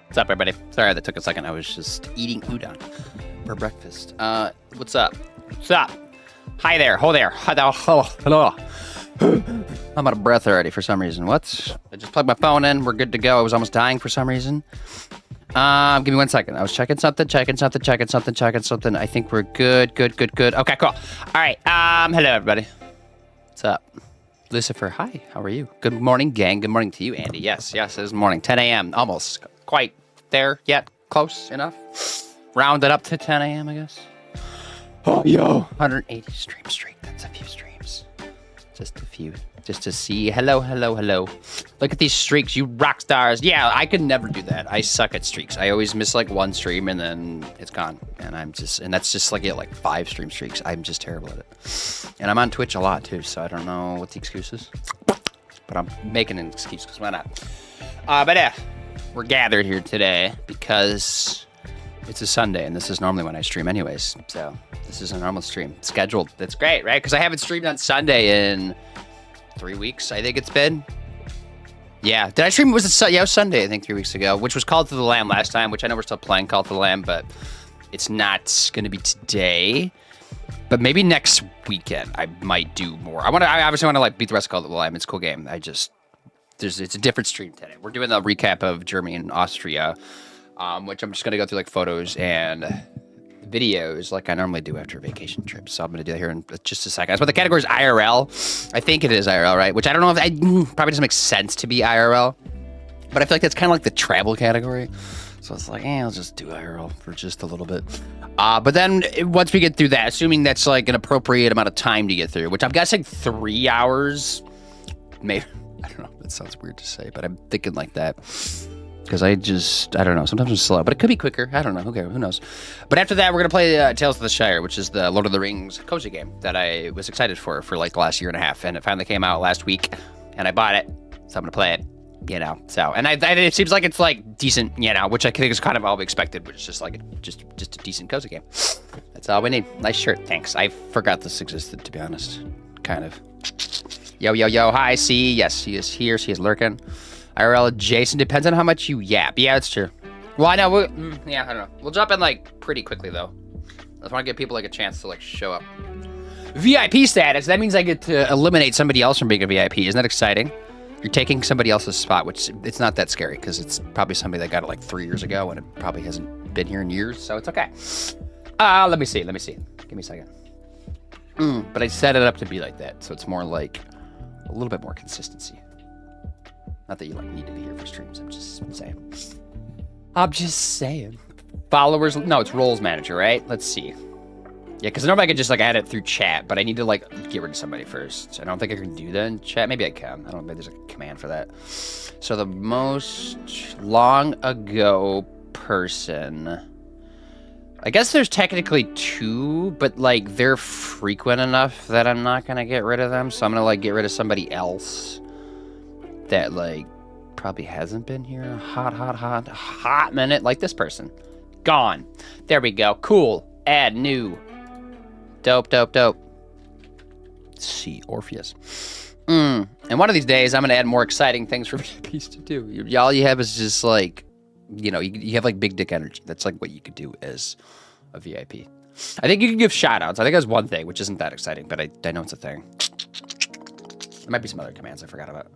What's up, everybody? Sorry that took a second. I was just eating udon for breakfast. What's up? What's up? Hi there. Ho there. Hello. I'm out of breath already for some reason. What? I just plugged my phone in. We're good to go. I was almost dying for some reason. Give me 1 second. I was checking something. I think we're good. Okay, cool. All right. Hello, everybody. What's up? Lucifer, hi. How are you? Good morning, gang. Good morning to you, Andy. Yes, it is morning. 10 a.m. Almost quite there yet. Close enough. Round it up to 10 a.m., I guess. Oh, yo. 180 stream streak. That's a few streams. Just a few. Just to see. Hello. Look at these streaks, you rock stars. Yeah, I could never do that. I suck at streaks. I always miss like one stream and then it's gone. And that's just like 5 stream streaks. I'm just terrible at it. And I'm on Twitch a lot too, so I don't know what the excuse is. But I'm making an excuse because why not? But yeah, we're gathered here today because it's a Sunday and this is normally when I stream anyways. So this is a normal stream. Scheduled. That's great, right? Because I haven't streamed on Sunday in 3 weeks, I think it's been. Yeah, did I stream? Was it Sunday, I think, 3 weeks ago, which was Call to the Lamb last time, which I know we're still playing Call to the Lamb, but it's not going to be today. But maybe next weekend I might do more. I obviously want to like beat the rest of Call to the Lamb. It's a cool game. It's a different stream today. We're doing the recap of Germany and Austria, which I'm just going to go through like photos and videos like I normally do after a vacation trip. So I'm going to do that here in just a second. But the category is IRL. I think it is IRL, right? Which I don't know if probably doesn't make sense to be IRL. But I feel like that's kind of like the travel category. So it's like, I'll just do IRL for just a little bit. But then once we get through that, assuming that's like an appropriate amount of time to get through, which I'm guessing 3 hours, maybe, I don't know, that sounds weird to say, but I'm thinking like that. Because I don't know. Sometimes it's slow, but it could be quicker. I don't know. Who knows? But after that, we're going to play Tales of the Shire, which is the Lord of the Rings cozy game that I was excited for like the last year and a half. And it finally came out last week, and I bought it. So I'm going to play it, So, and it seems like it's like decent, which I think is kind of all we expected, which is just like just a decent cozy game. That's all we need. Nice shirt. Thanks. I forgot this existed, to be honest. Kind of. Yo. Hi, C. Yes, he is here. She is lurking. IRL adjacent depends on how much you yap. Yeah, that's true. Well, I know. I don't know. We'll jump in like pretty quickly though. I just want to give people like a chance to like show up. VIP status. That means I get to eliminate somebody else from being a VIP. Isn't that exciting? You're taking somebody else's spot, which it's not that scary because it's probably somebody that got it like 3 years ago and it probably hasn't been here in years, so it's okay. Let me see. Give me a second. But I set it up to be like that, so it's more like a little bit more consistency. Not that you like need to be here for streams. I'm just saying. Followers. No, it's roles manager, right? Let's see. Yeah, because normally I could just like add it through chat, but I need to like get rid of somebody first. I don't think I can do that in chat. Maybe I can. I don't know. Maybe there's a command for that. So the most long ago person. I guess there's technically 2, but like they're frequent enough that I'm not gonna get rid of them. So I'm gonna like get rid of somebody else that like probably hasn't been here in a hot minute, like this person. Gone. There we go. Cool. Add new. Dope. See, Orpheus. And one of these days I'm gonna add more exciting things for VIPs to do. All you have is just like, you have like big dick energy. That's like what you could do as a VIP. I think you can give shout outs. I think that's one thing, which isn't that exciting, but I know it's a thing. There might be some other commands I forgot about.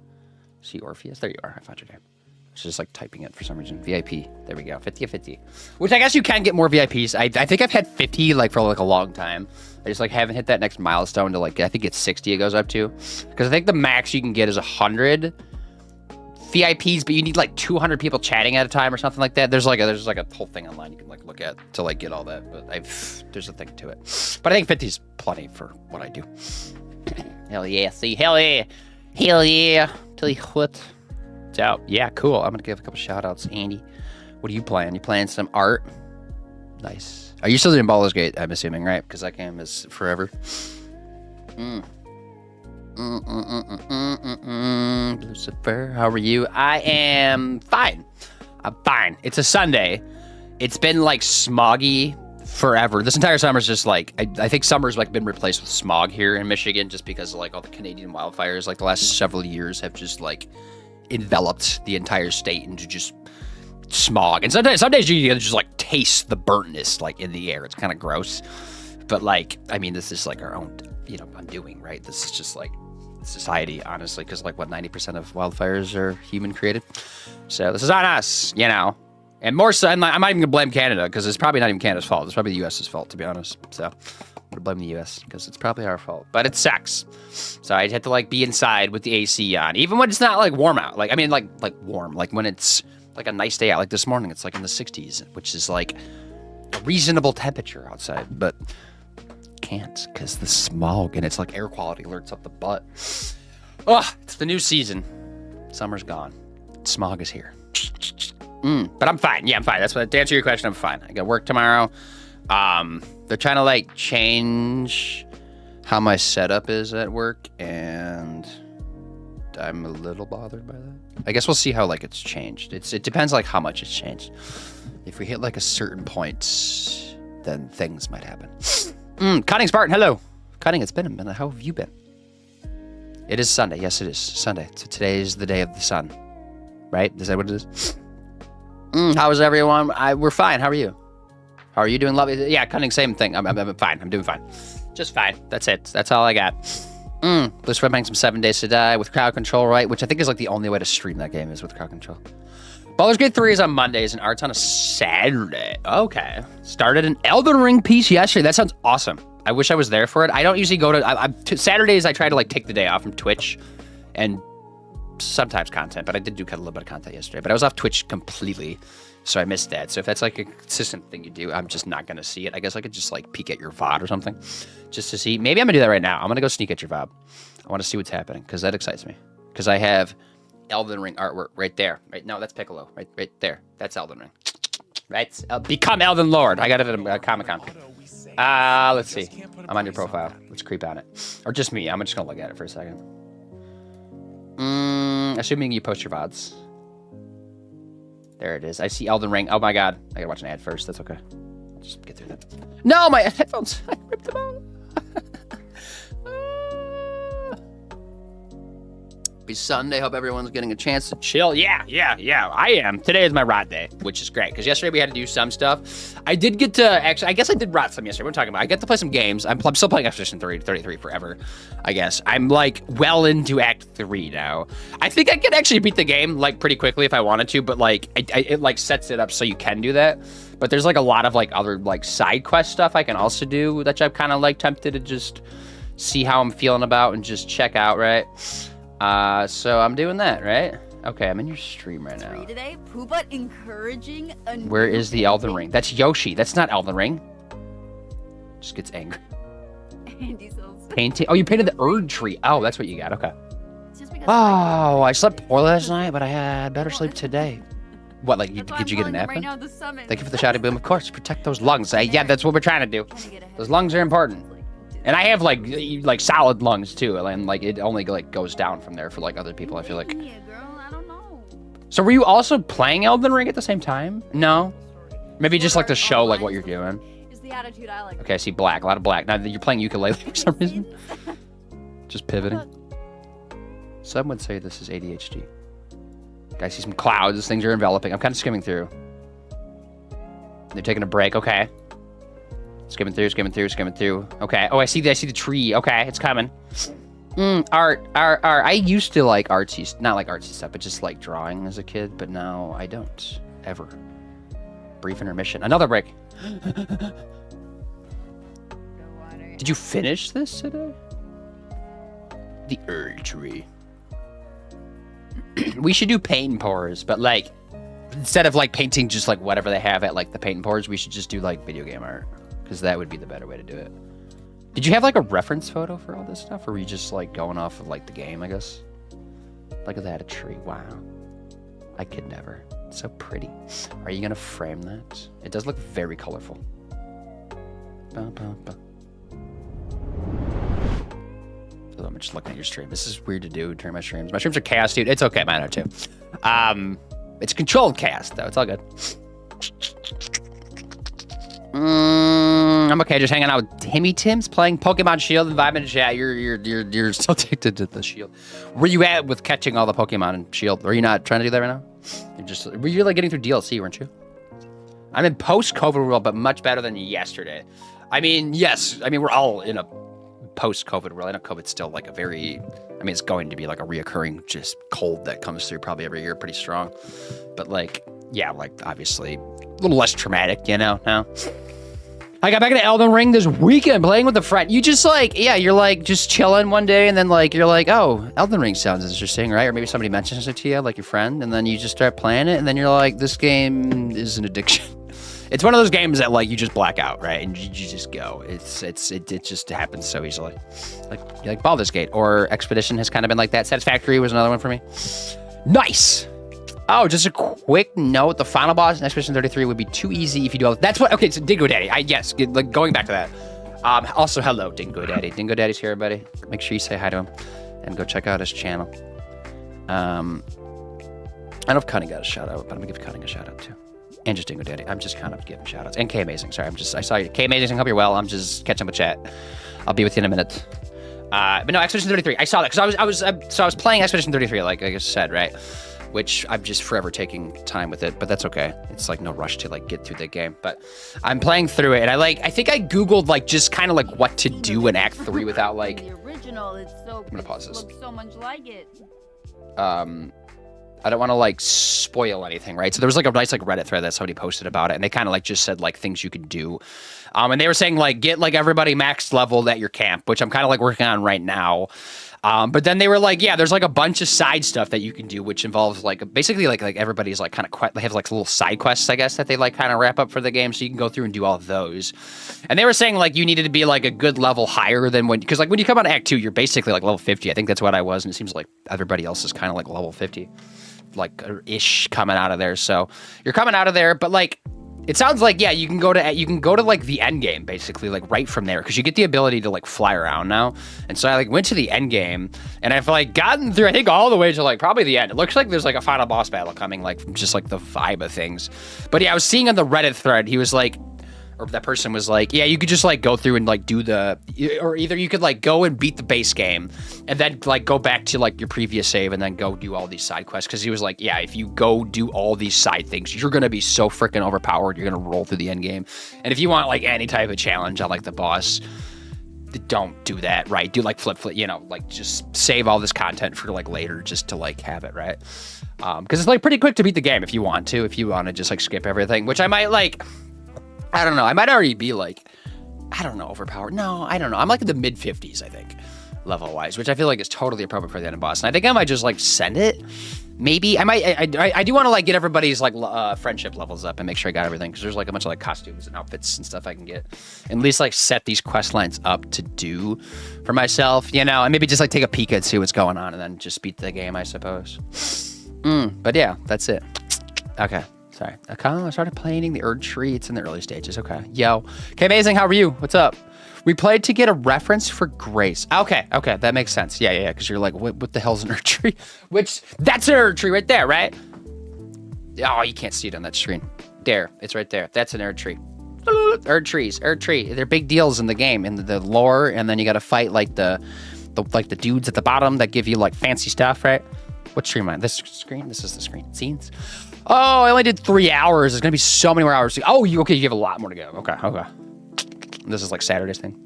See Orpheus? There you are. I found your name. I was just like typing it for some reason. VIP. There we go. 50 of 50. Which I guess you can get more VIPs. I think I've had 50 like for like a long time. I just like haven't hit that next milestone to like, I think it's 60 it goes up to. Because I think the max you can get is 100 VIPs, but you need like 200 people chatting at a time or something like that. There's like a whole thing online you can like look at to like get all that. But there's a thing to it. But I think 50 is plenty for what I do. Hell yeah. See, hell yeah. Tell you what. It's out. Yeah, cool. I'm gonna give a couple shout outs. Andy, what are you playing? You playing some art? Nice. Are you still doing Baldur's Gate? I'm assuming, right? Because that game is forever. Lucifer, how are you? I am fine. I'm fine. It's a Sunday. It's been like smoggy forever. This entire summer's just like, I think summer's like been replaced with smog here in Michigan just because of like all the Canadian wildfires. Like the last several years have just like enveloped the entire state into just smog. And some days you just like taste the burntness like in the air. It's kind of gross. But like, I mean, this is like our own, undoing, right? This is just like society, honestly, because like what 90% of wildfires are human created. So this is on us, and more so. And I'm not even gonna blame Canada because it's probably not even Canada's fault. It's probably the U.S.'s fault, to be honest. So I'm gonna blame the U.S. because it's probably our fault. But it sucks. So I'd have to like be inside with the AC on, even when it's not like warm out. Like I mean, like warm. Like when it's like a nice day out. Like this morning, it's like in the 60s, which is like a reasonable temperature outside. But can't because the smog and it's like air quality alerts up the butt. Oh, it's the new season. Summer's gone. Smog is here. But I'm fine. Yeah, I'm fine. That's what, to answer your question, I'm fine. I got work tomorrow. They're trying to like change how my setup is at work, and I'm a little bothered by that. I guess we'll see how like it's changed. It depends like how much it's changed. If we hit like a certain point, then things might happen. Cutting Spartan, hello. Cutting, it's been a minute. How have you been? It is Sunday. Yes, it is Sunday. So today is the day of the sun, right? Is that what it is? How is everyone? We're fine. How are you? How are you doing? Lovely. Yeah, Cutting, same thing. I'm fine. I'm doing fine. Just fine. That's it. That's all I got. Blue Sweat playing some 7 Days to Die with crowd control, right? Which I think is like the only way to stream that game is with crowd control. Baldur's Gate 3 is on Mondays and Art's on a Saturday. Okay. Started an Elden Ring piece yesterday. That sounds awesome. I wish I was there for it. I don't usually go to... Saturdays, I try to like take the day off from Twitch and sometimes content, but I did do a little bit of content yesterday. But I was off Twitch completely, so I missed that. So if that's like a consistent thing you do, I'm just not going to see it. I guess I could just like peek at your VOD or something just to see. Maybe I'm going to do that right now. I'm going to go sneak at your VOD. I want to see what's happening because that excites me. Because I have Elden Ring artwork right there. Right? No, that's Piccolo. Right there. That's Elden Ring. Right? Become Elden Lord. I got it at Comic-Con. Let's see. I'm on your profile. Let's creep on it. Or just me. I'm just going to look at it for a second. Assuming you post your VODs. There it is. I see Elden Ring. Oh my god. I gotta watch an ad first. That's okay. Just get through that. No, my headphones. I ripped them out. Be Sunday. Hope everyone's getting a chance to chill. Yeah. I am. Today is my rot day, which is great because yesterday we had to do some stuff. I did get to actually. I guess I did rot some yesterday. What am I talking about? I get to play some games. I'm still playing Expedition 33 forever. I guess I'm like well into Act 3 now. I think I could actually beat the game like pretty quickly if I wanted to, but like it like sets it up so you can do that. But there's like a lot of like other like side quest stuff I can also do, which I'm kind of like tempted to just see how I'm feeling about and just check out, right? So I'm doing that, right? Okay, I'm in your stream right now. Today, Pooba encouraging Where is the Elden Ring? That's Yoshi. That's not Elden Ring. Just gets angry. Painting. Oh, you painted the Erd tree. Oh, that's what you got. Okay. Oh, I slept poor last night, but I had better sleep today. What, like, did you get a nap? Right now, thank you for the shouty boom. Of course, protect those lungs. Yeah, that's what we're trying to do. Those lungs are important. And I have like solid lungs too, and like it only like goes down from there for like other people. I feel like. So were you also playing Elden Ring at the same time? No, maybe just like to show like what you're doing. Is the attitude I like. Okay, I see black, a lot of black. Now you're playing ukulele for some reason. Just pivoting. Some would say this is ADHD. I see some clouds. Things are enveloping. I'm kind of skimming through. They're taking a break. Okay. Skimming through. Okay. Oh, I see the tree. Okay, it's coming. Art. I used to like artsy, not like artsy stuff, but just like drawing as a kid, but now I don't. Ever. Brief intermission. Another break. Did you finish this today? The Erd tree. We should do paint and pours, but like, instead of like painting just like whatever they have at like the paint and pours, we should just do like video game art. Because that would be the better way to do it. Did you have like a reference photo for all this stuff? Or were you just like going off of like the game, I guess? Look at that, a tree. Wow. I could never. It's so pretty. Are you going to frame that? It does look very colorful. I'm just looking at your stream. This is weird to do during my streams. My streams are chaos, dude. It's okay. Mine are too. It's controlled chaos, though. It's all good. I'm okay, just hanging out with Timmy Tim's playing Pokemon Shield and vibing in chat. You're still addicted to the Shield. Where you at with catching all the Pokemon in Shield? Are you not trying to do that right now? Were you like getting through DLC, weren't you? I'm in post-COVID world, but much better than yesterday. I mean, yes. I mean, we're all in a post-COVID world. I know COVID's still like a very, I mean, it's going to be like a reoccurring just cold that comes through probably every year pretty strong. But like, yeah, like obviously a little less traumatic, you know, now. I got back into Elden Ring this weekend playing with a friend. You just like, yeah, you're like just chilling one day and then like, you're like, oh, Elden Ring sounds interesting, right? Or maybe somebody mentions it to you, like your friend, and then you just start playing it and then you're like, this game is an addiction. It's one of those games that like you just black out, right? And you just go. It just happens so easily. Like Baldur's Gate or Expedition has kind of been like that. Satisfactory was another one for me. Nice. Oh, just a quick note. The final boss in Expedition 33 would be too easy if you do all. That's what. Okay, so Dingo Daddy. Yes, like going back to that. Also, hello, Dingo Daddy. Dingo Daddy's here, buddy. Make sure you say hi to him and go check out his channel. I don't know if Cunning got a shout out, but I'm gonna give Cunning a shout out too. And just Dingo Daddy. I'm just kind of giving shout outs. And K Amazing. Sorry, I saw you. K Amazing, hope you're well. I'm just catching up with chat. I'll be with you in a minute. But no, Expedition 33. I saw that because I was playing Expedition 33, like I said, right? Which I'm just forever taking time with it, but that's okay. It's like no rush to like get through the game, but I'm playing through it, and I think I Googled like just kind of like what to do in Act 3 without like. The original, it's so. I'm gonna pause this. Looks so much like it. I don't want to like spoil anything, right? So there was like a nice like Reddit thread that somebody posted about it, and they kind of like just said like things you could do, and they were saying like get like everybody max leveled at your camp, which I'm kind of like working on right now. But then they were like, yeah, there's like a bunch of side stuff that you can do, which involves like basically like everybody's like kind of they have like little side quests, I guess, that they like kind of wrap up for the game, so you can go through and do all of those. And they were saying like you needed to be like a good level higher than because like when you come out of Act 2, you're basically like level 50. I think that's what I was, and it seems like everybody else is kind of like level 50, like ish coming out of there. So you're coming out of there, but like. It sounds like, yeah, you can go to like the end game basically, like right from there, because you get the ability to like fly around now. And so I like went to the end game, and I've like gotten through, I think, all the way to like probably the end. It looks like there's like a final boss battle coming, like from just like the vibe of things. But yeah, I was seeing on the Reddit thread, he was like, or that person was like, yeah, you could just like go through and like do or either you could like go and beat the base game and then like go back to like your previous save and then go do all these side quests. Cause he was like, yeah, if you go do all these side things, you're going to be so freaking overpowered. You're going to roll through the end game. And if you want like any type of challenge on like the boss, don't do that, right? Do like flip, you know, like just save all this content for like later just to like have it, right? Cause it's like pretty quick to beat the game if you want to just like skip everything, which I might like, I don't know. I might already be like, I don't know, overpowered. No, I don't know. I'm like in the mid 50s, I think, level wise, which I feel like is totally appropriate for the end boss. And I think I might just like send it. Maybe I might. I do want to like get everybody's like friendship levels up and make sure I got everything, because there's like a bunch of like costumes and outfits and stuff I can get, and at least like set these quest lines up to do for myself, you know, and maybe just like take a peek and see what's going on, and then just beat the game, I suppose. But yeah, that's it. Okay. Sorry. I started playing the Erdtree. It's in the early stages. Okay. Yo. Okay, amazing. How are you? What's up? We played to get a reference for Grace. Okay. That makes sense. Yeah. Because you're like, what the hell's an Erdtree? Which, that's an Erdtree right there, right? Oh, you can't see it on that screen. There. It's right there. That's an Erdtree. Erdtree. They're big deals in the game, in the lore, and then you got to fight like the dudes at the bottom that give you like fancy stuff, right? What stream am I on? This screen? This is the screen. Scenes? Oh, I only did 3 hours. There's going to be so many more hours. Oh, you have a lot more to go. Okay. This is like Saturday's thing.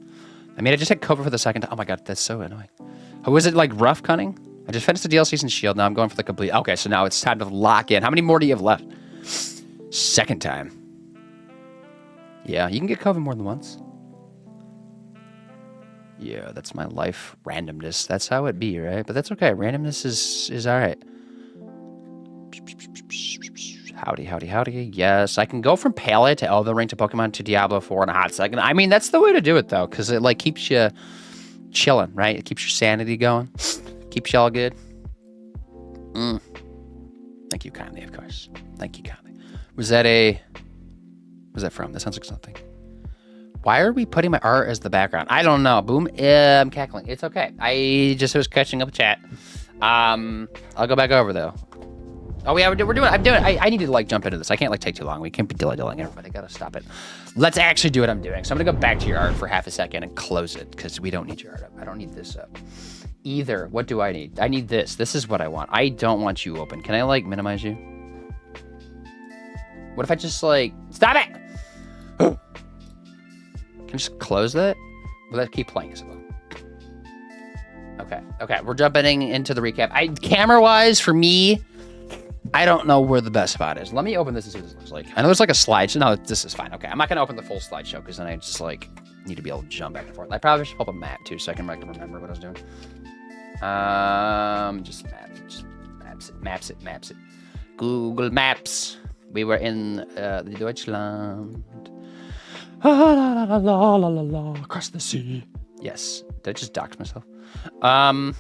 I mean, I just hit cover for the second time. Oh my God, that's so annoying. Oh, was it like rough, Cunning? I just finished the DLCs in Shield. Now I'm going for the complete. Okay, so now it's time to lock in. How many more do you have left? Second time. Yeah, you can get cover more than once. Yeah, that's my life. Randomness. That's how it be, right? But that's okay. Randomness is all right. Howdy. Yes, I can go from Pele to Elden Ring to Pokemon to Diablo 4 in a hot second. I mean, that's the way to do it, though, because it, like, keeps you chilling, right? It keeps your sanity going. Keeps you all good. Thank you kindly, of course. Thank you kindly. Was that from? That sounds like something. Why are we putting my art as the background? I don't know. Boom. I'm cackling. It's okay. I just was catching up with chat. I'll go back over, though. Oh yeah, we're doing. I'm doing. I need to like jump into this. I can't like take too long. We can't be dilly-dillying. Everybody gotta stop it. Let's actually do what I'm doing. So I'm gonna go back to your art for half a second and close it because we don't need your art up. I don't need this up either. What do I need? I need this. This is what I want. I don't want you open. Can I like minimize you? What if I just like stop it? Can I just close that? Will that keep playing? Okay, we're jumping into the recap. Camera-wise, for me, I don't know where the best spot is. Let me open this and see what this looks like. I know there's like a slideshow. No, this is fine. Okay, I'm not gonna open the full slideshow because then I just like need to be able to jump back and forth. I probably should pull up a map too so I can like remember what I was doing. Just maps it. Google Maps. We were in the Deutschland. Across the sea. Yes. Did I just dox myself? Where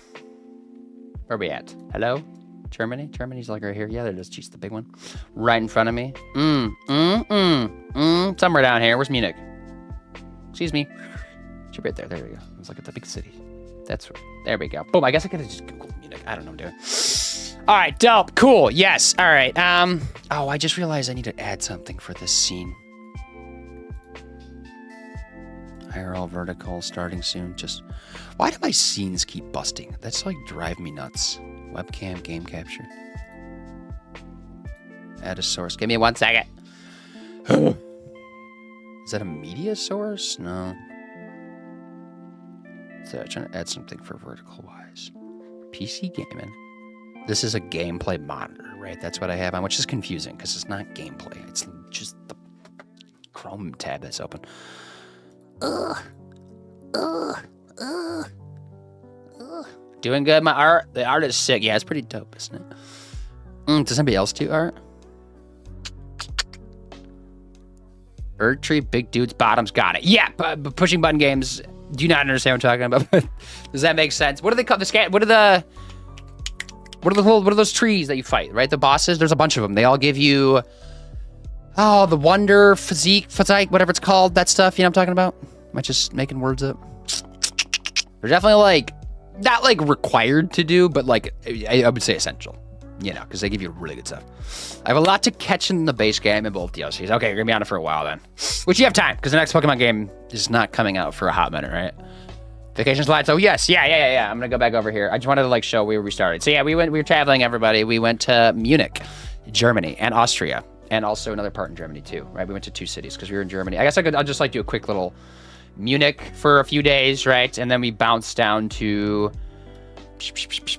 are we at? Hello? Germany? Germany's like right here. Yeah, there it is. Jeez, the big one. Right in front of me. Somewhere down here. Where's Munich? Excuse me. She's right there. There we go. Let's look at the big city. That's where. There we go. Boom. I guess I could have just Googled Munich. I don't know what I'm doing. All right. Dope. Cool. Yes. All right. Oh, I just realized I need to add something for this scene. IRL vertical starting soon. Just why do my scenes keep busting? That's like drive me nuts. Webcam game capture. Add a source. Give me 1 second. Is that a media source? No. So I'm trying to add something for vertical wise. PC gaming. This is a gameplay monitor, right? That's what I have on, which is confusing because it's not gameplay. It's just the Chrome tab that's open. Doing good, my art. The art is sick. Yeah, it's pretty dope, isn't it? Does anybody else do art? Bird tree, big dudes, bottoms, got it. Yeah, pushing button games. Do you not understand what I'm talking about? Does that make sense? What do they call the What are those trees that you fight? Right, the bosses. There's a bunch of them. They all give you, the wonder physique, whatever it's called. That stuff. You know what I'm talking about? Am I just making words up? They're definitely like not like required to do, but like I would say essential. You know, because they give you really good stuff. I have a lot to catch in the base game and both DLCs. Okay, you're gonna be on it for a while then. Which you have time, because the next Pokemon game is not coming out for a hot minute, right? Vacation slides. Oh yes, yeah. I'm gonna go back over here. I just wanted to like show where we started. So yeah, we were traveling, everybody. We went to Munich, Germany, and Austria, and also another part in Germany too, right? We went to 2 cities because we were in Germany. I guess I'll just like do a quick little Munich for a few days, right? And then we bounced down to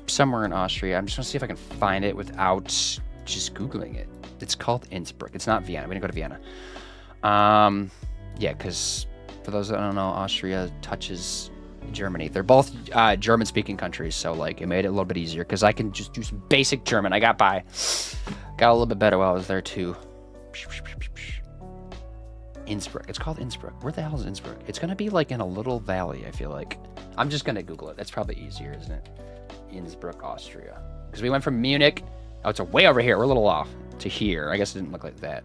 somewhere in Austria. I'm just gonna see if I can find it without just Googling it. It's called Innsbruck. It's not Vienna. We didn't go to Vienna. Yeah, because for those that don't know, Austria touches Germany. They're both German-speaking countries, so like it made it a little bit easier because I can just do some basic German. I got by. Got a little bit better while I was there too. Innsbruck. It's called Innsbruck. Where the hell is Innsbruck? It's gonna be like in a little valley, I feel like. I'm just gonna Google it. That's probably easier, isn't it? Innsbruck, Austria. Because we went from Munich, oh, it's way over here. We're a little off to here. I guess it didn't look like that.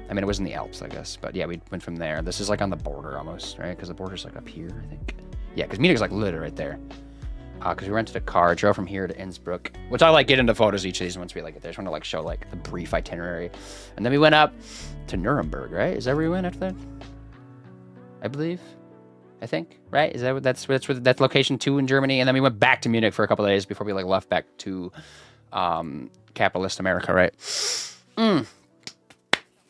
I mean, it was in the Alps, I guess. But yeah, we went from there. This is like on the border almost, right? Because the border's like up here, I think. Yeah, because Munich's like literally right there. Because we rented a car, drove from here to Innsbruck, which I like get into photos each of these once we like get there. I just want to like show like the brief itinerary. And then we went up to Nuremberg, right? Is that where we went after that? I believe. I think, right? Is that that's location 2 in Germany? And then we went back to Munich for a couple of days before we like left back to capitalist America, right?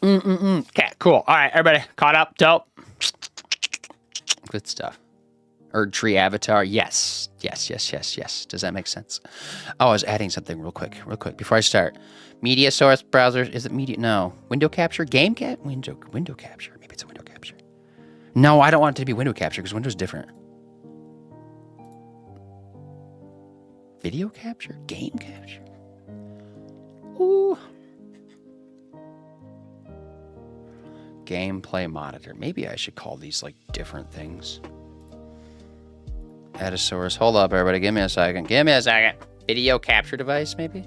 Okay, cool. All right, everybody caught up. Dope. Good stuff. Erd tree avatar. Yes. Does that make sense? Oh, I was adding something real quick before I start. Media source browser. Is it media? No. Window capture. Game cap. Window capture. Maybe it's a window capture. No, I don't want it to be window capture because Window's different. Video capture? Game capture? Ooh. Gameplay monitor. Maybe I should call these like different things. Add a source. Hold up, everybody. Give me a second. Video capture device, maybe?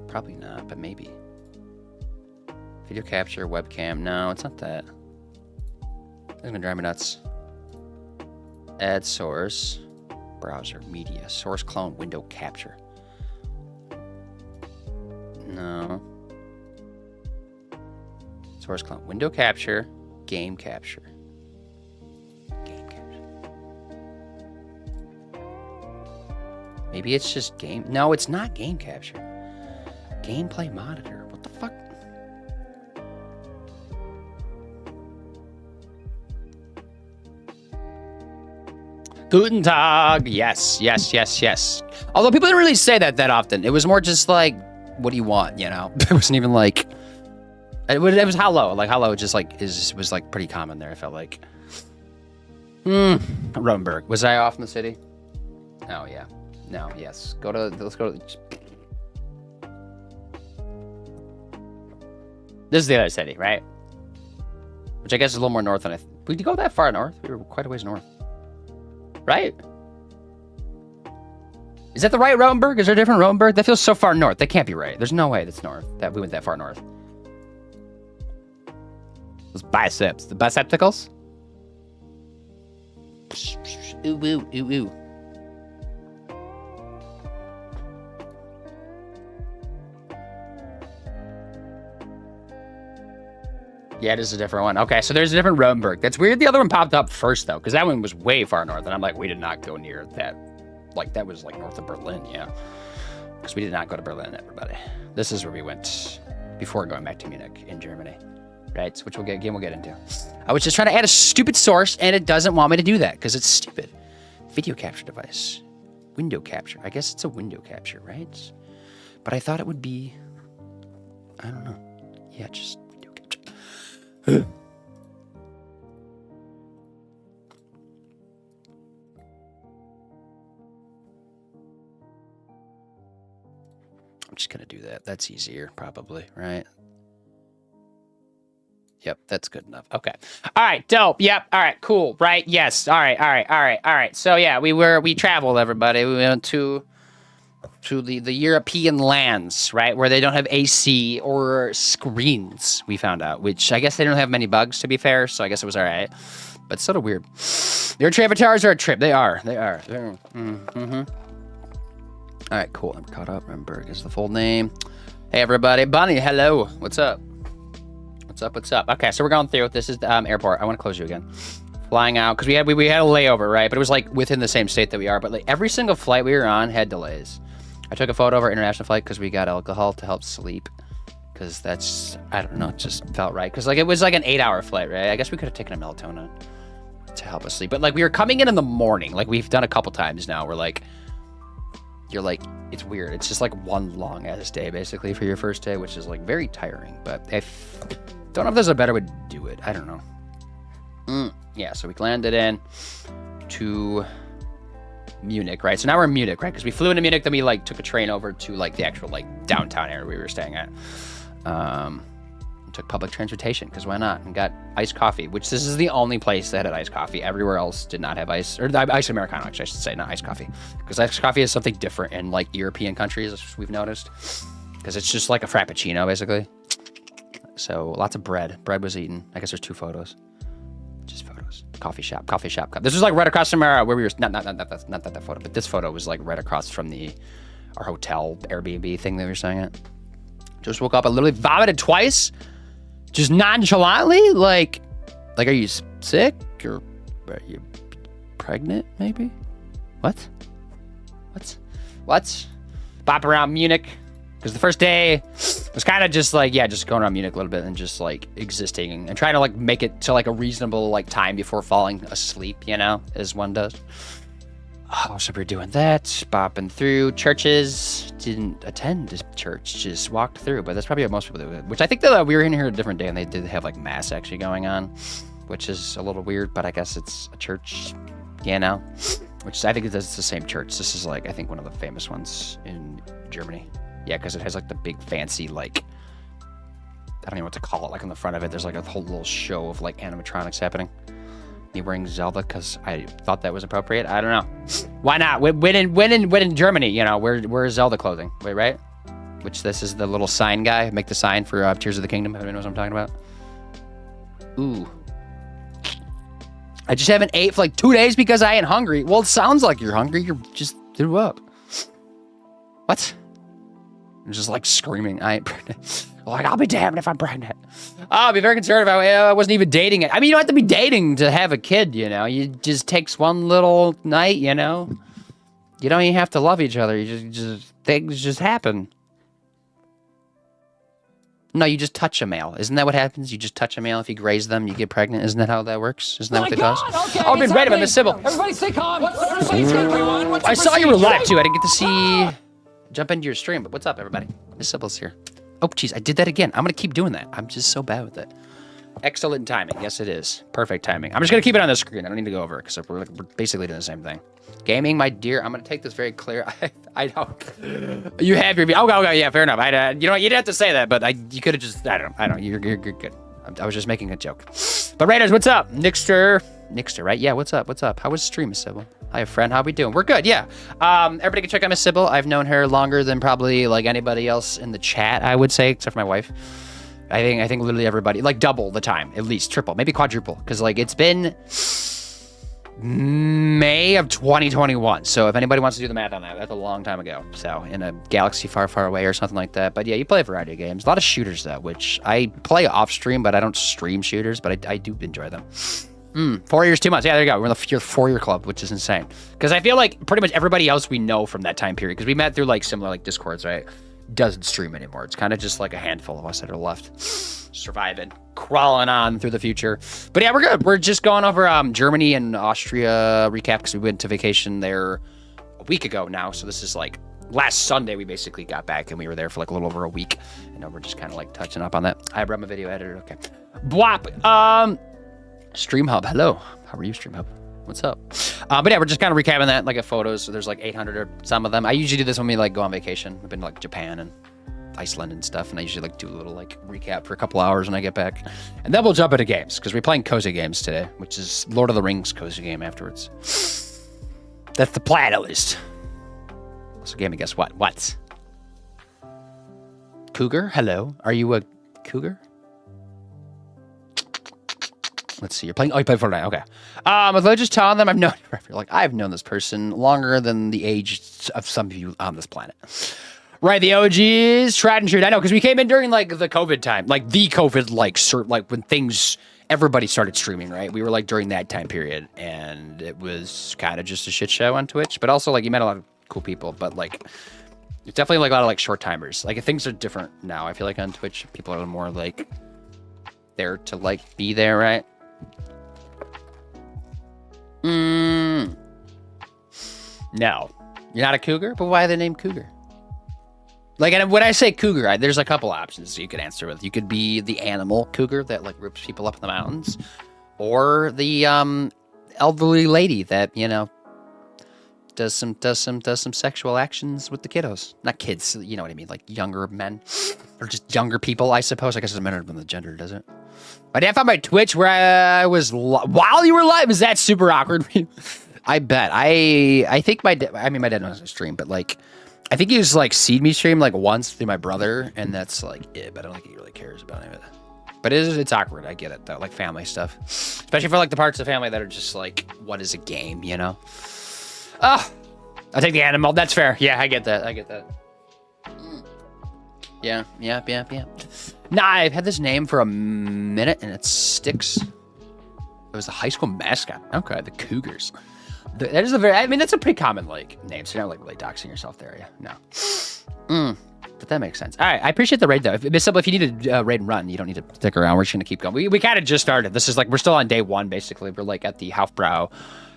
Probably not, but maybe. Video capture, webcam. No, it's not that. It's gonna drive me nuts. Add source, browser, media, source clone, window capture. No. Source clone. Window capture. Game capture. Game capture. Maybe it's just game. No, it's not game capture. Gameplay monitor. What the fuck? Guten Tag. Yes, yes, yes, yes. Although people didn't really say that often. It was more just like, what do you want, you know? It wasn't even like... It was hello. Like, hello just like was like pretty common there, I felt like. Rotenberg. Was I off in the city? Oh, yeah. No, yes. Let's go to... This is the other city, right? Which I guess is a little more north than we did go that far north? We were quite a ways north. Right? Is that the right Rotenberg? Is there a different Rotenberg? That feels so far north. That can't be right. There's no way that's north. That we went that far north. Those biceps. The bicepticles? Ooh, ooh, ooh, ooh. Yeah, it is a different one. Okay, so there's a different Rotenberg. That's weird. The other one popped up first, though, because that one was way far north. And I'm like, we did not go near that. Like, that was like north of Berlin, yeah. Because we did not go to Berlin, everybody. This is where we went before going back to Munich in Germany. Right? Which we'll get into. I was just trying to add a stupid source, and it doesn't want me to do that because it's stupid. Video capture device. Window capture. I guess it's a window capture, right? But I thought it would be... I don't know. Yeah, just window capture. I'm just going to do that. That's easier, probably, right? Yep, that's good enough. Okay. All right, dope. Yep. All right, cool. Right? Yes. All right. So yeah, we traveled, everybody. We went to the European lands, right, where they don't have AC or screens. We found out, which I guess they don't have many bugs, to be fair. So I guess it was all right, but sort of weird. Their avatars are a trip. They are. Mm-hmm. All right, cool. I'm caught up. Remember, is the full name. Hey, everybody. Bunny, hello. What's up? What's up? Okay, so we're going through. This is the airport. I want to close you again. Flying out, because we had a layover, right? But it was like within the same state that we are. But like every single flight we were on had delays. I took a photo of our international flight because we got alcohol to help sleep. Because that's, I don't know, it just felt right. Because like it was like an 8-hour flight, right? I guess we could have taken a melatonin to help us sleep. But like we were coming in the morning. Like we've done a couple times now. We're like, you're like, it's weird. It's just like one long ass day basically for your first day, which is like very tiring. But I don't know if there's a better way to do it. I don't know. Yeah, so we landed in to Munich, right? So now we're in Munich, right? Because we flew into Munich, then we like took a train over to like the actual like downtown area we were staying at. Took public transportation because why not? And got iced coffee, which this is the only place that had iced coffee. Everywhere else did not have ice, or iced Americano, actually, I should say, not iced coffee. Because iced coffee is something different in like European countries, as we've noticed. Because it's just like a Frappuccino, basically. So lots of bread. Bread was eaten. I guess there's 2 photos. Just photos. Coffee shop. This was like right across from our, where we were, not that photo, but this photo was like right across from our hotel Airbnb thing that we were staying at. Just woke up, I literally vomited twice. Just nonchalantly, like, are you sick or are you pregnant? Maybe. What? Bop around Munich, because the first day was kind of just like, yeah, just going around Munich a little bit and just like existing and trying to like make it to like a reasonable like time before falling asleep, you know, as one does. Oh, so we're doing that, bopping through churches. Didn't attend this church, just walked through. But that's probably what most people do. Which I think that we were in here a different day, and they did have like mass actually going on, which is a little weird. But I guess it's a church, you know. Which I think it's the same church. This is like I think one of the famous ones in Germany. Yeah, because it has like the big fancy like I don't know what to call it. Like on the front of it, there's like a whole little show of like animatronics happening. Me wearing Zelda because I thought that was appropriate. I don't know. Why not? When in Germany, you know, we're Zelda clothing. Wait, right? Which this is the little sign guy. Make the sign for Tears of the Kingdom. Everybody knows what I'm talking about. Ooh. I just haven't ate for like 2 days because I ain't hungry. Well, it sounds like you're hungry. You just threw up. What? Just like screaming, I ain't pregnant. Like, I'll be damned if I'm pregnant. I'll be very concerned if I wasn't even dating it. I mean, you don't have to be dating to have a kid, you know? You just takes one little night, you know? You don't even have to love each other. You just things just happen. No, you just touch a male. Isn't that what happens? You just touch a male. If you graze them, you get pregnant. Isn't that how that works? Isn't that what it does? Okay, Oh, I've been read about Miss Sybil. Everybody stay calm. Everyone. I saw you were live, too. I didn't get to see... Jump into your stream, but what's up, everybody? Miss Sybil's here. Oh, jeez, I did that again. I'm going to keep doing that. I'm just so bad with it. Excellent timing. Yes, it is. Perfect timing. I'm just going to keep it on the screen. I don't need to go over it because we're basically doing the same thing. Gaming, my dear. I'm going to take this very clear. I don't. You have your... Okay, yeah, fair enough. You know what? You didn't have to say that, but you could have just... I don't. You're good. I was just making a joke. But Raiders, what's up? Nixter, right? Yeah, what's up? How was stream, Miss Sybil? Hi, friend. How we doing? We're good, yeah. Everybody can check out Miss Sybil. I've known her longer than probably like anybody else in the chat, I would say, except for my wife. I think literally everybody, like double the time, at least triple, maybe quadruple, because like it's been May of 2021. So if anybody wants to do the math on that, that's a long time ago. So in a galaxy far, far away or something like that. But yeah, you play a variety of games. A lot of shooters though, which I play off stream, but I don't stream shooters, but I do enjoy them. 4 years, 2 months. Yeah, there you go. We're in the 4-year club, which is insane. Because I feel like pretty much everybody else we know from that time period, because we met through like similar like Discords, right? Doesn't stream anymore. It's kind of just like a handful of us that are left surviving, crawling on through the future. But yeah, we're good. We're just going over Germany and Austria recap because we went to vacation there a week ago now. So this is like last Sunday we basically got back and we were there for like a little over a week. And we're just kind of like touching up on that. I brought my video editor. Okay. Bwap. Stream Hub, hello. How are you, Stream Hub? What's up? But yeah, we're just kind of recapping that, like, photos. So there's like 800 or some of them. I usually do this when we like go on vacation. I've been to like Japan and Iceland and stuff, and I usually like do a little like recap for a couple hours when I get back. And then we'll jump into games because we're playing cozy games today, which is Lord of the Rings cozy game afterwards. That's the plan, at least. So, gaming, guess what? What? Cougar? Hello. Are you a cougar? Let's see. You're playing. Oh, you play Fortnite. Okay. As I just telling them, I've known this person longer than the age of some of you on this planet. Right. The OGs, tried and true. I know because we came in during like the COVID time, like the COVID, like when everybody started streaming. Right. We were like during that time period, and it was kind of just a shit show on Twitch. But also like you met a lot of cool people. But like it's definitely like a lot of like short timers. Like things are different now. I feel like on Twitch, people are more like there to like be there. Right. No, you're not a cougar, but why the name cougar? Like, and when I say cougar, there's a couple options you could answer with. You could be the animal cougar that like rips people up in the mountains, or the elderly lady that does some sexual actions with the kiddos. Not kids, you know what I mean, like younger men or just younger people, I suppose. I guess it doesn't matter when the gender does it. But I found my Twitch where I was while you were live. Is that super awkward? I bet. I think my dad knows I stream, but like I think he was like seen me stream like once through my brother, and that's like it. But I don't think he really cares about any of it. But it's awkward. I get it though, like family stuff, especially for like the parts of family that are just like, what is a game, you know? Oh, I'll take the animal. That's fair. Yeah, I get that. Yeah. Nah, I've had this name for a minute and it sticks. It was the high school mascot. Okay, the Cougars. That is that's a pretty common like name. So you're not like really doxing yourself there, yeah? No. But that makes sense. All right, I appreciate the raid though. If you need to raid and run, you don't need to stick around. We're just gonna keep going. We kind of just started. This is like we're still on day one basically. We're like at the Hofbrau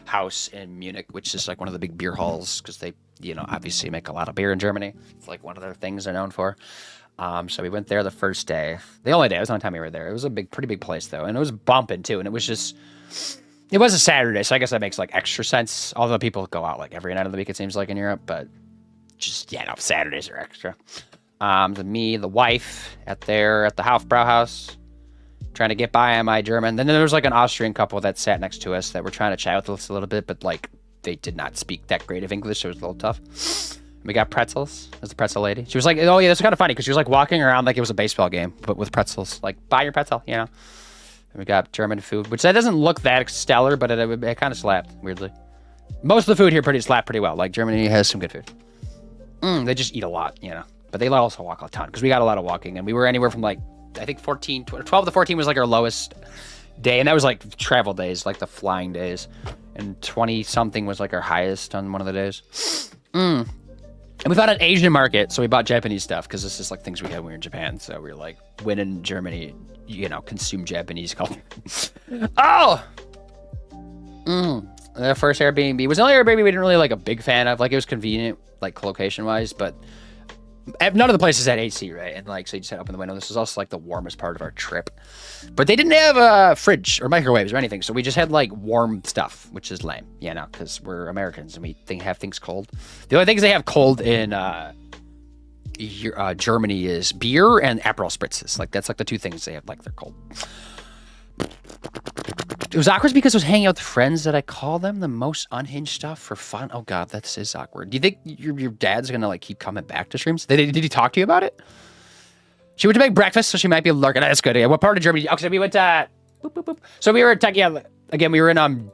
house in Munich, which is like one of the big beer halls because they, obviously make a lot of beer in Germany. It's like one of their things they're known for. So we went there the first day. The only day. It was the only time we were there. It was a pretty big place though, and it was bumping too. And it was a Saturday, so I guess that makes like extra sense. Although people go out like every night of the week, it seems like in Europe, but Saturdays are extra. Me, the wife, at the Hofbrau house, trying to get by on my German. Then there was like an Austrian couple that sat next to us that were trying to chat with us a little bit, but like they did not speak that great of English, so it was a little tough. We got pretzels. There's a pretzel lady. She was like, oh yeah, that's kind of funny because she was like walking around like it was a baseball game, but with pretzels. Like, buy your pretzel, And we got German food, which that doesn't look that stellar, but it kind of slapped, weirdly. Most of the food here slapped pretty well. Like, Germany has some good food. They just eat a lot, But but they also walk a ton because we got a lot of walking, and we were anywhere from like I think 12 to 14 was like our lowest day, and that was like travel days, like the flying days, and 20 something was like our highest on one of the days. And we found an Asian market, so we bought Japanese stuff because this is like things we had when we were in Japan. So we were like, when in Germany, you know, consume Japanese culture. Oh. The first Airbnb was the only Airbnb we didn't really like a big fan of. Like it was convenient, like location wise, but none of the places had AC, right? And like, so you just had to open the window. This was also like the warmest part of our trip, but they didn't have a fridge or microwaves or anything. So we just had like warm stuff, which is lame, you know, because we're Americans and we have things cold. The only things they have cold in Germany is beer and Aperol spritzes. Like that's like the two things they have, like they're cold. It was awkward because I was hanging out with friends that I call them the most unhinged stuff for fun. Oh God, that is awkward. Do you think your dad's gonna like keep coming back to streams? Did he talk to you about it? She went to make breakfast, so she might be lurking. That's good. Yeah, what part of Germany? Okay, so we went to So we were again, we were in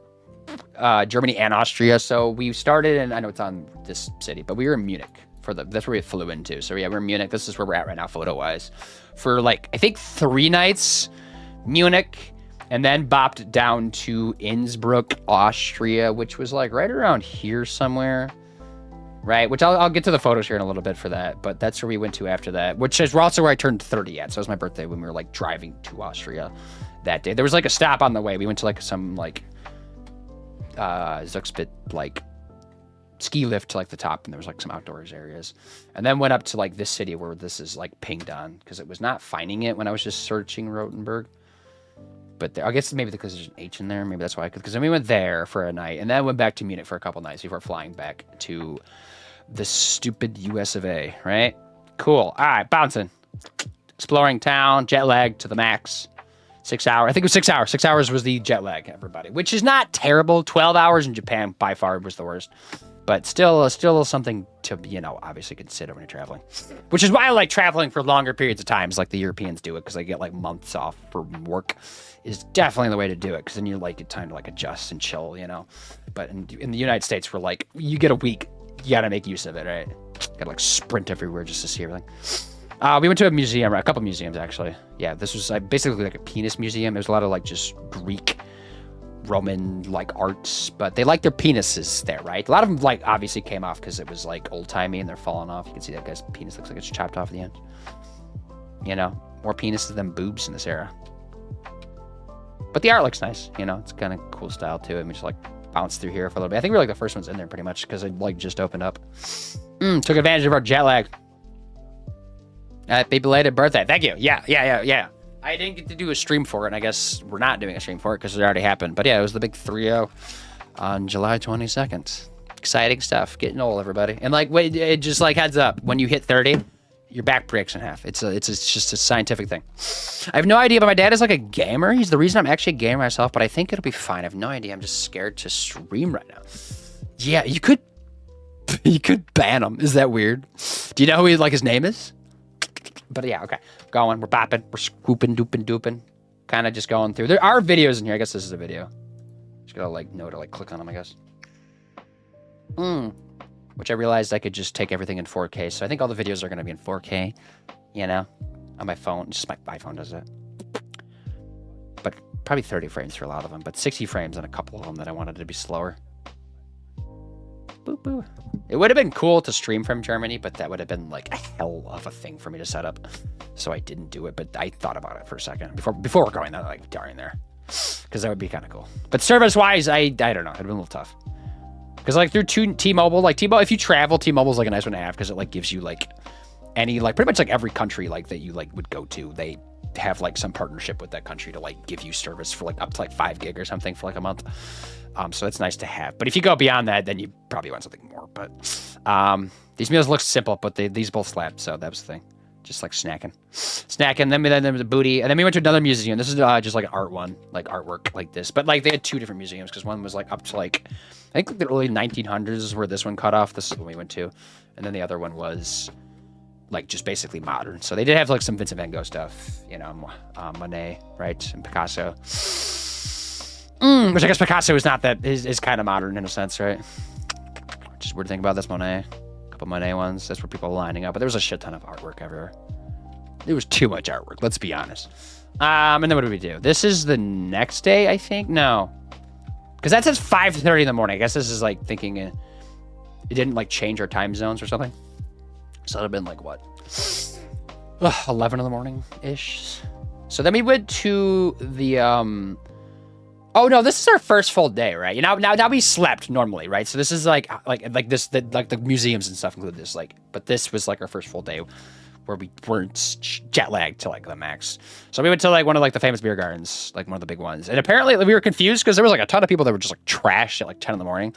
Germany and Austria. So we started, and I know it's on this city, but we were in Munich that's where we flew into. So yeah, we're in Munich. This is where we're at right now, photo wise, for like I think 3 nights, Munich. And then bopped down to Innsbruck, Austria, which was like right around here somewhere, right? Which I'll get to the photos here in a little bit for that. But that's where we went to after that, which is also where I turned 30 at. So it was my birthday when we were like driving to Austria that day. There was like a stop on the way. We went to like some like Zugspit like ski lift to like the top, and there was like some outdoors areas. And then went up to like this city where this is like pinged on because it was not finding it when I was just searching Rothenburg. But I guess maybe because there's an H in there. Maybe that's why. Because then we went there for a night, and then went back to Munich for a couple nights before flying back to the stupid US of A, right? Cool. All right, bouncing. Exploring town, jet lag to the max. 6 hours. I think it was 6 hours. 6 hours was the jet lag, everybody. Which is not terrible. 12 hours in Japan by far was the worst. But still something to, you know, obviously consider when you're traveling. Which is why I like traveling for longer periods of times, like the Europeans do it, because they get like months off for work. Is definitely the way to do it, because then you like get time to like adjust and chill, you know. But in the United States, we're like, you get a week, you gotta make use of it, right? Gotta like sprint everywhere just to see everything. We went to a museum, a couple museums actually. Yeah, this was basically like a penis museum. There's a lot of like just Greek, Roman like arts, but they like their penises there, right? A lot of them like obviously came off because it was like old timey and they're falling off. You can see that guy's penis looks like it's chopped off at the end. You know, more penises than boobs in this era. But the art looks nice, you know, it's kind of cool style too. I mean, just like bounce through here for a little bit. I think we were like the first ones in there pretty much because it like just opened up. Took advantage of our jet lag. Happy belated birthday. Thank you. Yeah. I didn't get to do a stream for it, and I guess we're not doing a stream for it because it already happened. But yeah, it was the big 3-0 on July 22nd. Exciting stuff. Getting old, everybody. And like, wait, it just like heads up. When you hit 30, your back breaks in half. It's just a scientific thing. I have no idea, but my dad is like a gamer. He's the reason I'm actually a gamer myself, but I think it'll be fine. I have no idea. I'm just scared to stream right now. Yeah, you could ban him. Is that weird? Do you know who his name is? But yeah, okay. Going. We're bopping. We're scooping, dooping. Kind of just going through. There are videos in here. I guess this is a video. Just gotta like know to like click on them, I guess. Which I realized I could just take everything in 4K. So I think all the videos are gonna be in 4K, you know, on my phone. Just my iPhone does it. But probably 30 frames for a lot of them. But 60 frames on a couple of them that I wanted to be slower. Boop, boop. It would have been cool to stream from Germany, but that would have been like a hell of a thing for me to set up. So I didn't do it, but I thought about it for a second before going there, like during there, because that would be kind of cool. But service-wise, I don't know. It'd been a little tough. Because like through T-Mobile, like T-Mobile, if you travel, T-Mobile's like a nice one to have because it like gives you like any like pretty much like every country like that you like would go to. They have like some partnership with that country to like give you service for like up to like 5 gig or something for like a month. So it's nice to have. But if you go beyond that, then you probably want something more. But these meals look simple, but these both slap. So that was the thing. Just like snacking. Then there was a booty. And then we went to another museum. This is just like an art one, like artwork like this. But like they had 2 different museums because one was like up to like, I think the early 1900s is where this one cut off. This is when we went to. And then the other one was like just basically modern. So they did have like some Vincent van Gogh stuff, you know, Monet, right? And Picasso. Which I guess Picasso is not that, is kind of modern in a sense, right? Just weird thing about this Monet. A couple Monet ones. That's where people are lining up. But there was a shit ton of artwork everywhere. There was too much artwork, let's be honest. And then what did we do? This is the next day, I think? No. Because that says 5:30 in the morning. I guess this is like thinking it didn't like change our time zones or something. So it would have been like what? 11 in the morning-ish. So then we went to the, oh no, this is our first full day, right? Now we slept normally, right? So this is like the museums and stuff include this, like, but this was like our first full day where we weren't jet lagged to like the max. So we went to like one of like the famous beer gardens, like one of the big ones. And apparently we were confused because there was like a ton of people that were just like trashed at like 10 in the morning.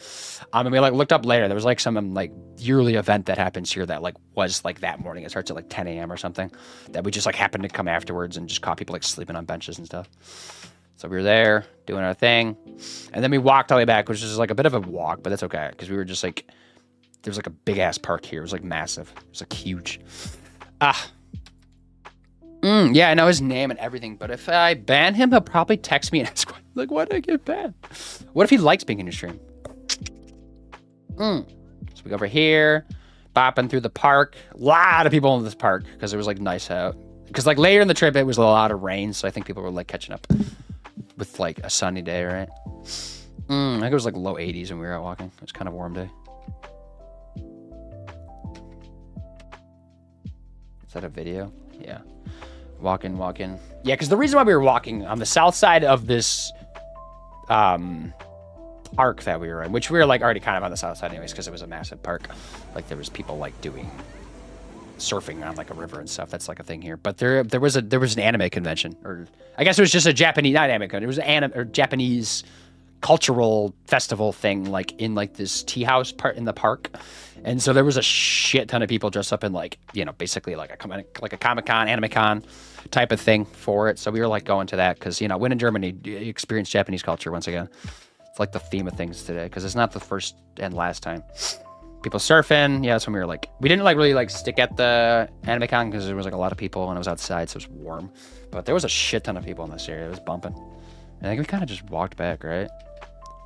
And we like looked up later, there was like some like yearly event that happens here that like was like that morning. It starts at like 10 a.m. or something that we just like happened to come afterwards and just caught people like sleeping on benches and stuff. So we were there doing our thing. And then we walked all the way back, which is like a bit of a walk, but that's okay. Because we were just like, there's like a big ass park here. It was like massive. It was like huge. Yeah, I know his name and everything, but if I ban him, he'll probably text me and ask, like, why did I get banned? What if he likes being in your stream? So we go over here, bopping through the park. A lot of people in this park because it was like nice out. Because like later in the trip, it was a lot of rain, so I think people were like catching up with like a sunny day, right? I think it was like low 80s when we were out walking. It was kind of a warm day. Is that a video? Yeah. Walking. Yeah, because the reason why we were walking on the south side of this park that we were in, which we were like already kind of on the south side anyways, because it was a massive park. Like there was people like doing surfing on like a river and stuff. That's like a thing here. But there was an anime convention, or I guess it was just a Japanese, not anime convention. It was an anime or Japanese cultural festival thing, like in like this tea house part in the park. And so there was a shit ton of people dressed up in like, you know, basically like a Comic-Con, Anime-Con type of thing for it. So we were like going to that because, you know, when in Germany, you experience Japanese culture once again. It's like the theme of things today because it's not the first and last time. People surfing. Yeah, that's when we were like, we didn't like really like stick at the Anime-Con because there was like a lot of people and it was outside, so it was warm. But there was a shit ton of people in this area. It was bumping. I think we kind of just walked back, right?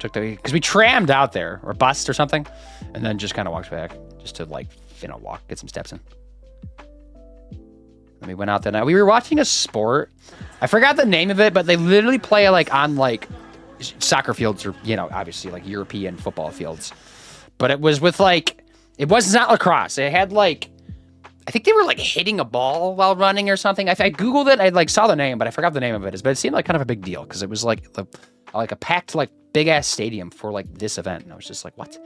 Because we trammed out there or bused or something and then just kind of walked back just to like, you know, walk, get some steps in. And we went out there. Now we were watching a sport. I forgot the name of it, but they literally play like on like soccer fields or, you know, obviously like European football fields. But it was with like, it was not lacrosse. It had like, I think they were like hitting a ball while running or something. I Googled it. I like saw the name, but I forgot the name of it. But it seemed like kind of a big deal because it was like a packed like big ass stadium for like this event. And I was just like, what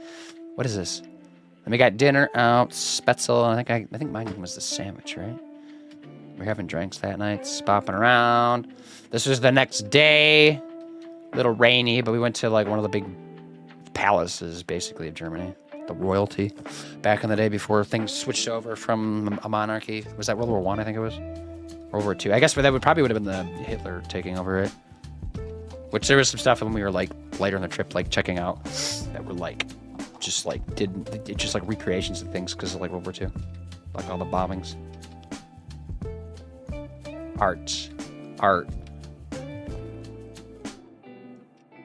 is this? And we got dinner out, Spätzle. I think mine was the sandwich, right? We were having drinks that night, bopping around. This was the next day, a little rainy, but we went to like one of the big palaces basically of Germany, the royalty, back in the day before things switched over from a monarchy. Was that World War I think it was? World War II. I guess that would have been the Hitler taking over it. Which there was some stuff when we were like later in the trip, like checking out that were like, just like just like recreations and things because of like World War II, like all the bombings. Art.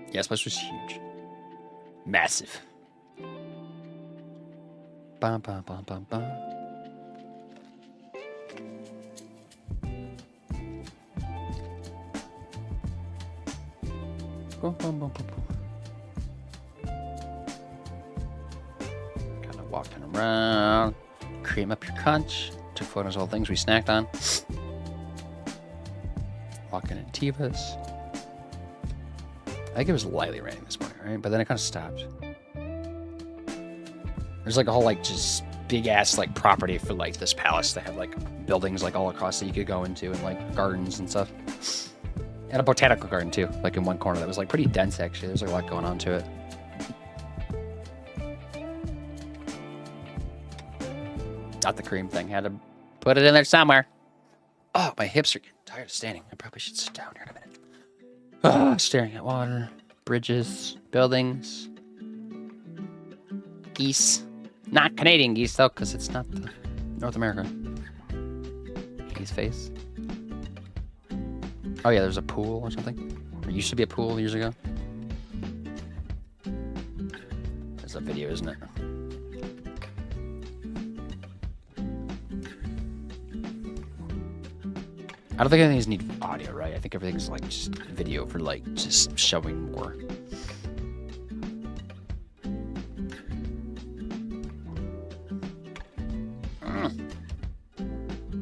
Yeah, this place was huge. Massive. Bum, bum, bum, bum, bum. Boom, boom, boom, boom, boom. Kind of walking around, cream up your crunch, took photos of all the things we snacked on. Walking in Tivas. I think it was lightly raining this morning, right? But then it kind of stopped. There's like a whole like just big ass like property for like this palace. They have like buildings like all across that you could go into and like gardens and stuff. And a botanical garden too, like in one corner that was like pretty dense actually. There's like a lot going on to it. Not the cream thing. Had to put it in there somewhere. Oh, my hips are getting tired of standing. I probably should sit down here in a minute. Staring at water, bridges, buildings, geese. Not Canadian geese though, because it's not North America. Geese face. Oh yeah, there's a pool or something. There used to be a pool years ago. There's a video, isn't it? I don't think any of these need audio, right? I think everything's like just video for like just showing more.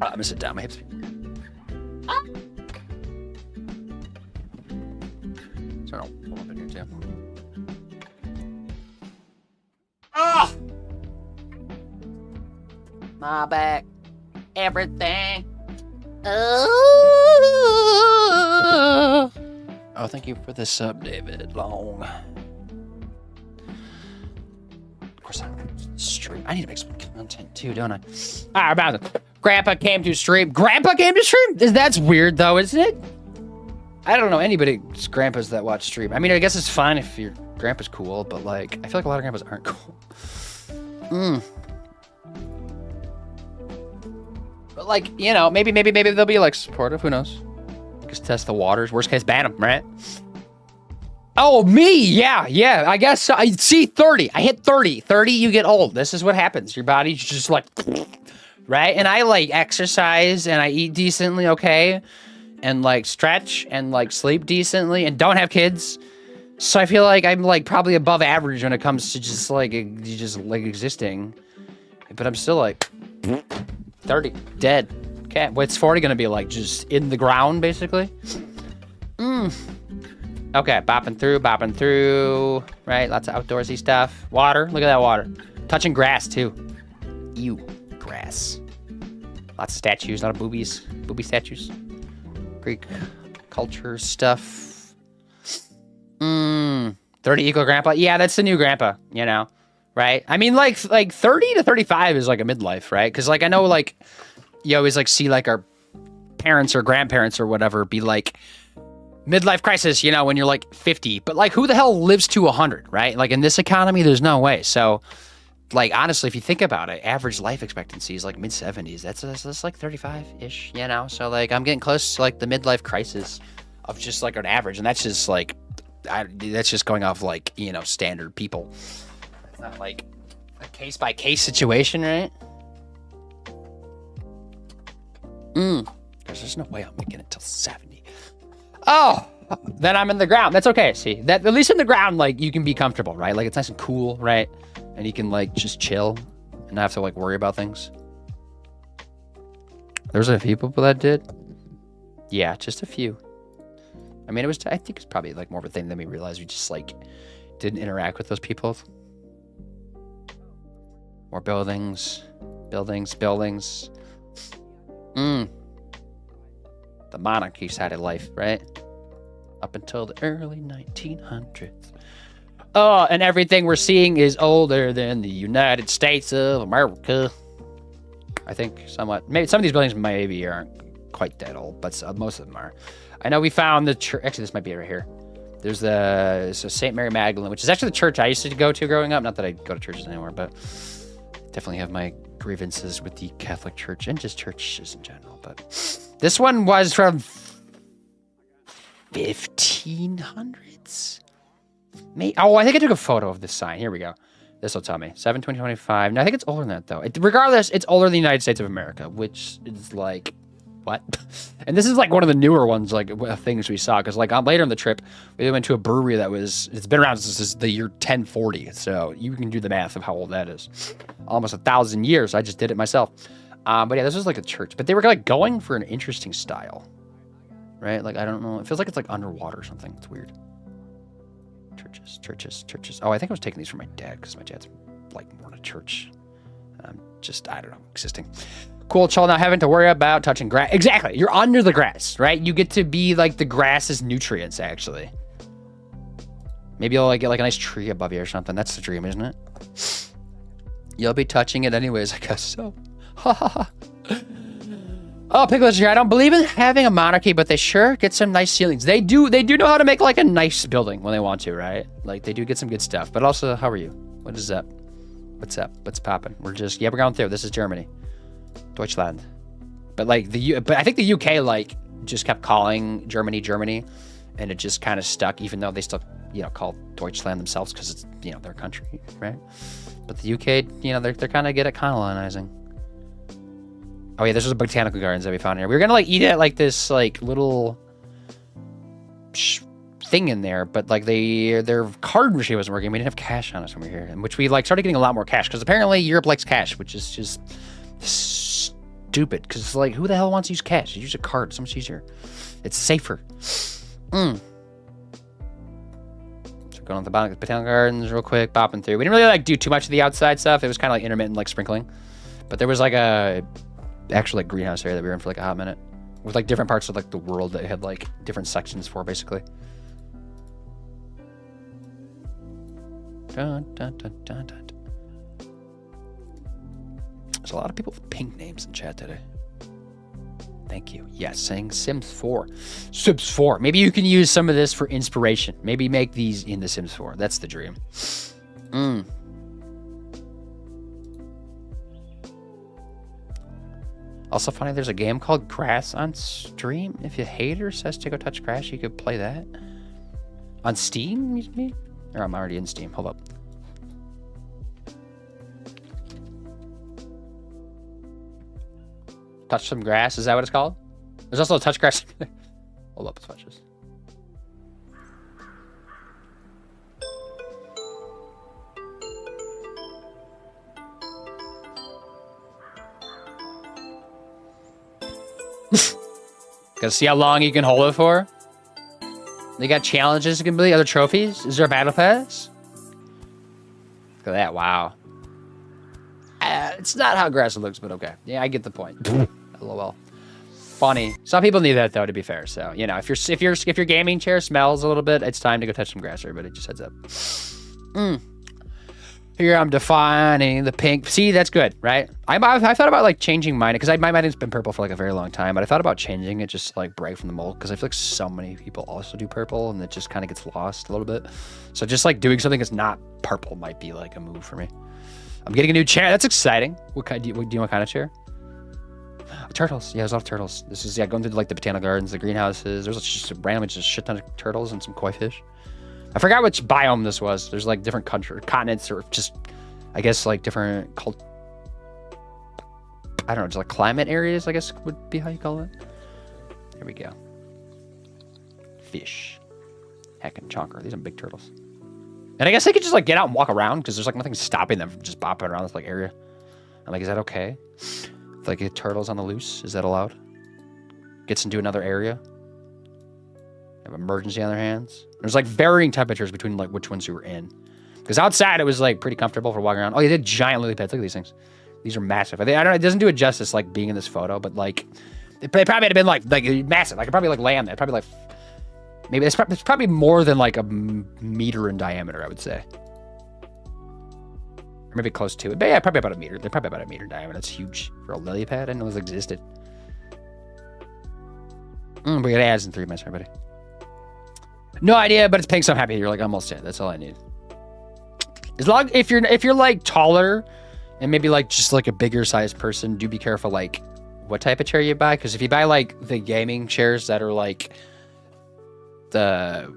I'm gonna sit down. My hips. Sorry, I'll pull up in here too. Ah! My back. Everything. Oh, thank you for the sub, David Long. Of course, I'm stream. I need to make some content too, don't I? Alright, about it. Grandpa came to stream. Grandpa came to stream? That's weird, though, isn't it? I don't know anybody's grandpas that watch stream. I mean, I guess it's fine if your grandpa's cool, but like, I feel like a lot of grandpas aren't cool. But like, you know, maybe they'll be like supportive. Who knows? Just test the waters. Worst case, ban them, right? Oh, me? Yeah. I guess so. I see 30. I hit 30. 30, you get old. This is what happens. Your body's just like, right? And I like exercise and I eat decently, okay? And like stretch and like sleep decently and don't have kids. So I feel like I'm like probably above average when it comes to just like existing. But I'm still like 30, dead. Okay, what's 40 gonna be like? Just in the ground, basically? Okay, bopping through, right? Lots of outdoorsy stuff. Water, look at that water. Touching grass, too. Ew, grass. Lots of statues, a lot of boobies. Booby statues. Greek culture stuff. 30 equal grandpa. Yeah, that's the new grandpa, you know? Right? I mean, like 30 to 35 is like a midlife, right? Because like I know like you always like see like our parents or grandparents or whatever be like midlife crisis, you know, when you're like 50. But like who the hell lives to 100, right? Like in this economy, there's no way. So like honestly, if you think about it, average life expectancy is like mid 70s. That's like 35-ish, you know? So like I'm getting close to like the midlife crisis of just like an average, and that's just like that's just going off like, you know, standard people. It's not like a case-by-case situation, right? Because there's no way I'm making it till 70. Oh, then I'm in the ground. That's okay. See, that at least in the ground, like you can be comfortable, right? Like it's nice and cool, right? And you can like just chill and not have to like worry about things. There's a few people that did. Yeah, just a few. I mean, I think it's probably like more of a thing than we realized. We just like didn't interact with those people. More buildings. The monarchy side of life, right? Up until the early 1900s. Oh, and everything we're seeing is older than the United States of America. I think somewhat. Maybe some of these buildings maybe aren't quite that old, but most of them are. I know we found the church. Actually, this might be right here. There's the St. Mary Magdalene, which is actually the church I used to go to growing up. Not that I go to churches anymore, but definitely have my grievances with the Catholic Church and just churches in general. But this one was from 1500s. Oh, I think I took a photo of this sign. Here we go. This will tell me. 7/20/25. No, I think it's older than that, though. Regardless, it's older than the United States of America, which is like, what? And this is like one of the newer ones, like things we saw, because like later in the trip, we went to a brewery it's been around since the year 1040. So you can do the math of how old that is. Almost 1,000 years. I just did it myself. But yeah, this was like a church. But they were like going for an interesting style, right? Like, I don't know. It feels like it's like underwater or something. It's weird. Churches. Oh, I think I was taking these from my dad because my dad's like more in a church. I don't know, existing. Cool, chill, not having to worry about touching grass. Exactly. You're under the grass, right? You get to be like the grass's nutrients, actually. Maybe you'll like get like a nice tree above you or something. That's the dream, isn't it? You'll be touching it anyways, I guess so. Ha ha ha. Oh, Pickles here. I don't believe in having a monarchy, but they sure get some nice ceilings. They do know how to make like a nice building when they want to, right? Like they do get some good stuff. But also, how are you? What is up? What's up? What's popping? We're going through. This is Germany. Deutschland. But like but I think the UK like just kept calling Germany, and it just kind of stuck, even though they still, you know, call Deutschland themselves because it's, you know, their country, right? But the UK, you know, they're kind of good at colonizing. Oh yeah, this was a botanical gardens that we found here. We were gonna like eat at like this like little thing in there, but like their card machine wasn't working. We didn't have cash on us when we were here, in which we like started getting a lot more cash because apparently Europe likes cash, which is just stupid. Because like, who the hell wants to use cash? You use a card. It's so much easier. It's safer. So going on the botanical gardens real quick, bopping through. We didn't really like do too much of the outside stuff. It was kind of like intermittent, like sprinkling. But there was like a actual like greenhouse area that we were in for like a hot minute with like different parts of like the world that had like different sections for basically. Dun, dun, dun, dun, dun. There's a lot of people with pink names in chat today. Thank you. Yes, saying Sims 4. Sims 4. Maybe you can use some of this for inspiration. Maybe make these in The Sims 4. That's the dream. Also funny, there's a game called Grass on stream. If a hater says to go touch grass, you could play that. On Steam, you mean? Or I'm already in Steam. Hold up. Touch some grass. Is that what it's called? There's also a touch grass. Hold up. Let's watch this. Gotta see how long you can hold it for. They got challenges to complete, other trophies. Is there a battle pass? Look at that. Wow. It's not how grass looks, but okay. Yeah, I get the point. LOL. Funny. Some people need that though, to be fair. So, you know, if your gaming chair smells a little bit, it's time to go touch some grass, everybody. Just heads up. Here I'm defining the pink. See, that's good, right? I thought about like changing mine because my minding's been purple for like a very long time, but I thought about changing it just to, like break from the mold because I feel like so many people also do purple and it just kind of gets lost a little bit. So just like doing something that's not purple might be like a move for me. I'm getting a new chair. That's exciting. What kind? Do you want what kind of chair? Turtles. Yeah, there's a lot of turtles. This is going through like the botanical gardens, the greenhouses. There's just randomly just a shit ton of turtles and some koi fish. I forgot which biome this was. There's like different continents or just, I guess like different I don't know, just like climate areas, I guess would be how you call it. Here we go. Fish. Heckin' chonker. These are big turtles. And I guess they could just like get out and walk around because there's like nothing stopping them from just bopping around this like area. I'm like, is that okay? If like get turtles on the loose, is that allowed? Gets into another area. Have emergency on their hands. There's like varying temperatures between like which ones you were in. Because outside it was like pretty comfortable for walking around. Oh, you did giant lily pads. Look at these things. These are massive. I don't know. It doesn't do it justice like being in this photo, but like they probably had been like massive. I could probably like lay on that. Probably like maybe it's probably more than like a meter in diameter, I would say. Or maybe close to it. But yeah, probably about a meter. They're probably about a meter in diameter. That's huge for a lily pad. I didn't know this existed. We got ads in 3 minutes, everybody. No idea, but it's pink, so I'm happy. You're like almost in. That's all I need. As long if you're like taller and maybe like just like a bigger sized person, do be careful like what type of chair you buy. Because if you buy like the gaming chairs that are like the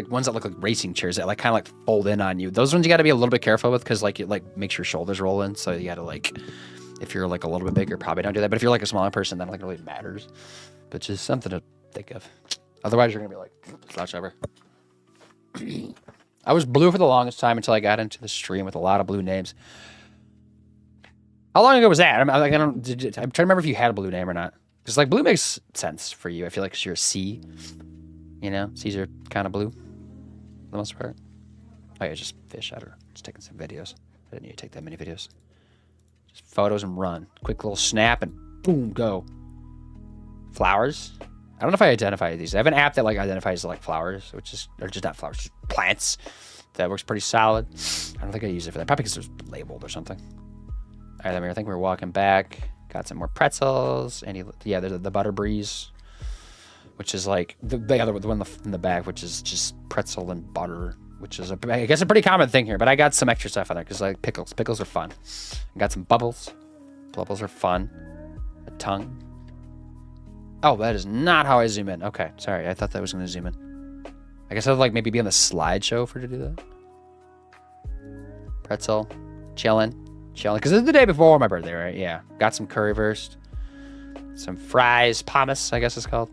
ones that look like racing chairs that like kind of like fold in on you, those ones you got to be a little bit careful with because like it like makes your shoulders roll in. So you got to like, if you're like a little bit bigger, probably don't do that. But if you're like a smaller person, that like really matters. But just something to think of. Otherwise, you're gonna be like slouch over. I was blue for the longest time until I got into the stream with a lot of blue names. How long ago was that? I'm trying to remember if you had a blue name or not. Because like blue makes sense for you. I feel like you're a C. You know, C's are kind of blue, for the most part. Oh yeah, just fish. I don't know. Just taking some videos. I didn't need to take that many videos. Just photos and run. Quick little snap and boom, go. Flowers. I don't know if I identify these. I have an app that like identifies like flowers, or just not flowers, just plants. That works pretty solid. I don't think I use it for that. Probably because it's labeled or something. All right, then I think we're walking back. Got some more pretzels. Yeah, there's the Butter Breeze, which is like the other one in the back, which is just pretzel and butter, which is I guess a pretty common thing here. But I got some extra stuff on there because like pickles. Pickles are fun. I got some bubbles. Bubbles are fun. A tongue. Oh, that is not how I zoom in. Okay, sorry. I thought that was going to zoom in. I guess I'd like maybe be on the slideshow for to do that. Pretzel. Chilling. Because it's the day before my birthday, right? Yeah. Got some currywurst. some fries, pommes, I guess it's called.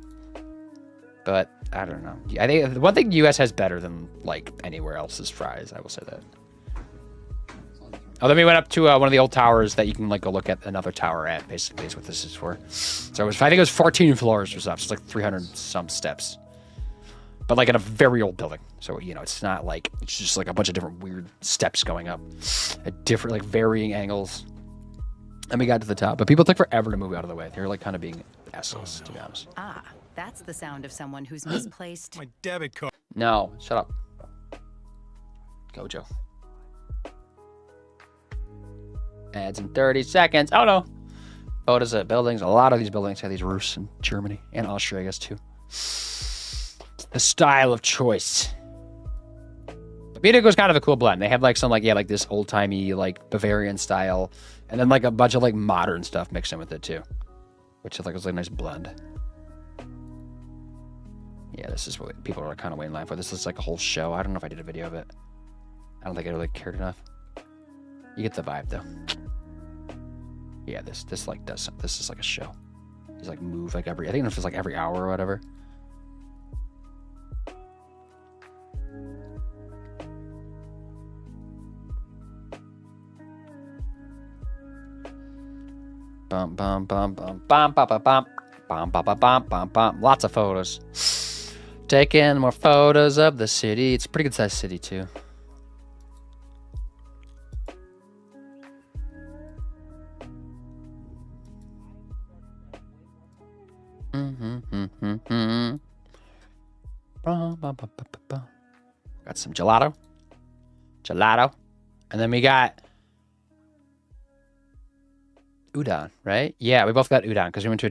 But I don't know. I think the one thing the U.S. has better than like anywhere else is fries. I will say that. Oh, then we went up to one of the old towers that you can like go look at another tower at. Basically, is what this is for. So it was, I think it was 14 floors was up. So it's like 300 some steps. But like in a very old building. So, you know, it's not like, it's just like a bunch of different weird steps going up at different, like varying angles. And we got to the top. But people took forever to move out of the way. They were like kind of being assholes, to be honest. Ah, that's the sound of someone who's misplaced. My debit card. No, shut up. Gojo. Ads in 30 seconds. Oh no. Photos of buildings. A lot of these buildings have these roofs in Germany and Austria, I guess, too. The style of choice. But Munich was kind of a cool blend. They have like some like, yeah, like this old timey like Bavarian style, and then like a bunch of like modern stuff mixed in with it too, which is like was like a nice blend. Yeah, this is what people are kind of waiting in line for. This is like a whole show. I don't know if I did a video of it. I don't think I really cared enough. You get the vibe though. Yeah, this like does this is like a show. He's like move like every, I think it's like every hour or whatever. Bum bum bum bum bum bum bum bum bum bum bum bum bum. Lots of photos. Taking more photos of the city. It's a pretty good sized city too. Got some gelato, and then we got udon, right? Yeah, we both got udon because we went to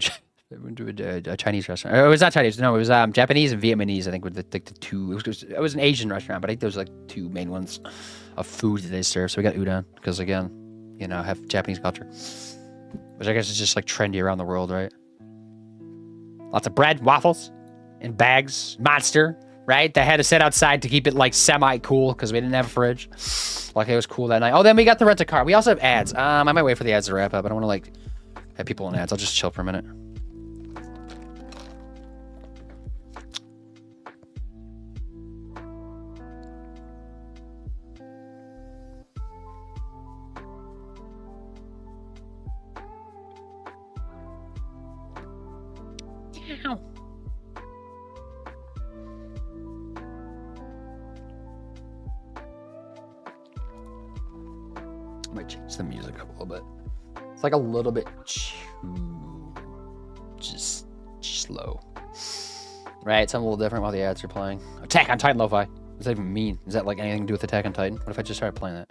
a Chinese restaurant. It was not Chinese. No, it was Japanese and Vietnamese. I think were the two. It was an Asian restaurant, but I think there was like two main ones of food that they serve. So we got udon because again, you know, have Japanese culture, which I guess is just like trendy around the world, right? Lots of bread, waffles, in bags, Monster, right? They had to sit outside to keep it like semi-cool because we didn't have a fridge. Like it was cool that night. Oh, then we got to rent a car. We also have ads. I might wait for the ads to wrap up. I don't want to like have people in ads. I'll just chill for a minute. I might change the music up a little bit. It's like a little bit too just slow. Right? Something a little different while the ads are playing. Attack on Titan lo-fi. What does that even mean? Is that like anything to do with Attack on Titan? What if I just started playing that?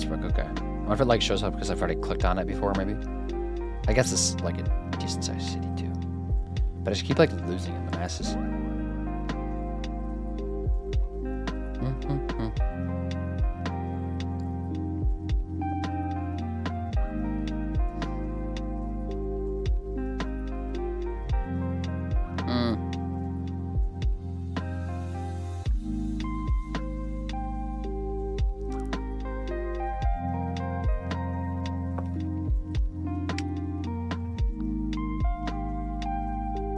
Okay. I wonder if it like shows up because I've already clicked on it before, maybe. I guess it's like a decent sized city too. But I just keep like losing in the masses.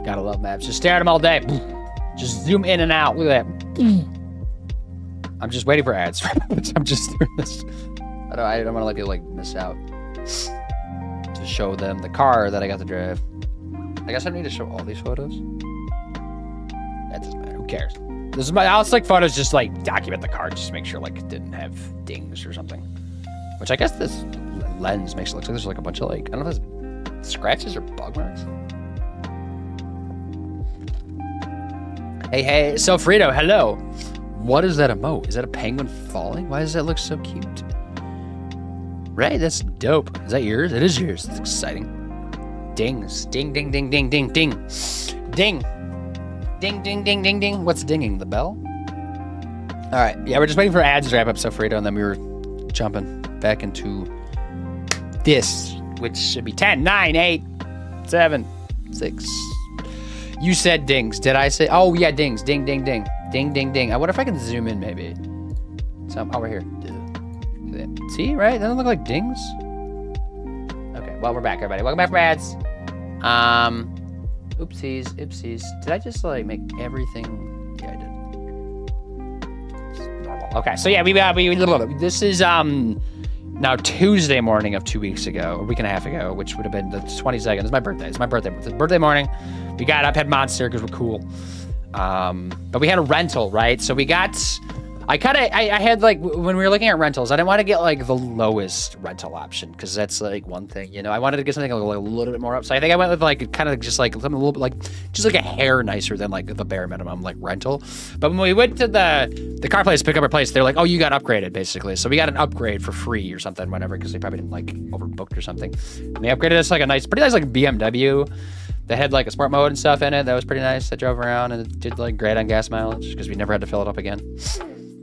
Gotta love maps. Just stare at them all day. Just zoom in and out. Look at that. I'm just waiting for ads. I'm just doing this. I don't want to let people like miss out. To show them the car that I got to drive. I guess I need to show all these photos. That doesn't matter. Who cares? This is my. I'll just like photos. Just like document the car. Just make sure like it didn't have dings or something. Which I guess this lens makes it look like there's like a bunch of like, I don't know if it's scratches or bug marks. Hey, Sofrito, hello. What is that emote? Is that a penguin falling? Why does that look so cute? Right, that's dope. Is that yours? It is yours. It's exciting. Dings. Ding, ding, ding, ding, ding, ding. Ding. Ding, ding, ding, ding, ding. What's dinging? The bell? All right. Yeah, we're just waiting for ads to wrap up Sofrito, and then we were jumping back into this, which should be 10, 9, 8, 7, 6. You said dings. Did I say? Oh, yeah, dings. Ding, ding, ding. Ding, ding, ding. I wonder if I can zoom in, maybe. Oh, we're here. See, right? Doesn't look like dings. Okay, well, we're back, everybody. Welcome back from ads. Oopsies, oopsies. Did I just, like, make everything? Yeah, I did. It's normal. Okay, so yeah, this is, now Tuesday morning of 2 weeks ago, a week and a half ago, which would have been the 22nd. It's my birthday. It's my birthday. It's birthday morning. We got up, had Monster, because we're cool. But we had a rental, right? So we got... I had, like, when we were looking at rentals, I didn't want to get, like, the lowest rental option, because that's, like, one thing, you know? I wanted to get something a little bit more up. So I think I went with, like, kind of just, like, something a little bit, like, just, like, a hair nicer than, like, the bare minimum, like, rental. But when we went to the car place to pick up our place, they're like, oh, you got upgraded, basically. So we got an upgrade for free or something, whatever, because they probably didn't, like, overbooked or something. And they upgraded us, like, pretty nice, like, BMW. They had, like, a sport mode and stuff in it. That was pretty nice. I drove around, and it did, like, great on gas mileage, because we never had to fill it up again.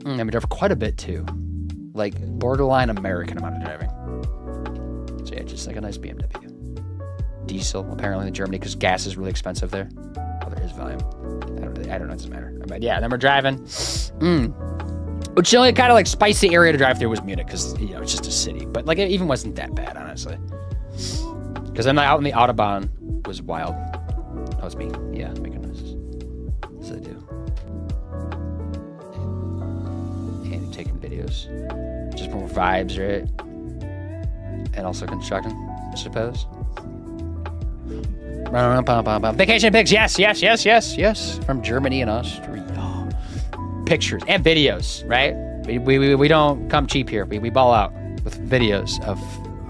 And we drove quite a bit too, like borderline American amount of driving. So yeah, just like a nice BMW. Diesel, apparently in Germany, because gas is really expensive there. Oh, there is volume. I don't know, it doesn't matter. But yeah, then we're driving. Which the only kind of like spicy area to drive through was Munich, because you know it's just a city. But like it even wasn't that bad, honestly. Because then out in the Autobahn was wild. That was me. Yeah, making noises. As I do. Taking videos, just more vibes, right? And also construction, I suppose. Vacation pics, yes, from Germany and Austria. Pictures and videos, right? We don't come cheap here. We ball out with videos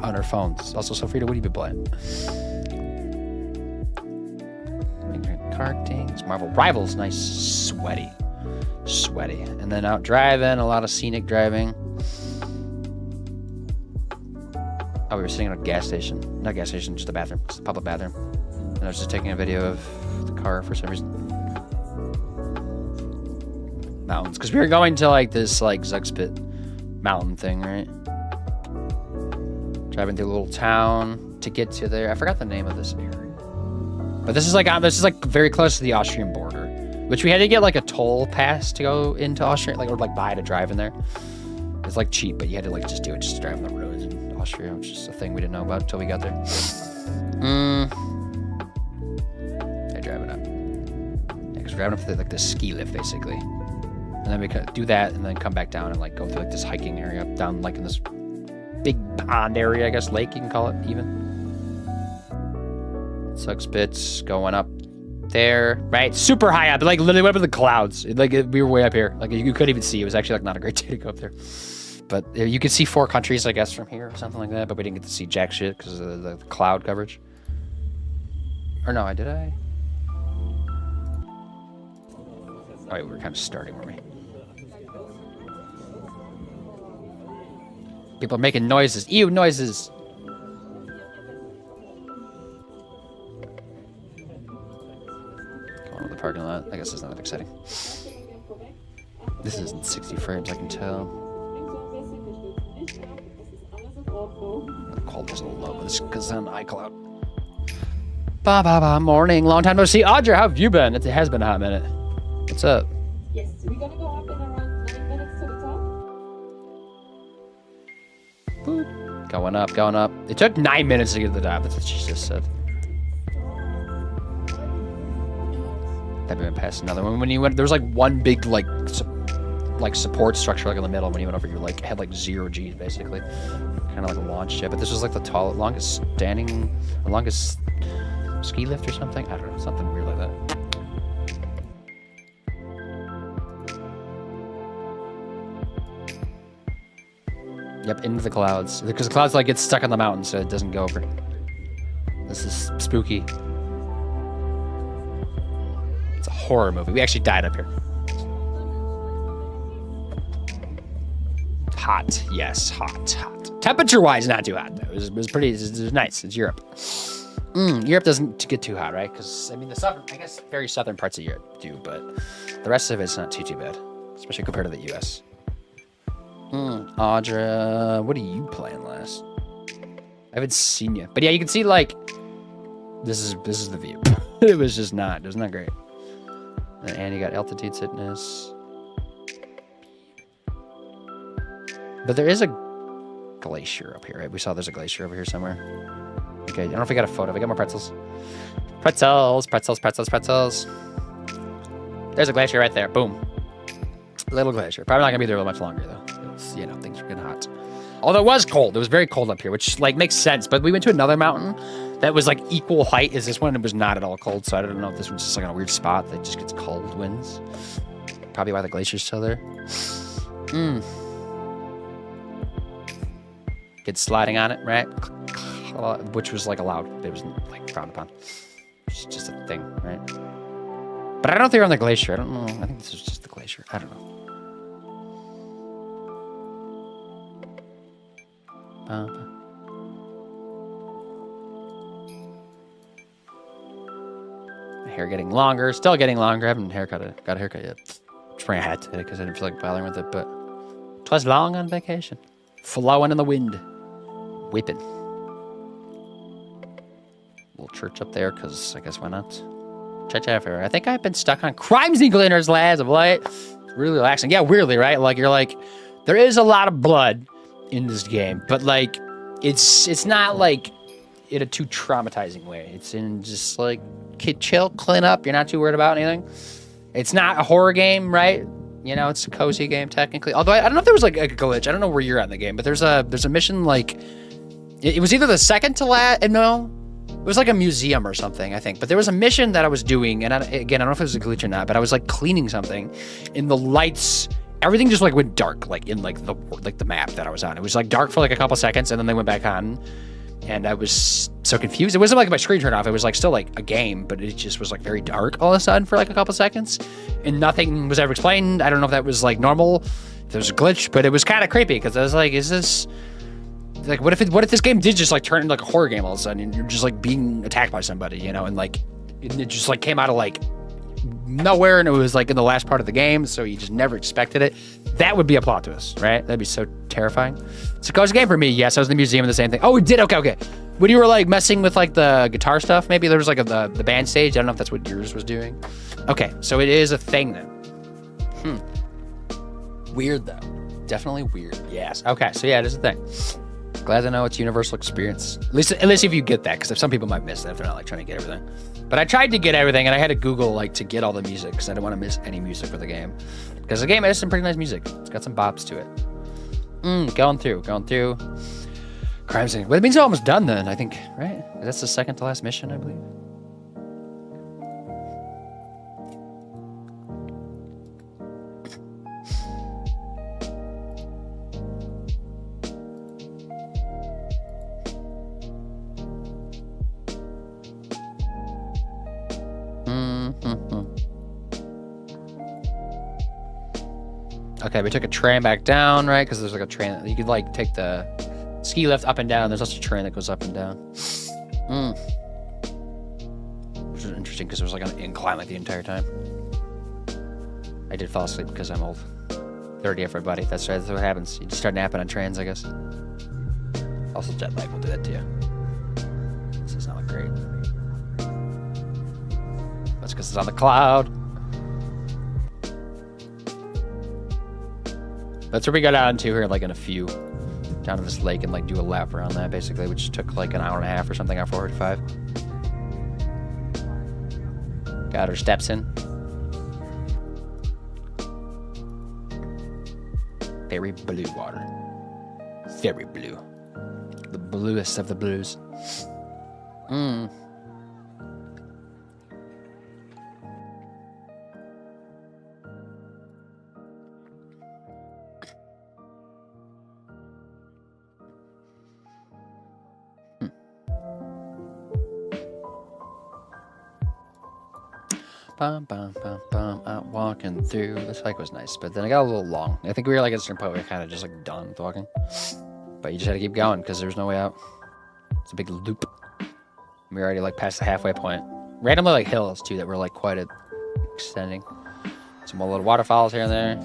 on our phones. Also, Sofrito, what have you been playing? Karting, Marvel Rivals, nice, sweaty. And then out driving, a lot of scenic driving. Oh, we were sitting at a gas station. Not a gas station, just a bathroom. Just a public bathroom. And I was just taking a video of the car for some reason. Mountains. Because we were going to like this like Zugspit mountain thing, right? Driving through a little town to get to there. I forgot the name of this area. But this is like very close to the Austrian border. Which we had to get like a toll pass to go into Austria, like or like buy to drive in there. It's like cheap, but you had to like just do it, just drive on the roads in Austria, which is a thing we didn't know about until we got there. I drive it up. Yeah, because we're driving up to like the ski lift basically, and then we could do that and then come back down and like go through like this hiking area down like in this big pond area, I guess lake you can call it even. Zugspitz going up. There, right? Super high up, like literally went up in the clouds. We were way up here. Like you couldn't even see. It was actually like not a great day to go up there. But you could see 4 countries, I guess, from here or something like that. But we didn't get to see jack shit because of the cloud coverage. Or no, did I? Oh, wait, we were kind of starting, weren't we? People are making noises. Ew, noises. Going to the parking lot. I guess it's not that exciting. This isn't 60 frames, I can tell. The quality's a little low, this because on iCloud. Morning. Long time no see. Audra, how have you been? It has been a hot minute. What's up? Yes, we're gonna go up in around 9 minutes to the top. Boop. Going up, going up. It took 9 minutes to get to the top. That's what she just said. That went past another one. When you went, there was like one big like support structure like in the middle. When you went over, you like had like 0 G's basically, kind of like a launch jet. But this was like the longest ski lift or something. I don't know, something weird like that. Yep, into the clouds. Because the clouds like get stuck on the mountain, so it doesn't go over. This is spooky. It's a horror movie. We actually died up here. Hot, yes, hot. Temperature-wise, not too hot though. It was pretty. It was nice. It's Europe. Europe doesn't get too hot, right? Because, I mean, the southern, I guess very southern parts of Europe do, but the rest of it's not too bad, especially compared to the U.S. Audra, what are you playing last? I haven't seen you. But yeah, you can see, like, this is the view. It was not great. And Annie got altitude sickness. But there is a glacier up here, right? We saw there's a glacier over here somewhere. Okay, I don't know if we got a photo. We got more pretzels. Pretzels. There's a glacier right there. Boom. Little glacier. Probably not gonna be there much longer though. It's, you know, things are getting hot. Although it was cold. It was very cold up here, which like makes sense. But we went to another mountain that was like equal height as this one. It was not at all cold. So I don't know if this one's just like in a weird spot that just gets cold winds. Probably why the glacier's still there. Kids sliding on it, right? Which was like allowed. It was like frowned upon. It's just a thing, right? But I don't know if they were on the glacier. I don't know. I think this was just the glacier. I don't know. Hair getting longer, still getting longer. I haven't got a haircut yet. Just wearing a hat today because I didn't feel like bothering with it. But 'twas long on vacation, flowing in the wind, whipping. Little church up there because I guess why not? Church everywhere. I think I've been stuck on crime scene cleaners as of late. It's really relaxing. Yeah, weirdly, right? Like you're like, there is a lot of blood in this game, but like it's not like in a too traumatizing way. It's in just like chill, clean up. You're not too worried about anything. It's not a horror game, right? You know, it's a cozy game technically. Although I don't know if there was like a glitch. I don't know where you're at in the game, but there's a mission like it was either the second to last. No, it was like a museum or something, I think. But there was a mission that I was doing, and again, I don't know if it was a glitch or not, but I was like cleaning something, and the lights. Everything just like went dark, like in like the map that I was on. It was like dark for like a couple seconds, and then they went back on, and I was so confused. It wasn't like my screen turned off. It was like still like a game, but it just was like very dark all of a sudden for like a couple seconds, and nothing was ever explained. I don't know if that was like normal, if there was a glitch, but it was kind of creepy because I was like, is this like what if this game did just like turn into like a horror game all of a sudden, and you're just like being attacked by somebody, you know, and like it just like came out of like nowhere, and it was like in the last part of the game, so you just never expected it. That would be a plot twist, right? That'd be so terrifying. It's a cozy game for me. Yes, I was in the museum and the same thing. Oh, we did. Okay. When you were like messing with like the guitar stuff, maybe there was like the band stage. I don't know if that's what yours was doing. Okay, so it is a thing then. Weird though. Definitely weird. Yes. Okay, so yeah, it is a thing. Glad to know it's universal experience. At least if you get that, because some people might miss that if they're not like trying to get everything. But I tried to get everything, and I had to Google like to get all the music because I didn't want to miss any music for the game. Because the game has some pretty nice music. It's got some bops to it. Going through. Crime scene. Well, it means it's almost done then, I think, right? That's the second to last mission, I believe. Okay, we took a train back down, right? Because there's like a train. You could like take the ski lift up and down. There's also a train that goes up and down. Which is interesting because it was like an incline like the entire time. I did fall asleep because I'm old. 30 everybody. That's right. That's what happens. You just start napping on trains, I guess. Also, jet lag will do that to you. This does not look great. That's because it's on the cloud. That's where we got out into here, like in a few, down to this lake and like do a lap around that basically, which took like an hour and a half or something, hour 45. Got her steps in. Very blue water. Very blue. The bluest of the blues. Out walking through. This hike was nice, but then it got a little long. I think we were like at a certain point we were kind of just like done with walking, but you just had to keep going because there was no way out. It's a big loop. We're already like past the halfway point. Randomly like hills too that were like quite extending. Some more little waterfalls here and there.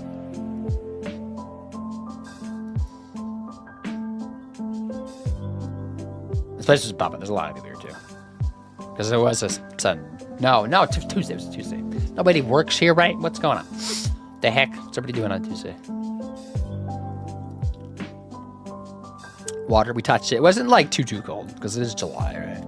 This place was bumping. There's a lot of people here too. Because there was a sun. No, Tuesday. It was Tuesday. Nobody works here, right? What's going on? The heck? What's everybody doing on Tuesday? Water, we touched it. It wasn't like too cold because it is July, right?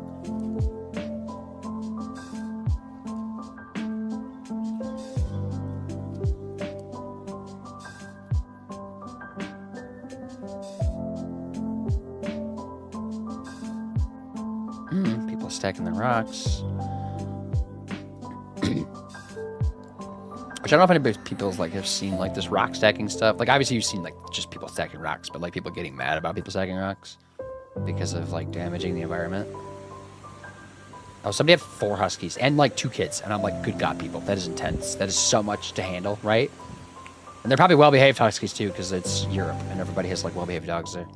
People stacking their rocks. Which I don't know if anybody people's like have seen like this rock stacking stuff. Like obviously you've seen like just people stacking rocks, but like people getting mad about people stacking rocks because of like damaging the environment. Oh, somebody had 4 huskies and like 2 kids, and I'm like, good God, people, that is intense. That is so much to handle, right? And they're probably well-behaved huskies too, because it's Europe and everybody has like well-behaved dogs there.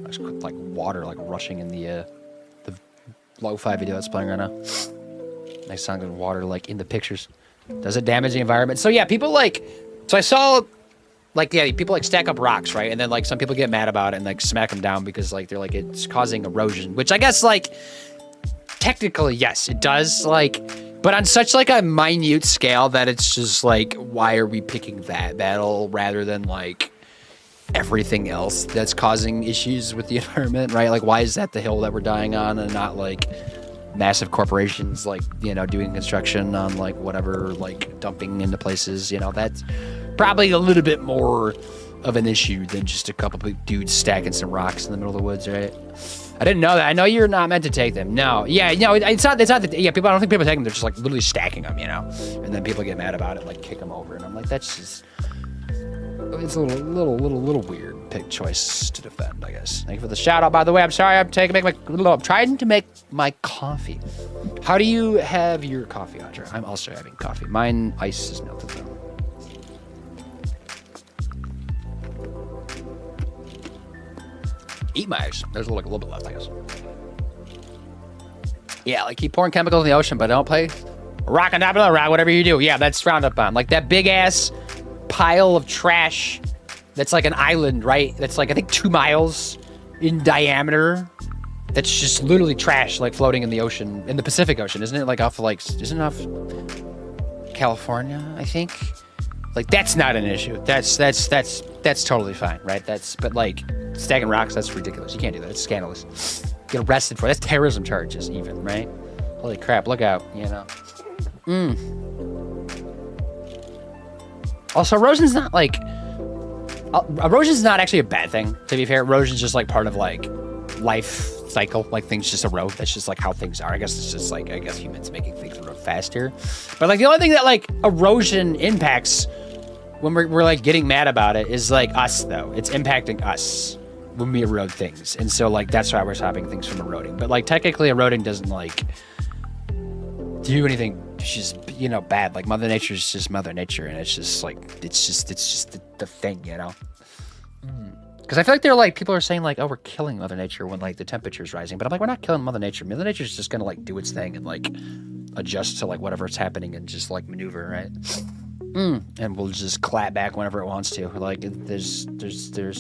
There's like water like rushing in the lo-fi video that's playing right now. Nice sound of water like in the pictures. Does it damage the environment? So yeah, people like, so I saw like, yeah, people like stack up rocks, right? And then like some people get mad about it and like smack them down because like they're like, it's causing erosion, which I guess like technically, yes, it does, like, but on such like a minute scale that it's just like, why are we picking that battle rather than like everything else that's causing issues with the environment, right? Like, why is that the hill that we're dying on and not like massive corporations, like, you know, doing construction on like whatever, like dumping into places, you know? That's probably a little bit more of an issue than just a couple of dudes stacking some rocks in the middle of the woods, right? I didn't know that. I know you're not meant to take them. No, yeah, no, it's not that, yeah, people, I don't think people take them. They're just like literally stacking them, you know? And then people get mad about it, like kick them over. And I'm like, that's just, it's a little weird pick choice to defend, I guess. Thank you for the shout out, by the way. I'm sorry, I'm trying to make my coffee. How do you have your coffee, Audra? I'm also having coffee. Mine ice is melted though. Eat my ice. There's like a little bit left, I guess. Yeah, like keep pouring chemicals in the ocean, but don't play rock on top of the rock, whatever you do. Yeah, that's frowned upon. Like that big ass pile of trash that's like an island, right? That's like, I think 2 miles in diameter. That's just literally trash, like floating in the ocean, in the Pacific Ocean, isn't it? Like off like, isn't it off California, I think? Like that's not an issue. That's totally fine, right? But like stacking rocks, that's ridiculous. You can't do that. It's scandalous. Get arrested for it. That's terrorism charges even, right? Holy crap, look out, you know. Also, erosion's not like, erosion's not actually a bad thing, to be fair. Erosion's just like part of like life cycle, like things just erode. That's just like how things are. I guess it's just like, I guess humans making things erode faster. But like the only thing that like erosion impacts when we're like getting mad about it is like us though. It's impacting us when we erode things. And so like, that's why we're stopping things from eroding. But like technically eroding doesn't like do anything just, you know, bad. Like Mother Nature is just Mother Nature. And it's just like, it's just the thing, you know? Because I feel like they're like, people are saying like, oh, we're killing Mother Nature when like the temperature's rising. But I'm like, we're not killing Mother Nature. Mother Nature's just gonna like do its thing and like adjust to like whatever's happening and just like maneuver, right? And we'll just clap back whenever it wants to. Like there's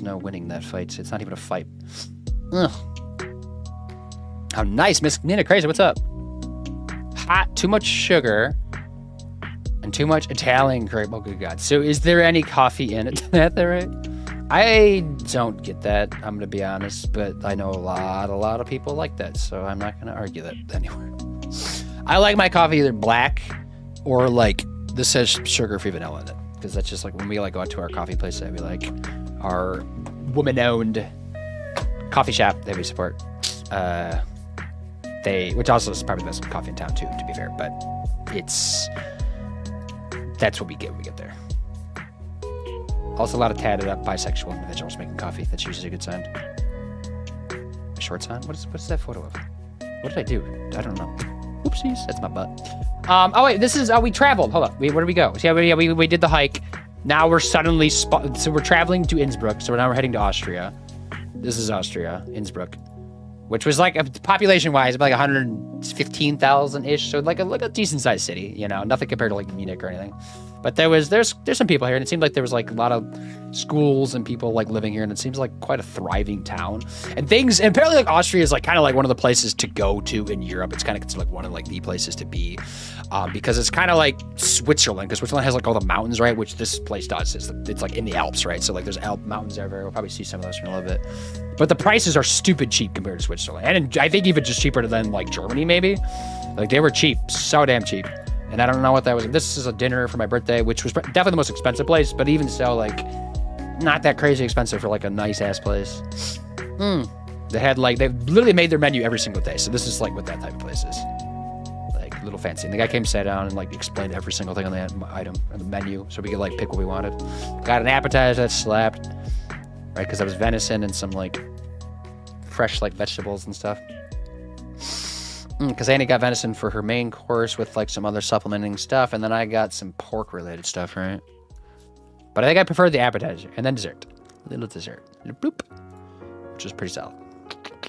no winning that fight. It's not even a fight. Ugh. How nice, Miss Nina Crazy. What's up? Hot, too much sugar, and too much Italian cream. Oh, good God. So is there any coffee in it? Is that right? I don't get that, I'm gonna be honest, but I know a lot of people like that, so I'm not gonna argue that anywhere. I like my coffee either black or like this says sugar-free vanilla in it, because that's just like when we like go out to our coffee place that we like, our woman-owned coffee shop that we support. Which also is probably the best coffee in town too, to be fair, but that's what we get when we get there. Also a lot of tatted up bisexual individuals making coffee. That's usually a good sign. My shorts on? What's that photo of? What did I do? I don't know. Oopsies, that's my butt. Oh wait, this is, we traveled. Hold up, where did we go? Yeah, we did the hike. Now we're suddenly so we're traveling to Innsbruck. So now we're heading to Austria. This is Austria, Innsbruck, which was like population-wise about like 115,000 ish. So like a decent sized city, you know, nothing compared to like Munich or anything. But there's some people here, and it seemed like there was like a lot of schools and people like living here, and it seems like quite a thriving town. And apparently like Austria is like kind of like one of the places to go to in Europe. It's kind of considered like one of like the places to be, because it's kind of like Switzerland, because Switzerland has like all the mountains, right? Which this place does. It's like in the Alps, right? So like there's mountains everywhere. We'll probably see some of those in a little bit. But the prices are stupid cheap compared to Switzerland, and I think even just cheaper than like Germany maybe. Like they were cheap, so damn cheap. And I don't know what that was. This is a dinner for my birthday, which was definitely the most expensive place, but even so, like, not that crazy expensive for like a nice ass place. They literally made their menu every single day. So this is like what that type of place is. Like a little fancy. And the guy came, sat down, and like explained every single thing on the item, on the menu, so we could like pick what we wanted. Got an appetizer that slapped, right? Because that was venison and some like fresh like vegetables and stuff. Because Annie got venison for her main course with like some other supplementing stuff, and then I got some pork related stuff, right? But I think I preferred the appetizer and then dessert. A little dessert. Boop. Which was pretty solid.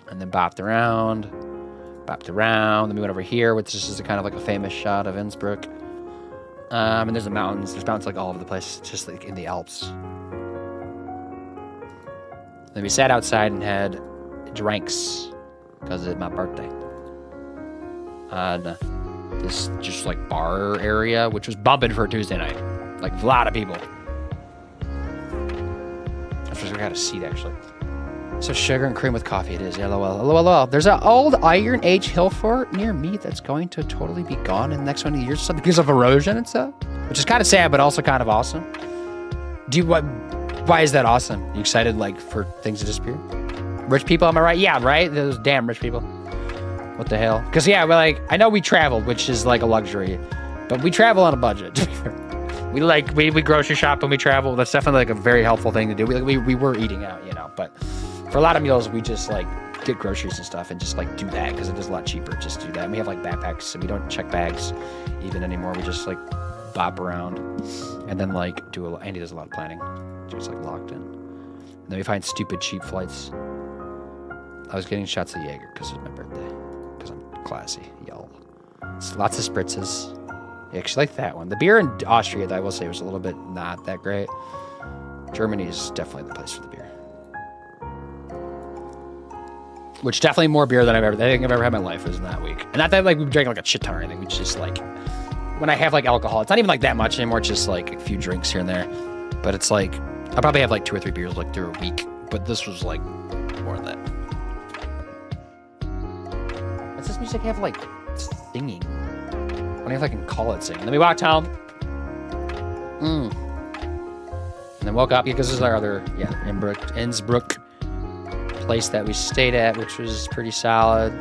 And then bopped around. Then we went over here, which is kind of like a famous shot of Innsbruck. And there's the mountains. There's mountains like all over the place, just like in the Alps. Then we sat outside and had drinks because it's my birthday. On this just like bar area, which was bumping for a Tuesday night. Like a lot of people. I just got a seat actually. So sugar and cream with coffee it is. LOL. There's an old Iron Age hill fort near me that's going to totally be gone in the next 20 years or something because of erosion and stuff. Which is kind of sad, but also kind of awesome. Why is that awesome? You excited like for things to disappear? Rich people, am I right? Yeah, right? Those damn rich people. What the hell? Because, yeah, we're like, I know we traveled, which is like a luxury, but we travel on a budget. we grocery shop when we travel. That's definitely like a very helpful thing to do. We were eating out, you know, but for a lot of meals, we just like get groceries and stuff and just like do that because it is a lot cheaper. Just do that. And we have like backpacks and we don't check bags even anymore. We just like bop around and then like Andy does a lot of planning. Just like locked in. And then we find stupid cheap flights. I was getting shots of Jaeger because it was my birthday. Because I'm classy, y'all. Lots of spritzes. I actually like that one. The beer in Austria, I will say, was a little bit not that great. Germany is definitely the place for the beer. Which definitely more beer than I think I've ever had in my life was in that week. And not that like we drank like a shit ton or anything. We just like, when I have like alcohol, it's not even like that much anymore. It's just like a few drinks here and there. But it's like, I probably have like 2 or 3 beers like through a week. But this was like more than that. What's this music have like singing? I don't know if I can call it singing. Then we walked home. And then woke up because this is our other, Innsbruck place that we stayed at, which was pretty solid.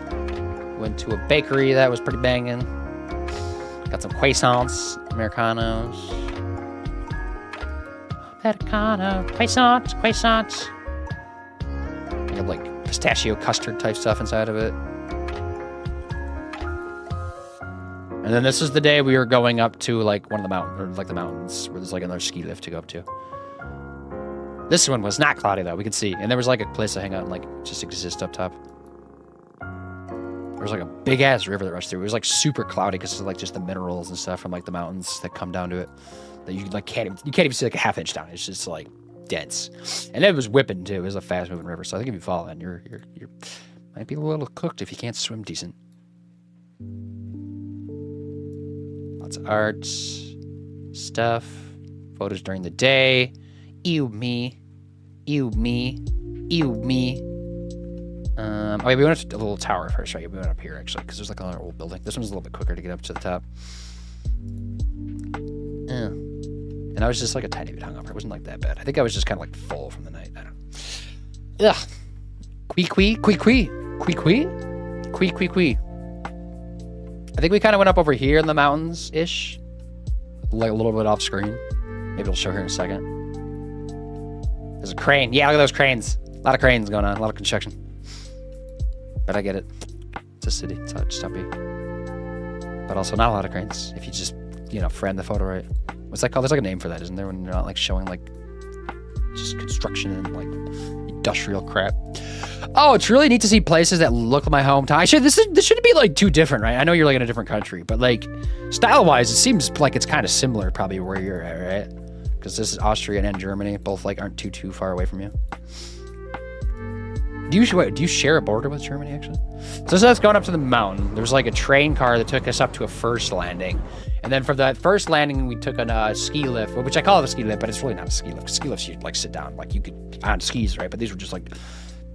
Went to a bakery that was pretty banging. Got some croissants, Americanos. Croissants. We have like pistachio custard type stuff inside of it. And then this is the day we were going up to like one of the mountains where there's like another ski lift to go up to. This one was not cloudy though, we could see. And there was like a place to hang out and like just exist up top. There was like a big ass river that rushed through. It was like super cloudy because of like just the minerals and stuff from like the mountains that come down to it. That you like can't even see like a half inch down. It's just like dense. And it was whipping too. It was a fast moving river. So I think if you fall in, you're might be a little cooked if you can't swim decent. Lots of art stuff, photos during the day. Ew me. Oh wait, we went up to a little tower first, right? We went up here actually, because there's like another old building. This one's a little bit quicker to get up to the top. Yeah. And I was just like a tiny bit hungover. It wasn't like that bad. I think I was just kind of like full from the night. I don't know. Ugh. Quee. I think we kind of went up over here in the mountains-ish. Like a little bit off screen. Maybe it'll show here in a second. There's a crane. Yeah, look at those cranes. A lot of cranes going on. A lot of construction. But I get it. It's a city. It's how it should be. But also not a lot of cranes. If you just you know, frame the photo right. What's that called? There's like a name for that, isn't there? When you're not like showing like just construction and like industrial crap. Oh, it's really neat to see places that look like my hometown. This shouldn't be like too different, right? I know you're like in a different country, but like style-wise, it seems like it's kind of similar, probably where you're at, right? Because this is Austria and Germany, both like aren't too far away from you. Do you share a border with Germany actually? So this is us going up to the mountain. There was like a train car that took us up to a first landing, and then from that first landing we took a ski lift, which I call it a ski lift, but it's really not a ski lift. Ski lifts you like sit down, like you could on skis, right? But these were just like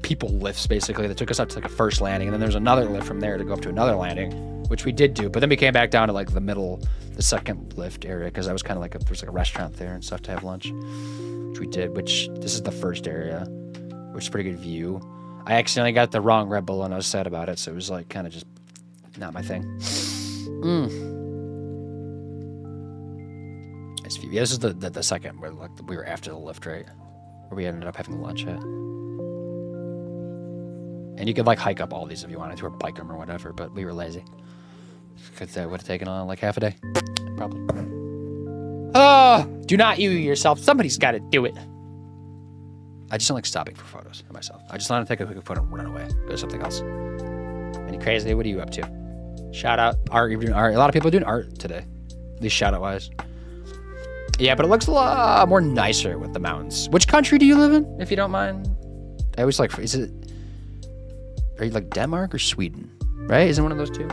people lifts basically that took us up to like a first landing, and then there's another lift from there to go up to another landing, which we did do. But then we came back down to like the middle, the second lift area, because I was kind of like there's like a restaurant there and stuff to have lunch, which we did. Which this is the first area, which is a pretty good view. I accidentally got the wrong Red Bull and I was sad about it, so it was like kind of just not my thing. Nice view. Yeah, this is the second where like we were after the lift, right? Where we ended up having lunch at. And you could like hike up all these if you wanted to, or bike them or whatever, but we were lazy. Because that would have taken on like half a day, probably. Oh, do not you yourself. Somebody's got to do it. I just don't like stopping for photos of myself. I just want to take a quick photo and run away. Go to something else. Any crazy? What are you up to? Shout out art. You're doing art. A lot of people are doing art today. At least shout out wise. Yeah, but it looks a lot more nicer with the mountains. Which country do you live in, if you don't mind? I always like, are you like Denmark or Sweden? Right? Isn't one of those two?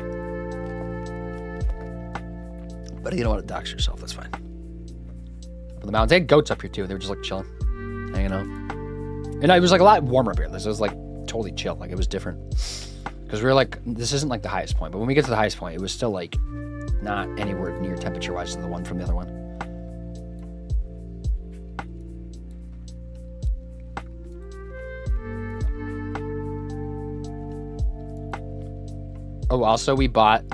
But you don't want to dox yourself. That's fine. But the mountains. They had goats up here too. They were just like chilling, hanging out. And it was like a lot warmer up here. This was like totally chill. Like it was different. Because we were like, this isn't like the highest point. But when we get to the highest point, it was still like not anywhere near temperature wise to the one from the other one. Oh, also we bought,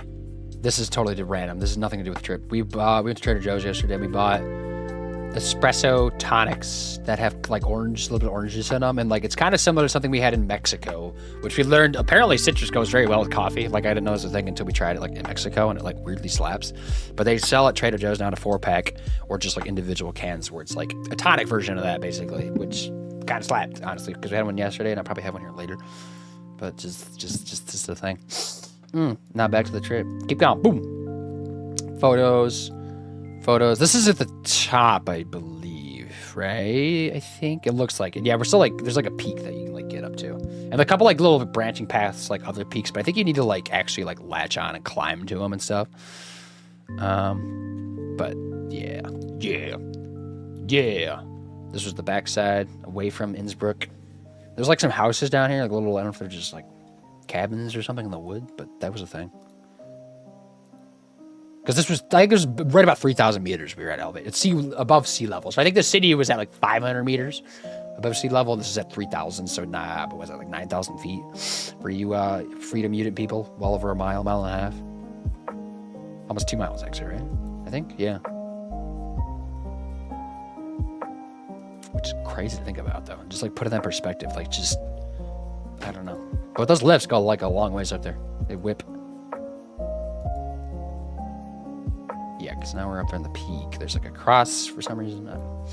this is totally random. This has nothing to do with the trip. We went to Trader Joe's yesterday. We bought espresso tonics that have like orange, a little bit of orange juice in them, and like it's kind of similar to something we had in Mexico, which we learned apparently citrus goes very well with coffee. Like I didn't know it was a thing until we tried it like in Mexico, and it like weirdly slaps. But they sell at Trader Joe's now in a 4-pack or just like individual cans where it's like a tonic version of that basically, which kind of slapped honestly because we had one yesterday and I'll probably have one here later. But just the thing. Now back to the trip. Keep going. Boom. Photos. This is at the top, I believe, right? I think it looks like it. Yeah, we're still like, there's like a peak that you can like get up to. And a couple like little branching paths, like other peaks, but I think you need to like actually like latch on and climb to them and stuff. But yeah. This was the backside away from Innsbruck. There's like some houses down here, like little, I don't know if they're just like cabins or something in the wood, but that was a thing. Because this was, I think it was right about 3,000 meters we were at elevate. It's above sea level. So I think the city was at like 500 meters above sea level. This is at 3,000. So but was that like 9,000 feet for you freedom unit people? Well over a mile and a half. Almost 2 miles actually, right? I think, yeah. Which is crazy to think about though. Just like put in that perspective, like just, I don't know. But those lifts go like a long ways up there. They whip. Yeah, because now we're up there in the peak. There's like a cross for some reason. I don't know.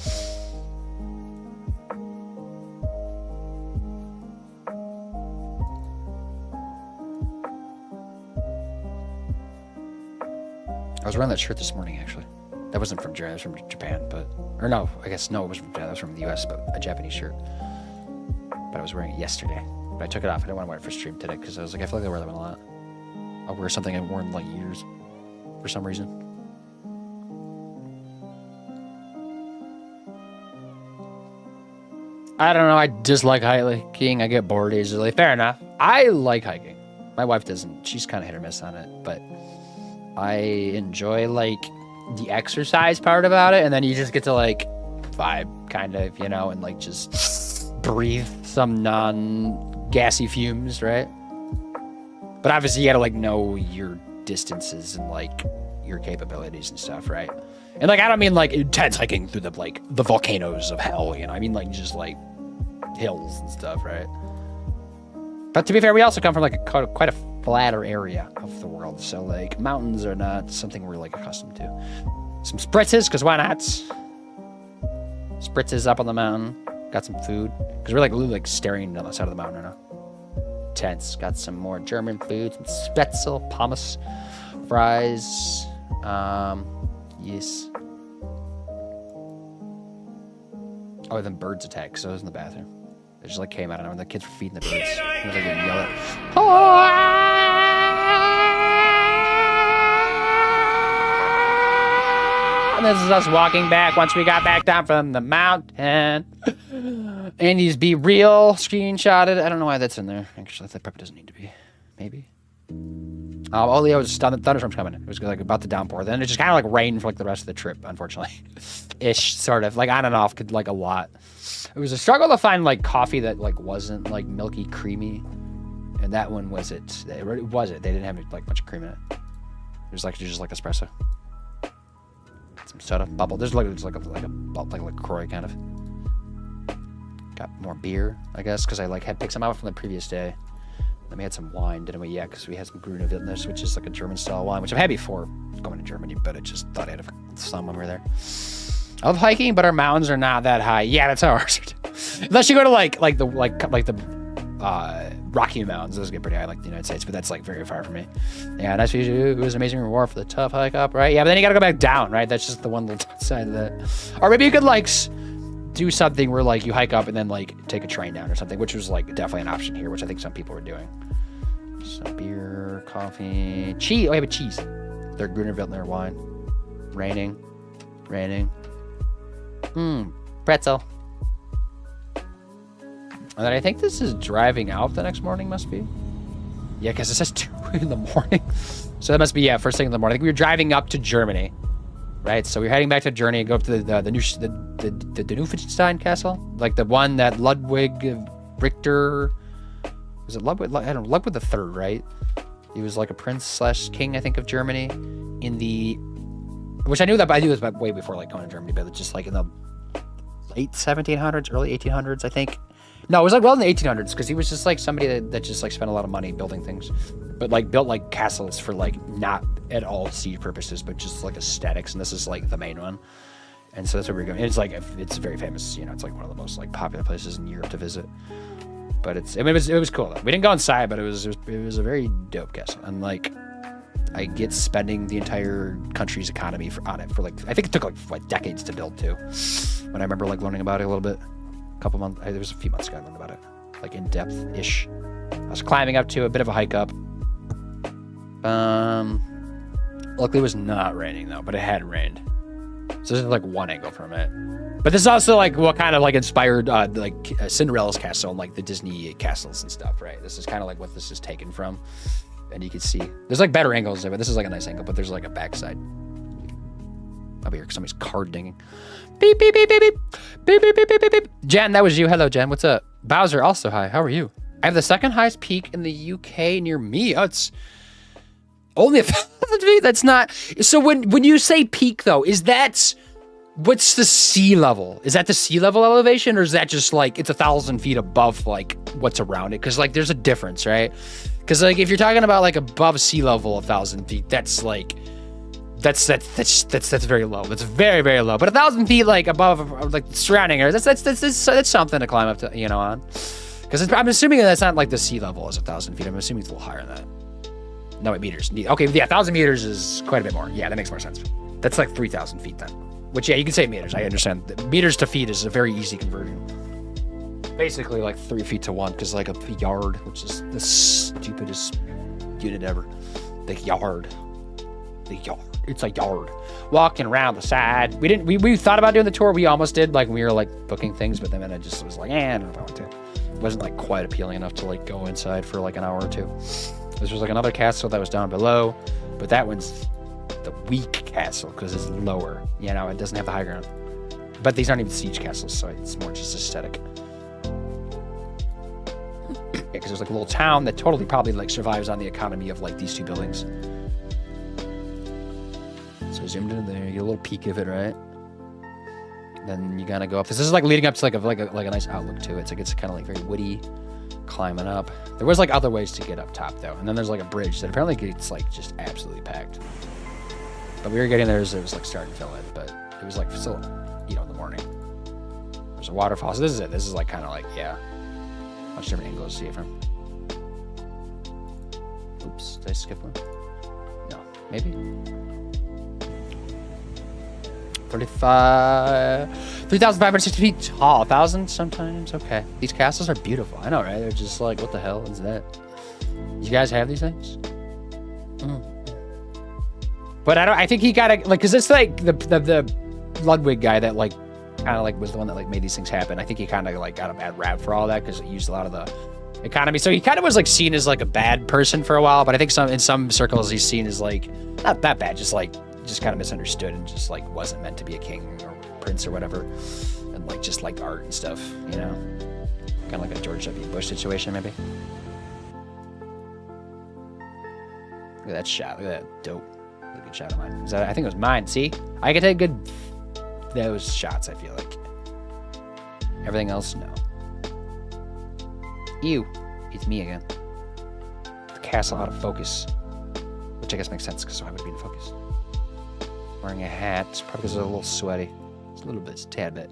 I was wearing that shirt this morning, actually. That wasn't from Japan, that was from Japan, but... Or no, I guess, no, it wasn't from Japan, that was from the US, but a Japanese shirt. But I was wearing it yesterday. But I took it off. I didn't want to wear it for stream today, because I was like, I feel like I wear that one a lot. I'll wear something I've worn in like years, for some reason. I don't know, I dislike hiking. I get bored easily. Fair enough. I like hiking. My wife doesn't. She's kind of hit or miss on it, but I enjoy like the exercise part about it, and then you just get to like vibe kind of, you know, and like just breathe some non-gassy fumes, right? But obviously you gotta like know your distances and like your capabilities and stuff, right? And like I don't mean like intense hiking through the like the volcanoes of hell, you know. I mean like just like hills and stuff, right? But to be fair, we also come from like quite a flatter area of the world. So like mountains are not something we're like accustomed to. Some spritzes, because why not? Spritzes up on the mountain. Got some food. Because we're like literally like staring down the side of the mountain right now. Tense. Got some more German food. Some Spätzle, pommes, fries. Yes. Oh, then birds attack. So I was in the bathroom. They just like came out and the kids were feeding the birds. It was like they yell at. And this is us walking back once we got back down from the mountain. Andy's Be Real screenshotted. I don't know why that's in there. Actually, that probably doesn't need to be. Maybe. Oh, yeah, it was thunderstorms coming. It was like about to downpour. Then it just kind of like rained for like the rest of the trip, unfortunately. Ish, sort of. Like on and off, could like a lot. It was a struggle to find like coffee that like wasn't like milky creamy. And that one was it. It was it. They didn't have like much cream in it. It was like just like espresso. Some soda bubble. There's like a LaCroix kind of. Got more beer, I guess, because I like had picked some out from the previous day. Then we had some wine, didn't we? Yeah, because we had some Grüne Wildnis, which is like a German style wine, which I've had before going to Germany, but I just thought I'd have some when we were there. I love hiking, but our mountains are not that high. Yeah, that's how ours are. Unless you go to like the Rocky Mountains, those get pretty high, like the United States, but that's like very far from me. Yeah, nice view. It was an amazing reward for the tough hike up, right? Yeah, but then you gotta go back down, right? That's just the one little side of that. Or maybe you could like do something where like you hike up and then like take a train down or something, which was like definitely an option here, which I think some people were doing. So beer, coffee, cheese. Oh, yeah, but cheese. Their Grüner Veltliner wine. Raining. Pretzel. And then I think this is driving out the next morning, must be. Yeah, because it says 2 in the morning. So that must be, yeah, first thing in the morning. I think we were driving up to Germany, right? So we're heading back to Germany and go up to the Neufenstein Castle, like the one that Ludwig Richter, was it Ludwig? I don't know, Ludwig the Third, right? He was like a prince/king, I think, of Germany in the, which I knew this way before like going to Germany, but it's just like in the late 1700s, early 1800s, I think. No, it was like well in the 1800s because he was just like somebody that just like spent a lot of money building things, but like built like castles for like not at all siege purposes, but just like aesthetics. And this is like the main one. And so that's where we're going. It's like, it's very famous, you know, it's like one of the most like popular places in Europe to visit. But it was cool though. We didn't go inside, but it was a very dope castle. And like, I get spending the entire country's economy on it for like, I think it took like decades to build too. When I remember like learning about it a little bit. Couple months, there was a few months ago I learned about it, like in depth-ish. I was climbing up to a bit of a hike up. Luckily it was not raining though, but it had rained. So this is like one angle from it. But this is also like what kind of like inspired like Cinderella's castle and like the Disney castles and stuff, right? This is kind of like what this is taken from. And you can see, there's like better angles there, but this is like a nice angle, but there's like a backside. I'll be here because somebody's card dinging. Beep, beep, beep, beep, beep. Beep, beep, beep, beep, beep, beep. Jen, that was you. Hello, Jen. What's up? Bowser, also hi. How are you? I have the second highest peak in the UK near me. Oh, it's only 1,000 feet. That's not. So when you say peak, though, is that, what's the sea level? Is that the sea level elevation, or is that just like it's 1,000 feet above like what's around it? Because like there's a difference, right? Because like if you're talking about like above sea level 1,000 feet, that's like. That's very low. That's very, very low. But 1,000 feet like above like surrounding areas, that's something to climb up to, you know, on. Because I'm assuming that's not like the sea level is 1,000 feet. I'm assuming it's a little higher than that. No, wait, meters. Okay, yeah, 1,000 meters is quite a bit more. Yeah, that makes more sense. That's like 3,000 feet then. Which, yeah, you can say meters. I understand. Meters to feet is a very easy conversion. Basically like 3 feet to 1, because like a yard, which is the stupidest unit ever. The yard. It's a yard. Walking around the side. We thought about doing the tour. We almost did, like, when we were like booking things, but then I just was like, I don't know if I want to. It wasn't like quite appealing enough to like go inside for like an hour or two. This was like another castle that was down below, but that one's the weak castle because it's lower. You know, it doesn't have the high ground. But these aren't even siege castles, so it's more just aesthetic. Yeah, because there's like a little town that totally probably like survives on the economy of like these two buildings. So zoomed in there, you get a little peek of it, right? Then you gotta go up. This is like leading up to like a nice outlook to it. It's like it's kind of like very woody, climbing up. There was like other ways to get up top though, and then there's like a bridge that apparently gets like just absolutely packed. But we were getting there as it was like starting to fill in, but it was like still, you know, in the morning. There's a waterfall. So this is it. This is like kind of like, yeah, much different angles to see it from. Oops, did I skip one? No, maybe. 3,560 feet tall. 1,000 sometimes. Okay. These castles are beautiful. I know, right? They're just like, what the hell is that? You guys have these things? But I think he got like, cause it's like the Ludwig guy that like, kind of like was the one that like made these things happen. I think he kind of like got a bad rap for all that because he used a lot of the economy. So he kind of was like seen as like a bad person for a while, but I think in some circles he's seen as like, not that bad, just kind of misunderstood and just like wasn't meant to be a king or prince or whatever, and like just liked art and stuff, you know, kind of like a George W. Bush situation maybe. Look at that shot. Look at that dope. Really good shot of mine. I think it was mine. See, I can take good those shots. I feel like everything else, no. Ew, it's me again. The castle out of focus, which I guess makes sense because I would be in focus. Wearing a hat, probably because it's a little sweaty. It's a little bit, it's a tad bit.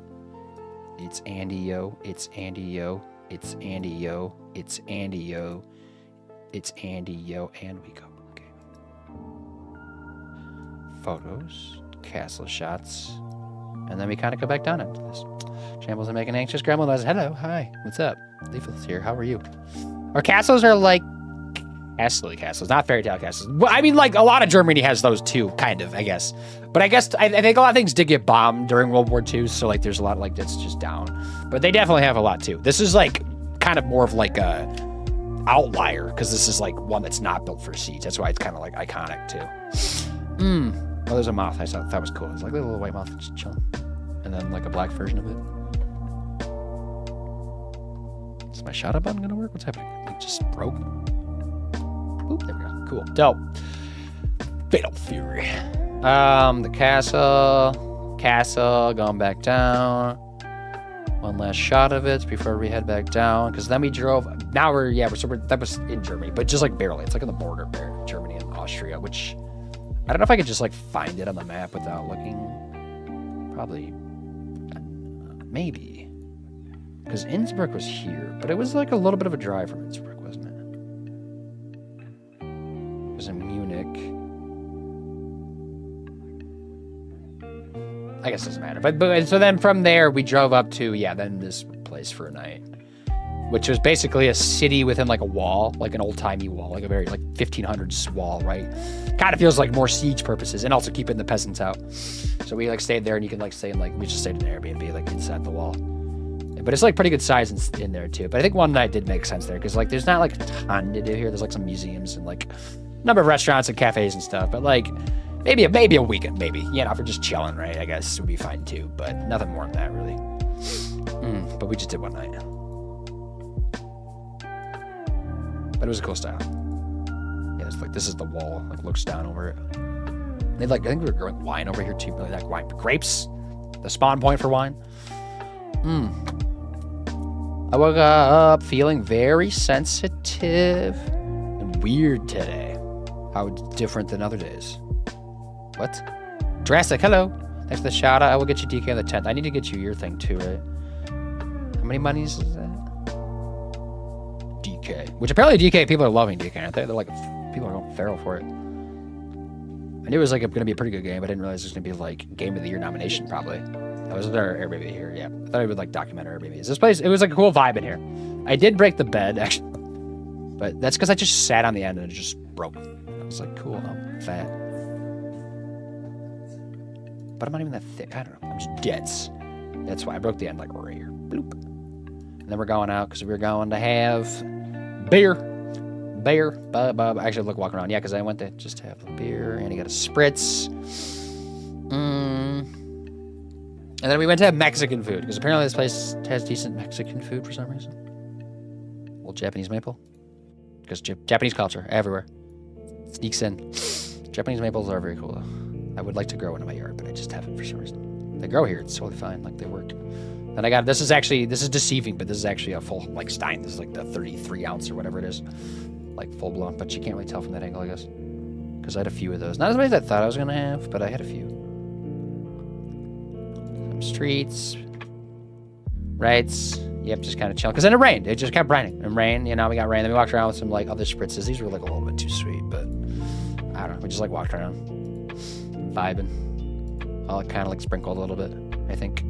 It's Andy Yo, it's Andy Yo, it's Andy Yo, it's Andy Yo, it's Andy Yo, and we go. Okay. Photos, castle shots, and then we kind of go back down into this. Shambles and making anxious gremlin says, hello, hi, what's up? Leaflet's here, how are you? Our castles are like castles, not fairy tale castles. Well, I mean, like, a lot of Germany has those too, kind of, I guess. But I guess, I think a lot of things did get bombed during World War II, so, like, there's a lot, like, that's just down. But they definitely have a lot, too. This is, like, kind of more of, like, a outlier, because this is, like, one that's not built for siege. That's why it's kind of, like, iconic, too. Oh, there's a moth. I thought that was cool. It's like a little white moth just chilling. And then, like, a black version of it. Is my shot button gonna work? What's happening? It just broke. Oop, there we go. Cool. Dope. Fatal Fury. The castle, going back down. One last shot of it before we head back down, because then we drove. Now that was in Germany, but just like barely. It's like on the border of Germany and Austria, which I don't know if I could just like find it on the map without looking. Probably, maybe, because Innsbruck was here, but it was like a little bit of a drive from Innsbruck, wasn't it? It was in Munich. I guess it doesn't matter. But so then from there we drove up to then this place for a night, which was basically a city within like a wall, like an old timey wall, like a very like 1500s wall, right? Kind of feels like more siege purposes, and also keeping the peasants out. So we like stayed there, and you can like stay in we just stayed in an Airbnb like inside the wall. But it's like pretty good size in there too. But I think one night did make sense there because like there's not like a ton to do here. There's like some museums and like a number of restaurants and cafes and stuff. But like maybe a weekend, maybe, you know, if we're just chilling, right? I guess would be fine too. But nothing more than that really. But we just did one night. But it was a cool style. Yeah, it's like this is the wall. Like looks down over it. They like I think we were growing wine over here too. Really like wine, grapes, the spawn point for wine. I woke up feeling very sensitive and weird today. How different than other days. What? Jurassic, hello. Thanks for the shout out. I will get you DK on the 10th. I need to get you your thing too, right? How many monies is that? DK. Which apparently DK, people are loving DK, aren't they? They're like, people are going feral for it. I knew it was like going to be a pretty good game. I didn't realize it was going to be like Game of the Year nomination probably. I was at our Airbnb here, yeah. I thought I would like document our Airbnbs. This place, it was like a cool vibe in here. I did break the bed, actually. But that's because I just sat on the end and it just broke. I was like, cool, I'm fat. But I'm not even that thick. I don't know. I'm just dense. That's why I broke the end like right here. Bloop. And then we're going out because we're going to have beer. Actually, look, walking around. Yeah, because I went to just have a beer and he got a spritz. And then we went to have Mexican food, because apparently this place has decent Mexican food for some reason. Old Japanese maple. Because Japanese culture, everywhere. Sneaks in. Japanese maples are very cool, though. I would like to grow one in my yard, but I just haven't for some reason. They grow here. It's totally fine. Like, they work. Then I got, this is deceiving, but this is actually a full, like, stein. This is like the 33 ounce or whatever it is. Like, full blown. But you can't really tell from that angle, I guess. Because I had a few of those. Not as many as I thought I was going to have, but I had a few. Some streets. Rights. Yep, just kind of chill. Because then it rained. It just kept raining. And rain, you know, we got rain. Then we walked around with some, like, other spritzes. These were, like, a little bit too sweet, but I don't know. We just, like, walked around. Vibing. All kind of, like, sprinkled a little bit, I think.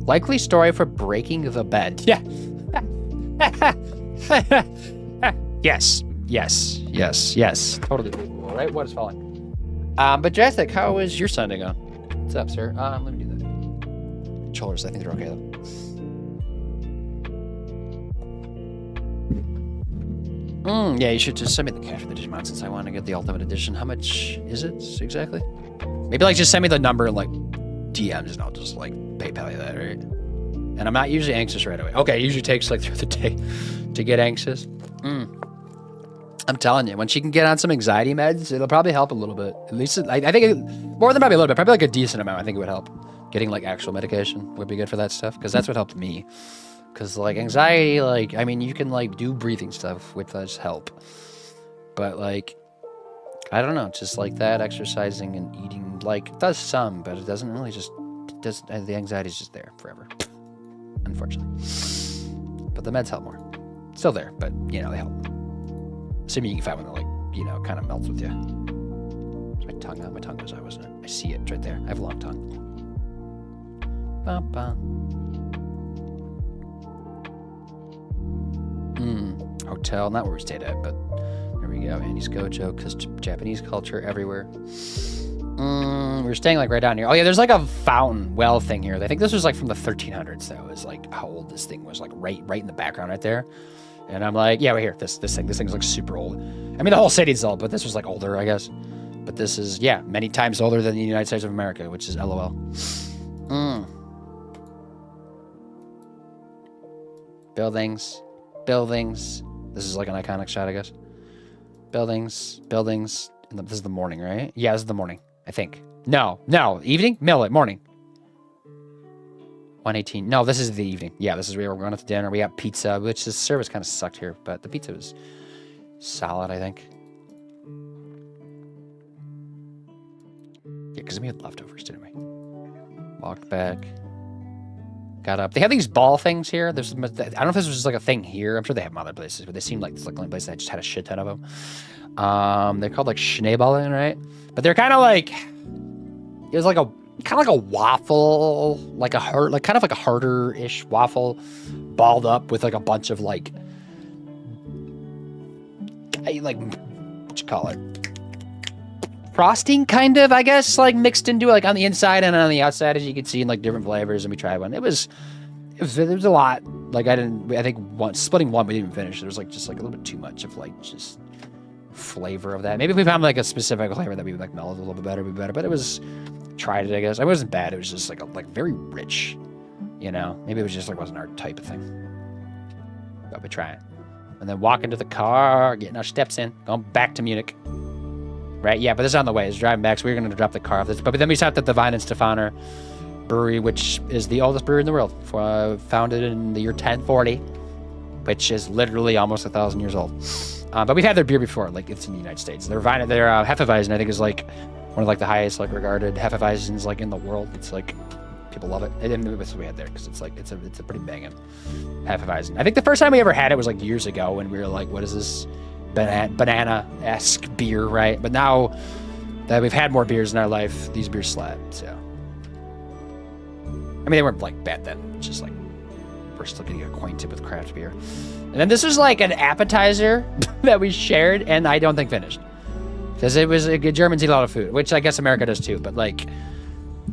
Likely story for breaking the bed. Yeah. Yes. Yes. Yes. Yes. Totally believable, right? What is falling? But Jessic, how is your Sunday going? What's up, sir? Let me do that. Controllers, I think they're okay though. Yeah, you should just send me the cash for the Digimon since I want to get the Ultimate Edition. How much is it exactly? Maybe like just send me the number and like DMs and I'll just like PayPal you that, right? And I'm not usually anxious right away. Okay, it usually takes like through the day to get anxious. I'm telling you, when she can get on some anxiety meds, it'll probably help a little bit. At least, I think, more than probably a little bit, probably like a decent amount, I think it would help. Getting like actual medication would be good for that stuff, because that's what helped me. Because like anxiety, like, I mean, you can like do breathing stuff, which does help. But like, I don't know, just like that, exercising and eating, like, it does some, but it doesn't really just, the anxiety's just there forever. Unfortunately. But the meds help more. Still there, but, you know, they help. Assuming you can find one that, like, you know, kind of melts with you. Is my tongue out? My tongue goes out, wasn't it? I see it. It's right there. I have a long tongue. Hotel. Not where we stayed at, but there we go. Andy's Gojo, because Japanese culture everywhere. We're staying, like, right down here. Oh, yeah, there's, like, a fountain well thing here. I think this was, like, from the 1300s, though. Is like, how old this thing was, like, right in the background right there. And I'm like, yeah, right here. This thing's like super old. I mean, the whole city's old, but this was like older, I guess. But this is, yeah, many times older than the United States of America, which is LOL. Buildings. This is like an iconic shot, I guess. Buildings. And this is the morning, right? Yeah, this is the morning, I think. No, evening? Morning. 118. No, this is the evening. Yeah, this is where we're going out to dinner. We got pizza, which the service kind of sucked here, but the pizza was solid, I think. Yeah, because we had leftovers, didn't we? Walked back. Got up. They have these ball things here. I don't know if this was just like a thing here. I'm sure they have them other places, but they seemed like it's like the only place that just had a shit ton of them. They're called like Schneeballen, right? But they're kind of like, it was like a kind of like a waffle, like a hard, like kind of like a harder-ish waffle, balled up with like a bunch of like what you call it, frosting, kind of, I guess, like mixed into like on the inside and on the outside, as you can see, in like different flavors. And we tried one. It was a lot. Like I think splitting one we didn't even finish. There was like just like a little bit too much of like just flavor of that. Maybe if we found like a specific flavor that we would like meld a little bit better, it'd be better. But it was. Tried it, I guess. It wasn't bad. It was just like very rich, you know. Maybe it was just like wasn't our type of thing. But we try it, and then walk into the car, getting our steps in, going back to Munich. Right? Yeah, but this is on the way. It's driving back, so we were going to drop the car off. But then we stopped at the Wein and Stefaner brewery, which is the oldest brewery in the world, founded in the year 1040, which is literally almost 1,000 years old. But we've had their beer before, like it's in the United States. Their Hefeweizen, I think, is like one of like the highest like regarded Hefeweizens like in the world. It's like people love it. And that's what we had there because it's like it's a pretty banging Hefeweizen. I think the first time we ever had it was like years ago when we were like, what is this banana-esque beer, right? But now that we've had more beers in our life, these beers slap. So I mean, they weren't like bad then. It's just like we're still getting acquainted with craft beer. And then this was like an appetizer that we shared, and I don't think finished. Because it was Germans eat a lot of food, which I guess America does too. But like,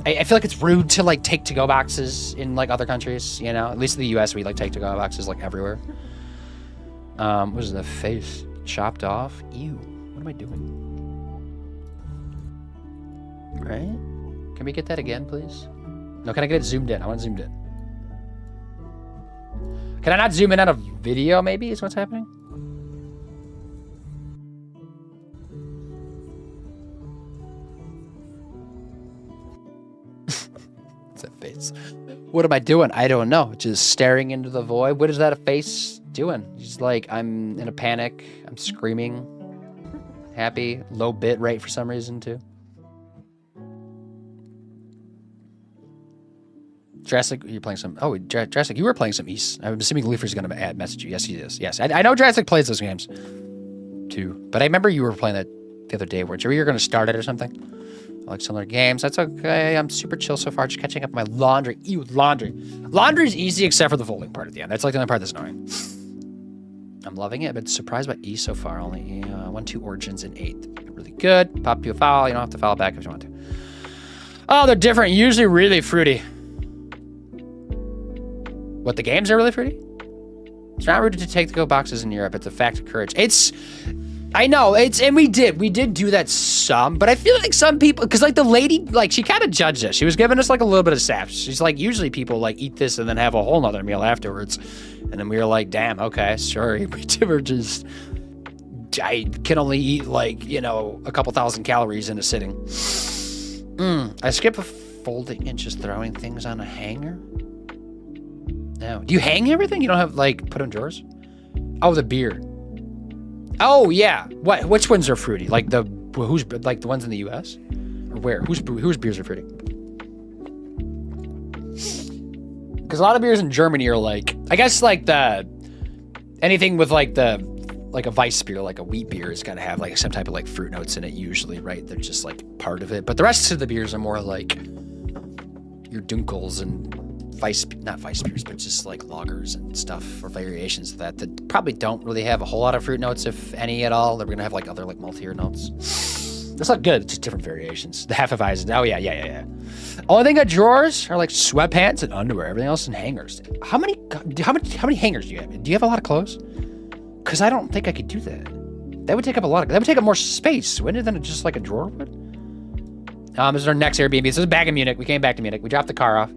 I feel like it's rude to like take to-go boxes in like other countries. You know, at least in the U.S. we like take to-go boxes like everywhere. What was the face chopped off? Ew! What am I doing? Right? Can we get that again, please? No, can I get it zoomed in? I want it zoomed in. Can I not zoom in on a video? Maybe is what's happening. that face? What am I doing? I don't know. Just staring into the void. What is that a face doing? He's like, I'm in a panic. I'm screaming. Happy. Low bit rate for some reason, too. Jurassic, you're playing some... Oh, Jurassic, you were playing some East. I'm assuming Leafer's going to message you. Yes, he is. Yes, I know Jurassic plays those games, too. But I remember you were playing that the other day. Weren't you? You're going to start it or something? I like similar games. That's okay. I'm super chill so far. Just catching up on my laundry. Ew, laundry. Laundry's easy except for the folding part at the end. That's like the only part that's annoying. I'm loving it, but surprised by E so far. Only 1-2 origins in 8th. Really good. Pop you a foul. You don't have to foul back if you want to. Oh, they're different. Usually really fruity. What, the games are really fruity? It's not rude to take the go boxes in Europe. It's a fact of courage. I know, and we did do that some, but I feel like some people, because like the lady, like she kind of judged us. She was giving us like a little bit of sap. She's like, usually people like eat this and then have a whole nother meal afterwards. And then we were like, damn, okay, sure. We're just, I can only eat like, a couple thousand calories in a sitting. I skip folding and just throwing things on a hanger. No. Do you hang everything? You don't have like put in drawers? Oh, the beer. Oh yeah. What? Which ones are fruity? Like the ones in the U.S. or where? Whose beers are fruity? Because a lot of beers in Germany are like, I guess like anything with like a Weiss beer, like a wheat beer, is gotta have like some type of like fruit notes in it usually, right? They're just like part of it. But the rest of the beers are more like your Dunkels and not Weiss beers, but just like lagers and stuff or variations of that probably don't really have a whole lot of fruit notes, if any at all. They're gonna have like other like maltier notes. That's not good. It's just different variations. The half of Weiss. Oh yeah. Only thing got drawers are like sweatpants and underwear. Everything else in hangers. How many hangers do you have? Do you have a lot of clothes? Because I don't think I could do that. That would take up that would take up more space, wouldn't it, than just like a drawer would? This is our next Airbnb. This is back in Munich. We came back to Munich. We dropped the car off.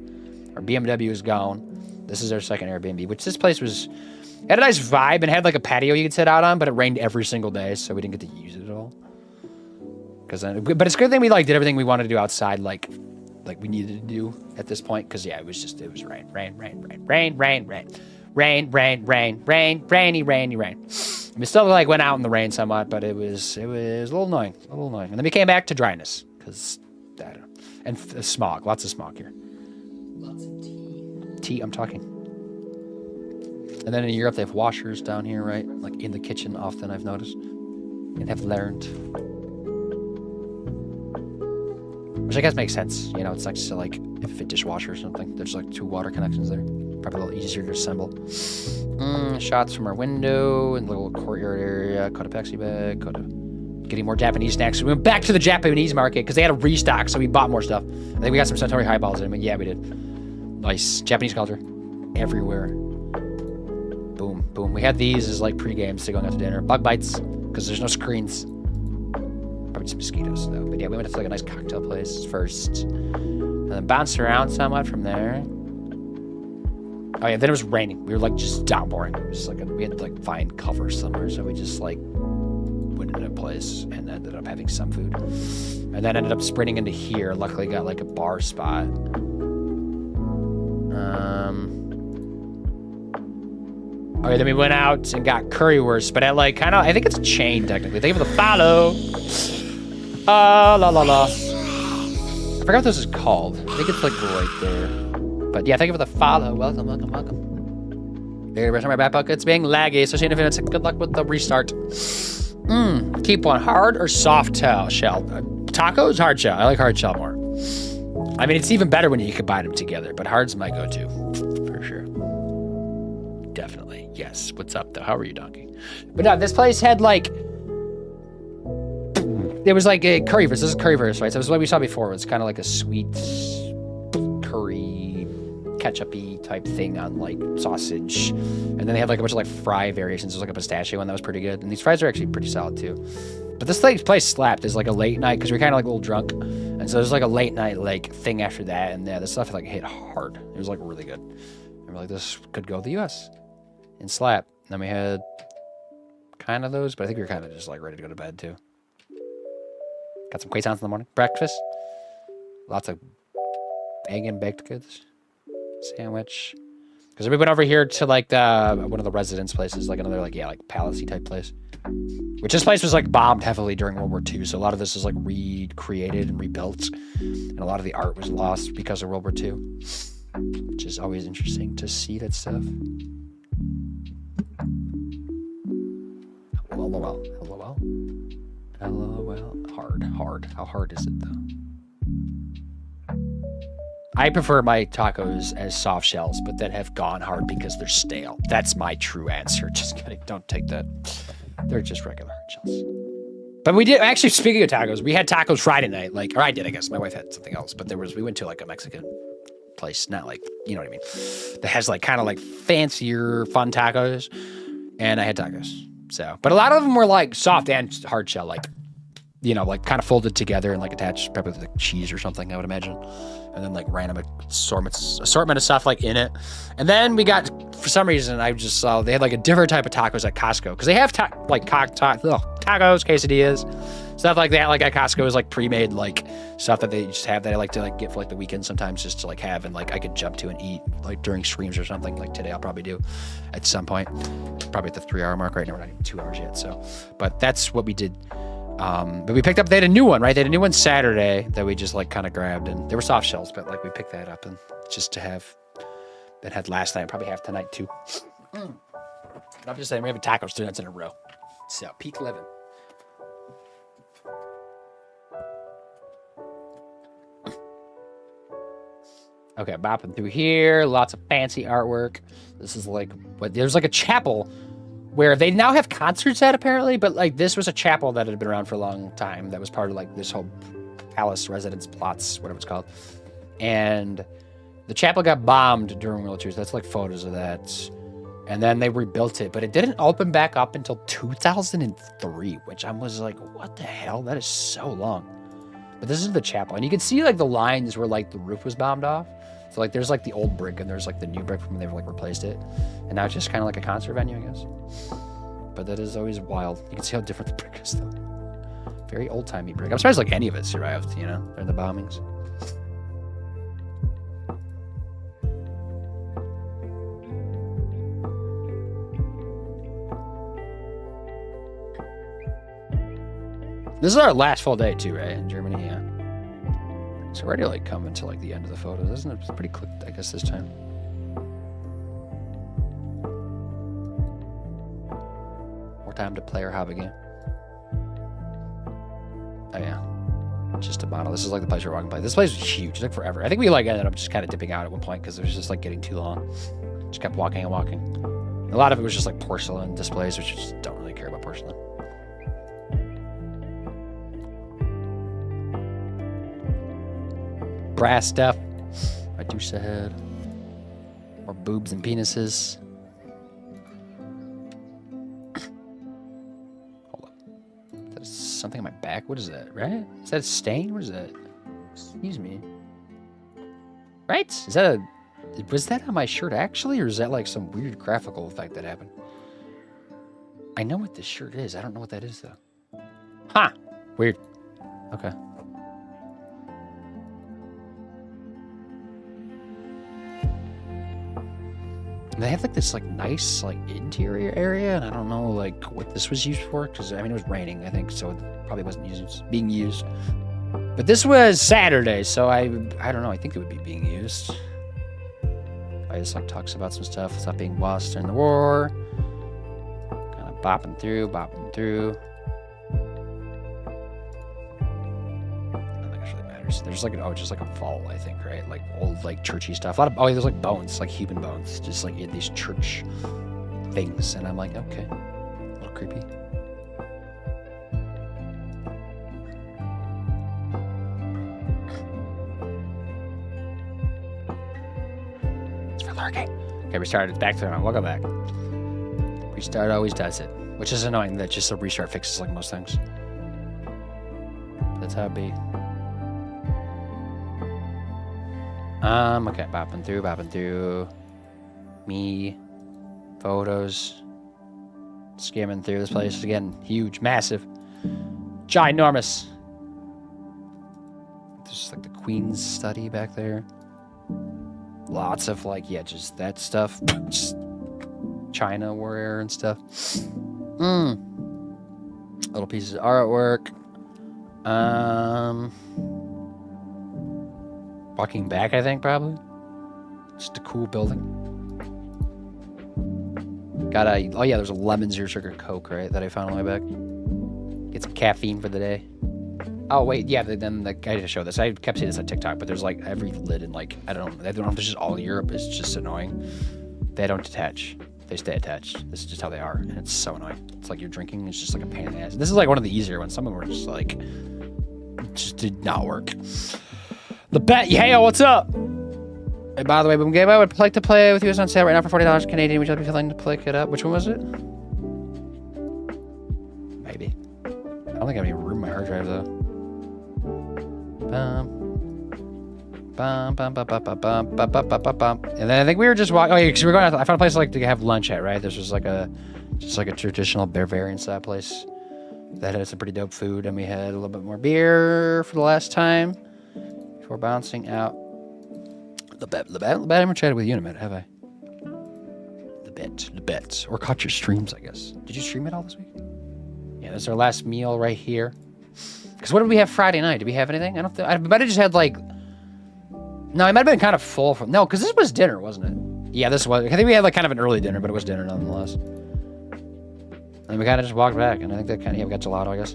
Our BMW is gone. This is our second Airbnb, which this place had a nice vibe and had like a patio you could sit out on, but it rained every single day, so we didn't get to use it at all. But it's a good thing we like did everything we wanted to do outside, like we needed to do at this point, because yeah, it was rain. We still like went out in the rain somewhat, but it was a little annoying, And then we came back to dryness, because I don't know, and smog, lots of smog here. Tea, I'm talking. And then in Europe, they have washers down here, right? Like in the kitchen, often I've noticed. And have learned. Which I guess makes sense. It's like, so like if a dishwasher or something, there's like 2 water connections there. Probably a little easier to assemble. Shots from our window in the little courtyard area. Caught a Pepsi bag. Getting more Japanese snacks. We went back to the Japanese market because they had a restock, so we bought more stuff. I think we got some Suntory highballs in, but yeah, we did. Nice. Japanese culture. Everywhere. Boom, boom. We had these as like pre-games to going out to dinner. Bug bites, because there's no screens. Probably just mosquitoes, though. But yeah, we went to like a nice cocktail place first. And then bounced around somewhat from there. Oh yeah, then it was raining. We were like just downpouring. It was like we had to like find cover somewhere, so we just like went in a place and ended up having some food. And then ended up sprinting into here. Luckily got like a bar spot. Okay, then we went out and got currywurst, but at like I think it's a chain technically. Thank you for the follow. La. I forgot what this is called. I think it's like right there. But yeah, thank you for the follow. Welcome. Very rest of my back pockets being laggy, so seeing if it's good luck with the restart. Keep one hard or soft shell. Tacos, hard shell. I like hard shell more. I mean, it's even better when you combine them together, but hard's my go-to, for sure. Definitely. Yes. What's up, though? How are you, Donkey? But no, this place had, like... It was like a currywurst. This is currywurst, right? So it was what we saw before. It was kind of like a sweet curry, ketchup-y type thing on, like, sausage. And then they had, like, a bunch of, like, fry variations. There was, like, a pistachio one that was pretty good. And these fries are actually pretty solid, too. But this place slapped as, like, a late night, because we were kind of, like, a little drunk. And so there's like a late night like thing after that, and yeah, this stuff like hit hard. It was like really good. And we're like, this could go to the U.S. and slap. And then we had kind of those, but I think we were kind of just like ready to go to bed too. Got some croissants in the morning. Breakfast. Lots of Bangin' baked goods sandwich. Because we went over here to like the one of the residence places, like another like palacey type place. Which this place was like bombed heavily during World War II, so a lot of this is like recreated and rebuilt, and a lot of the art was lost because of World War II, which is always interesting to see that stuff. LOL. Hard. How hard is it though? I prefer my tacos as soft shells, but that have gone hard because they're stale. That's my true answer. Just kidding. Don't take that. They're just regular shells. But we did, actually, speaking of tacos, we had tacos Friday night. Or I did, I guess. My wife had something else. But we went to like a Mexican place. Not like, you know what I mean? That has like kind of like fancier, fun tacos. And I had tacos. So, but a lot of them were like soft and hard shell, like, you know, like kind of folded together and like attached probably with like cheese or something, I would imagine. And then like random assortment of stuff like in it. And then we got, for some reason, I just saw they had like a different type of tacos at Costco. Because they have tacos, quesadillas, stuff like that. Like at Costco is like pre-made like stuff that they just have that I like to like get for like the weekend sometimes just to like have and like I could jump to and eat like during streams or something. Like today I'll probably do at some point. Probably at the 3 hour mark right now. We're not even 2 hours yet. So, but that's what we did. But we picked up, they had a new one, right? They had a new one Saturday that we just like kind of grabbed, and they were soft shells, but like we picked that up and just to have, that had last night, probably have tonight too. But I'm just saying, we have tacos 3 nights in a row. So, peak living. Okay, bopping through here, lots of fancy artwork. This is like, there's like a chapel where they now have concerts at apparently, but like this was a chapel that had been around for a long time that was part of like this whole palace residence plots, whatever it's called. And the chapel got bombed during World War II. So that's like photos of that. And then they rebuilt it, but it didn't open back up until 2003, which I was like, what the hell? That is so long. But this is the chapel. And you can see like the lines where like the roof was bombed off. So like there's like the old brick and there's like the new brick from when they've like replaced it. And now it's just kind of like a concert venue, I guess. But that is always wild. You can see how different the brick is though. Very old-timey brick. I'm surprised like any of it survived, you know, during the bombings. This is our last full day too, right? In Germany, yeah. So we're already like coming to like the end of the photos, isn't it? It's pretty quick, I guess, this time. More time to play our hobby game. Oh yeah. Just a bottle. This is like the place we're walking by. This place was huge. It took forever. I think we like ended up just kind of dipping out at one point because it was just like getting too long. Just kept walking and walking. A lot of it was just like porcelain displays, which I just don't really care about porcelain. Brass stuff. Medusa head. More boobs and penises. Hold up. Is that something on my back? What is that? Right? Is that a stain? What is that? Excuse me. Right? Is that a... Was that on my shirt actually? Or is that like some weird graphical effect that happened? I know what this shirt is. I don't know what that is though. Huh. Weird. Okay. They have like this like nice like interior area, and I don't know like what this was used for because I mean it was raining, I think, so it probably wasn't being used. But this was Saturday, so I don't know. I think it would be being used. I just like talks about some stuff. It's not being lost during the war. Kind of bopping through. There's like just like a vault, I think, right? Like old like churchy stuff. A lot of there's like bones, like human bones, just like in these church things. And I'm like, okay, a little creepy. It's for lurking. Okay, restarted. Back to the welcome back. Restart always does it, which is annoying that just a restart fixes like most things. That's how it be. Okay, bopping through. Me, photos, skimming through this place. Again, huge, massive, ginormous. There's like the Queen's study back there. Lots of like, yeah, just that stuff. Just China ware and stuff. Little pieces of artwork. Walking back, I think, probably. Just a cool building. Got a, oh yeah, there's a lemon zero sugar Coke, right, that I found on the way back. Get some caffeine for the day. Oh wait, yeah, then the guy to show this. I kept seeing this on TikTok, but there's like every lid in like, I don't know if this is all Europe, it's just annoying. They don't detach. They stay attached. This is just how they are, and it's so annoying. It's like you're drinking, it's just like a pain in the ass. This is like one of the easier ones. Some of them were just like, just did not work. The bet, hey, what's up? Hey, by the way, Boom Game, I would like to play with you. It's on sale right now for $40 Canadian. Would you be willing to pick it up? Which one was it? Maybe. I don't think I have any room in my hard drive though. And then I think we were just walking. Oh yeah, because we were going. I found a place like to have lunch at. Right, this was like a just like a traditional Bavarian style place that had some pretty dope food, and we had a little bit more beer for the last time before bouncing out. The bet. I haven't chatted with you in a minute, have I? The bet, or caught your streams, I guess. Did you stream it all this week? Yeah, that's our last meal right here. Because what did we have Friday night? Did we have anything? I might have just had like. No, I might have been kind of full from. No, because this was dinner, wasn't it? Yeah, this was. I think we had like kind of an early dinner, but it was dinner nonetheless. And we kind of just walked back, and I think that kind of, yeah, we got gelato, I guess.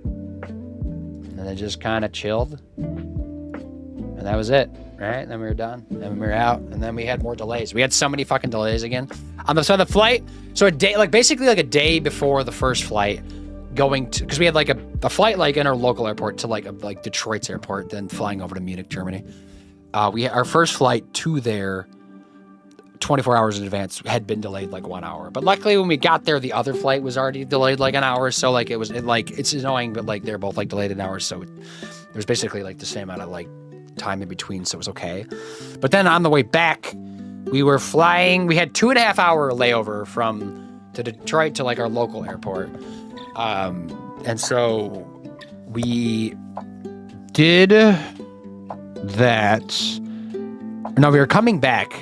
And then just kind of chilled. And that was it, right? And then we were done. And then we were out. And then we had more delays. We had so many fucking delays again. So the flight, so a day, like basically like a day before the first flight, going to, because we had like a flight like in our local airport to like Detroit's airport, then flying over to Munich, Germany. Our first flight to there 24 hours in advance had been delayed like 1 hour. But luckily when we got there, the other flight was already delayed like an hour. So like it's annoying, but like they're both like delayed an hour. So it was basically like the same amount of like time in between. So it was okay. But then on the way back, we were flying. We had 2.5 hour layover to Detroit to like our local airport. And so we did that. No, we were coming back.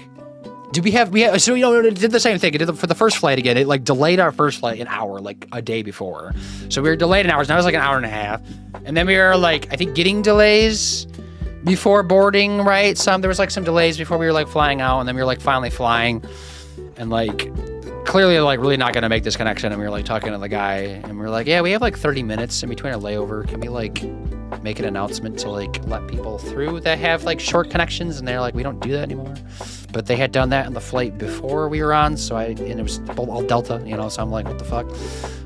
So we did the same thing. It did for the first flight again. It like delayed our first flight an hour, like a day before. So we were delayed an hour. Now it was like an hour and a half. And then we were like, I think getting delays before boarding, right? There was like some delays before we were like flying out, and then we were like finally flying, and like clearly like really not gonna make this connection. And we were like talking to the guy, and we were like, yeah, we have like 30 minutes in between our layover. Can we like make an announcement to like let people through that have like short connections? And they're like, we don't do that anymore. But they had done that on the flight before we were on, and it was all Delta, so I'm like, what the fuck?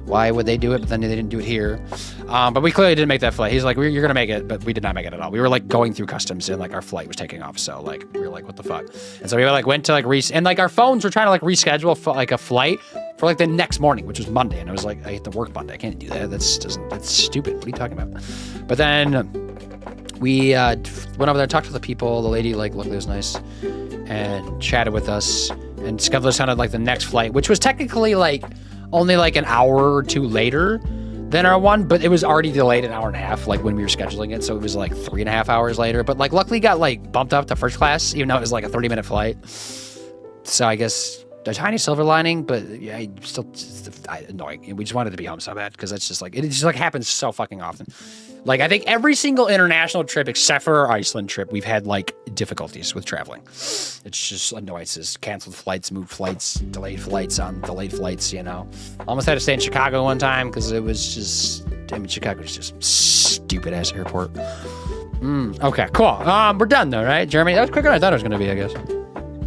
Why would they do it? But then they didn't do it here. But we clearly didn't make that flight. He's like, you're gonna make it, but we did not make it at all. We were like going through customs, and like our flight was taking off. So like we were like, what the fuck? And so we like went to like and like our phones were trying to like reschedule for like a flight for like the next morning, which was Monday. And I was like, I have to work Monday. I can't do that. That's stupid. What are you talking about? But then we went over there and talked to the people. The lady like luckily was nice and chatted with us and scheduled us on like the next flight, which was technically like only like an hour or two later than our one, but it was already delayed an hour and a half like when we were scheduling it. So it was like 3.5 hours later, but like luckily got like bumped up to first class, even though it was like a 30-minute flight. So I guess a tiny silver lining, but yeah, annoying. We just wanted to be home so bad because it's just like, it just like happens so fucking often. Like I think every single international trip except for our Iceland trip, we've had like difficulties with traveling. It's just annoyances, canceled flights, moved flights, delayed flights on delayed flights, Almost had to stay in Chicago one time because it was just, Chicago's just stupid ass airport. Okay, cool. We're done though, right? Germany, that was quicker than I thought it was gonna be, I guess.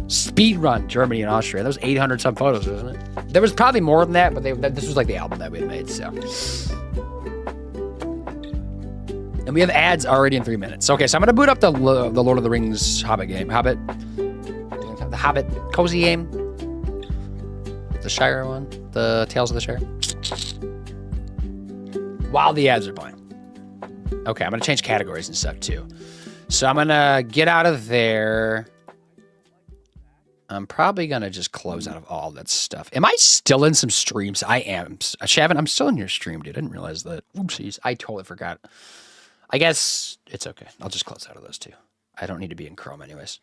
Speed run Germany and Austria. That was 800 some photos, wasn't it? There was probably more than that, but this was like the album that we had made, so. And we have ads already in 3 minutes. Okay, so I'm gonna boot up the Lord of the Rings Hobbit game. The Hobbit cozy game. The Shire one. The Tales of the Shire. While the ads are playing. Okay, I'm gonna change categories and stuff too. So I'm gonna get out of there. I'm probably gonna just close out of all that stuff. Am I still in some streams? I am. Shavin, I'm still in your stream, dude. I didn't realize that. Oopsies. I totally forgot. I guess it's okay. I'll just close out of those two. I don't need to be in Chrome anyways.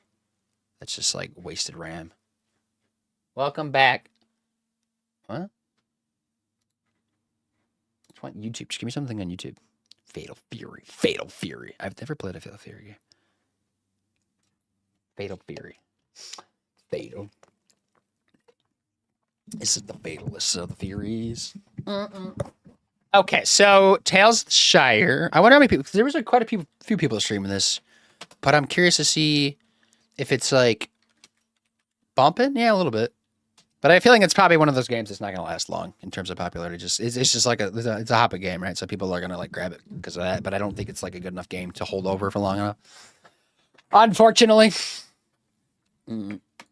That's just like wasted RAM. Welcome back. What? Just want YouTube. Just give me something on YouTube. Fatal Fury. Fatal Fury. I've never played a Fatal Fury game. Fatal Fury. Fatal. This is the fatalist of the Furies. Okay, so Tales of the Shire. I wonder how many people. There was like quite a few people streaming this, but I'm curious to see if it's like bumping. Yeah, a little bit. But I feel like it's probably one of those games that's not going to last long in terms of popularity. Just it's just like it's a hot game, right? So people are going to like grab it because of that. But I don't think it's like a good enough game to hold over for long enough. Unfortunately.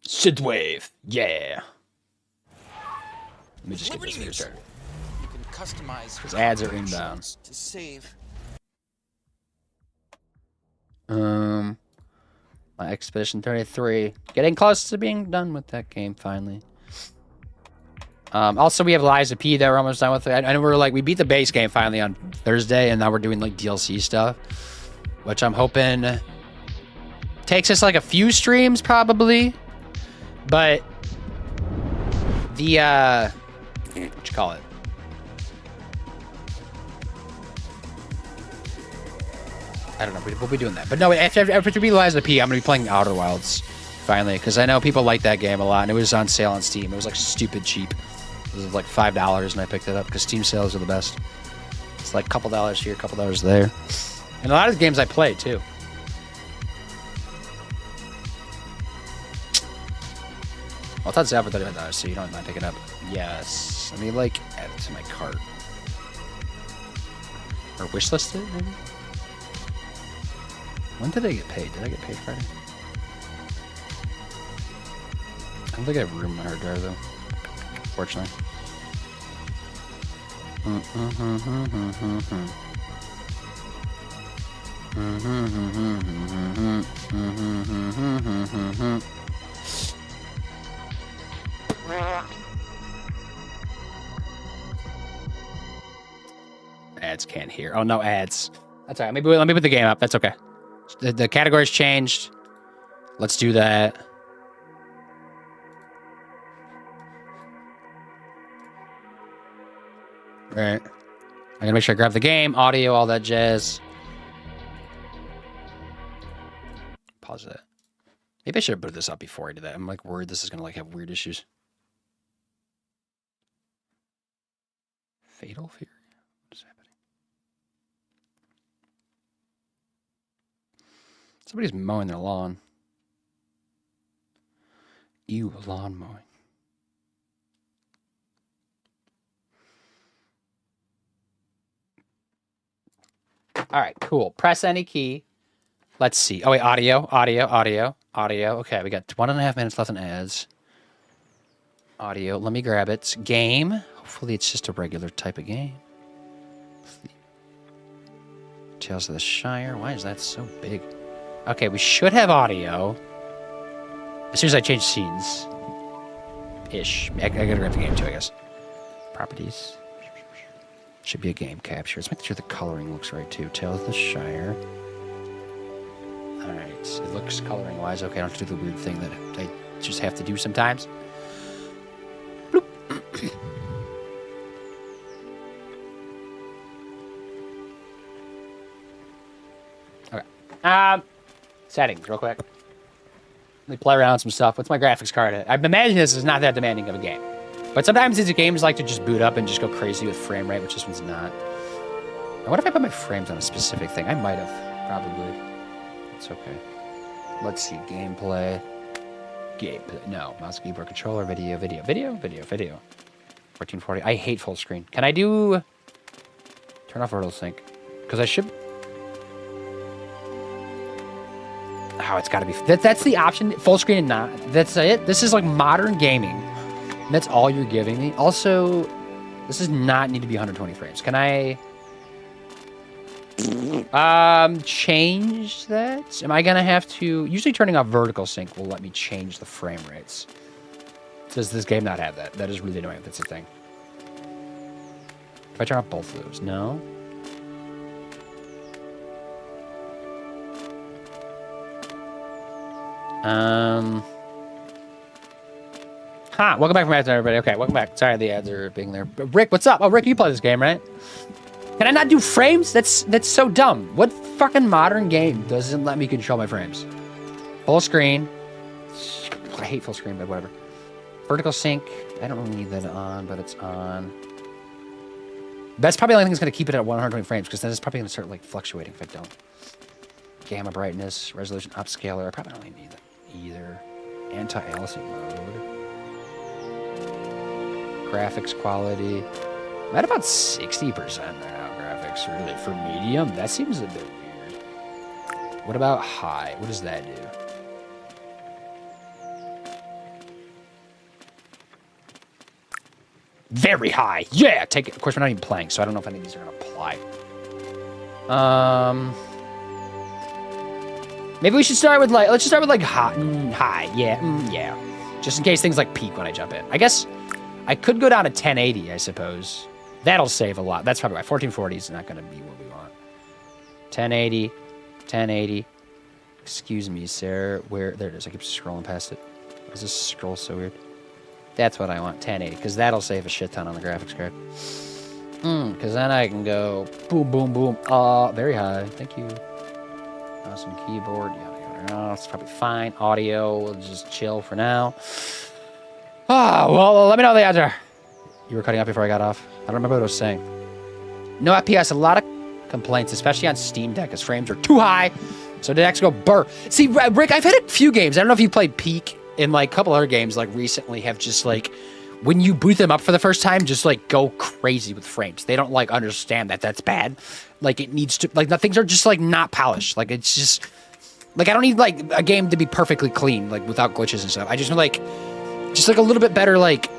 Synthwave, yeah. Let me just get this video started. You can customize Because ads are inbound. to save. My Expedition 33. Getting close to being done with that game finally. Also, we have Lies of P that we're almost done with. I know we beat the base game finally on Thursday, and now we're doing like DLC stuff, which I'm hoping takes us like a few streams probably. But the what you call it? I don't know. We'll be doing that. But no, after we Lies of P, I'm gonna be playing Outer Wilds finally because I know people like that game a lot, and it was on sale on Steam. It was like stupid cheap. It was like $5, and I picked it up because Steam sales are the best. It's like a couple dollars here, a couple dollars there, and a lot of the games I played too. Well, it's on sale for $35, so you don't mind picking it up. Yes. Let me like add it to my cart or wishlist it maybe. When did I get paid? Did I get paid Friday? I don't think I have room in my hard drive though. Fortunately. Ads can't hear. Oh no, ads. That's all right. Let me put the game up. That's okay. The category's changed. Let's do that. All right. I gotta make sure I grab the game, audio, all that jazz. Pause that. Maybe I should have put this up before I did that. I'm like worried this is gonna like have weird issues. Fatal Fury. What is happening? Somebody's mowing their lawn. Ew, lawn mowing. All right, cool. Press any key. Let's see. Oh, wait, audio. Okay, we got 1.5 minutes left in ads. Audio. Let me grab it. Game. Hopefully it's just a regular type of game. Tales of the Shire. Why is that so big? Okay, we should have audio. As soon as I change scenes. Ish. I gotta grab the game too, I guess. Properties. Should be a game capture. Let's make sure the coloring looks right too. Tales of the Shire. Alright, it looks coloring wise. Okay, I don't have to do the weird thing that I just have to do sometimes. Bloop. Okay. Settings, real quick. Let me play around with some stuff. What's my graphics card at? I'm imagining this is not that demanding of a game. But sometimes these games like to just boot up and just go crazy with frame rate, which this one's not. What if I put my frames on a specific thing? I might have, probably. It's okay. Let's see, gameplay. Gameplay, no. Mouse, keyboard, controller, video. 1440. I hate full screen. Can I do... Turn off Vertical Sync. Because I should... Oh, it's gotta be... That's the option. Full screen and not. That's it. This is like modern gaming. That's all you're giving me. Also, this does not need to be 120 frames. Can I change that? Am I gonna have to? Usually turning off vertical sync will let me change the frame rates. Does this game not have that? That is really annoying if that's a thing. If I turn off both of those, no. Welcome back from ads, everybody. Okay, welcome back. Sorry the ads are being there. But Rick, what's up? Oh, Rick, you play this game, right? Can I not do frames? That's so dumb. What fucking modern game doesn't let me control my frames? Full screen. I hate full screen, but whatever. Vertical sync. I don't really need that on, but it's on. That's probably the only thing that's going to keep it at 120 frames, because then it's probably going to start like fluctuating if I don't. Gamma brightness, resolution upscaler. I probably don't really need that either. Anti-aliasing mode. Graphics quality. I'm at about 60% now, graphics, really. For medium, that seems a bit weird. What about high? What does that do? Very high. Yeah, take it. Of course, we're not even playing, so I don't know if any of these are going to apply. Maybe we should start with like, let's just start with like high. Yeah, yeah. Just in case things like peak when I jump in. I guess I could go down to 1080, I suppose. That'll save a lot. That's probably why 1440 is not going to be what we want. 1080, 1080. Excuse me, sir. Where? There it is. I keep scrolling past it. Why does this scroll so weird? That's what I want, 1080, because that'll save a shit ton on the graphics card. Because then I can go boom, boom, boom. Very high. Thank you. Awesome keyboard. Yeah, it's probably fine. Audio, we'll just chill for now. Well, let me know the odds are. You were cutting up before I got off. I don't remember what I was saying. No FPS, a lot of complaints, especially on Steam Deck, because frames are too high. So the decks go burr. See, Rick, I've had a few games. I don't know if you played Peak, and like a couple other games like recently have just like, when you boot them up for the first time, just like go crazy with frames. They don't like understand that that's bad. Like it needs to, like the things are just like not polished. Like it's just, like I don't need like a game to be perfectly clean, like without glitches and stuff. I just like a little bit better like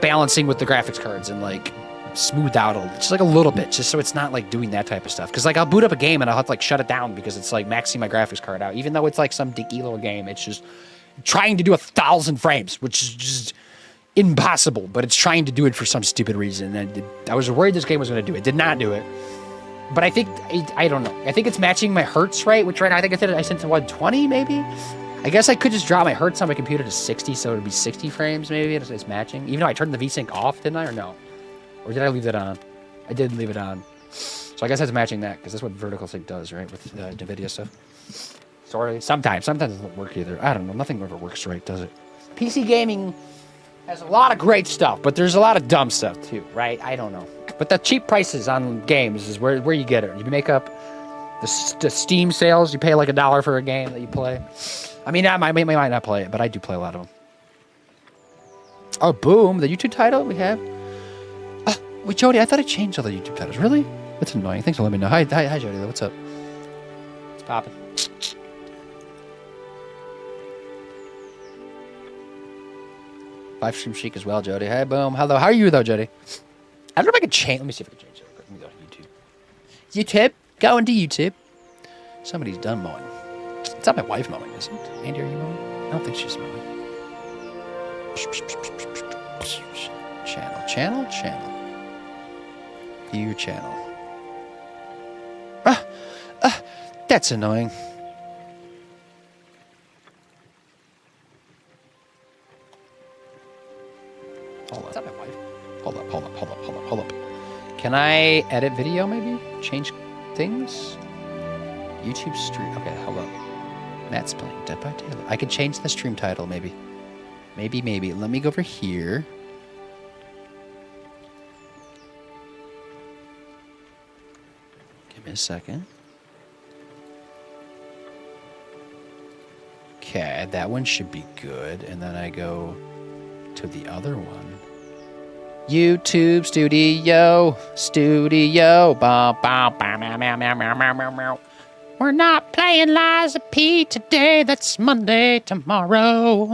balancing with the graphics cards and like smoothed out just like a little bit, just so it's not like doing that type of stuff. Because like I'll boot up a game and I'll have to like shut it down because it's like maxing my graphics card out. Even though it's like some dinky little game, it's just trying to do 1,000 frames, which is just impossible, but it's trying to do it for some stupid reason. And I was worried this game was going to do it. Did not do it. But I think, I don't know. I think it's matching my hertz rate, which right now I think I sent to 120 maybe. I guess I could just drop my hertz on my computer to 60, so it would be 60 frames maybe. It's matching. Even though I turned the VSync off, didn't I, or no? Or did I leave that on? I did leave it on. So I guess that's matching that, because that's what vertical sync does, right, with NVIDIA stuff. Sorry. Sometimes it doesn't work either. I don't know. Nothing ever works right, does it? PC gaming has a lot of great stuff, but there's a lot of dumb stuff too, right? I don't know. But the cheap prices on games is where you get it. You make up the Steam sales. You pay like $1 for a game that you play. I mean, I might not play it, but I do play a lot of them. Oh, boom. The YouTube title we have. Wait, Jody, I thought I changed all the YouTube titles. Really? That's annoying. Thanks for letting me know. Hi, Jody. What's up? It's popping. Live stream chic as well, Jody. Hey, boom. Hello. How are you, though, Jody? I don't know if I can change. Let me see if I can change it. Let me go to YouTube. YouTube? Go into YouTube. Somebody's done mowing. It's not my wife mowing, is it? Andy, are you mowing? I don't think she's mowing. Channel. View channel. That's annoying. Hold on. Is that my wife? Hold up. Can I edit video maybe? Change things? YouTube stream. Okay, hold up. Matt's playing Dead by Daylight. I could change the stream title maybe. Maybe. Let me go over here. Give me a second. Okay, that one should be good. And then I go to the other one. YouTube studio. We're not playing Liza P today. That's Monday tomorrow.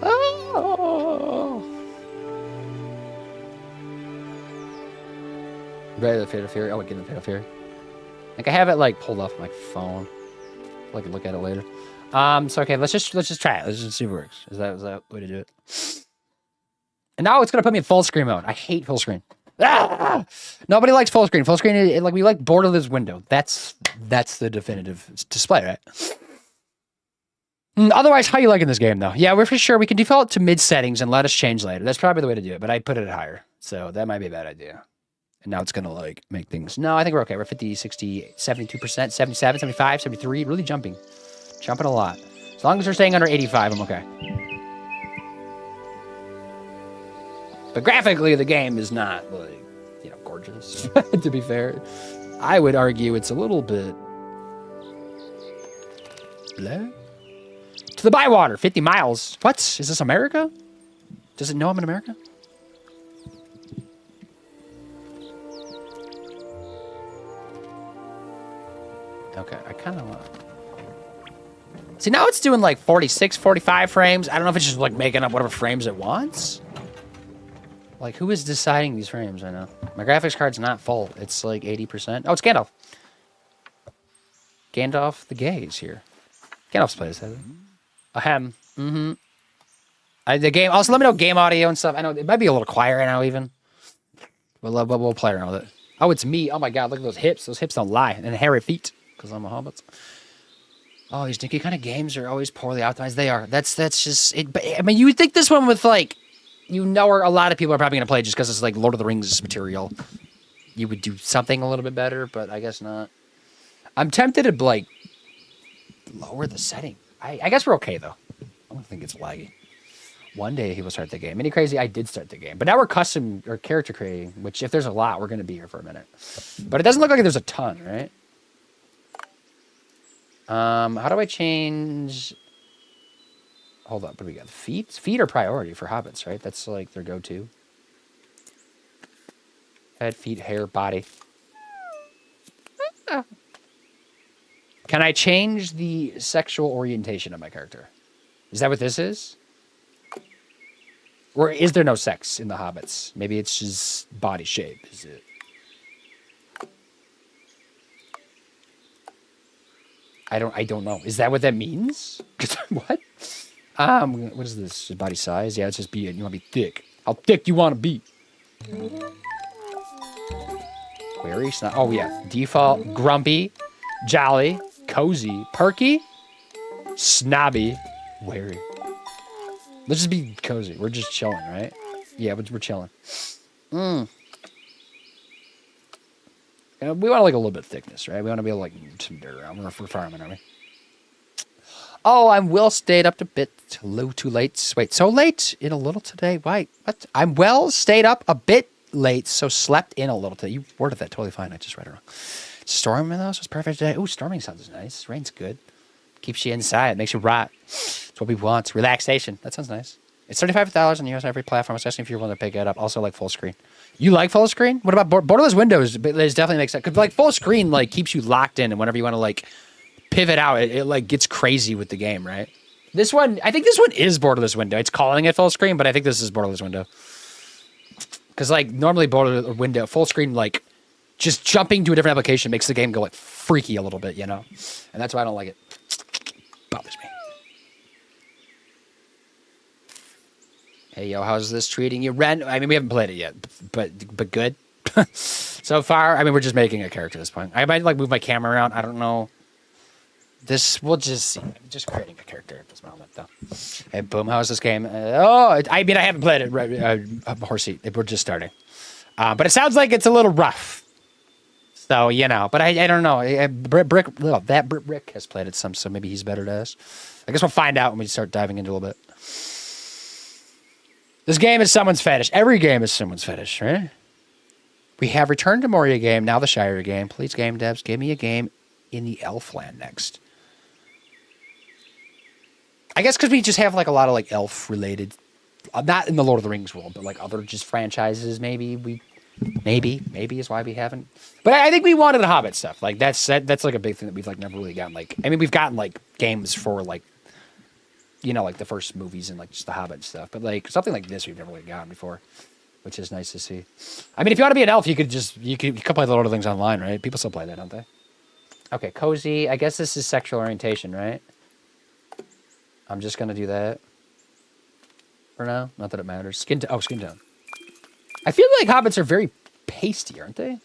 Oh. Ready to Fatal Fury? Oh, we get the Fatal Fury. Like I have it like pulled off my phone. I can look at it later. So okay, let's just try it. Let's just see if it works. Is that the way to do it? And now it's gonna put me in full screen mode. I hate full screen. Ah! Nobody likes full screen. Full screen, like we like borderless window. That's the definitive display, right? Otherwise, how you liking this game, though? Yeah, we're for sure. We can default to mid settings and let us change later. That's probably the way to do it, but I put it at higher. So that might be a bad idea. And now it's going to, like, make things... No, I think we're okay. We're 50, 60, 72%, 77, 75, 73. Really jumping. Jumping a lot. As long as we're staying under 85, I'm okay. But graphically, the game is not, like, you know, gorgeous, to be fair. I would argue it's a little bit... Blah? To the Bywater, 50 miles. What? Is this America? Does it know I'm in America? Okay, I kind of want... See, now it's doing like 46, 45 frames. I don't know if it's just like making up whatever frames it wants. Like, who is deciding these frames right now? My graphics card's not full. It's like 80%. Oh, it's Gandalf. Gandalf the Gay is here. Gandalf's played this, Ahem. Mm-hmm. The game... Also, let me know game audio and stuff. I know it might be a little quiet right now, even. We'll play around with it. Oh, it's me. Oh, my God. Look at those hips. Those hips don't lie. And hairy feet. Because I'm a hobbit. Oh, these dinky kind of games are always poorly optimized. They are. That's just... it. But, I mean, you would think this one with, like... You know where a lot of people are probably going to play just because it's, like, Lord of the Rings material. You would do something a little bit better, but I guess not. I'm tempted to, like... lower the setting. I guess we're okay, though. I don't think it's laggy. One day he will start the game. Mini Crazy, I did start the game. But now we're custom or character creating, which if there's a lot, we're going to be here for a minute. But it doesn't look like there's a ton, right? How do I change... Hold up, what do we got? Feet? Feet are priority for hobbits, right? That's like their go-to. Head, feet, hair, body. Can I change the sexual orientation of my character? Is that what this is? Or is there no sex in the hobbits? Maybe it's just body shape, is it? I don't know. Is that what that means? What? What is this? Body size? Yeah, it's just you want to be thick. How thick you want to be? Query? Oh, yeah. Default, grumpy, jolly, cozy, perky, snobby, wary. Let's just be cozy. We're just chilling, right? Yeah, we're chilling. You know, we want like a little bit of thickness, right? We want to be able to like some dirt around. We're farming, are we? Oh, I'm well stayed up a bit too late. Wait, so late in a little today? Why? What? I'm well stayed up a bit late, so slept in a little today. You worded that totally fine. I just read it wrong. Storming in the house was perfect today. Ooh, storming sounds nice. Rain's good. Keeps you inside. Makes you rot. That's what we want. Relaxation. That sounds nice. It's $35 on US every platform. I was asking if you're willing to pick it up. Also, like full screen. You like full screen? What about borderless windows? It definitely makes sense. Because like full screen like keeps you locked in, and whenever you want to like pivot out, it like gets crazy with the game, right? This one, I think this one is borderless window. It's calling it full screen, but I think this is borderless window. Because like normally borderless window, full screen, like just jumping to a different application makes the game go like freaky a little bit, you know? And that's why I don't like it. Bothers me. Hey, yo, how's this treating you? Ren, I mean, we haven't played it yet, but good. So far, I mean, we're just making a character at this point. I might like move my camera around. I don't know. This, we'll just see. I'm just creating a character at this moment, though. Hey, boom, how's this game? I mean, I haven't played it, Horsey. We're just starting. But it sounds like it's a little rough. So, you know, but I don't know. That Brick has played it some, so maybe he's better to us. I guess we'll find out when we start diving into a little bit. This game is someone's fetish. Every game is someone's fetish, right? We have returned to Moria game, now the Shire game. Please, game devs, give me a game in the Elfland next. I guess because we just have like a lot of like elf-related, not in the Lord of the Rings world, but like other just franchises. Maybe is why we haven't. But I think we wanted the Hobbit stuff. Like that's like a big thing that we've like never really gotten. Like I mean, we've gotten like games for like, you know, like the first movies and like just the Hobbit stuff. But like something like this we've never really gotten before, which is nice to see. I mean, if you want to be an elf, you could play the Lord of the Rings online, right? People still play that, don't they? Okay, cozy. I guess this is sexual orientation, right? I'm just gonna do that for now. Not that it matters. Skin tone. I feel like hobbits are very pasty, aren't they?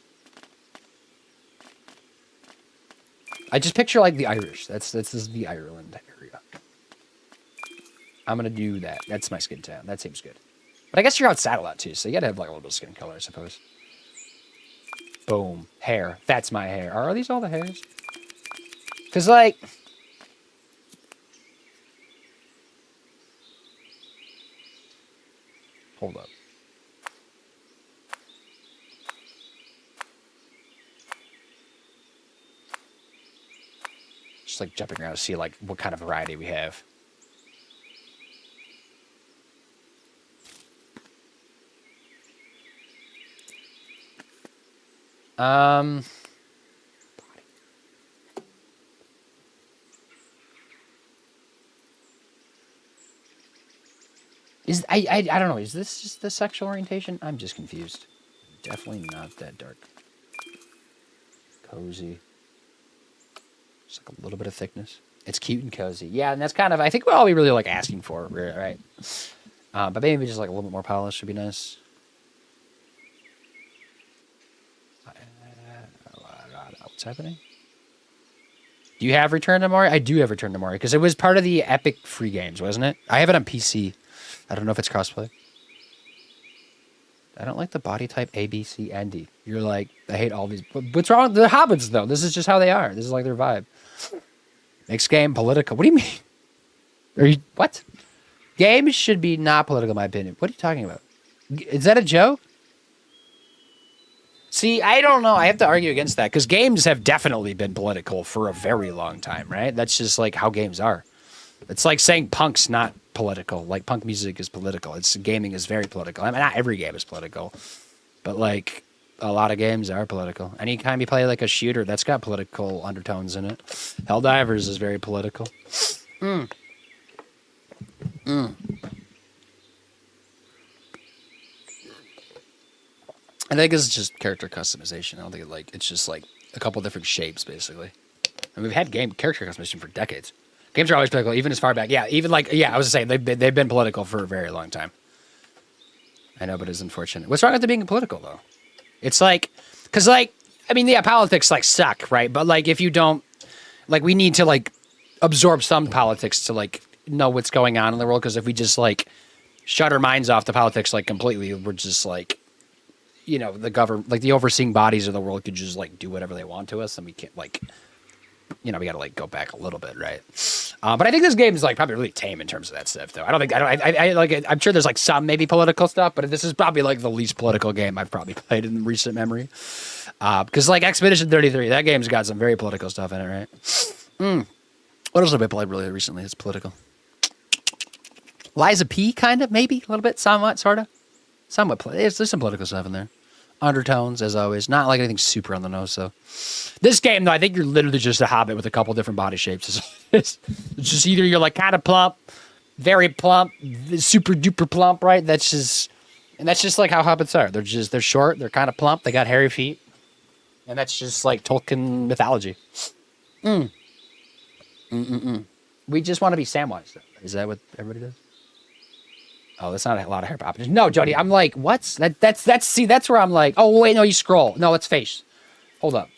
I just picture like the Irish. This is the Ireland area. I'm gonna do that. That's my skin tone. That seems good. But I guess you're outside a lot too, so you gotta have like a little bit of skin color, I suppose. Boom. Hair. That's my hair. Are these all the hairs? Because, like... Hold up. Just, like, jumping around to see, like, what kind of variety we have. I don't know. Is this just the sexual orientation? I'm just confused. Definitely not that dark. Cozy. Just like a little bit of thickness. It's cute and cozy. Yeah, and that's kind of, I think, what all we really like asking for, right? But maybe just like a little bit more polish would be nice. What's happening? Do you have Return to Moria? I do have Return to Moria because it was part of the Epic free games, wasn't it? I have it on PC. I don't know if it's crossplay. I don't like the body type A, B, C, and D. You're like, I hate all these. What's wrong? They're hobbits, though. This is just how they are. This is like their vibe. Next game, political. What do you mean? Are you what? Games should be not political, in my opinion. What are you talking about? Is that a joke? See, I don't know. I have to argue against that because games have definitely been political for a very long time, right? That's just like how games are. It's like saying punk's not political. Like punk music is political. It's gaming is very political. I mean, not every game is political, but like a lot of games are political. Anytime you play like a shooter, that's got political undertones in it. Helldivers is very political. I think it's just character customization. I don't think it's just like a couple different shapes, basically. And we've had character customization for decades. Games are always political, even as far back. Yeah, even like, I was saying, they've been political for a very long time. I know, but it's unfortunate. What's wrong with it being political, though? It's like, because like, I mean, yeah, politics like suck, right? But like, if you don't, like, we need to like absorb some politics to like know what's going on in the world. Because if we just like shut our minds off to politics like completely, we're just like, you know, the government, like the overseeing bodies of the world could just like do whatever they want to us, and we can't like, you know, we got to like go back a little bit, right? But I think this game is like probably really tame in terms of that stuff, though. I'm sure there's like some maybe political stuff, but this is probably like the least political game I've probably played in recent memory. Because like Expedition 33, that game's got some very political stuff in it, right? What else have I played really recently that's political? Liza P, kind of, maybe a little bit, somewhat, sort of, somewhat. There's some political stuff in there. Undertones, as always. Not like anything super on the nose, so. This game, though, I think you're literally just a hobbit with a couple different body shapes. It's just either you're like kind of plump, very plump, super duper plump, right? That's just like how hobbits are. They're short, they're kind of plump, they got hairy feet. And that's just like Tolkien mythology. We just want to be Samwise, though. Is that what everybody does? Oh, that's not a lot of hair popping. No, Jody, I'm like, what's that's where I'm like, oh, wait, no, you scroll. No, it's face. Hold up.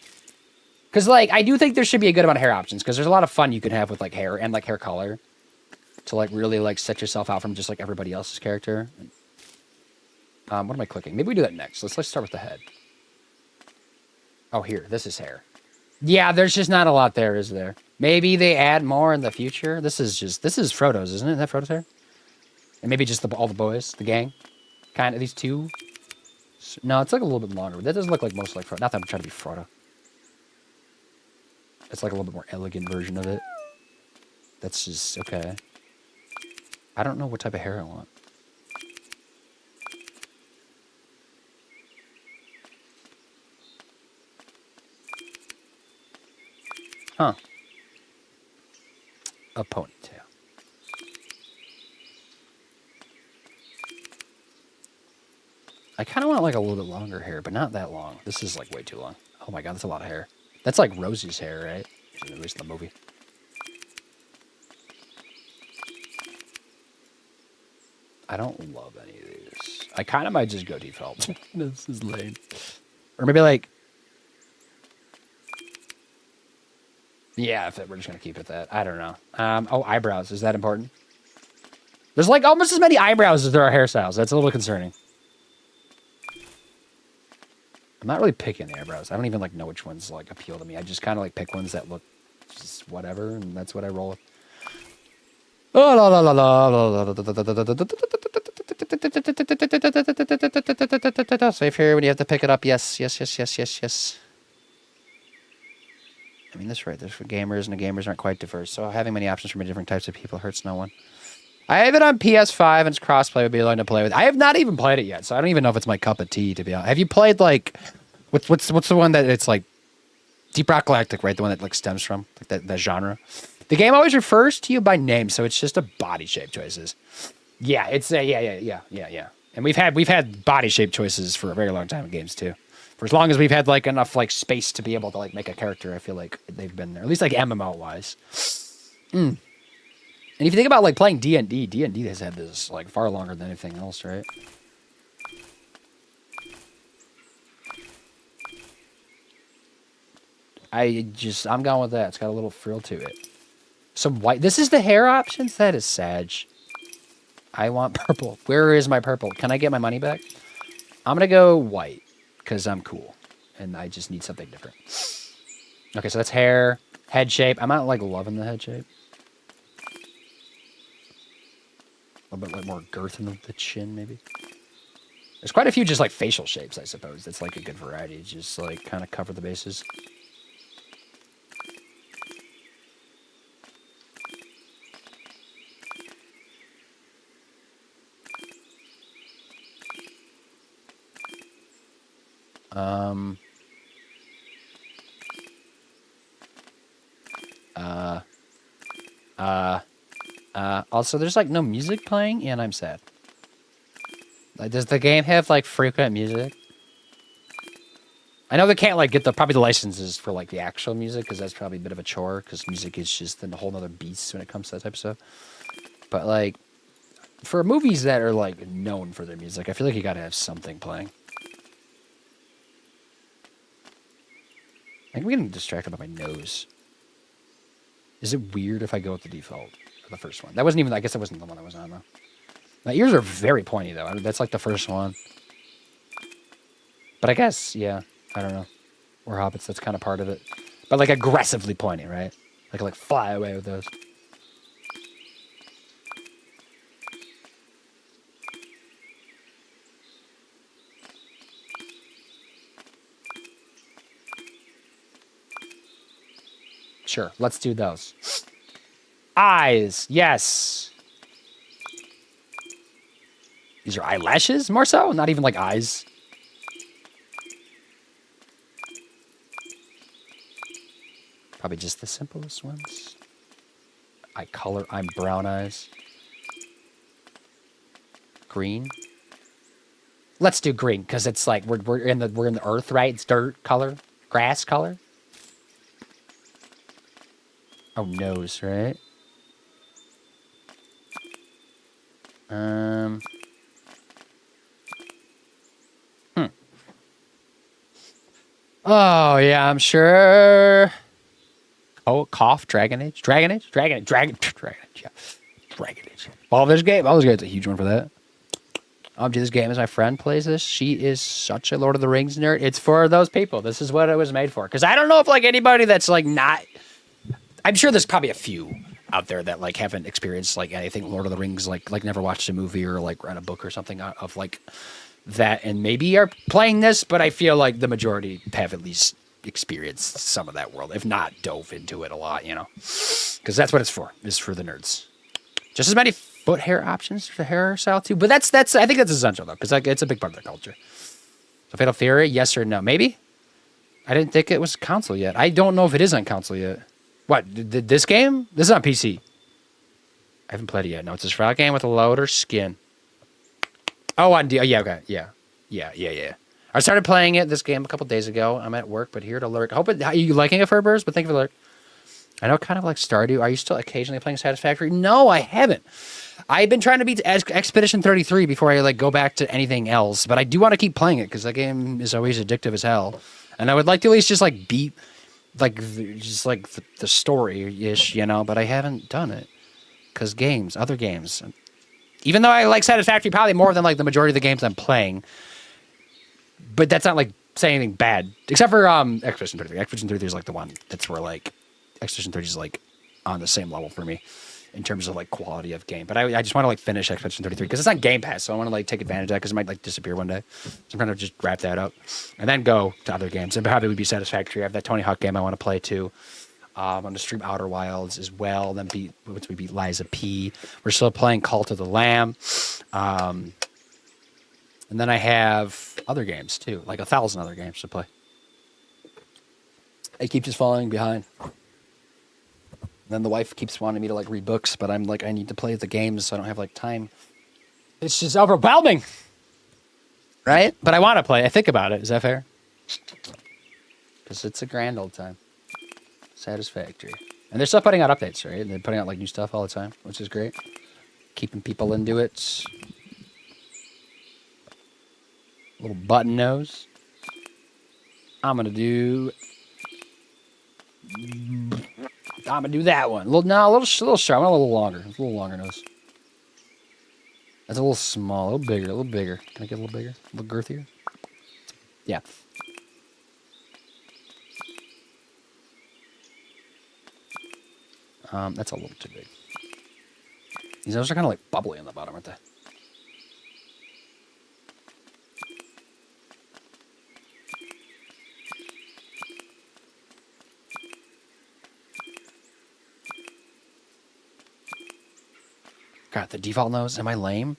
Because, like, I do think there should be a good amount of hair options because there's a lot of fun you can have with, like, hair and, like, hair color to, like, really, like, set yourself out from just, like, everybody else's character. What am I clicking? Maybe we do that next. Let's start with the head. Oh, here. This is hair. Yeah, there's just not a lot there, is there? Maybe they add more in the future. This is Frodo's, isn't it? Is that Frodo's hair? And maybe just all the boys, the gang. Kind of, these two. No, it's like a little bit longer. That doesn't look like most like Frodo. Not that I'm trying to be Frodo. It's like a little bit more elegant version of it. That's just, okay. I don't know what type of hair I want. Huh. A ponytail. I kind of want like a little bit longer hair, but not that long. This is like way too long. Oh my god, that's a lot of hair. That's like Rosie's hair, right? At least in the movie. I don't love any of these. I kind of might just go default. This is lame. Or maybe like... Yeah, if we're just going to keep it that. I don't know. Oh, eyebrows. Is that important? There's like almost as many eyebrows as there are hairstyles. That's a little concerning. I'm not really picking the eyebrows. I don't even like know which ones like appeal to me. I just kind of like pick ones that look just whatever, and that's what I roll with. Oh la la la la. Safe here when you have to pick it up. Yes, yes, yes, yes, yes, yes. I mean, that's right. There's for gamers, and the gamers aren't quite diverse. So having many options for many different types of people hurts no one. I have it on PS5, and it's crossplay. Would be willing to play with. I have not even played it yet, so I don't even know if it's my cup of tea. To be honest, have you played like what's the one that it's like Deep Rock Galactic, right? The one that like stems from like that genre. The game always refers to you by name, so it's just a body shape choices. Yeah, it's yeah. And we've had body shape choices for a very long time in games too. For as long as we've had like enough like space to be able to like make a character, I feel like they've been there. At least like MMO wise. And if you think about like playing D&D has had this like far longer than anything else, right? I'm going with that. It's got a little frill to it. Some white. This is the hair options? That is sag. I want purple. Where is my purple? Can I get my money back? I'm going to go white because I'm cool. And I just need something different. Okay, so that's hair. Head shape. I'm not like loving the head shape. A little bit like more girth in the chin, maybe. There's quite a few just like facial shapes, I suppose. That's like a good variety. Just like kind of cover the bases. Also, there's like no music playing, and I'm sad. Like, does the game have like frequent music? I know they can't like get probably the licenses for like the actual music because that's probably a bit of a chore because music is just a whole nother beast when it comes to that type of stuff. But like, for movies that are like known for their music, I feel like you got to have something playing. I'm getting distracted by my nose. Is it weird if I go with the default? Or the first one? That wasn't even, I guess that wasn't the one I was on, though. My ears are very pointy, though. That's like the first one. But I guess, yeah. I don't know. We're hobbits, that's kind of part of it. But like aggressively pointy, right? Like fly away with those. Sure, let's do those. Eyes, yes. These are eyelashes, more so? Not even like eyes. Probably just the simplest ones. I'm brown eyes. Green. Let's do green, because it's like we're in the earth, right? It's dirt color, grass color. Oh, nose, right? Oh, yeah, I'm sure. Oh, cough, Dragon Age, yeah. Dragon Age. Baldur's Gate is a huge one for that. This game is my friend plays this. She is such a Lord of the Rings nerd. It's for those people. This is what it was made for. Because I don't know if like anybody that's like not. I'm sure there's probably a few out there that like haven't experienced like anything Lord of the Rings, like never watched a movie or like read a book or something of like that, and maybe are playing this. But I feel like the majority have at least experienced some of that world, if not dove into it a lot, you know, because that's what it's for. Is for the nerds. Just as many foot hair options for hairstyle too, but that's I think that's essential though, because like, it's a big part of their culture. So Fatal Fury, yes or no? Maybe. I didn't think it was console yet. I don't know if it is on console yet. What, this game? This is on PC. I haven't played it yet. No, it's a Shroud game with a loader skin. Oh, on D. Oh, yeah, okay. Yeah. I started playing this game a couple days ago. I'm at work, but here to lurk. Are you liking it, Furburst? But thank you for the lurk. I know, kind of like Stardew. Are you still occasionally playing Satisfactory? No, I haven't. I've been trying to beat Expedition 33 before I like go back to anything else, but I do want to keep playing it because that game is always addictive as hell. And I would like to at least just like beat like the story-ish, you know, but I haven't done it because other games. Even though I like Satisfactory probably more than like the majority of the games I'm playing. But that's not like saying anything bad. Except for Expedition 33. Expedition 33 is like the one that's where like Expedition 30 is like on the same level for me in terms of like quality of game. But I just want to like finish Expedition 33 because it's on Game Pass, so I want to like take advantage of that because it might like disappear one day. So I'm trying to just wrap that up and then go to other games. And probably would be Satisfactory. I have that Tony Hawk game I want to play too. I'm going to stream Outer Wilds as well. Then once we beat Liza P. We're still playing Cult of the Lamb. And then I have other games too, like 1,000 other games to play. I keep just falling behind. And then the wife keeps wanting me to like read books, but I'm like, I need to play the games, so I don't have like time. It's just overwhelming, right? But I want to play. I think about it. Is that fair? Because it's a grand old time. Satisfactory. And they're still putting out updates, right? They're putting out like new stuff all the time, which is great. Keeping people into it. Little button nose. I'm gonna do that one. A little short. I want a little longer. It's a little longer nose. That's a little small, a little bigger. Can I get a little bigger? A little girthier? Yeah. That's a little too big. These noses are kind of like bubbly on the bottom, aren't they? God, the default nose. Am I lame?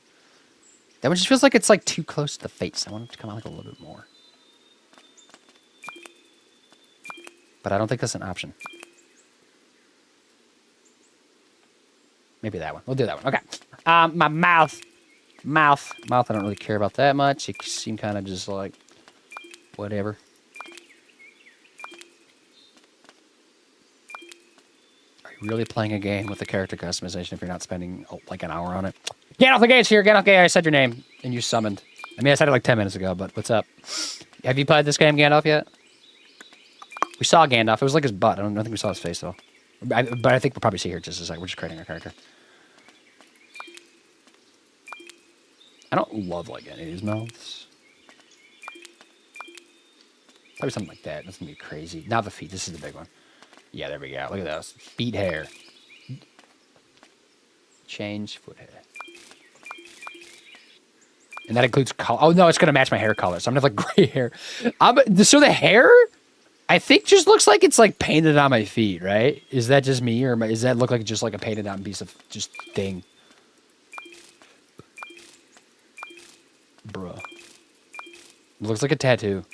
That one just feels like it's like too close to the face. I want it to come out like a little bit more. But I don't think that's an option. Maybe that one. We'll do that one. Okay. My mouth. Mouth, I don't really care about that much. You seem kind of just like, whatever. Are you really playing a game with the character customization if you're not spending like an hour on it? Gandalf the Gate's here. Gandalf Gate, I said your name and you summoned. I mean, I said it like 10 minutes ago, but what's up? Have you played this game, Gandalf, yet? We saw Gandalf. It was like his butt. I don't think we saw his face, though. But I think we'll probably see here just a second. We're just creating our character. I don't love like any of these mouths. Probably something like that. That's gonna be crazy. Now the feet. This is the big one. Yeah, there we go. Look at those. Feet hair. Change foot hair. And that includes color. Oh no, it's gonna match my hair color. So I'm gonna have like gray hair. So the hair, I think, just looks like it's like painted on my feet, right? Is that just me, or does that look like just like a painted on piece of just thing? Bruh. It looks like a tattoo.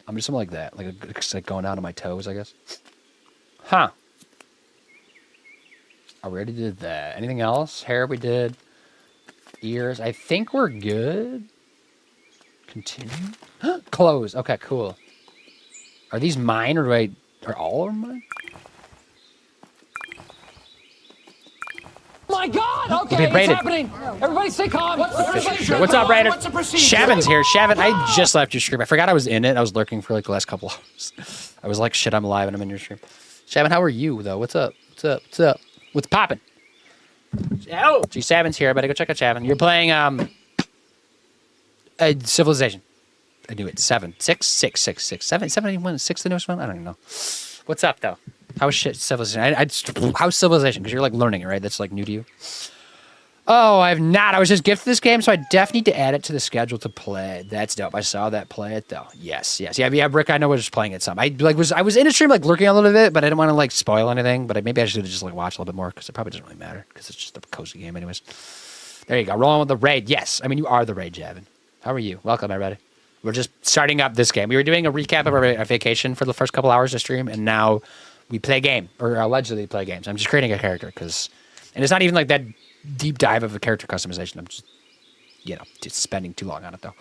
I'm just something like that. Like it's like going down to my toes, I guess. Huh. I already did that. Anything else? Hair we did. Ears. I think we're good. Continue. Clothes. Okay, cool. Are these mine or are all of them mine? My God! Okay, it's happening. Everybody stay calm. What's up, Raider? Shavin's here. Shavin, I just left your stream. I forgot I was in it. I was lurking for like the last couple hours. I was like, shit, I'm alive and I'm in your stream. Shavin, how are you, though? What's up? What's poppin'? Oh, gee, Savin's here. I better go check out Shavin. You're playing Civilization. I knew it. 7, 6, 6, 6, 6, 7, 71, 6, the newest one? I don't even know. What's up, though? How's shit Civilization? How's Civilization? Because you're like learning it, right? That's like new to you. Oh, I have not. I was just gifted this game, so I definitely need to add it to the schedule to play. That's dope. I saw that. Play it though. Yes. Yeah, Rick, I know I was just playing it some. I was in a stream like lurking a little bit, but I didn't want to like spoil anything. But maybe I should have just like watched a little bit more because it probably doesn't really matter because it's just a cozy game, anyways. There you go. Rolling with the raid. Yes. I mean, you are the raid, Javin. How are you? Welcome, everybody. We're just starting up this game. We were doing a recap of our vacation for the first couple hours of stream, and now we play a game, or allegedly play games. I'm just creating a character and it's not even like that deep dive of a character customization. I'm just, just spending too long on it though.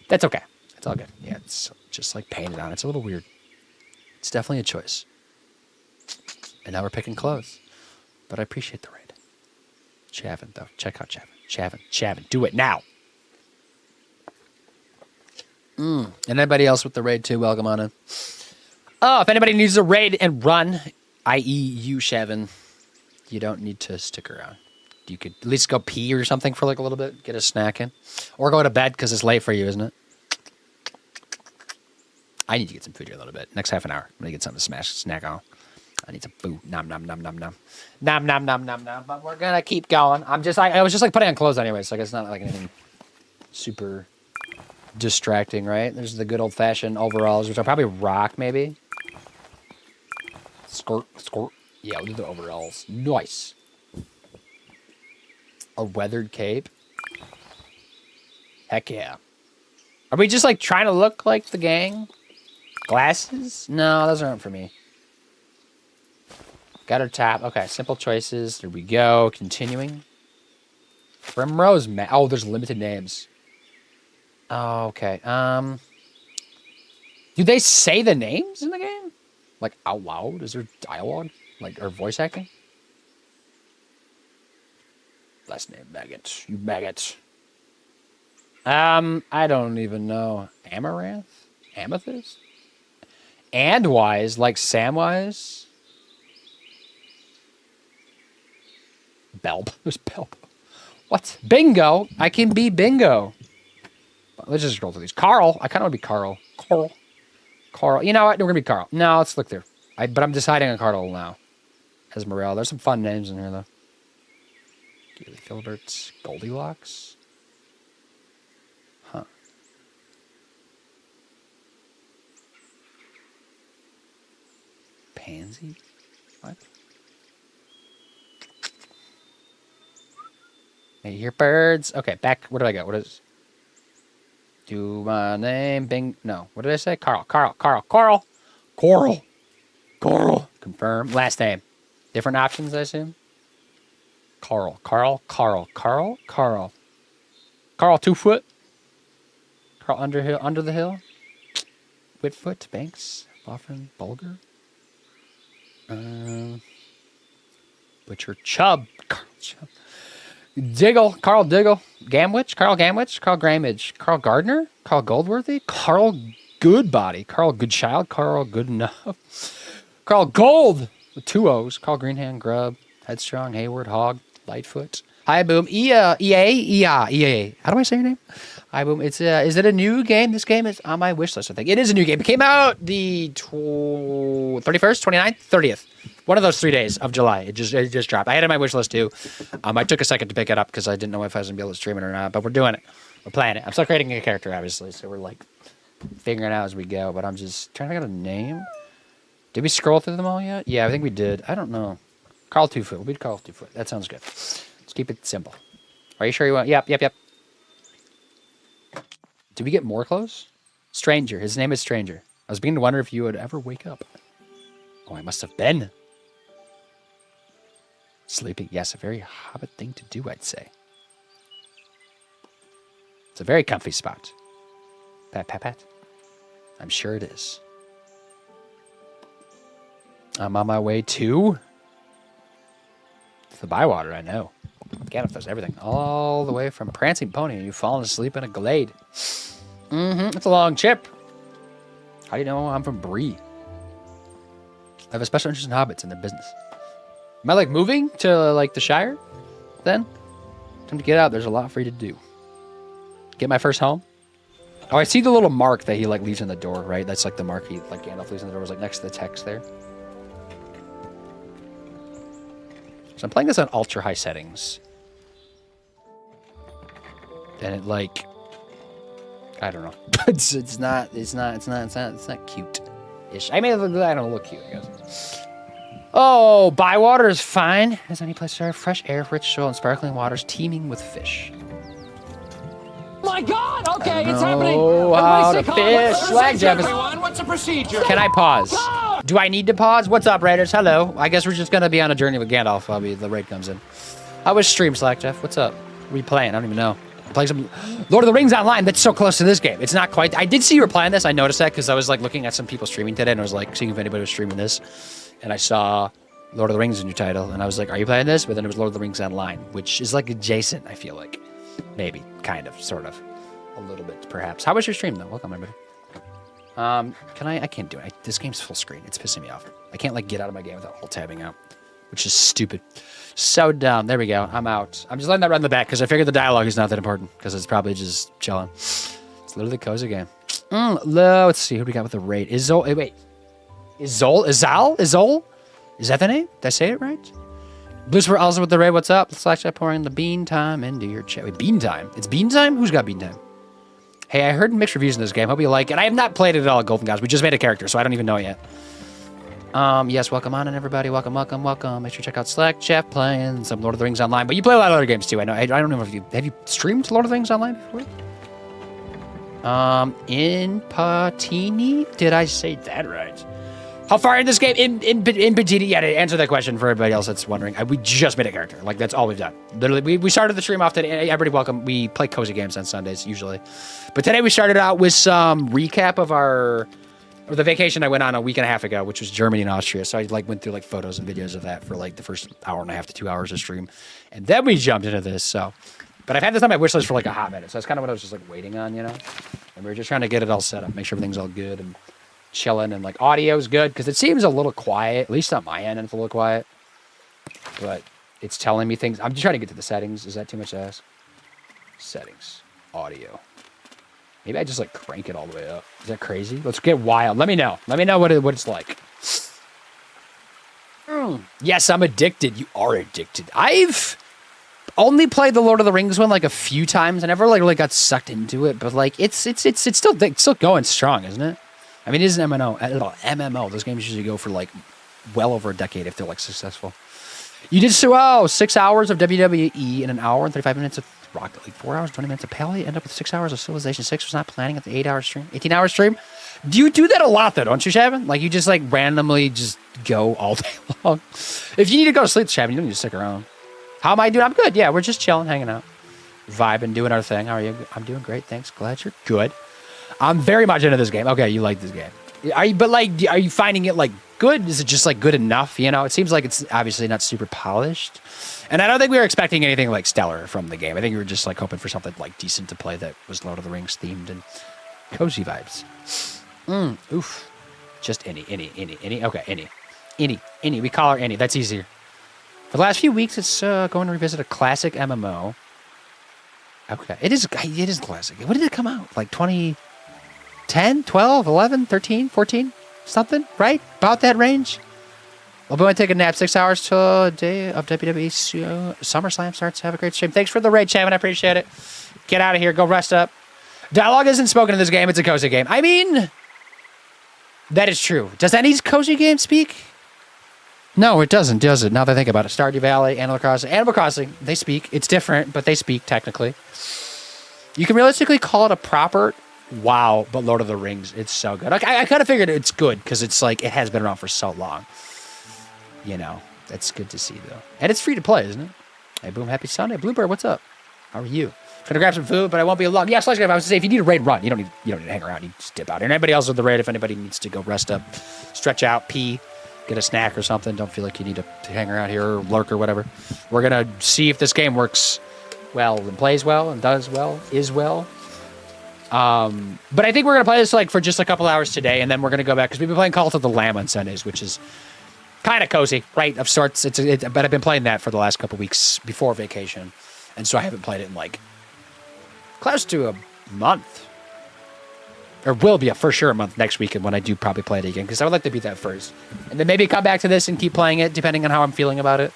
That's okay. It's all good. Yeah, it's just like painted on. It's a little weird. It's definitely a choice. And now we're picking clothes, but I appreciate the raid. Chavin though, check out Chavin. Do it now. And anybody else with the raid too, welcome on in. Oh, if anybody needs a raid and run, i.e. you, Shavin, you don't need to stick around. you could at least go pee or something for like a little bit, get a snack in, or go to bed because it's late for you, isn't it? I need to get some food here a little bit. Next half an hour, I'm gonna get something to snack on. I need some food. Nom nom nom nom nom, nom nom nom nom nom. But we're gonna keep going. I was just like putting on clothes anyway, so I guess it's not like anything super distracting, right? There's the good old fashioned overalls, which are probably rock maybe. Skirt. Yeah, we'll do the overalls. Nice. A weathered cape. Heck yeah. Are we just like trying to look like the gang? Glasses? No, those aren't for me. Got her top. Okay, simple choices. There we go. Continuing. Primrose oh, there's limited names. Oh, okay. Do they say the names in the game? Like out loud? Is there dialogue? Like, or voice acting? Last name, maggot. You maggot. I don't even know. Amaranth? Amethyst? Andwise, like Samwise? Belb. There's Belb. What? Bingo? I can be Bingo. Let's just scroll through these. Carl. I kind of want to be Carl. Carl. You know what? We're going to be Carl. No, let's look through. But I'm deciding on Carl now. Esmeralda. There's some fun names in here, though. Gaily Filbert. Goldilocks. Huh. Pansy? What? Hey, hear birds. Okay, back. Where do I go? What is... Do my name. Bing. No. What did I say? Carl. Confirm. Last name. Different options, I assume. Carl 2-foot. Carl under the hill. Whitfoot. Banks. Boffin. Bulger. Butcher. Chubb. Carl Chubb. Carl Diggle, Gamwich, Carl Gramage, Carl Gardner, Carl Goldworthy, Carl Goodbody, Carl Goodchild, Carl Goodenough, Carl Gold with 2 O's, Carl Greenhand, Grub, Headstrong, Hayward, Hog, Lightfoot, Hi Boom, EA. How do I say your name? Hi Boom. Is it a new game? This game is on my wish list, I think. It is a new game. It came out the 31st, 29th, 30th. One of those 3 days of July. It just dropped. I had it on my wish list too. I took a second to pick it up because I didn't know if I was going to be able to stream it or not. But we're doing it. We're playing it. I'm still creating a character, obviously. So we're like figuring it out as we go. But I'm just trying to get a name. Did we scroll through them all yet? Yeah, I think we did. I don't know. Carl 2-foot. We'll be Carl 2-foot. That sounds good. Let's keep it simple. Are you sure you want? Yep. Did we get more clothes? Stranger. His name is Stranger. I was beginning to wonder if you would ever wake up. Oh, I must have been. Sleeping. Yes, a very hobbit thing to do, I'd say. It's a very comfy spot. Pat. I'm sure it is. I'm on my way to the Bywater, I know. Gandalf does everything. All the way from Prancing Pony, and you've fallen asleep in a glade. It's a long trip. How do you know I'm from Bree? I have a special interest in hobbits and their business. Am I like moving to like the Shire then? Time to get out. There's a lot for you to do. Get my first home. Oh, I see the little mark that he like leaves in the door, right? That's like the mark he like Gandalf leaves in the door. It was like next to the text there. So I'm playing this on ultra high settings. And it like, I don't know. it's not cute-ish. I don't look cute, I guess. Oh, Bywater is fine. As any place to fresh air, rich soil, and sparkling waters teeming with fish. My God! Okay, it's happening. Oh, how to fish. Slag jab is... What's the procedure? Can I pause? Do I need to pause? What's up, Raiders? Hello. I guess we're just going to be on a journey with Gandalf while the raid comes in. How was stream, Slack Jeff? What's up? What are you playing? I don't even know. I'm playing some Lord of the Rings Online. That's so close to this game. It's not quite. I did see you were playing this. I noticed that because I was like looking at some people streaming today and I was like seeing if anybody was streaming this. And I saw Lord of the Rings in your title. And I was like, are you playing this? But then it was Lord of the Rings Online, which is like adjacent, I feel like. Maybe. Kind of. Sort of. A little bit, perhaps. How was your stream, though? Welcome, everybody. I can't do it. This game's full screen. It's pissing me off. I can't, like, get out of my game without alt-tabbing out. which is stupid. So dumb. There we go. I'm out. I'm just letting that run in the back because I figured the dialogue is not that important because it's probably just chilling. It's literally a cozy game. Let's see who we got with the raid. Izol. Wait. Izol? Izol? Is that the name? Did I say it right? Blues for also with the raid. What's up? Slash pouring the bean time into your chat. Wait, bean time? It's bean time? Who's got bean time? Hey, I heard mixed reviews in this game. Hope you like it. I have not played it at all, Golden Gods. We just made a character, so I don't even know it yet. Yes, welcome on, and everybody. Welcome. Make sure to check out Slack, Jeff, playing some Lord of the Rings online. But you play a lot of other games too. I know. I don't know if you have you streamed Lord of the Rings online before. In Patini, did I say that right? How far in this game? In Patini? Yeah, to answer that question for everybody else that's wondering, we just made a character. Like that's all we've done. Literally, we started the stream off today. Everybody, welcome. We play cozy games on Sundays usually, but today we started out with some recap of the vacation I went on a week and a half ago, which was Germany and Austria. So I went through photos and videos of that for the first hour and a half to 2 hours of stream. And then we jumped into this. So, but I've had this on my wish list for a hot minute. So that's kind of what I was just waiting on, And we were just trying to get it all set up, make sure everything's all good and chilling and audio's good. Cause it seems a little quiet, at least on my end. And it's a little quiet, but it's telling me things. I'm just trying to get to the settings. Is that too much to ask? Settings, audio. Maybe I just crank it all the way up. Is that crazy? Let's get wild. Let me know. Let me know what it's like. Yes, I'm addicted. You are addicted. I've only played the Lord of the Rings one a few times. I never really got sucked into it, but it's still going strong, isn't it? I mean, it is an MMO. Those games usually go for well over a decade if they're successful. You did so well. 6 hours of WWE in an hour and 35 minutes of Rocket League, 4 hours, 20 minutes of Pally, end up with 6 hours of Civilization 6. Was not planning at the 8-hour stream, 18-hour stream. Do you do that a lot though, don't you, Shavin? You just randomly just go all day long. If you need to go to sleep, Shavin, you don't need to stick around. How am I doing? I'm good. Yeah, we're just chilling, hanging out, vibing, doing our thing. How are you? I'm doing great. Thanks. Glad you're good. I'm very much into this game. Okay, you like this game. Are you finding it good? Is it just good enough? It seems like it's obviously not super polished. And I don't think we were expecting anything stellar from the game. I think we were just hoping for something decent to play that was Lord of the Rings themed and cozy vibes. Oof. Just any. Okay, any. We call her any. That's easier. For the last few weeks, it's going to revisit a classic MMO. Okay, it is classic. When did it come out? 2010, 12, 11, 13, 14? Something, right? About that range? We'll go and take a nap. 6 hours till a day of WWE SummerSlam starts. Have a great stream. Thanks for the raid, Chavin. I appreciate it. Get out of here. Go rest up. Dialogue isn't spoken in this game. It's a cozy game. I mean, that is true. Does any cozy game speak? No, it doesn't, does it? Now that I think about it. Stardew Valley, Animal Crossing, they speak. It's different, but they speak technically. You can realistically call it a proper WoW, but Lord of the Rings. It's so good. I kind of figured it's good because it's it has been around for so long. That's good to see though. And it's free to play, isn't it? Hey, boom, happy Sunday. Bluebird, what's up? How are you? Gonna grab some food, but I won't be long. Yeah, Slash Guy, I was to say, if you need a raid, run. You don't need to hang around. You just dip out. And anybody else with the raid, if anybody needs to go rest up, stretch out, pee, get a snack or something, don't feel like you need to hang around here or lurk or whatever. We're gonna see if this game works well and plays well and does well, is well. But I think we're gonna play this for just a couple hours today, and then we're gonna go back because we've been playing Cult of the Lamb on Sundays, which is kind of cozy, right? Of sorts. But I've been playing that for the last couple weeks before vacation, and so I haven't played it in close to a month, or will be for sure a month next weekend when I do probably play it again because I would like to beat that first, and then maybe come back to this and keep playing it depending on how I'm feeling about it.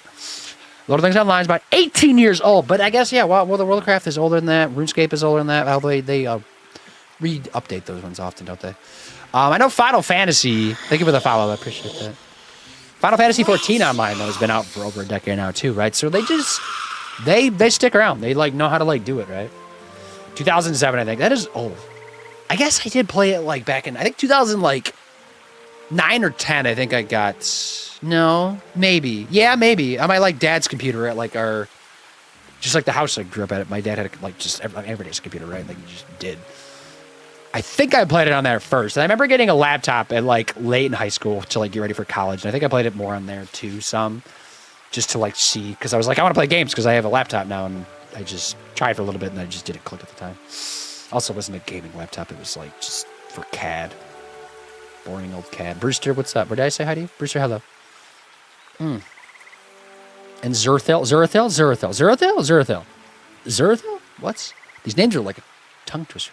Lord of the Rings Online is about 18 years old, but I guess World of Warcraft is older than that. RuneScape is older than that. Although they re-update those ones often, don't they? I know Final Fantasy. Thank you for the follow. I appreciate that. Final Fantasy 14 Online though has been out for over a decade now too, right? So they stick around. They know how to do it, right? 2007, I think. That is old. I guess I did play it back in 2009 or 10. I think I got maybe on my dad's computer at our just the house I grew up at. My dad had just everybody's computer, right? He just did. I think I played it on there first. And I remember getting a laptop at late in high school to get ready for college. And I think I played it more on there too, some just to see, because I was I want to play games because I have a laptop now, and I just tried for a little bit and I just didn't click at the time. Also, it wasn't a gaming laptop. It was just for CAD. Boring old CAD. Brewster, what's up? Where did I say hi to you? Brewster, hello. and Zerthil? What? These names are like a tongue twister.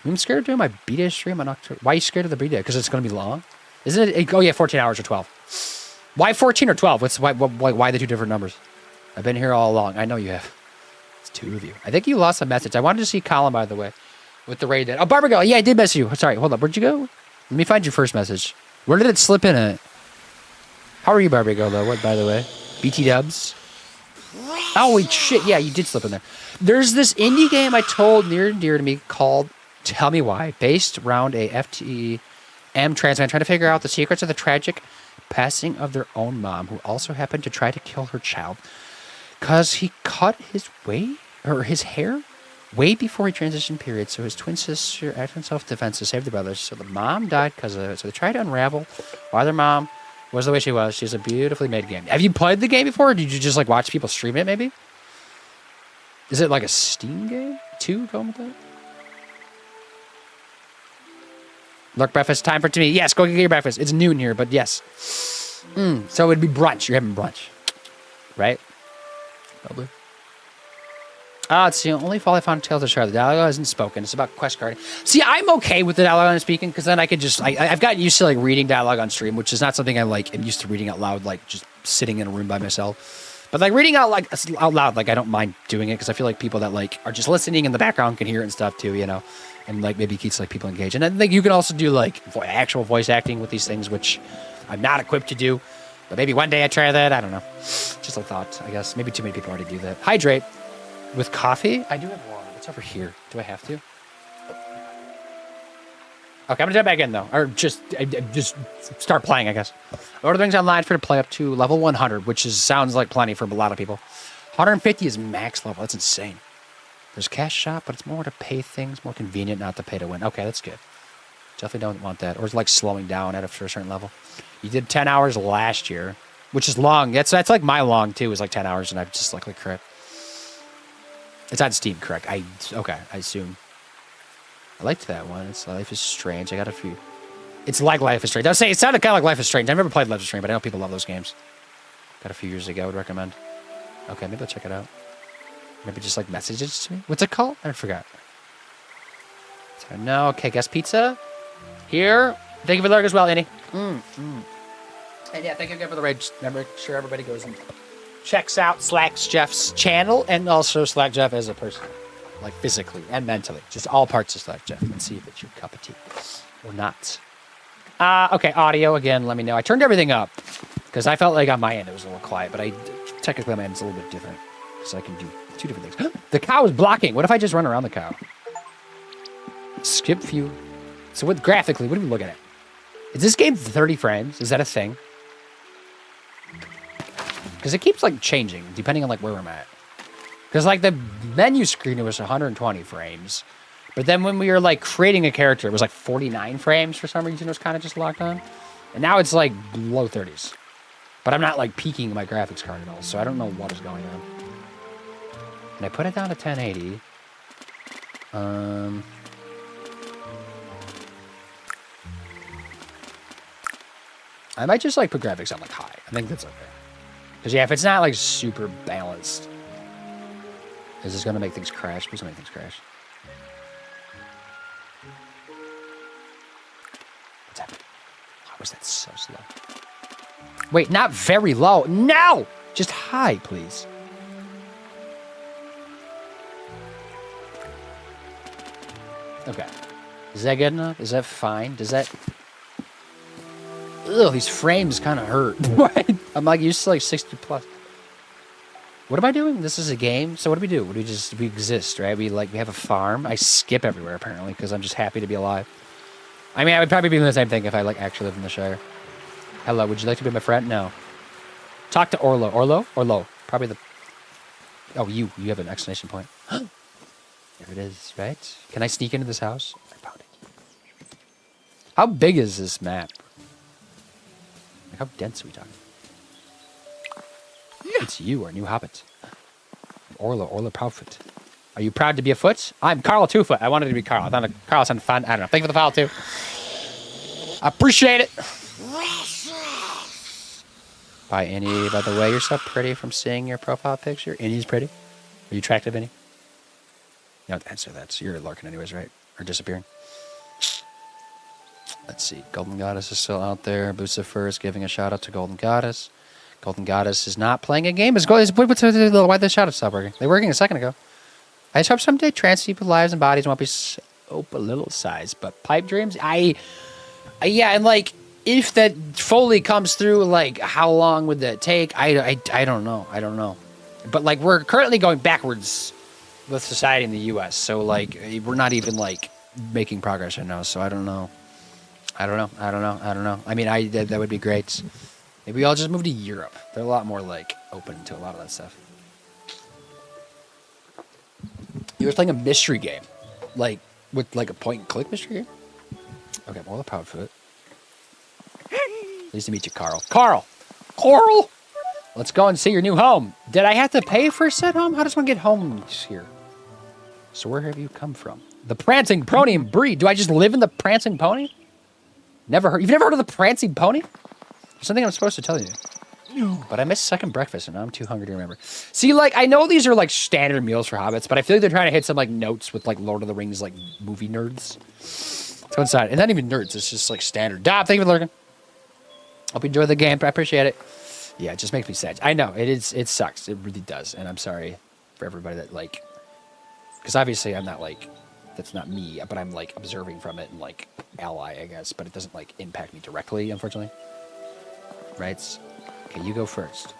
I'm scared of doing my beta stream on October. Why are you scared of the beta? Because it's going to be long? Isn't it? Oh, yeah, 14 hours or 12. Why 14 or 12? Why the two different numbers? I've been here all along. I know you have. It's two of you. I think you lost a message. I wanted to see Colin, by the way, with the raid. Oh, Barbara, yeah, I did message you. Sorry, hold up. Where'd you go? Let me find your first message. Where did it slip in at? How are you, Barbara, though? What, by the way? BT dubs? Oh, wait, shit. Yeah, you did slip in there. There's this indie game I told near and dear to me called Tell Me Why, based around a FTM trans man trying to figure out the secrets of the tragic passing of their own mom, who also happened to try to kill her child because he cut his hair way before he transitioned period. So his twin sister acted in self-defense to save the brothers. So the mom died because of it. So they tried to unravel why their mom was the way she was. She's a beautifully made game. Have you played the game before? Or did you just like watch people stream it? Maybe. Is it like a Steam game too? Going with that. Look, breakfast time for to me. Yes, go get your breakfast. It's noon here, but yes. So it'd be brunch. You're having brunch, right? Probably. It's the only fall I found in Tales of Shire. The dialogue isn't spoken. It's about quest carding. See, I'm okay with the dialogue I'm speaking because then I could just I've gotten used to like reading dialogue on stream, which is not something I like. I'm used to reading out loud, like just sitting in a room by myself. But like reading out loud, like I don't mind doing it because I feel like people that like are just listening in the background can hear it and stuff too, you know. And like maybe keeps like people engaged. And I think you can also do like actual voice acting with these things, which I'm not equipped to do. But maybe one day I try that. I don't know. Just a thought, I guess. Maybe too many people already do that. Hydrate with coffee. I do have water. It's over here. Do I have to? Okay, I'm gonna jump back in though, or just start playing, I guess. Order things online for to play up to level 100, which sounds like plenty for a lot of people. 150 is max level. That's insane. There's cash shop, but it's more to pay things, more convenient not to pay to win. Okay, that's good. Definitely don't want that. Or it's like slowing down at a certain level. You did 10 hours last year, which is long. That's like my long too, is like 10 hours, and I've just like correct. It's on Steam, correct? I assume. I liked that one. It's Life is Strange. I got a few. It's like Life is Strange. I would say it sounded kind of like Life is Strange. I've never played Life is Strange, but I know people love those games. Got a few years ago. I would recommend. Okay, maybe I'll check it out. Maybe just like messages to me. What's it called? I forgot. So, no. Okay, guest pizza. Here. Thank you for the lurk as well, Annie. And yeah, thank you again for the raid. Remember, sure everybody goes and checks out Slack's Jeff's channel and also Slack Jeff as a person, like physically and mentally, just all parts of Slack Jeff, and see if it's your cup of tea or not. Okay, audio again. Let me know. I turned everything up because I felt like on my end it was a little quiet, but technically on my end it's a little bit different because I can do two different things. The cow is blocking. What if I just run around the cow? Skip view. So what graphically? What are we looking at? Is this game 30 frames? Is that a thing? Because it keeps like changing depending on like where I'm at. Because like the menu screen, it was 120 frames. But then when we were like creating a character, it was like 49 frames for some reason. It was kind of just locked on. And now it's like low 30s. But I'm not like peaking my graphics card at all. So I don't know what is going on. And I put it down to 1080. I might just like put graphics on like high. I think that's okay. Because yeah, if it's not like super balanced, is this gonna make things crash? Please don't make things crash. What's happening? How was that so slow? Wait, not very low. No! Just high, please. Okay. Is that good enough? Is that fine? Does that... Ugh, these frames kind of hurt. What? I'm like used to like 60 plus. What am I doing? This is a game. So what do? We exist, right? We have a farm. I skip everywhere apparently because I'm just happy to be alive. I mean, I would probably be doing the same thing if I like actually lived in the Shire. Hello, would you like to be my friend? No. Talk to Orlo. Orlo. Probably the... Oh, you have an exclamation point. There it is, right? Can I sneak into this house? I found it. How big is this map? Like how dense are we talking? Yeah. It's you, our new hobbit. Orlo Proudfoot. Are you proud to be a foot? I'm Carl Twofoot. I wanted to be Carl. I thought Carl sounded fun. I don't know. Thank you for the follow too. I appreciate it. By Annie, by the way, you're so pretty from seeing your profile picture. Annie's pretty. Are you attractive, Annie? You don't have to answer that. So you're lurking anyways, right? Or disappearing. Let's see. Golden Goddess is still out there. Lucifer is giving a shout out to Golden Goddess. Golden Goddess is not playing a game. Why did the shout out stop working? They were working a second ago. I just hope someday trans people's lives and bodies won't be so little size. But pipe dreams, yeah, and like if that fully comes through, like how long would that take? I don't know. I don't know. But like we're currently going backwards with society in the U.S. So like we're not even like making progress right now. So I don't know. I don't know. I mean, that would be great. Maybe we all just move to Europe. They're a lot more like open to a lot of that stuff. You were playing a mystery game, like with like a point and click mystery game. Okay, more the power foot. Pleased to meet you, Carl. Carl. Let's go and see your new home. Did I have to pay for said home? How does one get homes here? So where have you come from? The Prancing Pony and Breed. Do I just live in the Prancing Pony? Never heard. You've never heard of the Prancing Pony? There's something I'm supposed to tell you. No. But I missed second breakfast and now I'm too hungry to remember. See, like, I know these are like standard meals for hobbits, but I feel like they're trying to hit some like notes with like Lord of the Rings, like movie nerds. Let's go inside. And not even nerds. It's just like standard. Dob, thank you for lurking. Hope you enjoy the game. I appreciate it. Yeah, it just makes me sad. I know. It sucks. It really does. And I'm sorry for everybody that like, because obviously I'm not like, that's not me, but I'm like observing from it and like ally, I guess, but it doesn't like impact me directly, unfortunately. Right? Okay, you go first.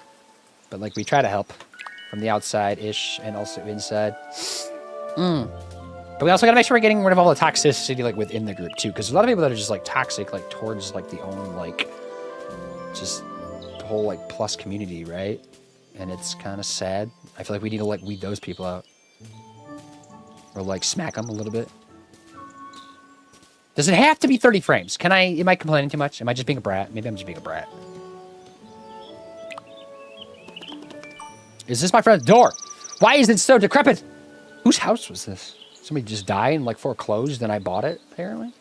But like we try to help from the outside-ish and also inside. But we also gotta make sure we're getting rid of all the toxicity like within the group too, because a lot of people that are just like toxic like towards like the own like just the whole like plus community, right? And it's kind of sad. I feel like we need to like weed those people out. Or like smack them a little bit. Does it have to be 30 frames? Am I complaining too much? Am I just being a brat? Maybe I'm just being a brat. Is this my friend's door? Why is it so decrepit? Whose house was this? Somebody just died and like foreclosed and I bought it, apparently?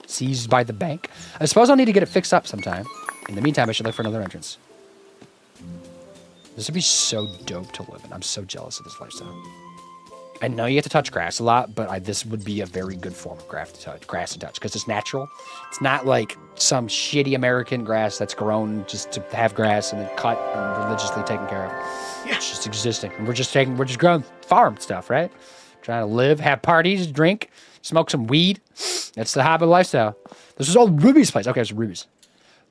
Seized by the bank. I suppose I'll need to get it fixed up sometime. In the meantime, I should look for another entrance. This would be so dope to live in. I'm so jealous of this lifestyle. I know you have to touch grass a lot, but this would be a very good form of grass to touch because it's natural. It's not like some shitty American grass that's grown just to have grass and then cut and religiously taken care of. Yeah. It's just existing. And we're just growing farm stuff, right? Trying to live, have parties, drink, smoke some weed. That's the Hobbit lifestyle. This was old Ruby's place. Okay, it's Ruby's.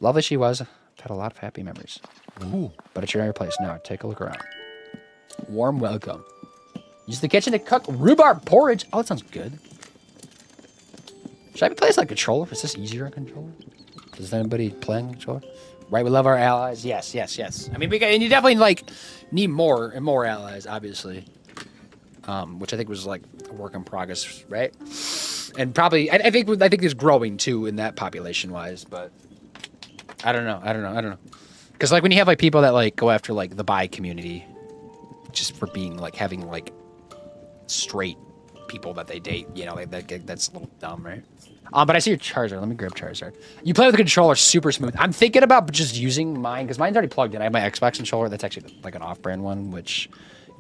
Lovely she was. I've had a lot of happy memories. Ooh. But it's your place now. Take a look around. Warm welcome. Use the kitchen to cook rhubarb porridge. Oh, that sounds good. Should I be playing like controller? Is this easier on controller? Does anybody playing controller? Right, we love our allies. Yes. I mean, and you definitely like need more and more allies, obviously. Which I think was like a work in progress, right? And probably, I think it's growing too in that population wise, but I don't know. Because like when you have like people that like go after like the bi community, just for being like having like straight people that they date, you know, that's a little dumb, right? But I see your Charizard. Let me grab Charizard. You play with the controller super smooth. I'm thinking about just using mine because mine's already plugged in. I have my Xbox controller. That's actually like an off-brand one, which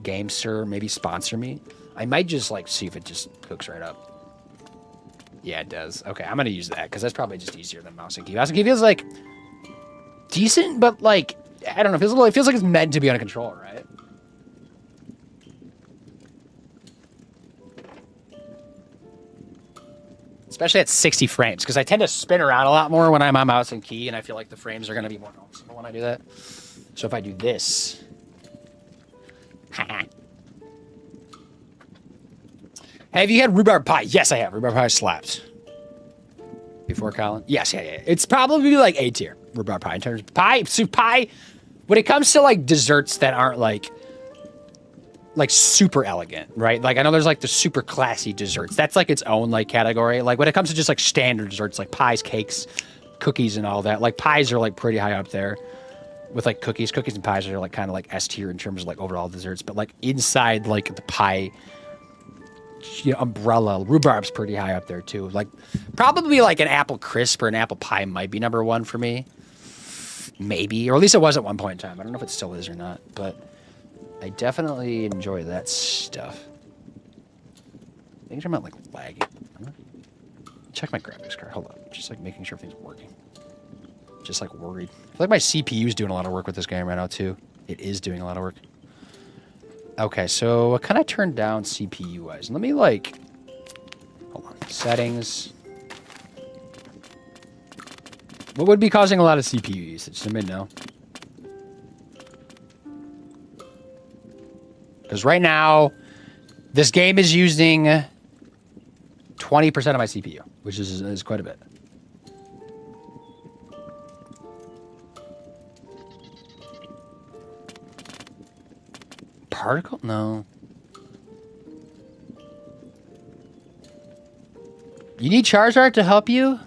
GameSir maybe sponsor me. I might just like see if it just hooks right up. Yeah, it does. Okay, I'm gonna use that because that's probably just easier than mouse and key. Mouse and key feels like decent, but like I don't know. It feels like it's meant to be on a controller, right? Especially at 60 frames, because I tend to spin around a lot more when I'm on mouse and key, and I feel like the frames are going to be more noticeable when I do that. So if I do this... Have you had rhubarb pie? Yes, I have. Rhubarb pie slaps. Before Colin? Yes, yeah. It's probably like A tier, rhubarb pie. In terms of pie, soup pie, when it comes to like desserts that aren't like super elegant, right? Like I know there's like the super classy desserts. That's like its own like category. Like when it comes to just like standard desserts, like pies, cakes, cookies and all that, like pies are like pretty high up there with like cookies and pies are like kind of like S tier in terms of like overall desserts. But like inside like the pie, you know, umbrella, rhubarb's pretty high up there too. Like probably like an apple crisp or an apple pie might be number one for me. Maybe, or at least it was at one point in time. I don't know if it still is or not, but I definitely enjoy that stuff. Making sure I'm not like lagging. Check my graphics card. Hold on. Just like making sure everything's working. Just like worried. I feel like my CPU is doing a lot of work with this game right now too. It is doing a lot of work. Okay, so what can I turn down CPU wise? Let me like, hold on. Settings. What would be causing a lot of CPU usage? Let me know. Because right now, this game is using 20% of my CPU, which is quite a bit. Particle? No. You need Charizard to help you?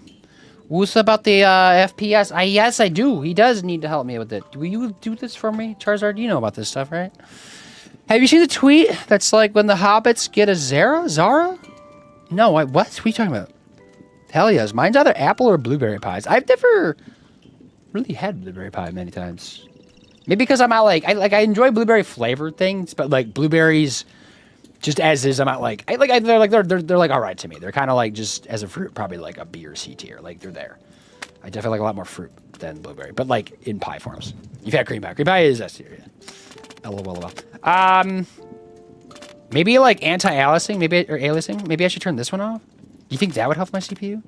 What's about the FPS? Yes, I do. He does need to help me with it. Will you do this for me? Charizard, you know about this stuff, right? Have you seen the tweet that's like when the hobbits get a Zara? No, what? What are you talking about? Hell yes. Mine's either apple or blueberry pies. I've never really had blueberry pie many times. Maybe because I'm not like I enjoy blueberry flavored things, but like blueberries just as is, I'm not like they're like all right to me. They're kind of like just as a fruit, probably like a B or C tier. Like they're there. I definitely like a lot more fruit than blueberry, but like in pie forms. You've had cream pie. Cream pie is S tier. Yeah. LOL. Maybe like anti-aliasing, or aliasing. Maybe I should turn this one off. You think that would help my CPU?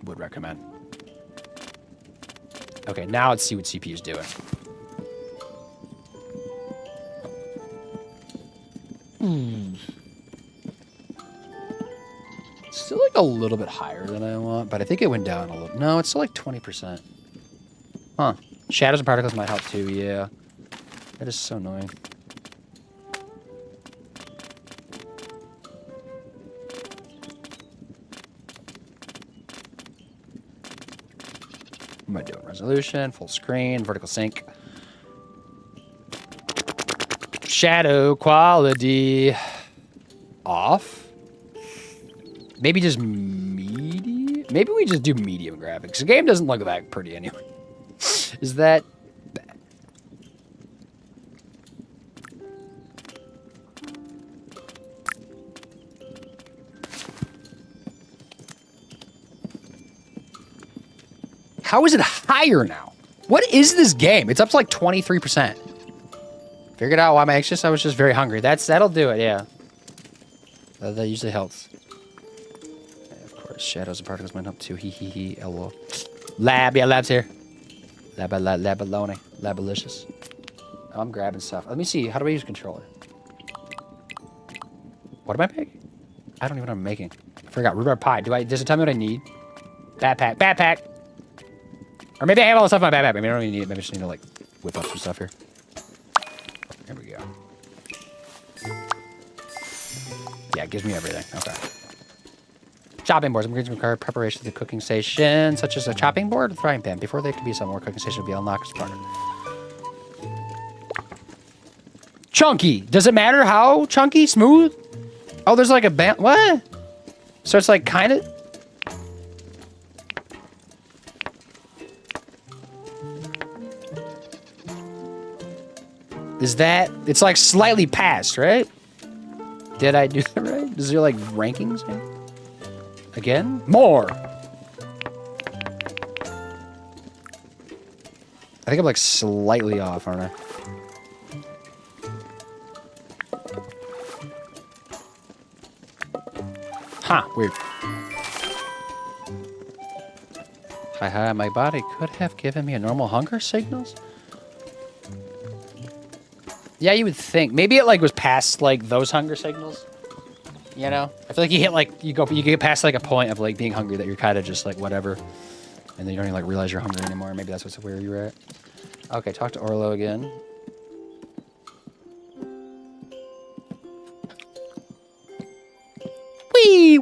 Would recommend. Okay, now let's see what CPU's doing. Still like a little bit higher than I want, but I think it went down a little. No, it's still like 20%. Huh. Shadows and particles might help too, yeah. That is so annoying. What am I doing? Resolution, full screen, vertical sync. Shadow quality off. Maybe just medium? Maybe we just do medium graphics. The game doesn't look that pretty anyway. Is that bad? How is it higher now? What is this game? It's up to like 23%. Figured out why I'm anxious. I was just very hungry. That'll do it, yeah. That usually helps. Yeah, of course, shadows and particles might help too. Hee. LOL. Lab, yeah, lab's here. Labalone. Labalicious. Oh, I'm grabbing stuff. Let me see. How do I use controller? What am I making? I don't even know what I'm making. I forgot. Rhubarb pie. Does it tell me what I need? Backpack. Or maybe I have all the stuff in my backpack. Maybe I don't even need it. Maybe I just need to like whip up some stuff here. There we go. Yeah, it gives me everything. Okay. Chopping boards. Ingredients required preparation of the cooking station, such as a chopping board or frying pan. Before they can be some more, cooking station will be unlocked as part of. Chunky. Does it matter how chunky? Smooth? Oh, there's like a band. What? So it's like kind of. Is that... It's like slightly past, right? Did I do that right? Is there like rankings here? Again? More! I think I'm like slightly off, aren't I? Huh, weird. Hi, my body could have given me a normal hunger signals? Yeah, you would think. Maybe it like was past like those hunger signals. You know? I feel like you hit like you get past like a point of like being hungry that you're kind of just like whatever. And then you don't even like realize you're hungry anymore. Maybe that's where you're at. Okay, talk to Orlo again. Wee.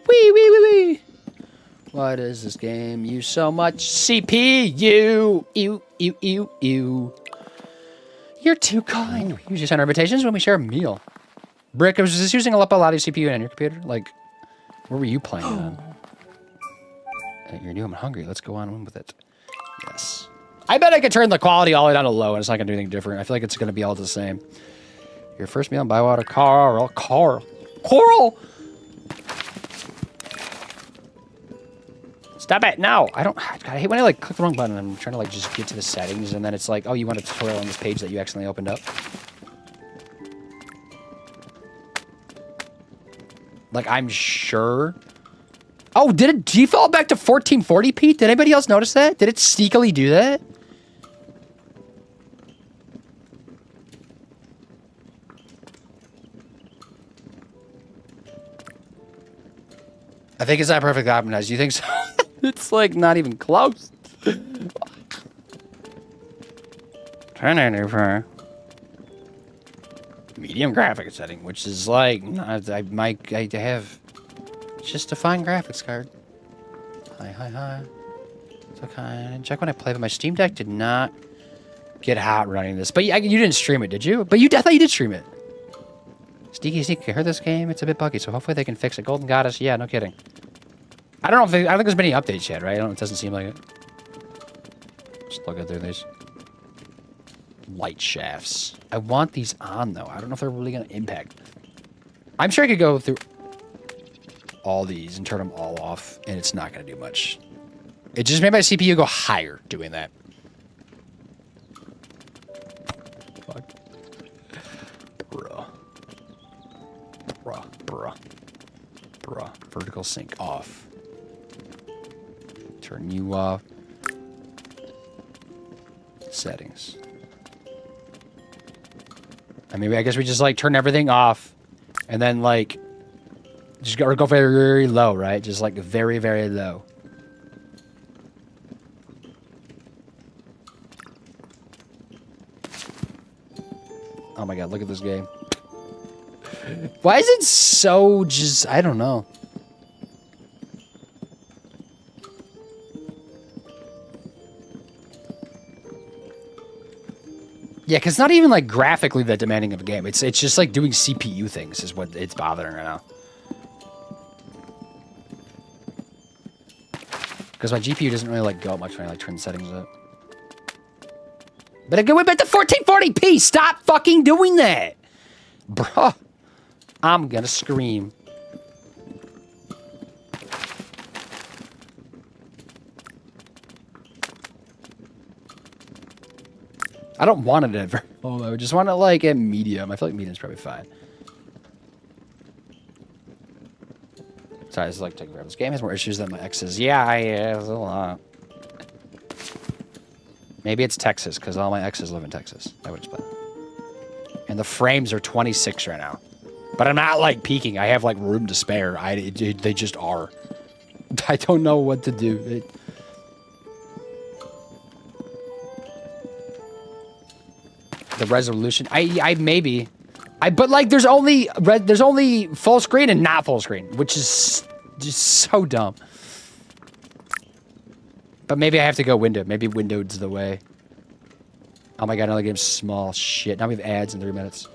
Why does this game use so much CPU? Ew. You're too kind. We usually send our invitations when we share a meal. Brick, I was just using a lot of CPU on your computer. Like, What were you playing on? You're new. I'm hungry. Let's go on with it. Yes. I bet I could turn the quality all the way down to low, and it's not gonna do anything different. I feel like it's gonna be all the same. Your first meal in Bywater, Carl. Coral. Stop it! No, I don't. God, I hate when I like click the wrong button. I'm trying to like just get to the settings, and then it's like, oh, you want a tutorial on this page that you accidentally opened up. Like, I'm sure. Oh, did it default back to 1440p? Did anybody else notice that? Did it sneakily do that? I think it's not perfectly optimized. You think so? It's like not even close. Turn it for medium graphics setting, which is like I have just a fine graphics card. Hi. It's okay. And check when I play, but my Steam Deck did not get hot running this. But you didn't stream it, did you? But I thought you did stream it. Sneaky, I heard this game. It's a bit buggy, so hopefully they can fix it. Golden Goddess, yeah, no kidding. I don't think there's been any updates yet, right? It doesn't seem like it. Just look at these light shafts. I want these on though. I don't know if they're really gonna impact. I'm sure I could go through all these and turn them all off, and it's not gonna do much. It just made my CPU go higher doing that. Fuck. Bruh. Vertical sync off. Turn you off. Settings. I mean, I guess we just like turn everything off, and then like just go very, very low, right? Just like very, very low. Oh my god, look at this game. Why is it so just... I don't know. Yeah, because it's not even like graphically that demanding of a game. It's just like doing CPU things is what it's bothering right now. Because my GPU doesn't really like go up much when I like turn settings up. But I go back to 1440p! Stop fucking doing that! Bruh. I'm gonna scream. I don't want it at very low. I just want it like at medium. I feel like medium's probably fine. Sorry, this is like taking forever. This game has more issues than my ex's. Yeah, it's a lot. Maybe it's Texas, because all my exes live in Texas. That would explain. And the frames are 26 right now. But I'm not, like, peaking. I have, like, room to spare. They just are. I don't know what to do. The resolution. Maybe. But, like, there's only full screen and not full screen, which is just so dumb. But maybe I have to go window. Maybe window's the way. Oh my god, another game's small. Shit. Now we have ads in 3 minutes.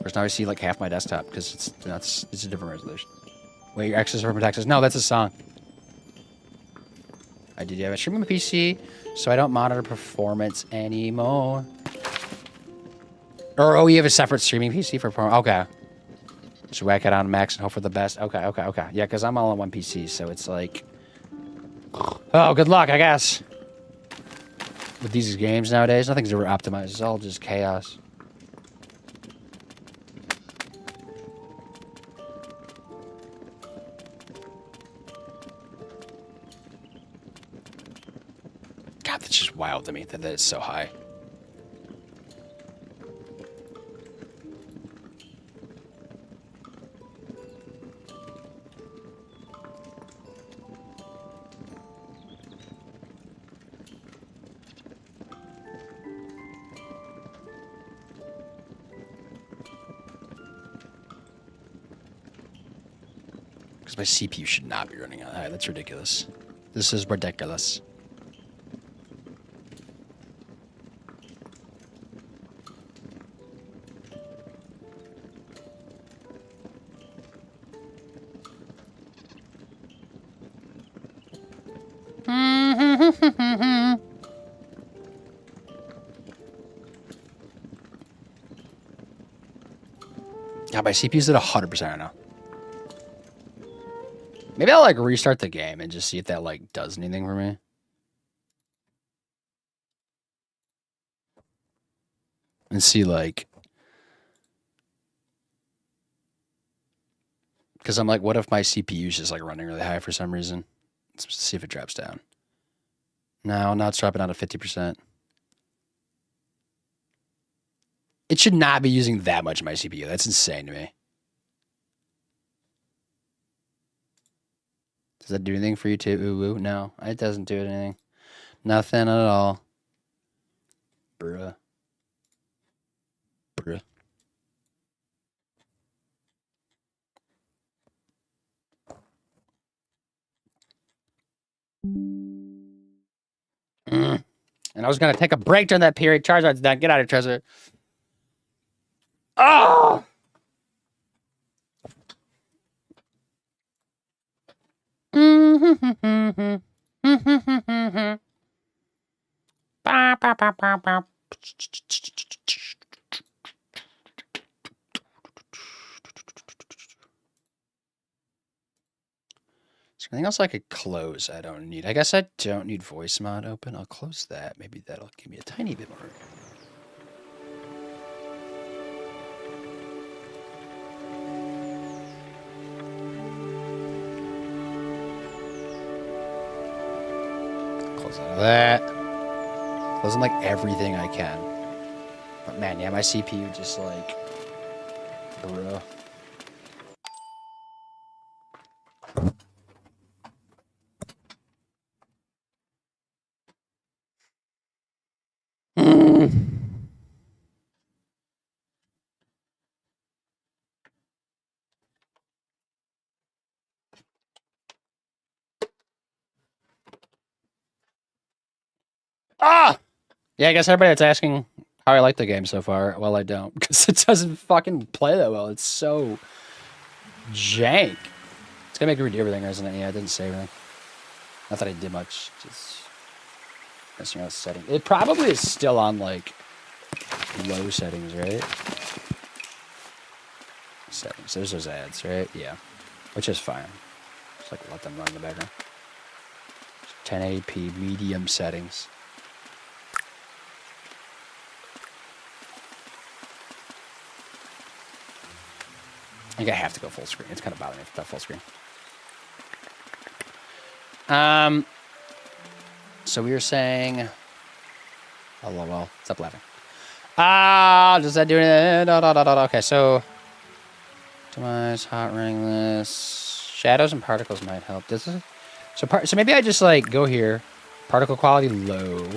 First, now I see like half my desktop because it's a different resolution. Wait, your exes are from Texas? No, that's a song. I did have a stream on my PC, so I don't monitor performance anymore. Or, oh, you have a separate streaming PC for performance? Okay. Just whack it on max and hope for the best. Okay. Yeah, because I'm all on one PC, so it's like... Oh, good luck, I guess. With these games nowadays, nothing's ever optimized. It's all just chaos. God, that's just wild to me that it's so high. My CPU should not be running on high. That's ridiculous. This is ridiculous. Yeah, my CPU's at 100% right now. Maybe I'll like restart the game and just see if that like does anything for me. And see like, because I'm like, what if my CPU is just like running really high for some reason? Let's see if it drops down. No, now it's dropping down to 50%. It should not be using that much of my CPU. That's insane to me. Does that do anything for you too? Ooh, ooh. No, it doesn't do anything. Nothing at all. Bruh. Bruh. And I was going to take a break during that period. Charizard's done. Get out of here, Charizard. Oh! Is there anything else I could close I don't need? I guess I don't need voice mod open. I'll close that. Maybe that'll give me a tiny bit more. Close out of that. Closing like everything I can. But man, yeah, my CPU just like, bruh. Ah! Yeah, I guess everybody that's asking how I like the game so far, well, I don't, because it doesn't fucking play that well. It's so jank. It's gonna make me redo everything, isn't it? Yeah, I didn't say anything. Not that I did much, just messing around with settings. It probably is still on, like, low settings, right? Settings. There's those ads, right? Yeah. Which is fine. Just, like, let them run in the background. 1080p, medium settings. I think I have to go full screen. It's kind of bothering me if it's full screen. So we were saying, oh well, stop laughing. Does that do anything? Okay, so optimize hot ring this. Shadows and particles might help. Does it? So maybe I just like go here, particle quality low,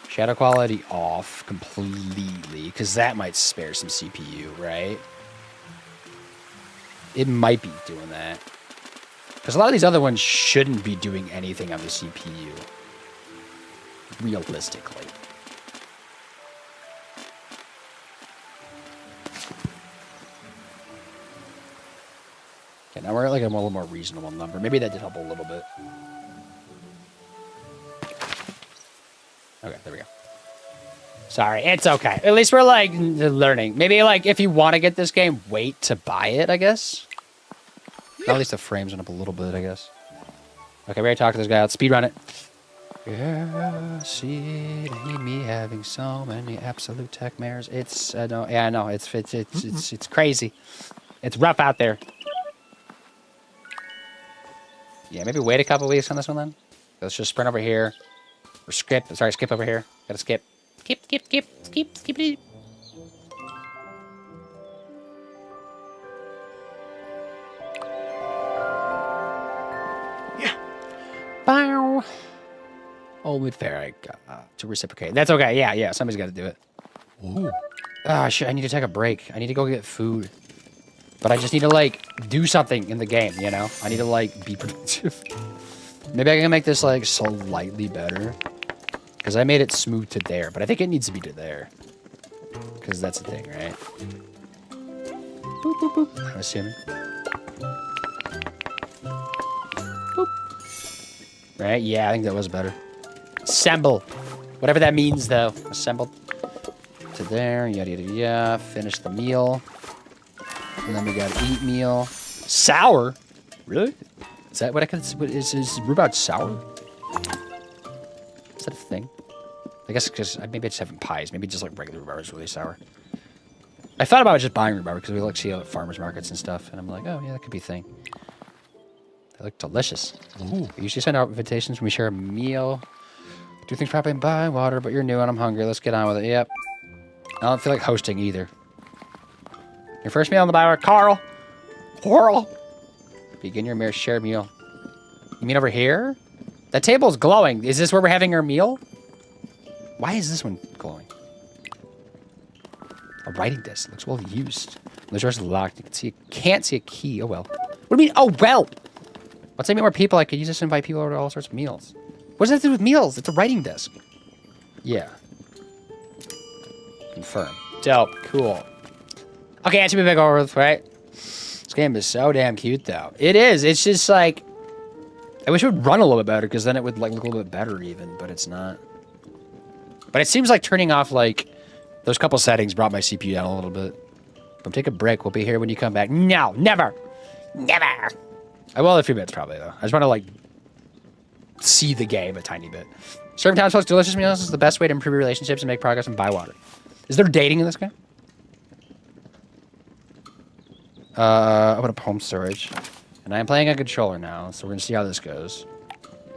shadow quality off completely, because that might spare some CPU, right? It might be doing that. Because a lot of these other ones shouldn't be doing anything on the CPU. Realistically. Okay, now we're at like a little more reasonable number. Maybe that did help a little bit. Okay, there we go. Sorry, it's okay. At least we're like learning. Maybe like if you want to get this game, wait to buy it, I guess. At least the frames went up a little bit, I guess. Okay, we already talked to this guy. Let's speedrun it. Yeah, see me having so many absolute tech mares. It's no, yeah, I know. It's crazy. It's rough out there. Yeah, maybe wait a couple weeks on this one then. Let's just sprint over here. Or skip. Sorry, skip over here. Gotta skip. Skip. Yeah. Bow. Only fair I got to reciprocate. That's okay. Yeah. Somebody's got to do it. Ooh. Ah, shit. I need to take a break. I need to go get food. But I just need to, like, do something in the game, you know? I need to, like, be productive. Maybe I can make this, like, slightly better. Because I made it smooth to there, but I think it needs to be to there. Because that's the thing, right? Boop, boop, boop. I'm assuming. Boop. Right? Yeah, I think that was better. Assemble. Whatever that means, though. Assemble. To there, yada, yada, yada. Finish the meal. And then we got eat meal. Sour? Really? Is that what I can... Is rhubarb sour? Is that a thing? I guess because maybe I just have it in pies. Maybe just like regular rhubarb is really sour. I thought about just buying rhubarb because we like see it at farmers markets and stuff. And I'm like, oh, yeah, that could be a thing. They look delicious. Ooh. We usually send out invitations when we share a meal. Do things properly and buy water, but you're new and I'm hungry. Let's get on with it. Yep. I don't feel like hosting either. Your first meal on the bar, Carl. Coral. Begin your mere shared meal. You mean over here? That table's glowing. Is this where we're having our meal? Why is this one glowing? A writing desk. Looks well used. The door's locked. You can see. Can't see a key. Oh well. What do you mean? Oh well. What's that mean? More people? I could use this to invite people over to all sorts of meals. What does that have to do with meals? It's a writing desk. Yeah. Confirm. Dope. Cool. Okay, that's a big over with, right? This game is so damn cute, though. It is. It's just like... I wish it would run a little bit better, because then it would like look a little bit better even, but it's not. But it seems like turning off, like, those couple settings brought my CPU down a little bit. But take a break. We'll be here when you come back. No, never. Never. I will in a few minutes, probably, though. I just want to, like, see the game a tiny bit. Serving times plus delicious meals is the best way to improve your relationships and make progress and buy water. Is there dating in this game? Open up home storage. And I'm playing a controller now, so we're going to see how this goes.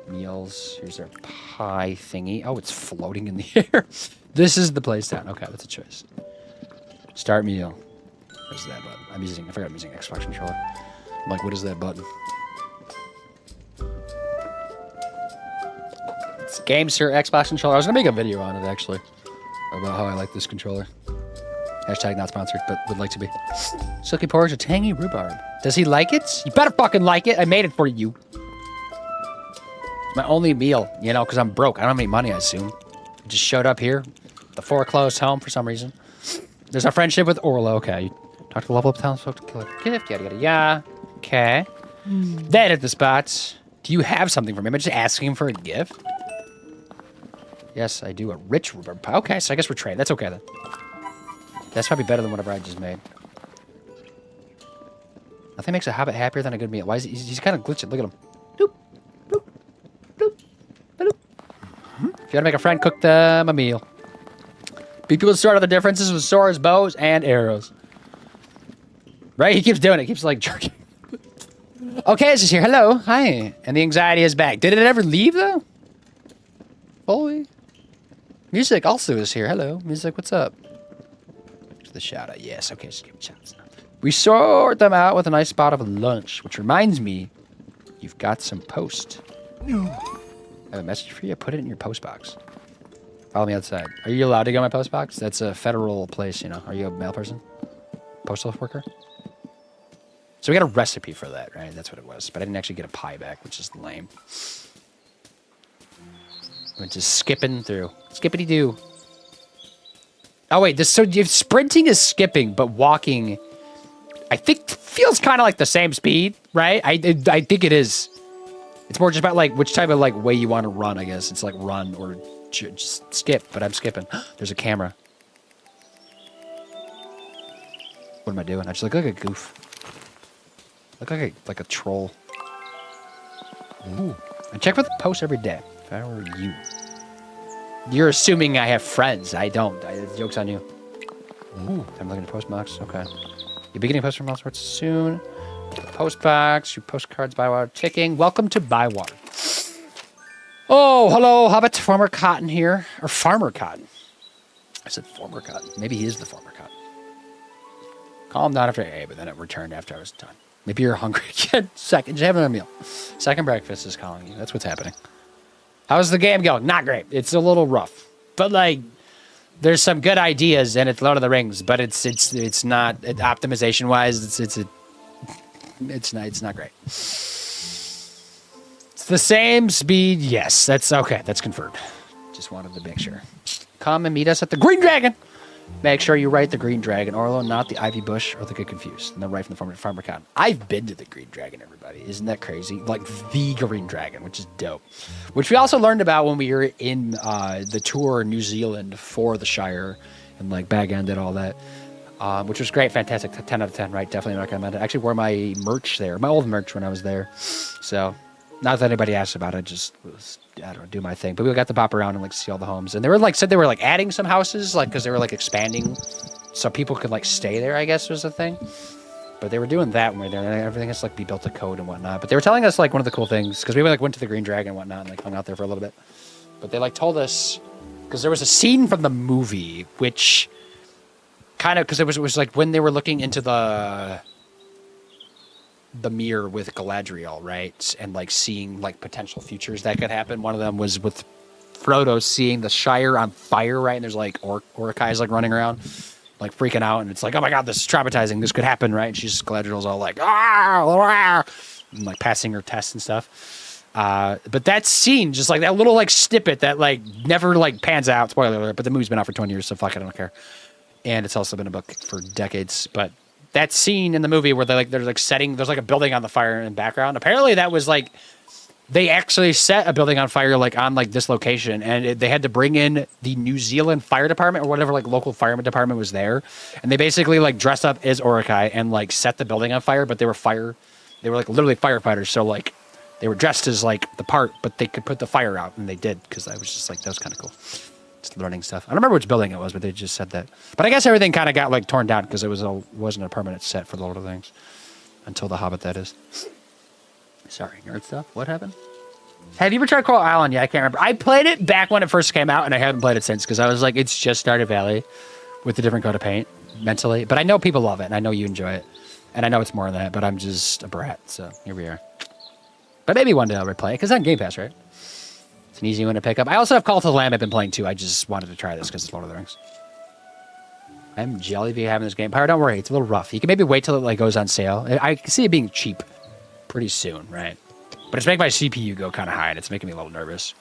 Meals. Here's our pie thingy. Oh, it's floating in the air. This is the place down. Okay, that's a choice. Start meal. Where's that button? I forgot I'm using Xbox controller. I'm like, what is that button? It's Game Sir Xbox controller. I was going to make a video on it, actually. About how I like this controller. Hashtag not sponsored, but would like to be. Silky porridge, a tangy rhubarb. Does he like it? You better fucking like it. I made it for you. It's my only meal, you know, because I'm broke. I don't have any money, I assume. I just showed up here. The foreclosed home for some reason. There's our friendship with Orla. Okay. Talk to the level up town, spoke to kill a gift, yada yada yada. Okay. Then at the spots. Do you have something for me? Am I just asking him for a gift? Yes, I do. A rich rhubarb pie. Okay, so I guess we're trading. That's okay then. That's probably better than whatever I just made. Nothing makes a hobbit happier than a good meal. Why is he? He's kind of glitching. Look at him. Doop, doop, doop, doop. If you want to make a friend, cook them a meal. People would start out the differences with swords, bows, and arrows. Right? He keeps doing it. He keeps like jerking. Okay, it's just here. Hello. Hi. And the anxiety is back. Did it ever leave though? Fully. Music also is here. Hello. Music, what's up? The shout out. Yes, okay, just give me shouts now. We sort them out with a nice spot of lunch, which reminds me, you've got some post. I have a message for you. Put it in your post box. Follow me outside. Are you allowed to go in my post box? That's a federal place, you know. Are you a mail person? Postal worker? So we got a recipe for that, right? That's what it was. But I didn't actually get a pie back, which is lame. I'm just skipping through. Skippity-doo. Oh, wait. So sprinting is skipping, but walking, I think, feels kind of like the same speed, right? I think it is. It's more just about, like, which type of, like, way you want to run, I guess. It's like run or just skip, but I'm skipping. There's a camera. What am I doing? I just look like a goof. Look like a troll. Ooh. I check for the post every day. If I were you. You're assuming I have friends. I don't. The joke's on you. Ooh. I'm looking at post box. Okay. You're beginning post from all sorts soon. Post box. Your postcards. Bywater. Ticking. Welcome to Bywater. Oh, hello, Hobbit. Farmer Cotton here. Or Farmer Cotton. I said Farmer Cotton. Maybe he is the Farmer Cotton. Calm down after A, but then it returned after I was done. Maybe you're hungry again. Second. Just having a meal. Second breakfast is calling you. That's what's happening. How's the game going? Not great. It's a little rough. But, like, there's some good ideas, and it's Lord of the Rings, but it's not, optimization-wise, it's not great. It's the same speed. Yes, that's okay. That's confirmed. Just wanted to make sure. Come and meet us at the Green Dragon. Make sure you write the Green Dragon, Orlo, not the Ivy Bush, or they'll get confused. And then right from the Farmer Cotton. I've been to the Green Dragon, everybody. Isn't that crazy? Like, the Green Dragon, which is dope. Which we also learned about when we were in the tour in New Zealand for the Shire, and, like, Bag End and all that. which was great, fantastic, 10 out of 10, right? Definitely recommend it. I actually wore my merch there, my old merch when I was there. So, not that anybody asked about it, just was, I don't know, do my thing. But we got to pop around and like see all the homes, and they were like said they were like adding some houses, like because they were like expanding, so people could like stay there. I guess was the thing. But they were doing that when we were there. And everything has to like be built to code and whatnot. But they were telling us like one of the cool things because we like went to the Green Dragon and whatnot and like hung out there for a little bit. But they like told us because there was a scene from the movie which kind of because it was like when they were looking into the mirror with Galadriel, right, and like seeing like potential futures that could happen. One of them was with Frodo seeing the Shire on fire, right, and there's like orcais like running around. Like freaking out, and it's like, oh my god, this is traumatizing. This could happen, right? And she's Galadriel's all like, and like passing her tests and stuff. But that scene, just like that little like snippet that like never like pans out. Spoiler alert! But the movie's been out for 20 years, so fuck it, I don't care. And it's also been a book for decades. But that scene in the movie where they're like setting, there's like a building on the fire in the background. Apparently, that was like. They actually set a building on fire like on like this location, and they had to bring in the New Zealand Fire Department or whatever like local fireman department was there, and they basically like dressed up as Uruk-hai and like set the building on fire. But they were like literally firefighters, so like they were dressed as like the part, but they could put the fire out, and they did because I was just like that was kind of cool. Just learning stuff. I don't remember which building it was, but they just said that. But I guess everything kind of got like torn down because it wasn't a permanent set for the Lord of the Rings until The Hobbit. That is. Sorry, nerd stuff. What happened? Have you ever tried Coral Island? Yeah, I can't remember. I played it back when it first came out, and I haven't played it since because I was like, it's just Stardew Valley with a different coat of paint mentally. But I know people love it, and I know you enjoy it. And I know it's more than that, but I'm just a brat, so here we are. But maybe one day I'll replay it because it's on Game Pass, right? It's an easy one to pick up. I also have Call to the Lamb I've been playing too. I just wanted to try this because it's Lord of the Rings. I'm jelly for having this game. Pyro, don't worry. It's a little rough. You can maybe wait till it like goes on sale. I can see it being cheap pretty soon, right? But it's making my CPU go kind of high, and it's making me a little nervous.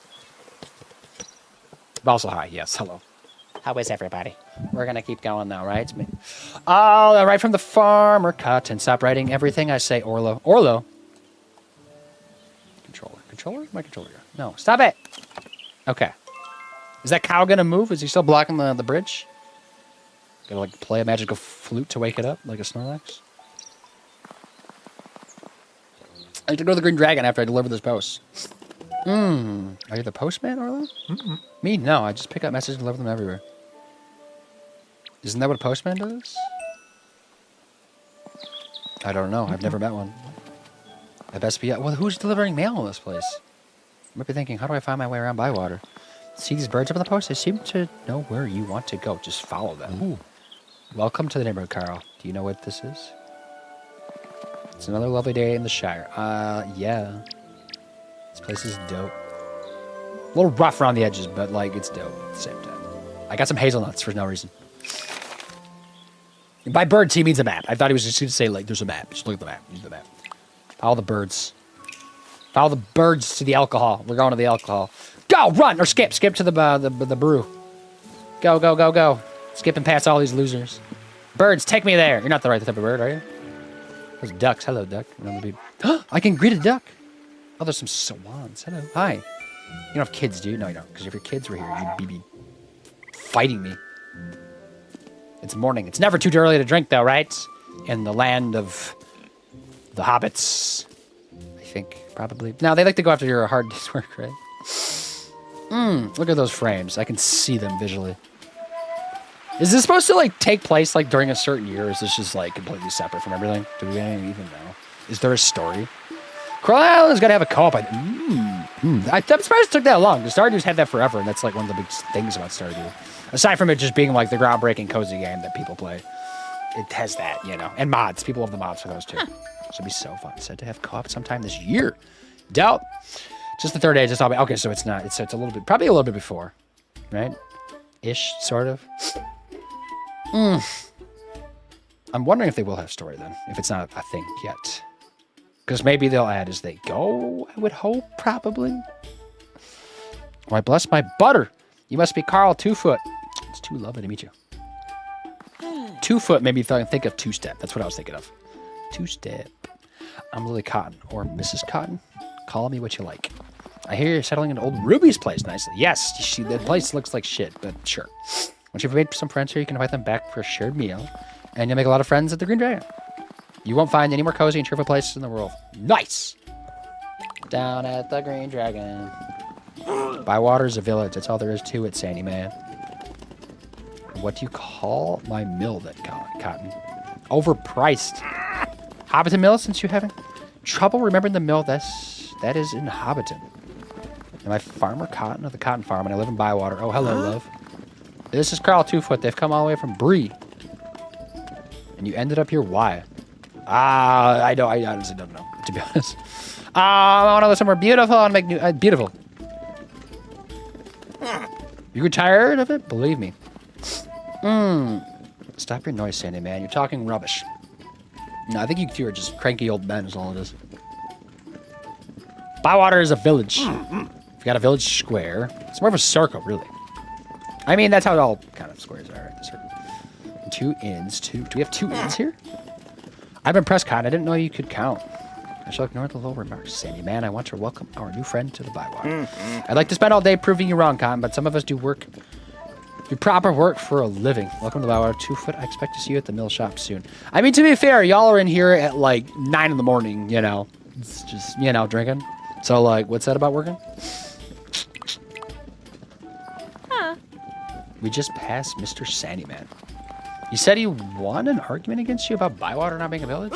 But also high, yes. Hello. How is everybody? We're going to keep going now, right? It's me. Oh, right from the farmer cut and stop writing everything I say, Orlo. Orlo? Controller. Controller? My controller. No. Stop it! Okay. Is that cow going to move? Is he still blocking the bridge? Gotta like play a magical flute to wake it up, like a Snorlax? I have to go to the Green Dragon after I deliver this post. Are you the postman, Orlo? Me? No, I just pick up messages and deliver them everywhere. Isn't that what a postman does? I don't know. I've never met one. I best be... Well, who's delivering mail in this place? I might be thinking, how do I find my way around Bywater? See these birds up on the post? They seem to know where you want to go. Just follow them. Ooh. Welcome to the neighborhood, Carl. Do you know what this is? It's another lovely day in the Shire. Yeah. This place is dope. A little rough around the edges, but, like, it's dope at the same time. I got some hazelnuts for no reason. And by birds, he means a map. I thought he was just going to say, like, there's a map. Just look at the map. Use the map. Follow the birds. Follow the birds to the alcohol. We're going to the alcohol. Go! Run! Or skip. Skip to the brew. Go, go, go, go. Skip and pass all these losers. Birds, take me there. You're not the right type of bird, are you? Those ducks. Hello, duck. I can greet a duck. Oh, there's some swans. Hello. Hi. You don't have kids, do you? No, you don't. Because if your kids were here, you'd be fighting me. It's morning. It's never too early to drink, though, right? In the land of the hobbits, I think, probably. No, they like to go after your hard day's work, right? Look at those frames. I can see them visually. Is this supposed to, like, take place, like, during a certain year, or is this just, like, completely separate from everything? Do we even know? Is there a story? Coral Island's got to have a co-op. I'm surprised it took that long. The Stardew's had that forever, and that's, like, one of the big things about Stardew. Aside from it just being, like, the groundbreaking cozy game that people play. It has that, you know. And mods. People love the mods for those, too. So it'd be so fun. Said to have co-op sometime this year. Dope. Just the third age. Just all. Okay, so it's not. It's a little bit, probably a little bit before, right? Ish, sort of. I'm wondering if they will have story then, if it's not a thing yet. Because maybe they'll add as they go, I would hope, probably. Why, bless my butter. You must be Carl 2-Foot. It's too lovely to meet you. 2-Foot made me think of Two-Step. That's what I was thinking of. Two-Step. I'm Lily Cotton, or Mrs. Cotton. Call me what you like. I hear you're settling into old Ruby's place nicely. Yes, the place looks like shit, but sure. Once you've made some friends here, you can invite them back for a shared meal, and you'll make a lot of friends at the Green Dragon. You won't find any more cozy and cheerful places in the world. Nice! Down at the Green Dragon. Bywater's a village. That's all there is to it, Sandy Man. What do you call my mill then, Cotton? Overpriced. Hobbiton Mill, since you're having trouble remembering the mill, that is in Hobbiton. Am I Farmer Cotton of the Cotton Farm, and I live in Bywater. Oh, hello, love. This is Carl Twofoot. They've come all the way from Bree. And you ended up here, why? I honestly don't know, to be honest. I want to go somewhere beautiful and make new... beautiful. You tired of it? Believe me. Stop your noise, Sandy Man. You're talking rubbish. No, I think you two are just cranky old men is all it is. Bywater is a village. We've got a village square. It's more of a circle, really. I mean, that's how all kind of squares are, right? The circle. And 2 inns. Do we have 2 inns here? I'm impressed, Cotton. I didn't know you could count. I shall ignore the low remarks. Sandy Man, I want to welcome our new friend to the Bywater. I'd like to spend all day proving you wrong, Cotton, but some of us do proper work for a living. Welcome to the Bywater. 2foot. I expect to see you at the mill shop soon. I mean, to be fair, y'all are in here at like 9 in the morning, you know. It's just, you know, drinking. So, like, what's that about working? Huh. We just passed Mr. Sandyman. He said he won an argument against you about Bywater not being a village?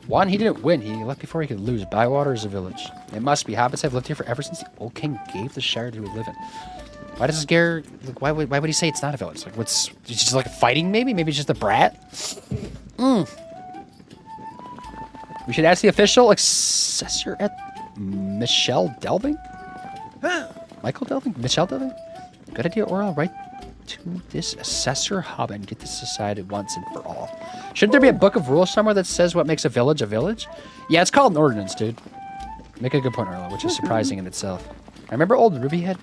One, he didn't win. He left before he could lose. Bywater is a village. It must be. Hobbits have lived here forever since the old king gave the Shire to live in. Why does this Gare... Like, why would he say it's not a village? Like, what's... It's just like fighting, maybe? Maybe it's just a brat? We should ask the official assessor at Michelle Delving? Michael Delving? Michelle Delving? Good idea, or I'll write to this assessor hub and get this decided once and for all. Shouldn't there be a book of rules somewhere that says what makes a village a village? Yeah, it's called an ordinance, dude. Make a good point, Arlo, which is surprising in itself. I remember old Ruby had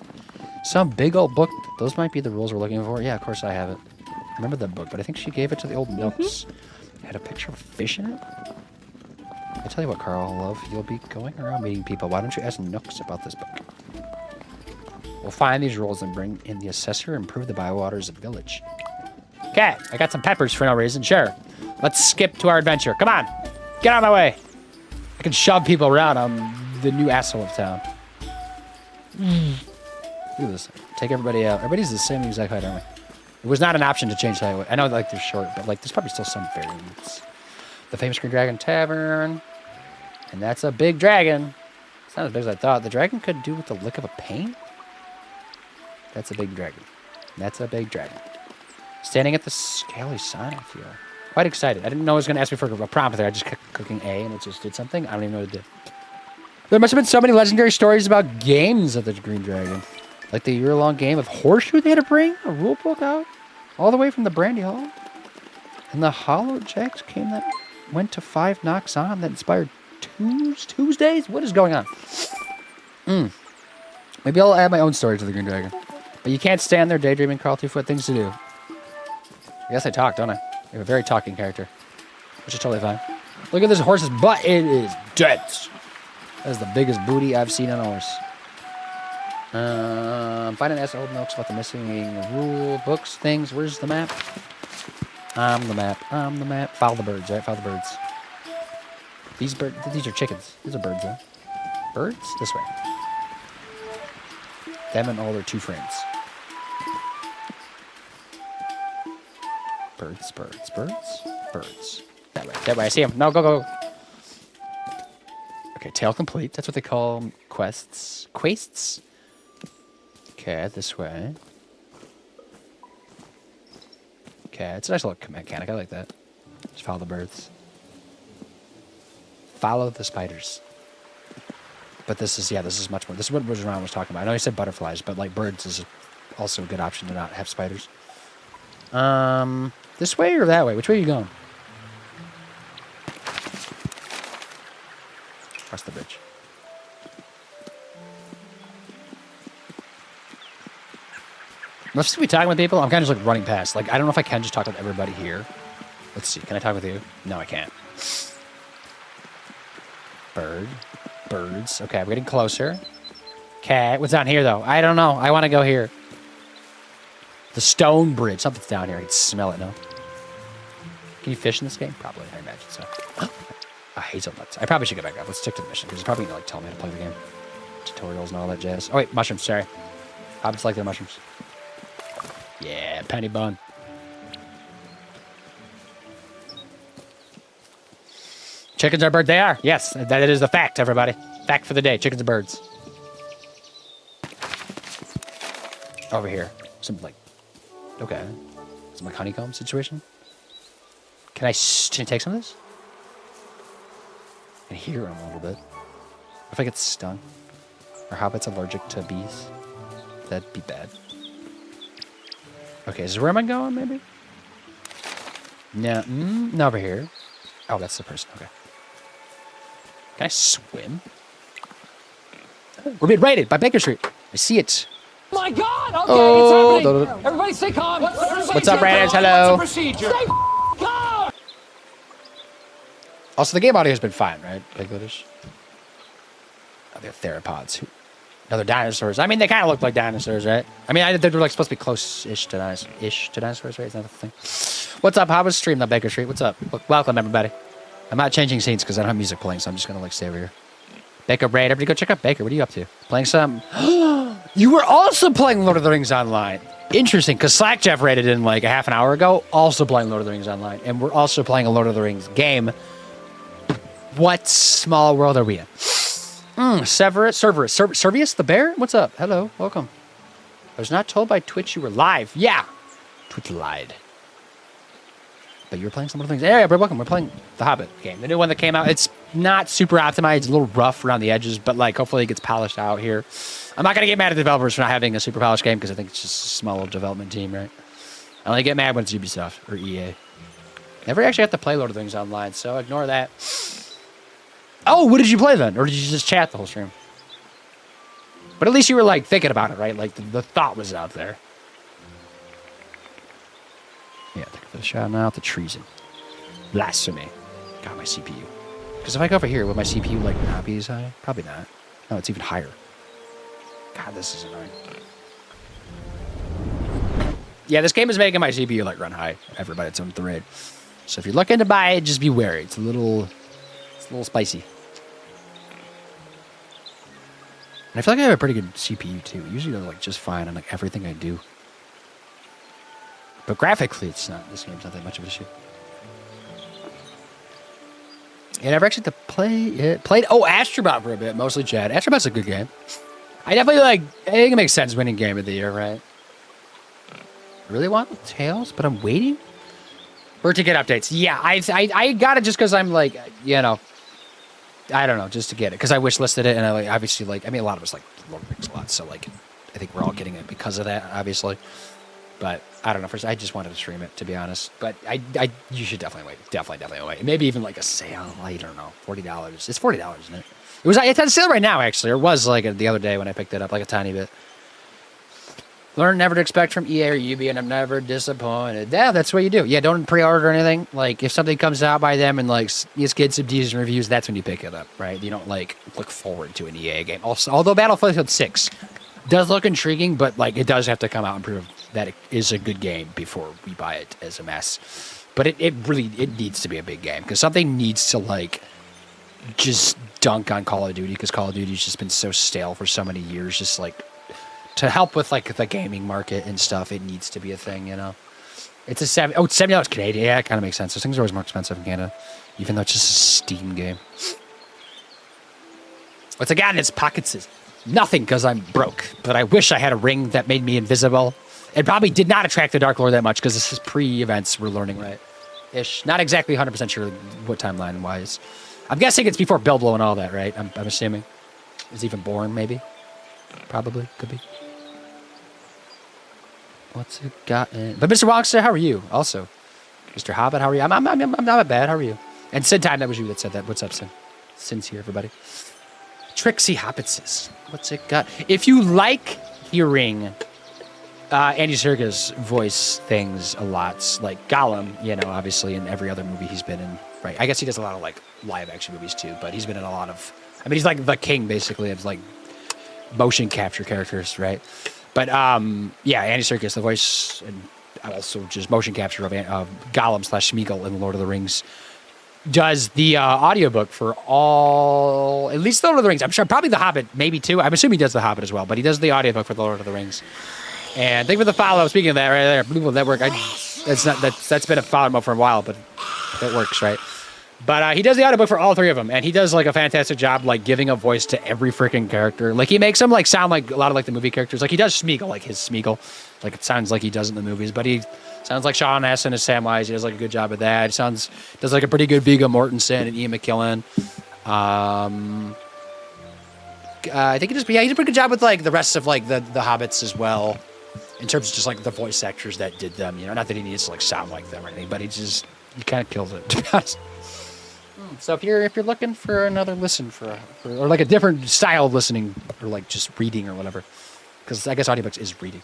some big old book. Those might be the rules we're looking for. Yeah, of course I have it. I remember that book, but I think she gave it to the old Nooks. It had a picture of a fish in it. I tell you what, Carl, love, you'll be going around meeting people. Why don't you ask Nooks about this book? We'll find these rules and bring in the assessor and prove the Bywaters a village. Okay, I got some peppers for no reason. Sure. Let's skip to our adventure. Come on. Get out of my way. I can shove people around. I'm the new asshole of town. Look at this. Take everybody out. Everybody's the same exact height, aren't we? It was not an option to change the height. I know, like, they're short, but, like, there's probably still some variants. The famous Green Dragon Tavern. And that's a big dragon. It's not as big as I thought. The dragon could do with the lick of a pain. That's a big dragon. That's a big dragon. Standing at the scaly sign, I feel quite excited. I didn't know it was going to ask me for a prompt there. I just kept clicking A and it just did something. I don't even know what it did. There must have been so many legendary stories about games of the Green Dragon. Like the year-long game of Horseshoe they had to bring a rule book out all the way from the Brandy Hall. And the Hollow Jacks came that went to 5 knocks on that inspired Tuesdays? What is going on? Maybe I'll add my own story to the Green Dragon. But you can't stand there daydreaming, Carl. 2foot things to do. I guess I talk, don't I? I have a very talking character. Which is totally fine. Look at this horse's butt. It is dense. That is the biggest booty I've seen on a horse. I'm finding ask old Nooks about the missing rule books, things. Where's the map? I'm the map. I'm the map. Follow the birds, right? Follow the birds. These are chickens. These are birds, huh? Birds? This way. Them and all their 2 friends. Birds, birds, birds, birds. That way. That way. I see them. No, go, go. Okay, tale complete. That's what they call quests. Quests? Okay, this way. Okay, it's a nice little mechanic. I like that. Just follow the birds. Follow the spiders. But this is, yeah, this is much more. This is what Ron was talking about. I know he said butterflies, but like birds is also a good option to not have spiders. This way or that way? Which way are you going? Across the bridge. Let's just be talking with people. I'm kind of just like running past. Like, I don't know if I can just talk with everybody here. Let's see. Can I talk with you? No, I can't. Bird. Birds. Okay, we're getting closer. Cat. What's down here, though? I don't know. I want to go here. The stone bridge. Something's down here. I can smell it now. Can you fish in this game? Probably, I imagine so. Hazelnuts. I probably should get back up. Let's stick to the mission because it's probably gonna like tell me how to play the game. Tutorials and all that jazz. Oh wait, mushrooms. Sorry. Hobbits like their mushrooms. Yeah, penny bun. Chickens are birds. They are. Yes, that is the fact, everybody. Fact for the day. Chickens are birds. Over here. Some like. Okay. Some like honeycomb situation. Can I take some of this? I can hear them a little bit. What if I get stung? Are hobbits allergic to bees? That'd be bad. Okay, is this where am I going, maybe? No, no, over here. Oh, that's the person, okay. Can I swim? We're being raided by Baker Street. I see it. Oh my God! Okay, Oh, it's happening. Everybody stay calm. What's up, Raiders? Hello. Stay calm. Also, the game audio has been fine, right? Pigletish. Oh, they're theropods. No, they're dinosaurs. I mean, they kind of look like dinosaurs, right? I mean, they're like supposed to be close-ish to dinosaurs, right? Is that the thing? What's up? How was stream on Baker Street? What's up? Welcome, everybody. I'm not changing scenes because I don't have music playing, so I'm just going to like stay over here. Baker Braid. Everybody go check out Baker. What are you up to? Playing some... You were also playing Lord of the Rings Online. Interesting, because Slack Jeff rated in like a half an hour ago, also playing Lord of the Rings Online. And we're also playing a Lord of the Rings game. What small world are we in? Cerberus the bear? What's up? Hello, welcome. I was not told by Twitch you were live. Yeah, Twitch lied. But you were playing some other things. Yeah, bro, welcome. We're playing the Hobbit game, the new one that came out. It's not super optimized. It's a little rough around the edges, but like hopefully it gets polished out here. I'm not gonna get mad at the developers for not having a super polished game because I think it's just a small little development team, right? I only get mad when it's Ubisoft or EA. Never actually have to play Lord of the Rings Online, so ignore that. Oh, what did you play then? Or did you just chat the whole stream? But at least you were like thinking about it, right? Like the thought was out there. Yeah, thank you for the shout out to treason. Blasphemy. Got my CPU. Because if I go over here, will my CPU like not be as high? Probably not. No, it's even higher. God, this is annoying. Yeah, this game is making my CPU like run high. Everybody, it's on the raid. So if you're looking to buy it, just be wary. It's a little spicy. And I feel like I have a pretty good CPU too. Usually they're like just fine on like everything I do. But graphically, it's not. This game's not that much of an issue. And I've actually to play it. Played Astrobot for a bit, mostly Chad. Astrobot's a good game. I definitely like. I think it makes sense winning game of the year, right? I really want Tails, but I'm waiting for it to get updates. Yeah, I got it just because I'm like, you know, I don't know, just to get it because I wish listed it and I like obviously like. I mean, a lot of us like Lord of the Rings a lot, so like, I think we're all getting it because of that, obviously. But I don't know. First, I just wanted to stream it, to be honest. But you should definitely wait. Definitely wait. Maybe even like a sale. I don't know. $40. It's $40, isn't it? It's on sale right now, actually. Or it was like the other day when I picked it up, like a tiny bit. Learn never to expect from EA or Ubi, and I'm never disappointed. Yeah, that's what you do. Yeah, don't pre-order anything. Like if something comes out by them and like you get some decent reviews, that's when you pick it up, right? You don't like look forward to an EA game. Also, although Battlefield 6 does look intriguing, but like it does have to come out and prove that it is a good game before we buy it as a mess. But it really needs to be a big game because something needs to like just dunk on Call of Duty because Call of Duty's just been so stale for so many years. Just like to help with like the gaming market and stuff, it needs to be a thing, you know. It's it's $70 Canadian. Yeah, it kind of makes sense. Those things are always more expensive in Canada, even though it's just a Steam game. What's it got in its pockets is nothing because I'm broke. But I wish I had a ring that made me invisible. It probably did not attract the Dark Lord that much because this is pre-events we're learning, right? Ish. Not exactly 100% sure what timeline-wise. I'm guessing it's before Bilbo and all that, right? I'm assuming. Is even born, maybe? Probably. Could be. What's it got in? But Mr. Wongster, how are you? Also. Mr. Hobbit, how are you? I'm not bad. How are you? And Sin Time, that was you that said that. What's up, Sin? Sin's here, everybody. Trixie Hobbitses. What's it got? If you like hearing Andy Serkis voice things a lot, like Gollum, you know, obviously in every other movie he's been in, right? I guess he does a lot of like live action movies too, but he's been in a lot of, I mean, he's like the king basically of like motion capture characters, right? But yeah, Andy Serkis, the voice, and also just motion capture of Gollum / Smeagol in Lord of the Rings, does the audiobook for at least the Lord of the Rings. I'm sure probably The Hobbit, maybe too. I'm assuming he does The Hobbit as well, but he does the audiobook for the Lord of the Rings. And thank you for the follow. Speaking of that, right there, Blue Network. That's been a follow mode for a while, but that works, right? But he does the audiobook for all three of them, and he does like a fantastic job, like giving a voice to every freaking character. Like he makes them like sound like a lot of like the movie characters. Like he does Smeagol, like his Smeagol, like it sounds like he does in the movies. But he sounds like Sean Astin as Samwise. He does like a good job of that. Does like a pretty good Viggo Mortensen and Ian McKellen. I think he does a pretty good job with like the rest of like the Hobbits as well, in terms of just like the voice actors that did them. You know, not that he needs to like sound like them or anything, but he kind of kills it, to be honest. So if you're looking for another listen or like a different style of listening or like just reading or whatever, because I guess audiobooks is reading.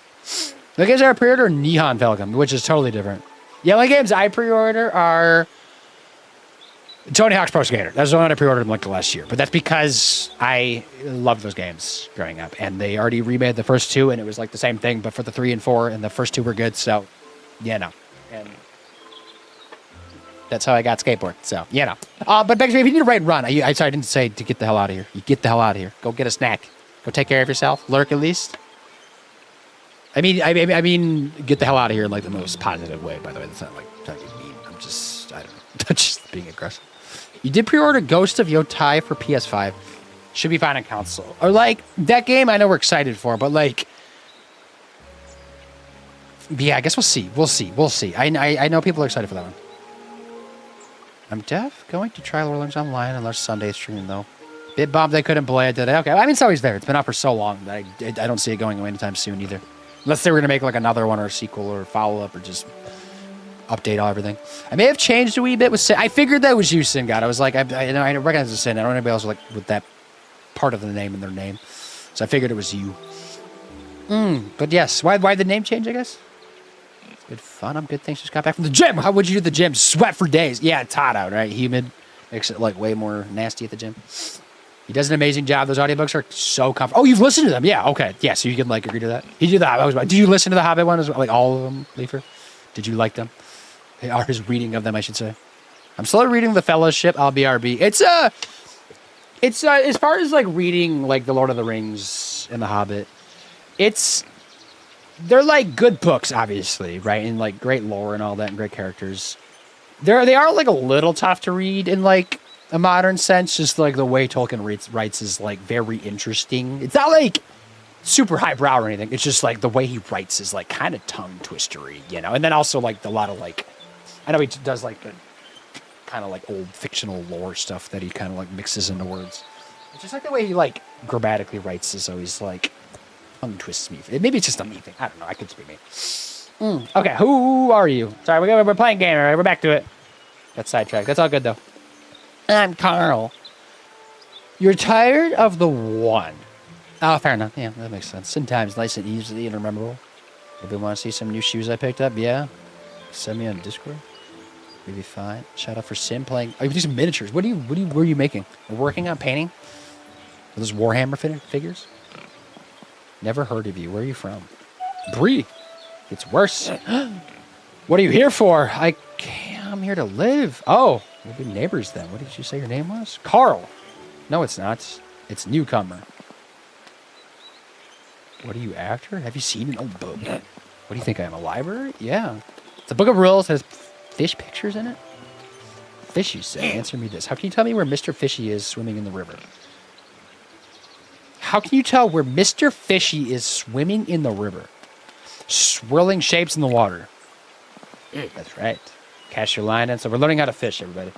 The games I pre-order are Nihon Falcon, which is totally different. The only games I pre-order are Tony Hawk's Pro Skater. That's the one I pre-ordered like the last year, but that's because I loved those games growing up, and they already remade the first two, and it was like the same thing, but for the 3 and 4, and the first two were good. So, yeah, no. And that's how I got skateboard. So, you know. But Bex, if you need a right run, I didn't say to get the hell out of here. You get the hell out of here. Go get a snack. Go take care of yourself. Lurk at least. I mean, get the hell out of here in like the most positive way. By the way, that's not like trying to be mean. I don't know. Just being aggressive. You did pre-order Ghost of Yotai for PS5. Should be fine on console. Or like that game, I know we're excited for, but like. Yeah, I guess we'll see. We'll see. I know people are excited for that one. I'm going to try Lord of the Rings Online unless Sunday stream, though. Bit bummed they couldn't play it today. Okay, I mean, it's always there. It's been out for so long that I don't see it going away anytime soon either. Unless they were going to make like another one or a sequel or a follow-up or just update all everything. I may have changed a wee bit with Sin. I figured that was you, Sin God. I was like, I recognize the Sin. I don't know anybody else like with that part of the name in their name. So I figured it was you. But yes, why the name change, I guess? Good fun. I'm good. Thanks. Just got back from the gym. How would you do the gym? Sweat for days. Yeah, it's hot out, right? Humid. Makes it like way more nasty at the gym. He does an amazing job. Those audiobooks are so comfortable. Oh, you've listened to them. Yeah, okay. Yeah, so you can like agree to that. He did that. Did you listen to the Hobbit one as well? Like all of them, Leifer? Did you like them? Or his reading of them, I should say. I'm still reading The Fellowship, LBRB. It's as far as like reading like The Lord of the Rings and The Hobbit, they're like good books, obviously, right? And like great lore and all that and great characters. They are like a little tough to read in like a modern sense. Just like the way Tolkien writes is like very interesting. It's not like super highbrow or anything. It's just like the way he writes is like kind of tongue twistery, you know? And then also like a lot of like, I know he does like the kind of like old fictional lore stuff that he kind of like mixes into words. It's just like the way he like grammatically writes is always like tongue twists me. Maybe it's just a me thing. I don't know. I could just be me. Okay, who are you? Sorry, we're playing game, all right? We're back to it. Got sidetracked. That's all good, though. I'm Carl. You're tired of the one. Oh, fair enough. Yeah, that makes sense. Sometimes nice and easy and memorable. Maybe want to see some new shoes I picked up? Yeah. Send me on Discord. Maybe fine. Shout out for Sim playing. Oh, you do some miniatures. What are you making? You're working on painting? Are those Warhammer figures? Never heard of you. Where are you from? Bree. It's worse. What are you here for? I'm here to live. Oh, we'll be neighbors then. What did you say your name was? Carl. No, it's not. It's Newcomer. What are you after? Have you seen an old book? What do you think I am, a library? Yeah. It's a book of rules. Has fish pictures in it. Fish, you say. Answer me this. How can you tell me where Mr. Fishy is swimming in the river? How can you tell where Mr. Fishy is swimming in the river? Swirling shapes in the water. That's right. Cast your line in. So we're learning how to fish, everybody.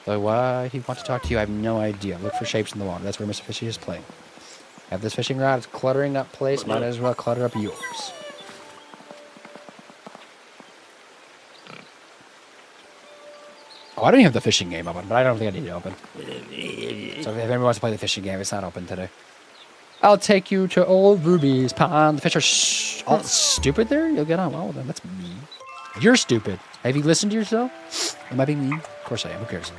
Like why he wants to talk to you, I have no idea. Look for shapes in the water. That's where Mr. Fishy is playing. Have this fishing rod. It's cluttering up place. Might as well clutter up yours. Oh, I don't even have the fishing game open, but I don't think I need it open. So if anyone wants to play the fishing game, it's not open today. I'll take you to Old Ruby's Pond. The fish are all stupid there. You'll get on well with them. That's mean. You're stupid. Have you listened to yourself? Am I being mean? Of course I am. Who cares?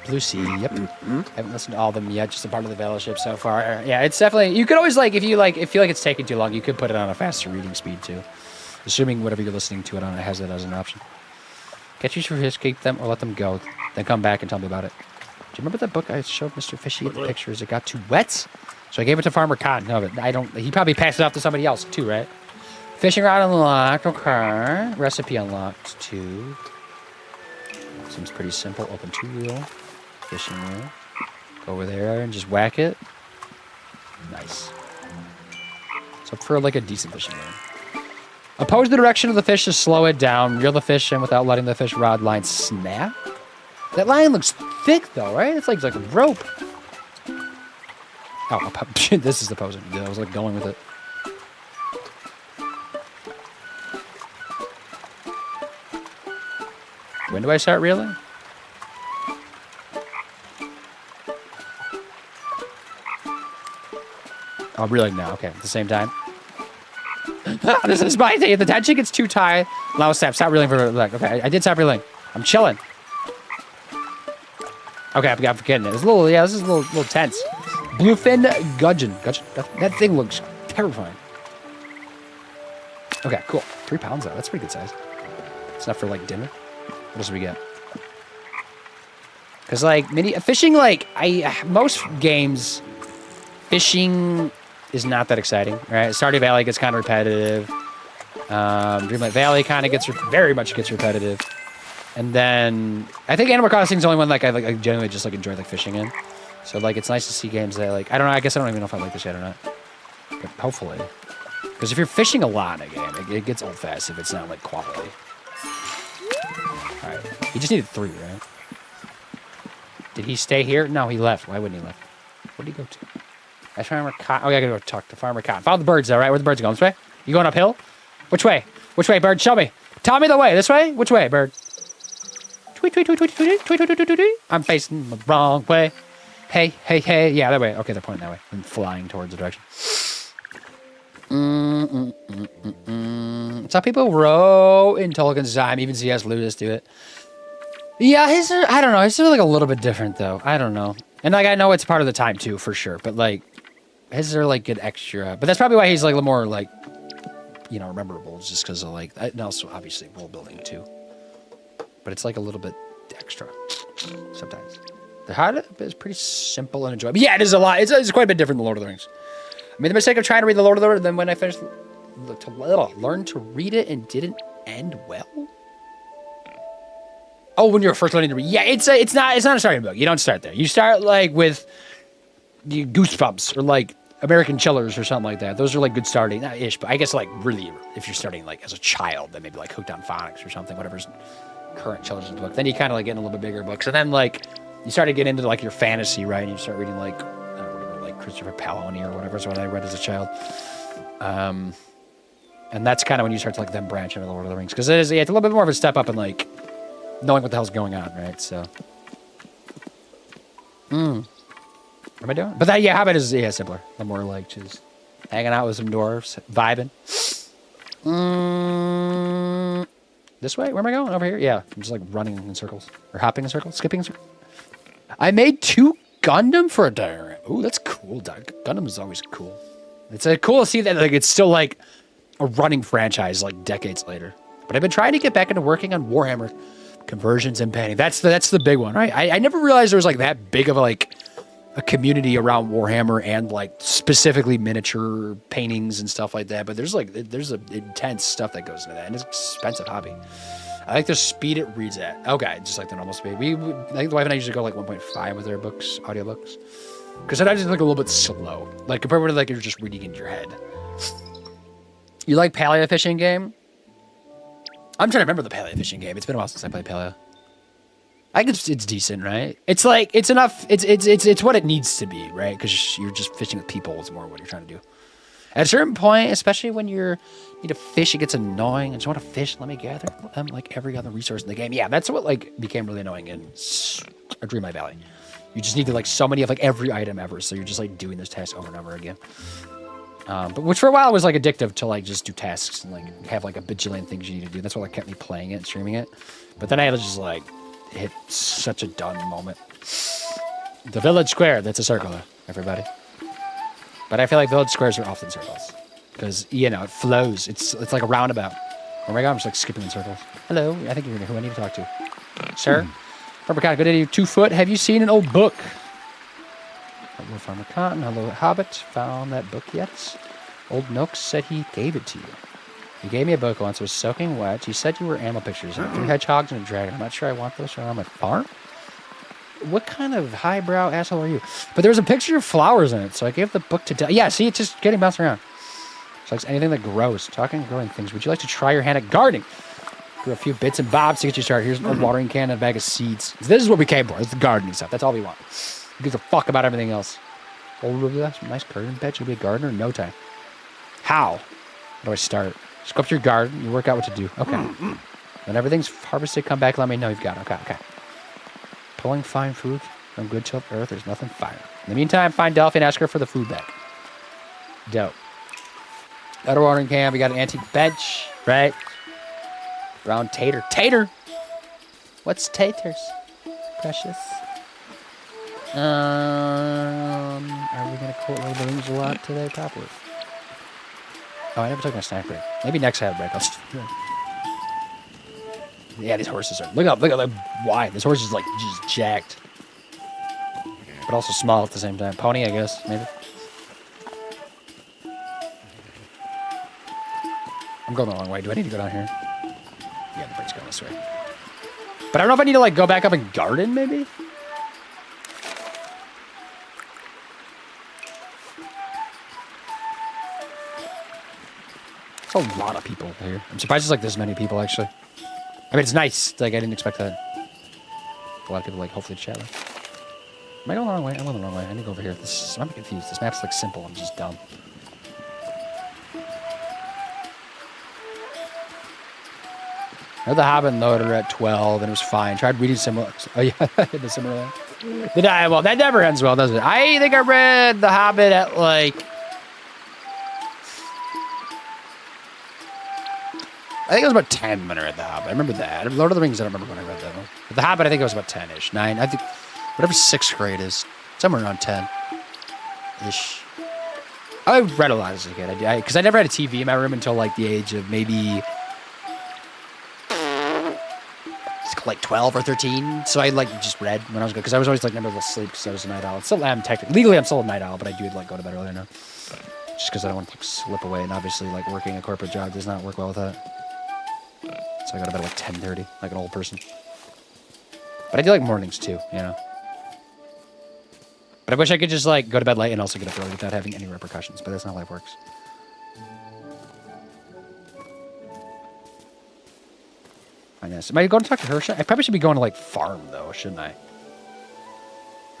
Blue Sea, yep. Haven't listened to all of them yet, just a part of the fellowship so far. Yeah, it's definitely, you could always like, if you feel like it's taking too long, you could put it on a faster reading speed too. Assuming whatever you're listening to it on, it has that as an option. Catch you for fish, keep them, or let them go. Then come back and tell me about it. Do you remember that book I showed Mr. Fishy at the pictures? It got too wet, so I gave it to Farmer Cotton. No, but he probably passed it off to somebody else too, right? Fishing rod unlocked, okay. Recipe unlocked too. Seems pretty simple. Open 2-reel, fishing reel. Go over there and just whack it. Nice. So for like a decent fishing reel. Oppose the direction of the fish to slow it down. Reel the fish in without letting the fish rod line snap. That line looks thick though, right? It's like a rope. Oh, this is the posing. I was like going with it. When do I start reeling? Oh, reeling now. Okay, at the same time. This is my thing. If the tension gets too tight, allow stop reeling for like. Okay, I did stop reeling. I'm chilling. Okay, I'm forgetting it. It's a little, yeah, this is a little tense. Bluefin gudgeon. That thing looks terrifying. Okay, cool. 3 pounds though. That's pretty good size. It's enough for like dinner. What else do we get? Because like fishing, like most games, fishing is not that exciting, right? Stardew Valley gets kind of repetitive. Dreamlight Valley kind of very much gets repetitive. And then I think Animal Crossing is the only one like I genuinely just like enjoy like fishing in. So like it's nice to see games that like I don't know. I guess I don't even know if I like this yet or not. But hopefully, because if you're fishing a lot in a game, it gets old fast if it's not like quality. All right, he just needed 3, right? Did he stay here? No, he left. Why wouldn't he left? Where'd he go to? I Farmer Cotton. Oh, yeah, I gotta go talk to Farmer Cotton. Follow the birds, though, right? Where the birds going? This way? You going uphill? Which way? Which way, bird? Show me. Tell me the way. This way? Which way, bird? Tweet, tweet, tweet, tweet, tweet, tweet, tweet, tweet, tweet, tweet. I'm facing the wrong way. Hey, hey, hey. Yeah, that way. Okay, they're pointing that way. I'm flying towards the direction. Some people row in Tolkien's time. Even C.S. Lewis do it. Yeah, I don't know. His are like a little bit different, though. I don't know. And like, I know it's part of the time, too, for sure. But like, his are like good extra. But that's probably why he's like a little more like, you know, memorable. Just because of like, and also obviously world building, too. But it's like a little bit extra sometimes. The Hobbit is pretty simple and enjoyable. Yeah, it is a lot. It's quite a bit different than Lord of the Rings. I made the mistake of trying to read the Lord of the Rings, then when I finished, learned to read it and didn't end well. Oh, when you're first learning to read, yeah, it's not a starting book. You don't start there. You start like with the Goosebumps or like American Chillers or something like that. Those are like good starting, not ish, but I guess like really, if you're starting like as a child, then maybe like Hooked on Phonics or something, whatever's current children's book. Then you kind of like get in a little bit bigger books, and then like you start to get into like your fantasy, right? And you start reading like Christopher Paolini or whatever is what I read as a child. And that's kind of when you start to like then branch into the Lord of the Rings, because it's a little bit more of a step up in like knowing what the hell's going on, right? So, what am I doing? But that, yeah, Hobbit is simpler. The more like just hanging out with some dwarves, vibing. This way? Where am I going? Over here? Yeah, I'm just like running in circles or hopping in circles, skipping in circles. I made 2 Gundam for a diorama. Ooh, that's cool. Gundam is always cool. It's cool to see that like it's still like a running franchise like decades later. But I've been trying to get back into working on Warhammer conversions and painting. That's the big one, right? I never realized there was like that big of a community around Warhammer and like specifically miniature paintings and stuff like that. But there's a intense stuff that goes into that, and it's an expensive hobby. I like the speed it reads at. Okay, just like the normal speed. I think the wife and I usually go like 1.5 with our books, audiobooks. Because sometimes it's like a little bit slow. Like compared to like you're just reading in your head. You like Paleo fishing game? I'm trying to remember the Paleo fishing game. It's been a while since I played Paleo. I think it's decent, right? It's like, it's enough. It's what it needs to be, right? Because you're just fishing with people. It's more what you're trying to do. At a certain point, especially when you need to fish, it gets annoying. I just want to fish. Let me gather them like every other resource in the game. Yeah, that's what like became really annoying in Dreamlight Valley. You just need to like so many of like every item ever. So you're just like doing this task over and over again. But which for a while was like addictive to like just do tasks and like have like a bajillion things you need to do. That's what like kept me playing it and streaming it. But then I had to just like hit such a done moment. The village square. That's a circle, everybody. But I feel like village squares are often circles. Because, you know, it flows. It's like a roundabout. Oh my god, I'm just like skipping in circles. Hello, I think you're who I need to talk to. Sir? Farmer Cotton, good day. 2 foot. Have you seen an old book? Hello, Farmer Cotton. Hello, Hobbit. Found that book yet? Old Nook said he gave it to you. You gave me a book once. It was soaking wet. You said you were animal pictures. 3 hedgehogs and a dragon. I'm not sure I want those around my farm. What kind of highbrow asshole are you? But there was a picture of flowers in it, so I gave the book to... Yeah, see, it's just getting bounced around. She likes anything that grows. Talking and growing things. Would you like to try your hand at gardening? Grew a few bits and bobs to get you started. Here's an old watering can and a bag of seeds. This is what we came for. It's the gardening stuff. That's all we want. Who gives a fuck about everything else? Oh, that's a nice garden bed. You'll be a gardener in no time. How? How do I start? Just go up to your garden. You work out what to do. Okay. When everything's harvested, come back. Let me know you've got it. Okay. Pulling fine food from good tilt earth. There's nothing finer. In the meantime, find Delphi and ask her for the food bag. Dope. Got a watering can. We got an antique bench, right? Round tater. Tater! What's taters? Precious. Are we gonna quote Lord of the Rings a lot today? Probably. Oh, I never took my snack break. Maybe next ad break. Yeah, these horses are. Look at the wide. This horse is like just jacked, but also small at the same time. Pony, I guess, maybe. I'm going the wrong way. Do I need to go down here? Yeah, the break's going this way. But I don't know if I need to like go back up and garden, maybe. There's a lot of people here. I'm surprised there's like this many people actually. I mean, it's nice. Like I didn't expect that. A lot of people like hopefully chat. Am I going the wrong way? I'm going the wrong way. I need to go over here. I'm confused. This map's like simple. I'm just dumb. I read The Hobbit and Loader at 12, and it was fine. Tried reading similar. Oh yeah, the similar. Did I? Well, that never ends well, does it? I think I read The Hobbit at like. I think it was about 10 when I read The Hobbit. I remember that. Lord of the Rings, I don't remember when I read that one. But The Hobbit, I think it was about 10-ish. 9. I think whatever 6th grade is, somewhere around 10-ish. I read a lot as a kid. Because I never had a TV in my room until like the age of maybe. Like 12 or 13, so I like just read when I was good because I was always like never able to sleep because I was a night owl. Still am technically. Legally, I'm still a night owl, but I do like go to bed earlier now, just because I don't want to like, slip away. And obviously, like working a corporate job does not work well with that. So I go to bed at like 10:30, like an old person. But I do like mornings too, you know. But I wish I could just like go to bed late and also get up early without having any repercussions. But that's not how life works. I guess. Am I going to talk to her? I probably should be going to, like, farm, though, shouldn't I?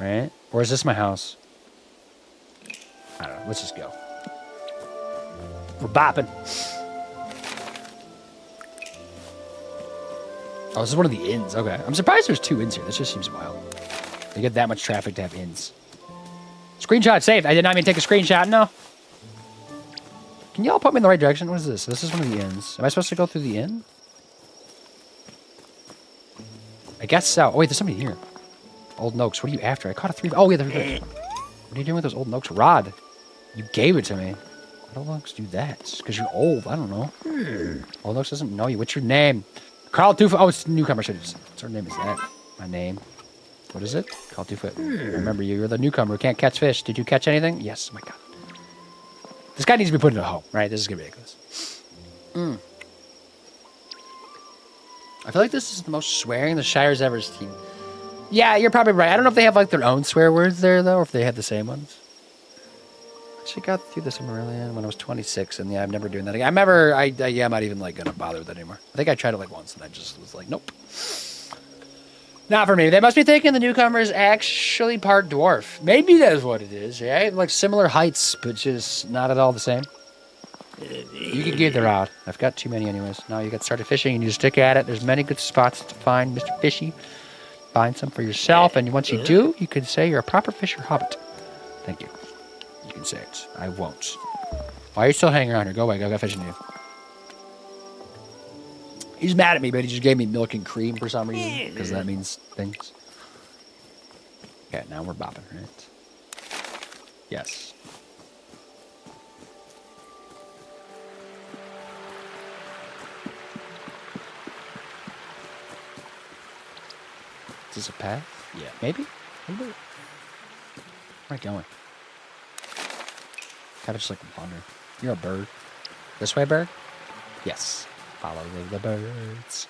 Right? Or is this my house? I don't know. Let's just go. We're bopping. Oh, this is one of the inns. Okay. I'm surprised there's 2 inns here. This just seems wild. You get that much traffic to have inns. Screenshot saved. I did not mean to take a screenshot. No. Can y'all put me in the right direction? What is this? This is one of the inns. Am I supposed to go through the inn? I guess so. Oh, wait, there's somebody here. Old Noakes, what are you after? I caught a 3. Oh, yeah, they're good. What are you doing with those Old Noakes? Rod, you gave it to me. Why do Old Noakes do that? Because you're old. I don't know. Old Noakes doesn't know you. What's your name? Carl Twofoot. Oh, it's a newcomer. What sort of name is that? My name. What is it? Carl Twofoot. I remember you. You're the newcomer who can't catch fish. Did you catch anything? Yes. Oh, my God. This guy needs to be put in a home, right? This is getting ridiculous. I feel like this is the most swearing the Shire's ever seen. Yeah, you're probably right. I don't know if they have like their own swear words there though, or if they had the same ones. I actually got through this in Marillion when I was 26, and yeah, I'm never doing that again. I'm not even like gonna bother with that anymore. I think I tried it like once, and I just was like, nope, not for me. They must be thinking the newcomer is actually part dwarf. Maybe that is what it is. Yeah, like similar heights, but just not at all the same. You can get the rod. I've got too many anyways. Now you got started fishing and you just stick at it. There's many good spots to find, Mr. Fishy. Find some for yourself, and once you do, you can say you're a proper fisher hobbit. Thank you. You can say it. I won't. Why are you still hanging around here? Go away. Go fishing you. He's mad at me, but he just gave me milk and cream for some reason, because that means things. Okay, now we're bopping, right? Yes. Is this a path? Yeah, maybe? Maybe. Where am I going? Gotta just like wander. You're a bird. This way, bird? Yes. Follow the birds.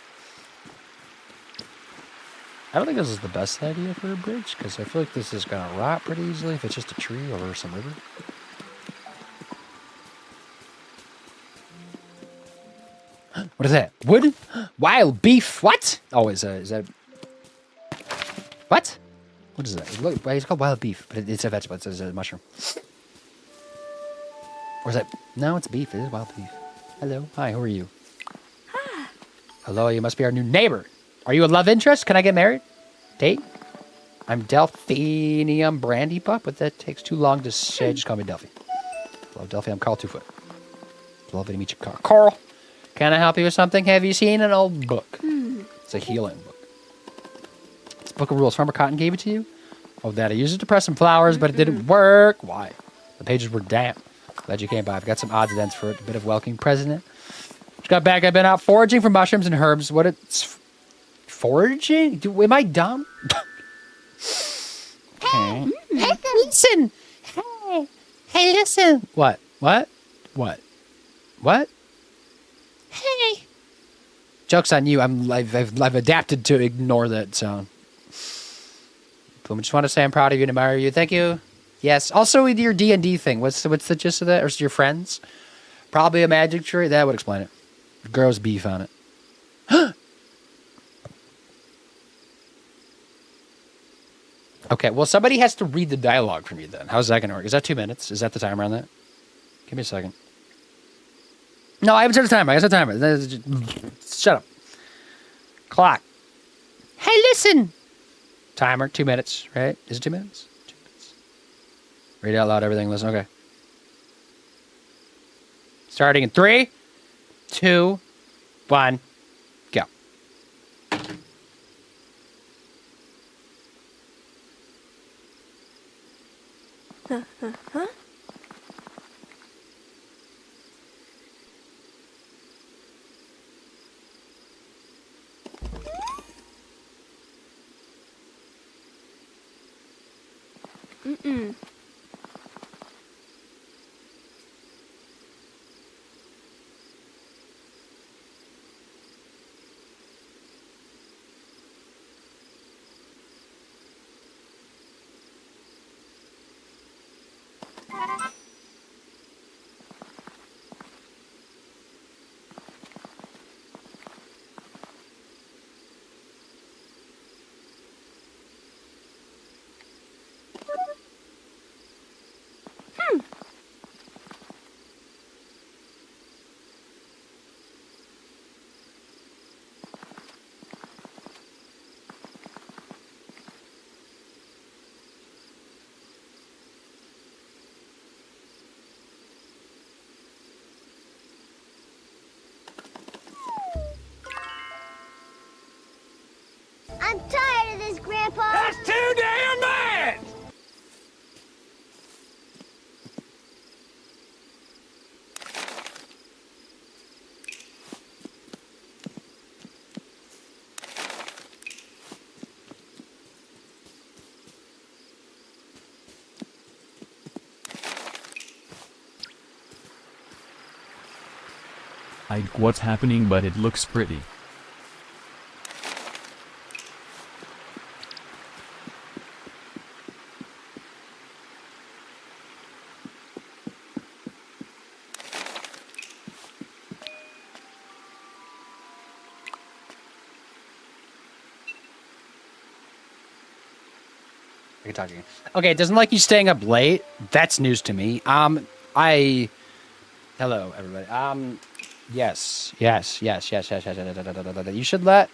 I don't think this is the best idea for a bridge, because I feel like this is gonna rot pretty easily if it's just a tree over some river. What is that? Wood? Wild beef? What? Oh, is that... What? What is that? Look, it's called wild beef, but it's a vegetable. It's a mushroom. Or is that... No, it's beef. It is wild beef. Hello. Hi, who are you? Hello, you must be our new neighbor. Are you a love interest? Can I get married? Date? I'm Delphinium Brandy Pup, but that takes too long to say. Just call me Delphi. Hello, Delphi. I'm Carl Twofoot. Lovely to meet you, Carl. Carl, can I help you with something? Have you seen an old book? It's a healing book. It's a book of rules. Farmer Cotton gave it to you? Oh, that I used it to press some flowers, but it didn't work. Why? The pages were damp. Glad you came by. I've got some odds and ends for it. A bit of welcoming present. Just got back. I've been out foraging for mushrooms and herbs. What it's... Foraging? Am I dumb? Hey, listen. Hey, listen. What? Hey. Joke's on you. I've adapted to ignore that sound. But I just want to say I'm proud of you and admire you. Thank you. Yes. Also, with your D&D thing, what's the gist of that? Or is it your friends? Probably a magic tree. That would explain it. Gross beef on it. Okay, well, somebody has to read the dialogue for me then. How's that going to work? Is that 2 minutes? Is that the timer on that? Give me a second. No, I haven't set a timer. I got a timer. Shut up. Clock. Hey, listen. Timer, 2 minutes, right? Is it 2 minutes? 2 minutes. Read out loud everything. Listen, okay. Starting in 3, 2, 1, go. I'm tired of this, Grandpa. That's too damn bad! What's happening, but it looks pretty. I can talk to you. Okay, it doesn't like you staying up late. That's news to me. Hello, everybody. Yes. You should let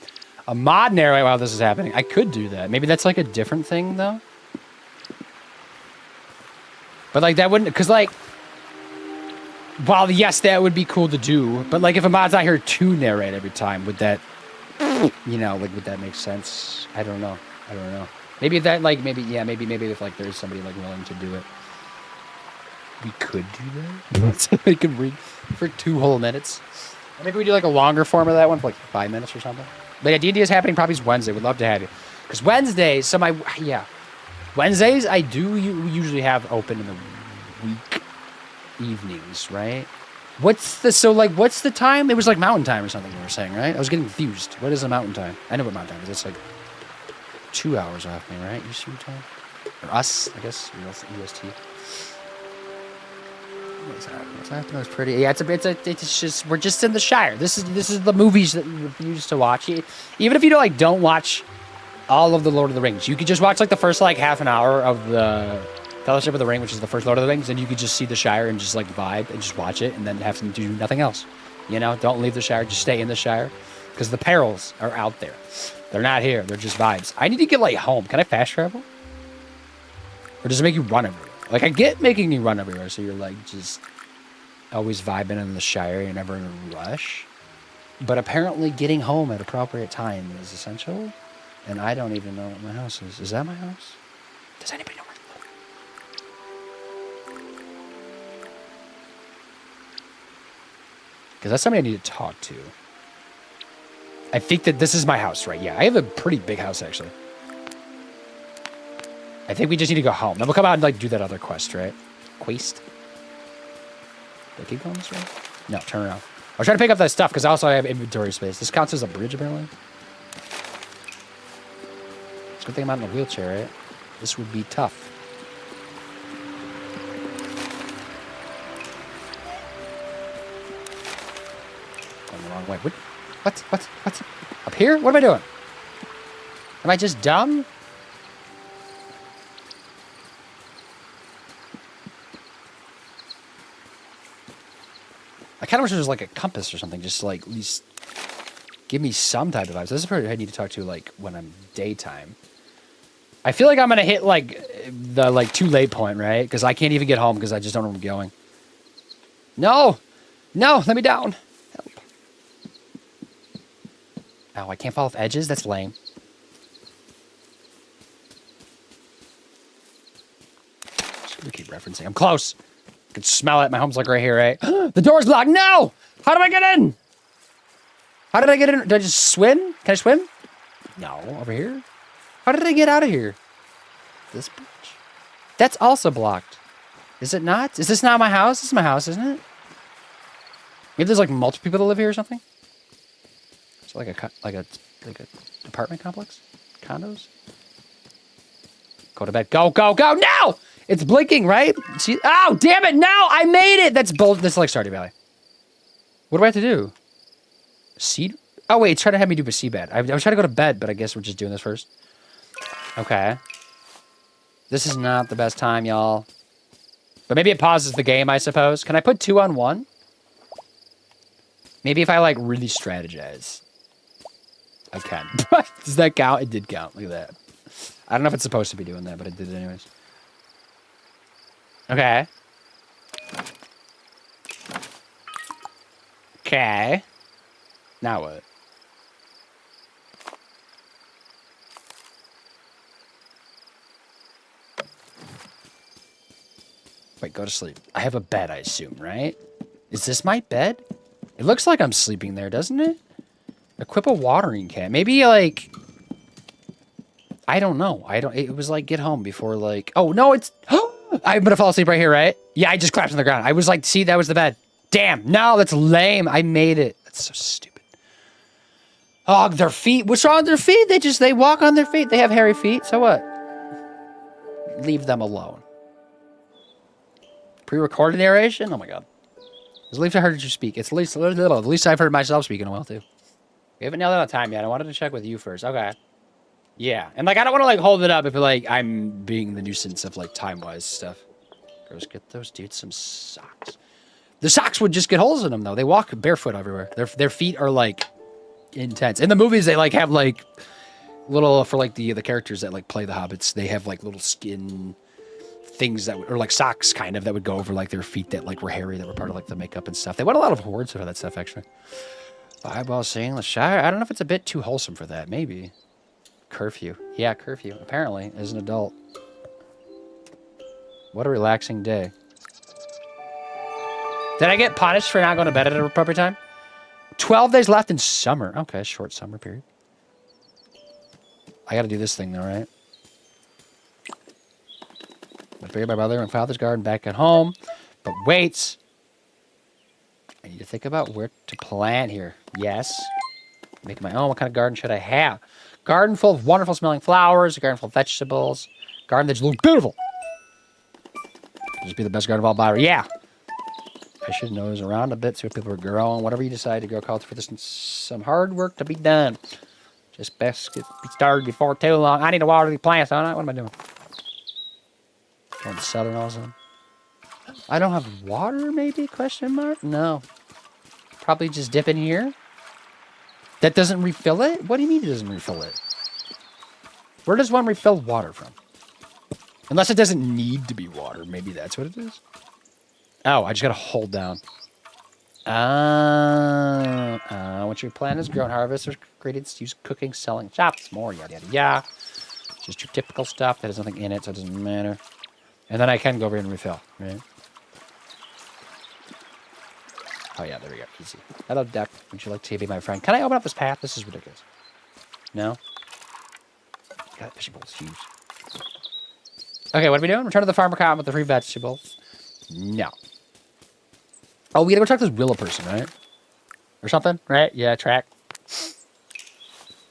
a mod narrate while this is happening. I could do that. Maybe that's like a different thing, though. But, like, that wouldn't... Because, like... While, yes, that would be cool to do. But, like, if a mod's not here to narrate every time, would that... You know, like, would that make sense? I don't know. Maybe that, like, maybe if, like, there's somebody, like, willing to do it. We could do that. Let's make him read for 2 whole minutes. Or maybe we do, like, a longer form of that one for, like, 5 minutes or something. But yeah, D&D is happening probably Wednesday. We'd love to have you. Because Wednesdays, Wednesdays, I do usually have open in the week evenings, right? What's the time? It was like mountain time or something you were saying, right? I was getting confused. What is the mountain time? I know what mountain time is. It's like 2 hours off me, right? Eastern time? Or us, I guess. EST. What's that? That was pretty. Yeah, it's just, we're just in the Shire. This is the movies that you refuse to watch. Even if you don't watch all of the Lord of the Rings, you could just watch like the first like half an hour of the Fellowship of the Ring, which is the first Lord of the Rings, and you could just see the Shire and just like vibe and just watch it and then have to do nothing else. You know, don't leave the Shire, just stay in the Shire because the perils are out there. They're not here. They're just vibes. I need to get like home. Can I fast travel? Or does it make you run everywhere? Like I get making you run everywhere, so you're like just always vibing in the Shire. You're never in a rush. But apparently getting home at appropriate time is essential. And I don't even know what my house is. Is that my house? Does anybody know where I live? Because that's somebody I need to talk to. I think that this is my house, right? Yeah, I have a pretty big house, actually. I think we just need to go home. Then we'll come out and like do that other quest, right? Quest? Did I keep going this way? No, turn around. I was trying to pick up that stuff because I also have inventory space. This counts as a bridge, apparently. It's a good thing I'm not in a wheelchair, right? This would be tough. Going the wrong way. What? Up here? What am I doing? Am I just dumb? I kind of wish there was like a compass or something, just to like at least give me some type of vibes. This is the person I need to talk to like when I'm daytime. I feel like I'm gonna hit like the like too late point, right? Because I can't even get home because I just don't know where I'm going. No, let me down. Help. Oh, I can't fall off edges. That's lame. Just gonna keep referencing. I'm close. I can smell it. My home's like right here, right? The door's locked. No! How do I get in? How did I get in? Did I just swim? Can I swim? No. Over here? How did I get out of here? This bridge? That's also blocked. Is it not? Is this not my house? This is my house, isn't it? Maybe there's like multiple people that live here or something? It's like a apartment complex? Condos? Go to bed. Go! No! It's blinking, right? See? Oh, damn it! No, I made it. That's bold. This is like Stardew Valley. What do I have to do? Seed? Oh wait, it's trying to have me do a seabed. I was trying to go to bed, but I guess we're just doing this first. Okay. This is not the best time, y'all. But maybe it pauses the game, I suppose. Can I put 2 on 1? Maybe if I like really strategize. I can. Does that count? It did count. Look at that. I don't know if it's supposed to be doing that, but it did it anyways. Okay. Okay. Now what? Wait, go to sleep. I have a bed, I assume, right? Is this my bed? It looks like I'm sleeping there, doesn't it? Equip a watering can. Maybe, like... I don't know. It was like, get home before, like... Oh, no, it's... I'm gonna fall asleep right here, right? Yeah, I just collapsed on the ground. I was like, see, that was the bed. Damn, no, that's lame. I made it. That's so stupid. Oh, their feet. What's wrong with their feet? They walk on their feet. They have hairy feet. So what? Leave them alone. Pre-recorded narration? Oh my god. At least I heard you speak. It's at least I've heard myself speak in a while too. We haven't nailed it on time yet. I wanted to check with you first. Okay. Yeah, and like I don't want to like hold it up if like I'm being the nuisance of like time-wise stuff. Girls, get those dudes some socks. The socks would just get holes in them though. They walk barefoot everywhere. Their feet are like intense. In the movies, they like have like little for like the characters that like play the hobbits. They have like little skin things that or like socks kind of that would go over like their feet that like were hairy that were part of like the makeup and stuff. They went a lot of words for that stuff actually. Eyeball saying the Shire. I don't know if it's a bit too wholesome for that. Maybe. Curfew. Yeah, curfew. Apparently, as an adult. What a relaxing day. Did I get punished for not going to bed at an appropriate time? 12 days left in summer. Okay, short summer period. I got to do this thing though, right? I buried my mother in father's garden back at home. But wait. I need to think about where to plant here. Yes. Making my own. What kind of garden should I have? Garden full of wonderful smelling flowers. A garden full of vegetables. Garden that just looks beautiful. Just be the best garden of all Byron. Yeah. I should nose around a bit, see what people are growing. Whatever you decide to grow, call for this. Some hard work to be done. Just best get started before too long. I need to water these plants, don't I? What am I doing? Going to southern also. I don't have water, maybe? Question mark? No. Probably just dip in here. That doesn't refill it? What do you mean it doesn't refill it? Where does one refill water from? Unless it doesn't need to be water. Maybe that's what it is. Oh, I just got to hold down. Once your plant is grown, harvest or created, use cooking, selling, shops, more, yada, yada, yada. Just your typical stuff that has nothing in it, so it doesn't matter. And then I can go over here and refill, right? Oh, yeah, there we go. Easy. Hello, duck. Would you like to be my friend? Can I open up this path? This is ridiculous. No? God, fishing pole's huge. Okay, what are we doing? Return to the farmer cow with the free vegetables. No. Oh, we gotta go talk to this willow person, right? Or something, right? Yeah, track.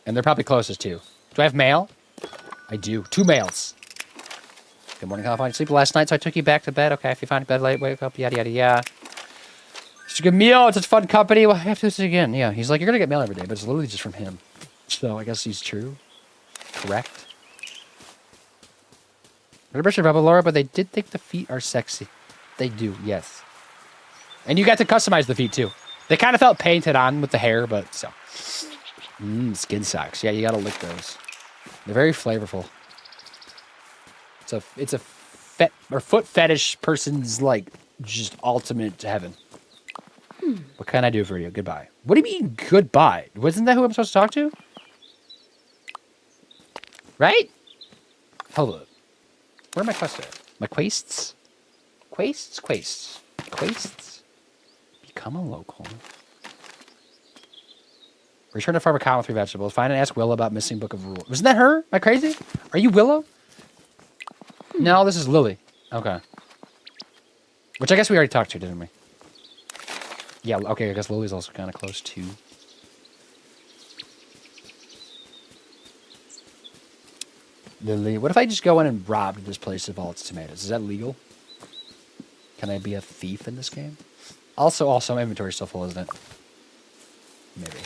And they're probably closest too. Do I have mail? I do. 2 mails. Good morning, California. Sleep last night, so I took you back to bed. Okay, if you find bed late, wake up, yada, yada, yada. It's a good meal. It's such fun company. Well, I have to do this again. Yeah, he's like, you're gonna get mail every day, but it's literally just from him. So I guess he's true. Correct. I brush about Laura, but they did think the feet are sexy. They do, yes. And you got to customize the feet too. They kind of felt painted on with the hair, but so. Skin socks. Yeah, you gotta lick those. They're very flavorful. It's a foot fetish person's like just ultimate heaven. What can I do for you? Goodbye. What do you mean goodbye? Wasn't that who I'm supposed to talk to? Right? Hold up. Where are my quests at? My quests? Quests. Become a local. Return to farm a cow with 3 vegetables. Find and ask Willow about missing book of rules. Wasn't that her? Am I crazy? Are you Willow? No, this is Lily. Okay. Which I guess we already talked to, didn't we? Yeah, okay, I guess Lily's also kind of close too. Lily, what if I just go in and rob this place of all its tomatoes? Is that legal? Can I be a thief in this game? Also, my inventory's still full, isn't it? Maybe.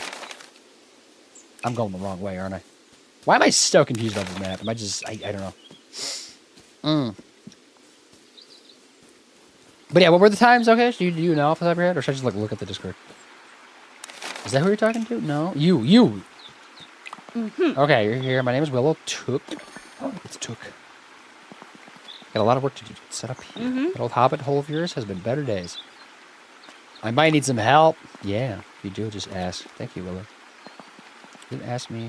I'm going the wrong way, aren't I? Why am I so confused on this map? Am I just... I don't know. But yeah, what were the times, okay? Do you know off the top of your head? Or should I just look at the Discord? Is that who you're talking to? No? You. Okay, you're here. My name is Willow. Took. Oh, it's Took. Got a lot of work to do. Set up here. That old hobbit hole of yours has been better days. I might need some help. Yeah, if you do, just ask. Thank you, Willow. You didn't ask me.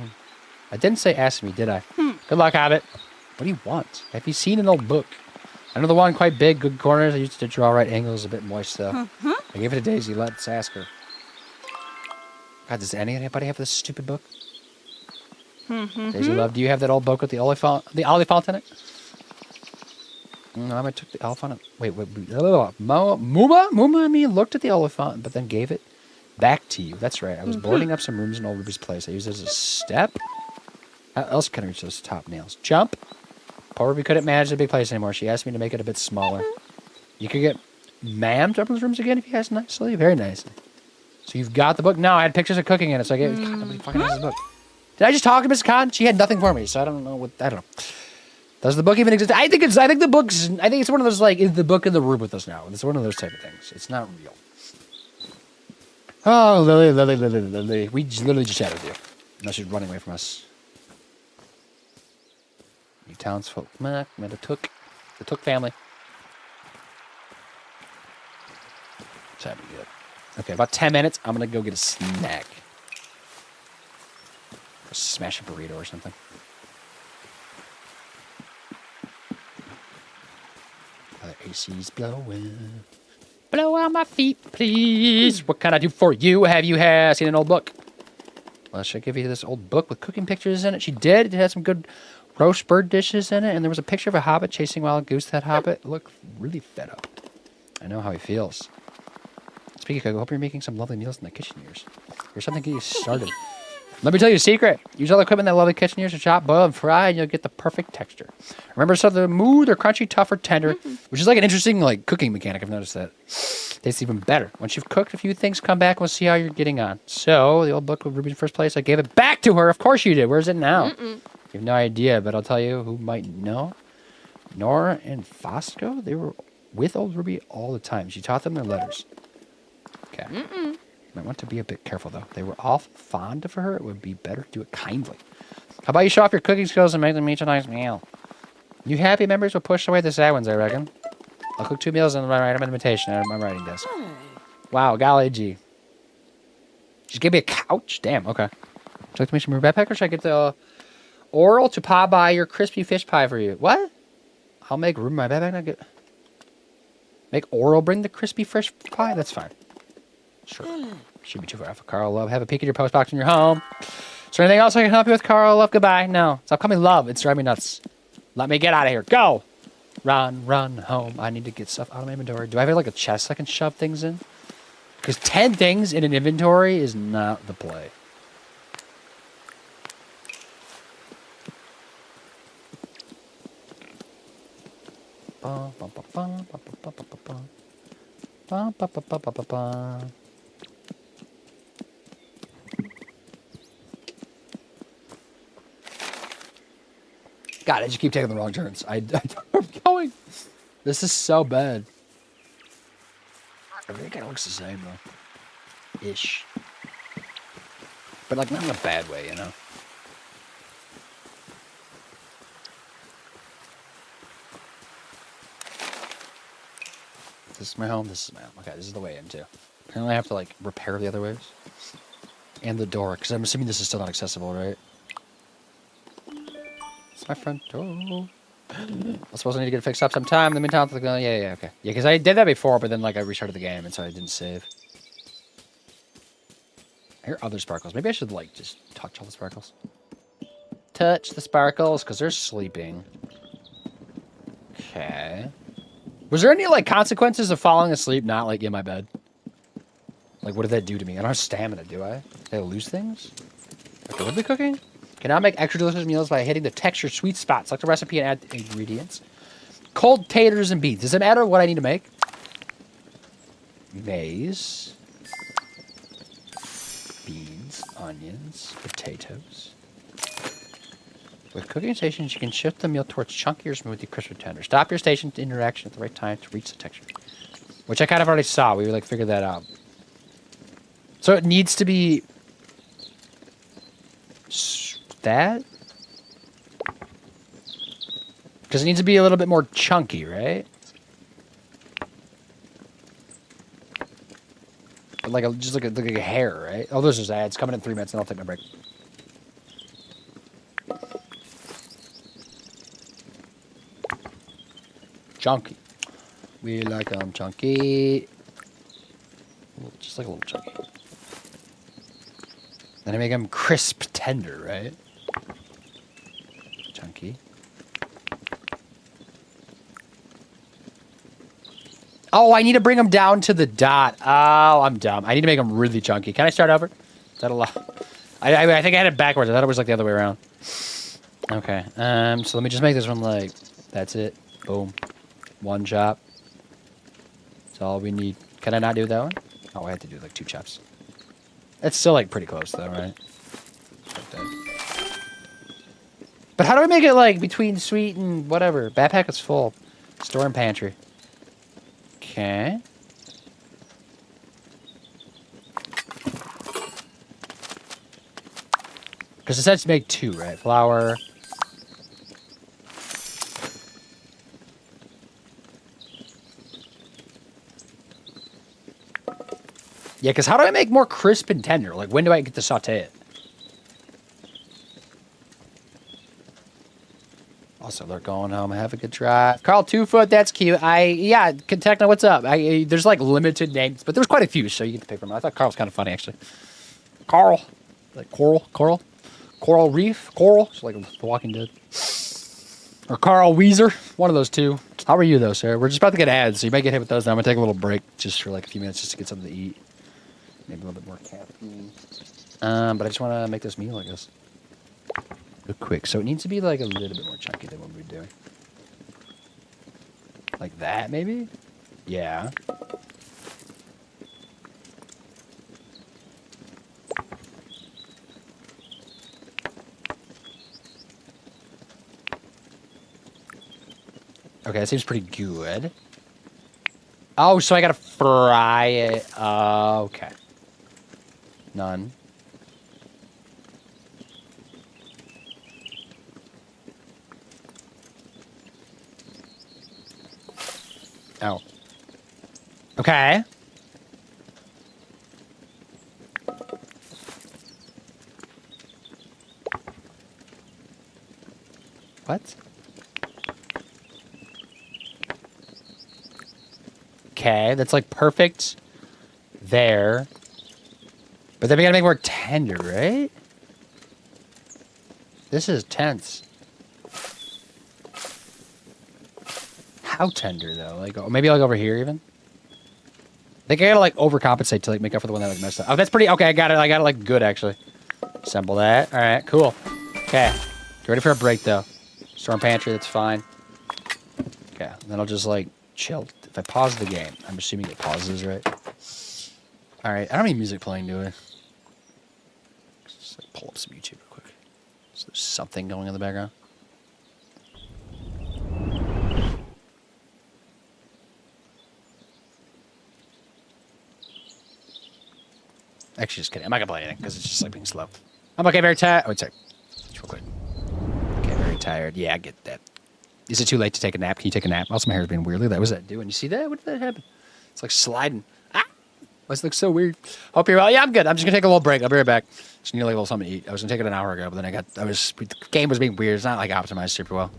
I didn't say ask me, did I? Good luck, hobbit. What do you want? Have you seen an old book? I know the one quite big, good corners. I used to draw right angles, a bit moist though. I gave it to Daisy. Let's ask her. God, does anybody have this stupid book? Daisy, love, do you have that old book with the oliphant in it? No, I took the elephant. Wait. Mooma and me looked at the elephant, but then gave it back to you. That's right. I was boarding up some rooms in old Ruby's place. I used it as a step. How else can I reach those top nails? Jump. Poor Ruby couldn't manage the big place anymore. She asked me to make it a bit smaller. You could get ma'am to open those rooms again if you asked nicely. Very nicely. So you've got the book? No, I had pictures of cooking in it, so I gave God, nobody fucking has this book. Did I just talk to Miss Khan? She had nothing for me, so I don't know. Does the book even exist? I think it's one of those, like, is the book in the room with us now? It's one of those type of things. It's not real. Oh, Lily. We literally just chatted with you. Now she's running away from us. You townsfolk. Met the Took family. It's happening good. Okay, about 10 minutes. I'm going to go get a snack. Or smash a burrito or something. AC's blowing. Blow on my feet, please. What can I do for you? Have you seen an old book? Well, should I give you this old book with cooking pictures in it? She did. It had some good roast bird dishes in it, and there was a picture of a hobbit chasing wild goose. That hobbit looked really fed up. I know how he feels. Speaking of, I hope you're making some lovely meals in the kitchen years. Here's something to get you started. Let me tell you a secret. Use all the equipment in that lovely kitchen years to chop, boil, and fry, and you'll get the perfect texture. Remember, so the smooth or crunchy, tough or tender, which is like an interesting like cooking mechanic. I've noticed that. Tastes even better. Once you've cooked a few things, come back and we'll see how you're getting on. So, the old book with Ruby in first place, I gave it back to her. Of course you did. Where's it now? You have no idea, but I'll tell you who might know. Nora and Fosco, they were with old Ruby all the time. She taught them their letters. Okay. Might want to be a bit careful, though. They were all fond of her. It would be better to do it kindly. How about you show off your cooking skills and make them each a nice meal? You happy members will push away the sad ones, I reckon. I'll cook 2 meals and write them an invitation at my writing desk. Wow, golly gee. Just give me a couch? Damn, okay. Would you like to make some backpack, or should I get the Oral to pop by your crispy fish pie for you? What? I'll make room in my backpack. Not good. Make Oral bring the crispy fish pie? That's fine. Sure. Should be too far off of Carl Love. Have a peek at your postbox in your home. Is there anything else I can help you with, Carl Love? Goodbye. No. Stop calling me Love. It's driving me nuts. Let me get out of here. Go. Run home. I need to get stuff out of my inventory. Do I have like a chest I can shove things in? Because 10 things in an inventory is not the play. God, I just keep taking the wrong turns. I don't know where I'm going. This is so bad. Everything kind of looks the same, though. Ish. But, like, not in a bad way, you know? This is my home. This is my home. Okay, this is the way in, too. Apparently I have to, like, repair the other ways. And the door, because I'm assuming this is still not accessible, right? It's my front door. I suppose I need to get it fixed up sometime. In the meantime, yeah, okay. Yeah, because I did that before, but then, like, I restarted the game, and so I didn't save. I hear other sparkles. Maybe I should, like, just touch all the sparkles. Touch the sparkles, because they're sleeping. Okay. Was there any, like, consequences of falling asleep not, like, in my bed? Like, what did that do to me? I don't have stamina, do I? Did I lose things? Okay, what are we cooking? Can now make extra delicious meals by hitting the texture sweet spot. Select a recipe and add ingredients. Cold taters and beans. Does it matter what I need to make? Maize. Beans. Onions. Potatoes. With cooking stations, you can shift the meal towards chunkier, smoothie, crisper, tender. Stop your station interaction at the right time to reach the texture. Which I kind of already saw. We like figured that out. So it needs to be that? Because it needs to be a little bit more chunky, right? Like just like a hair, right? Oh, those are ads coming in 3 minutes, and I'll take my break. Chunky. We like them chunky. Just like a little chunky. Then I make them crisp tender, right? Chunky. Oh, I need to bring them down to the dot. Oh, I'm dumb. I need to make them really chunky. Can I start over? Is that a lot? I think I had it backwards. I thought it was like the other way around. Okay. So let me just make this one like, that's it. Boom. One chop. That's all we need. Can I not do that one? Oh, I had to do like 2 chops. It's still like pretty close though, right? Like that. But how do I make it like between sweet and whatever? Backpack is full. Store and pantry. Okay. Because it says to make 2, right? Flour. Yeah, because how do I make more crisp and tender? Like, when do I get to saute it? Also, they're going home. Have a good drive. Carl 2 Foot, that's cute. Techno, what's up? There's like limited names, but there's quite a few, so you get to pick from them. I thought Carl was kind of funny, actually. Carl. Like Coral Reef? Coral? It's like The Walking Dead. Or Carl Weezer. One of those two. How are you, though, sir? We're just about to get ads, so you might get hit with those now. I'm going to take a little break just for like a few minutes just to get something to eat. Maybe a little bit more caffeine. But I just want to make this meal, I guess. Real quick. So it needs to be like a little bit more chunky than what we're doing. Like that, maybe? Yeah. Okay, that seems pretty good. Oh, so I gotta fry it. Okay. None. Oh. Okay. What? Okay, that's like perfect there. But then we gotta make it more tender, right? This is tense. How tender though? Like maybe like over here even? I think I gotta like overcompensate to like make up for the one that like messed up. Oh, that's pretty okay, I got it like good actually. Assemble that. Alright, cool. Okay. Get ready for a break though. Storm pantry, that's fine. Okay, then I'll just like chill. If I pause the game, I'm assuming it pauses, right? Alright, I don't have any music playing, do I? Just like, pull up some YouTube real quick. So there's something going in the background. Actually, just kidding. I'm not gonna play anything because it's just like being slow. I'm okay, very tired. Oh, wait, sorry. Just real quick. Okay, very tired. Yeah, I get that. Is it too late to take a nap? Can you take a nap? Also, my hair's being weirdly. What was that doing? You see that? What did that happen? It's like sliding. Ah! Why does it look so weird? Hope you're well. Yeah, I'm good. I'm just gonna take a little break. I'll be right back. Just need like a little something to eat. I was gonna take it an hour ago, but then the game was being weird. It's not like optimized super well.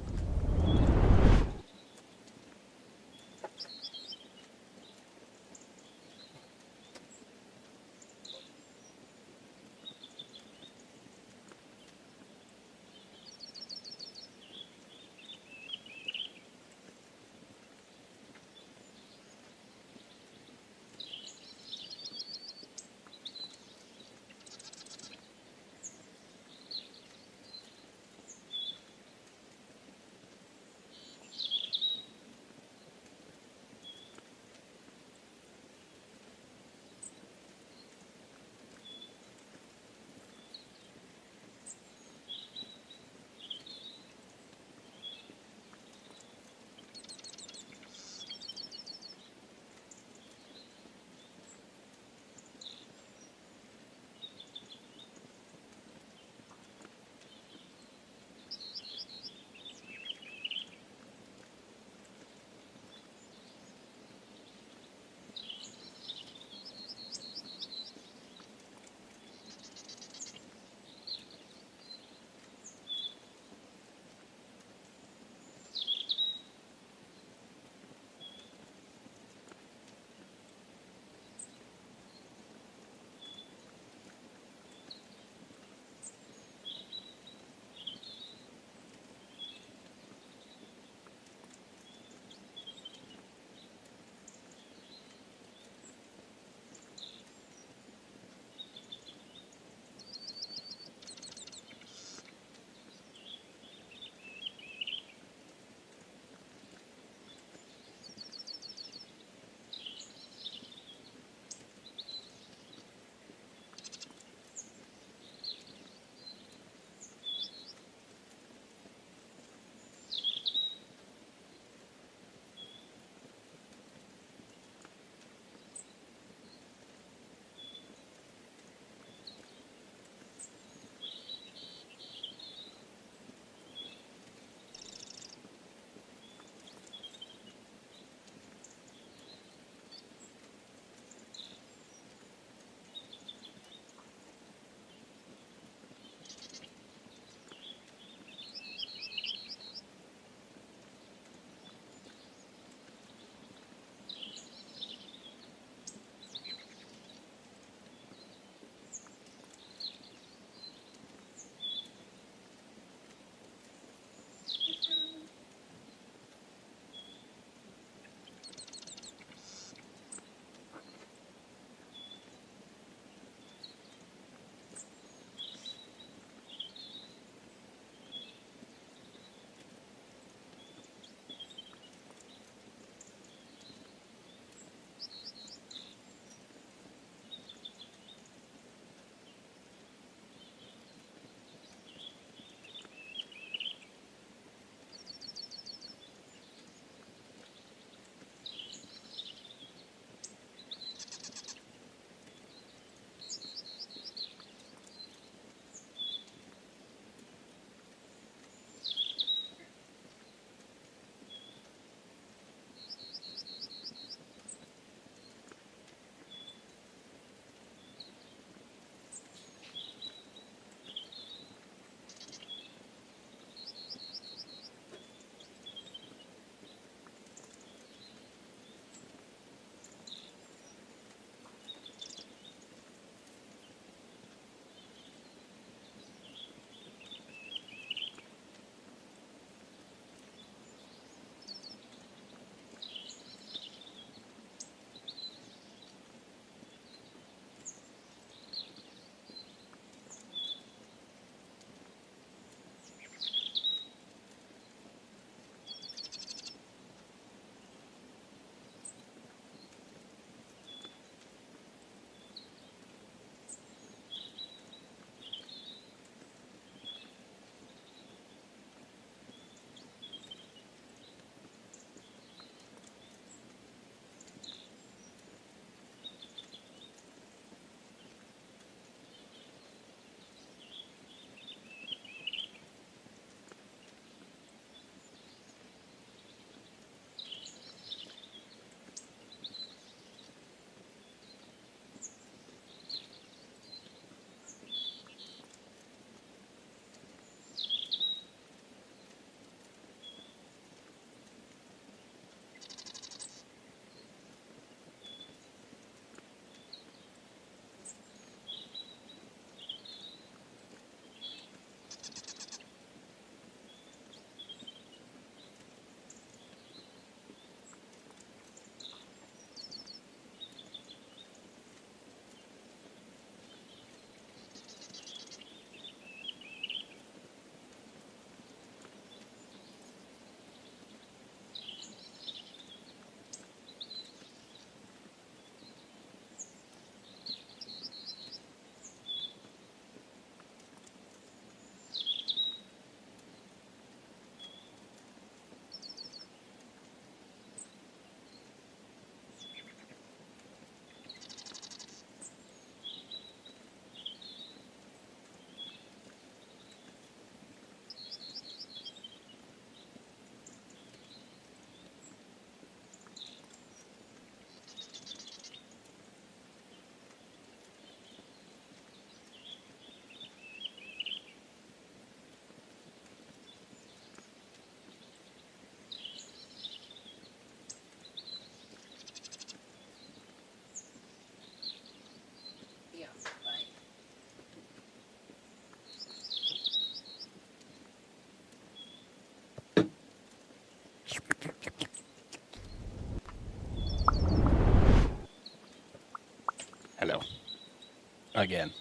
again.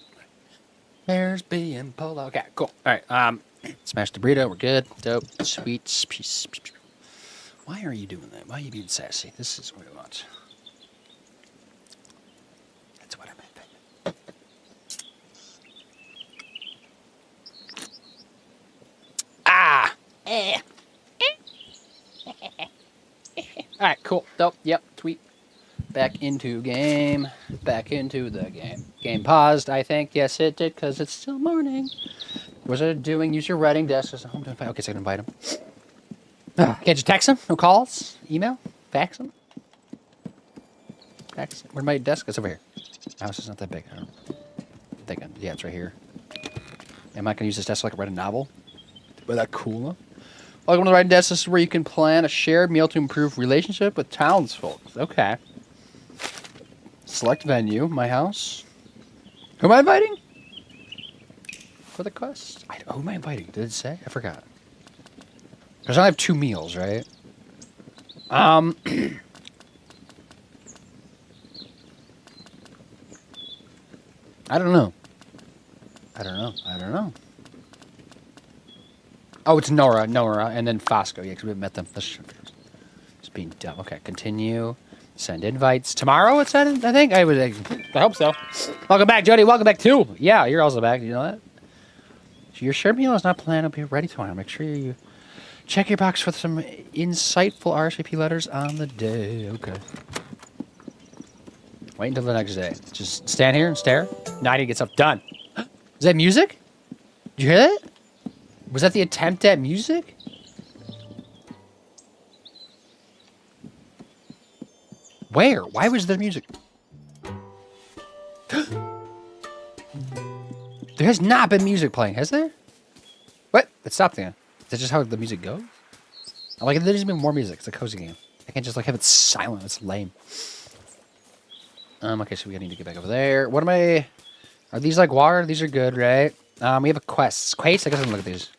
There's being polo. Okay, cool. All right. Smash the burrito. We're good. Dope. Sweet. Peace. Why are you doing that? Why are you being sassy? This is what I want. That's what I meant. Ah! All right, cool. Dope. Yep. Sweet. Back into game. Back into the game. Game paused, I think. Yes, it did, because it's still morning. Was it doing use your writing desk as a home to invite? Okay, so I can invite him. Can't you text him? No calls? Email? Fax him? Fax? Where's my desk? It's over here. My house is not that big. I don't think yeah, it's right here. Am I going to use this desk so I can write a novel? Is that cool? Welcome to the writing desk. This is where you can plan a shared meal to improve relationship with townsfolk. Okay. Select venue. My house. Who am I inviting? For the quest? Who am I inviting? Did it say? I forgot. Because I have 2 meals, right? I don't know. I don't know. Oh, it's Nora, and then Fosco. Yeah, because we haven't met them. That's just being dumb. Okay, continue. Send invites. Tomorrow it's sent, I think? I hope so. Welcome back, Jody. Welcome back, too. Yeah, you're also back. You know that? So your shared meal is not planned to be ready tomorrow. Make sure you check your box with some insightful RSVP letters on the day. Okay. Wait until the next day. Just stand here and stare. Now I need to get stuff done. Is that music? Did you hear that? Was that the attempt at music? Where? Why was there music? There has not been music playing, has there? What? It stopped again. Is that just how the music goes? I'm like, there needs to be more music. It's a cozy game. I can't just like have it silent. It's lame. Okay, so we need to get back over there. What am I? Are these like water? These are good, right? We have a quest. Quest? I guess I can look at these.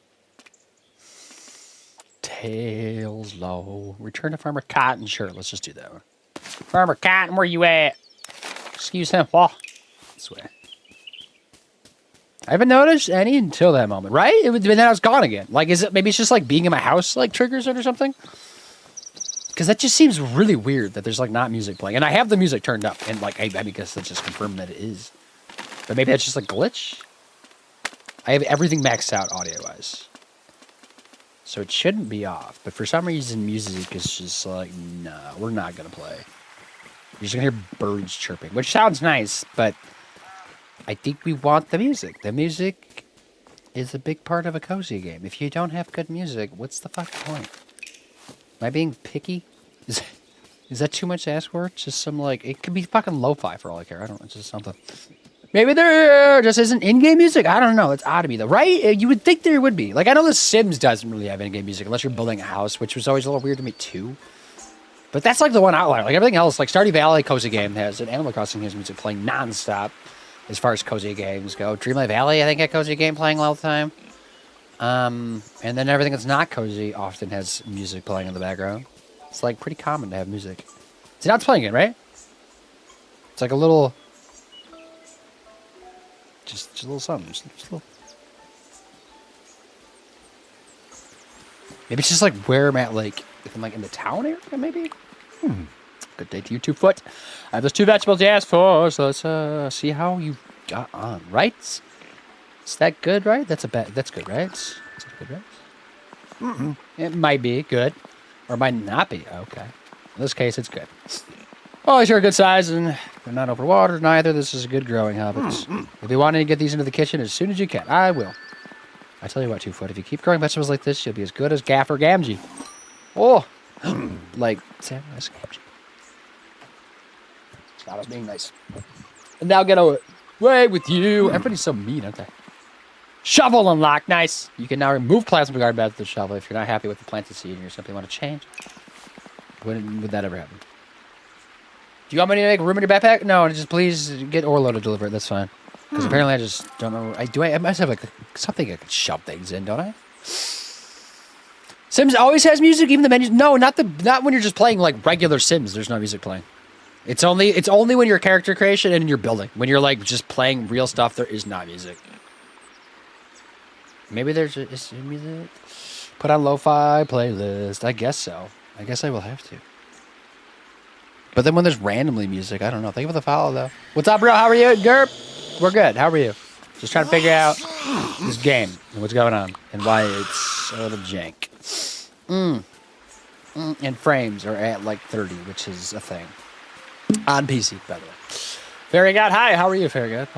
Tails low. Return to Farmer Cotton. Sure, let's just do that one. Farmer Cotton, where you at? Excuse him. Oh, this way. I haven't noticed any until that moment, right? Then I was gone again. Like, is it maybe it's just like being in my house like triggers it or something? Because that just seems really weird that there's like not music playing, and I have the music turned up, and like I guess that's just confirmed that it is. But maybe that's just a glitch. I have everything maxed out audio-wise, so it shouldn't be off. But for some reason, music is just like, nah, we're not gonna play. You're just gonna hear birds chirping, which sounds nice, but I think we want the music. The music is a big part of a cozy game. If you don't have good music, what's the fucking point? Am I being picky? Is that too much to ask for? Just some like, it could be fucking lo-fi for all I care. I don't know, it's just something. Maybe there just isn't in-game music. I don't know. It's odd to me though, right? You would think there would be. Like I know The Sims doesn't really have in-game music unless you're building a house, which was always a little weird to me too. But that's like the one outlier. Like everything else, like Stardew Valley cozy game has, and Animal Crossing has music playing nonstop. As far as cozy games go, Dreamlight Valley, I think, had cozy game playing all the time. And then everything that's not cozy often has music playing in the background. It's like pretty common to have music. See, now it's playing it, right? It's like a little, just a little something. Just a little. Maybe it's just like where I'm at, like if I'm like in the town area, maybe. Good day to you, 2 foot. I have those 2 vegetables to ask for, so let's see how you got on, right? Is that good, right? That's good, right? Is that good, right? It might be good, or it might not be. Okay. In this case, it's good. Oh, these are a good size, and they're not overwatered neither. This is a good growing habit. If you want to get these into the kitchen as soon as you can, I will. I tell you what, 2 foot, if you keep growing vegetables like this, you'll be as good as Gaffer Gamgee. Oh, like Samurai Gamgee. I was being nice. And now get away with you. Everybody's so mean, aren't they? Shovel unlocked. Nice. You can now remove plants from the garden bed with the shovel if you're not happy with the planted seed and you simply want to change. When would that ever happen? Do you want me to make room in your backpack? No, just please get Orlo to deliver it. That's fine. Because apparently I just don't know. I must have like something I could shove things in, don't I? Sims always has music, even the menus. No, not when you're just playing like regular Sims. There's no music playing. It's only when you're character creation and you're building. When you're like just playing real stuff, there is not music. Maybe there's is there music. Put on lo-fi playlist. I guess so. I guess I will have to. But then when there's randomly music, I don't know. Thank you for the follow though. What's up, bro? How are you, Gerp? We're good. How are you? Just trying to figure out this game and what's going on and why it's a little jank. And frames are at like 30, which is a thing. On PC, by the way. Fairy God, hi. How are you, Fairy God?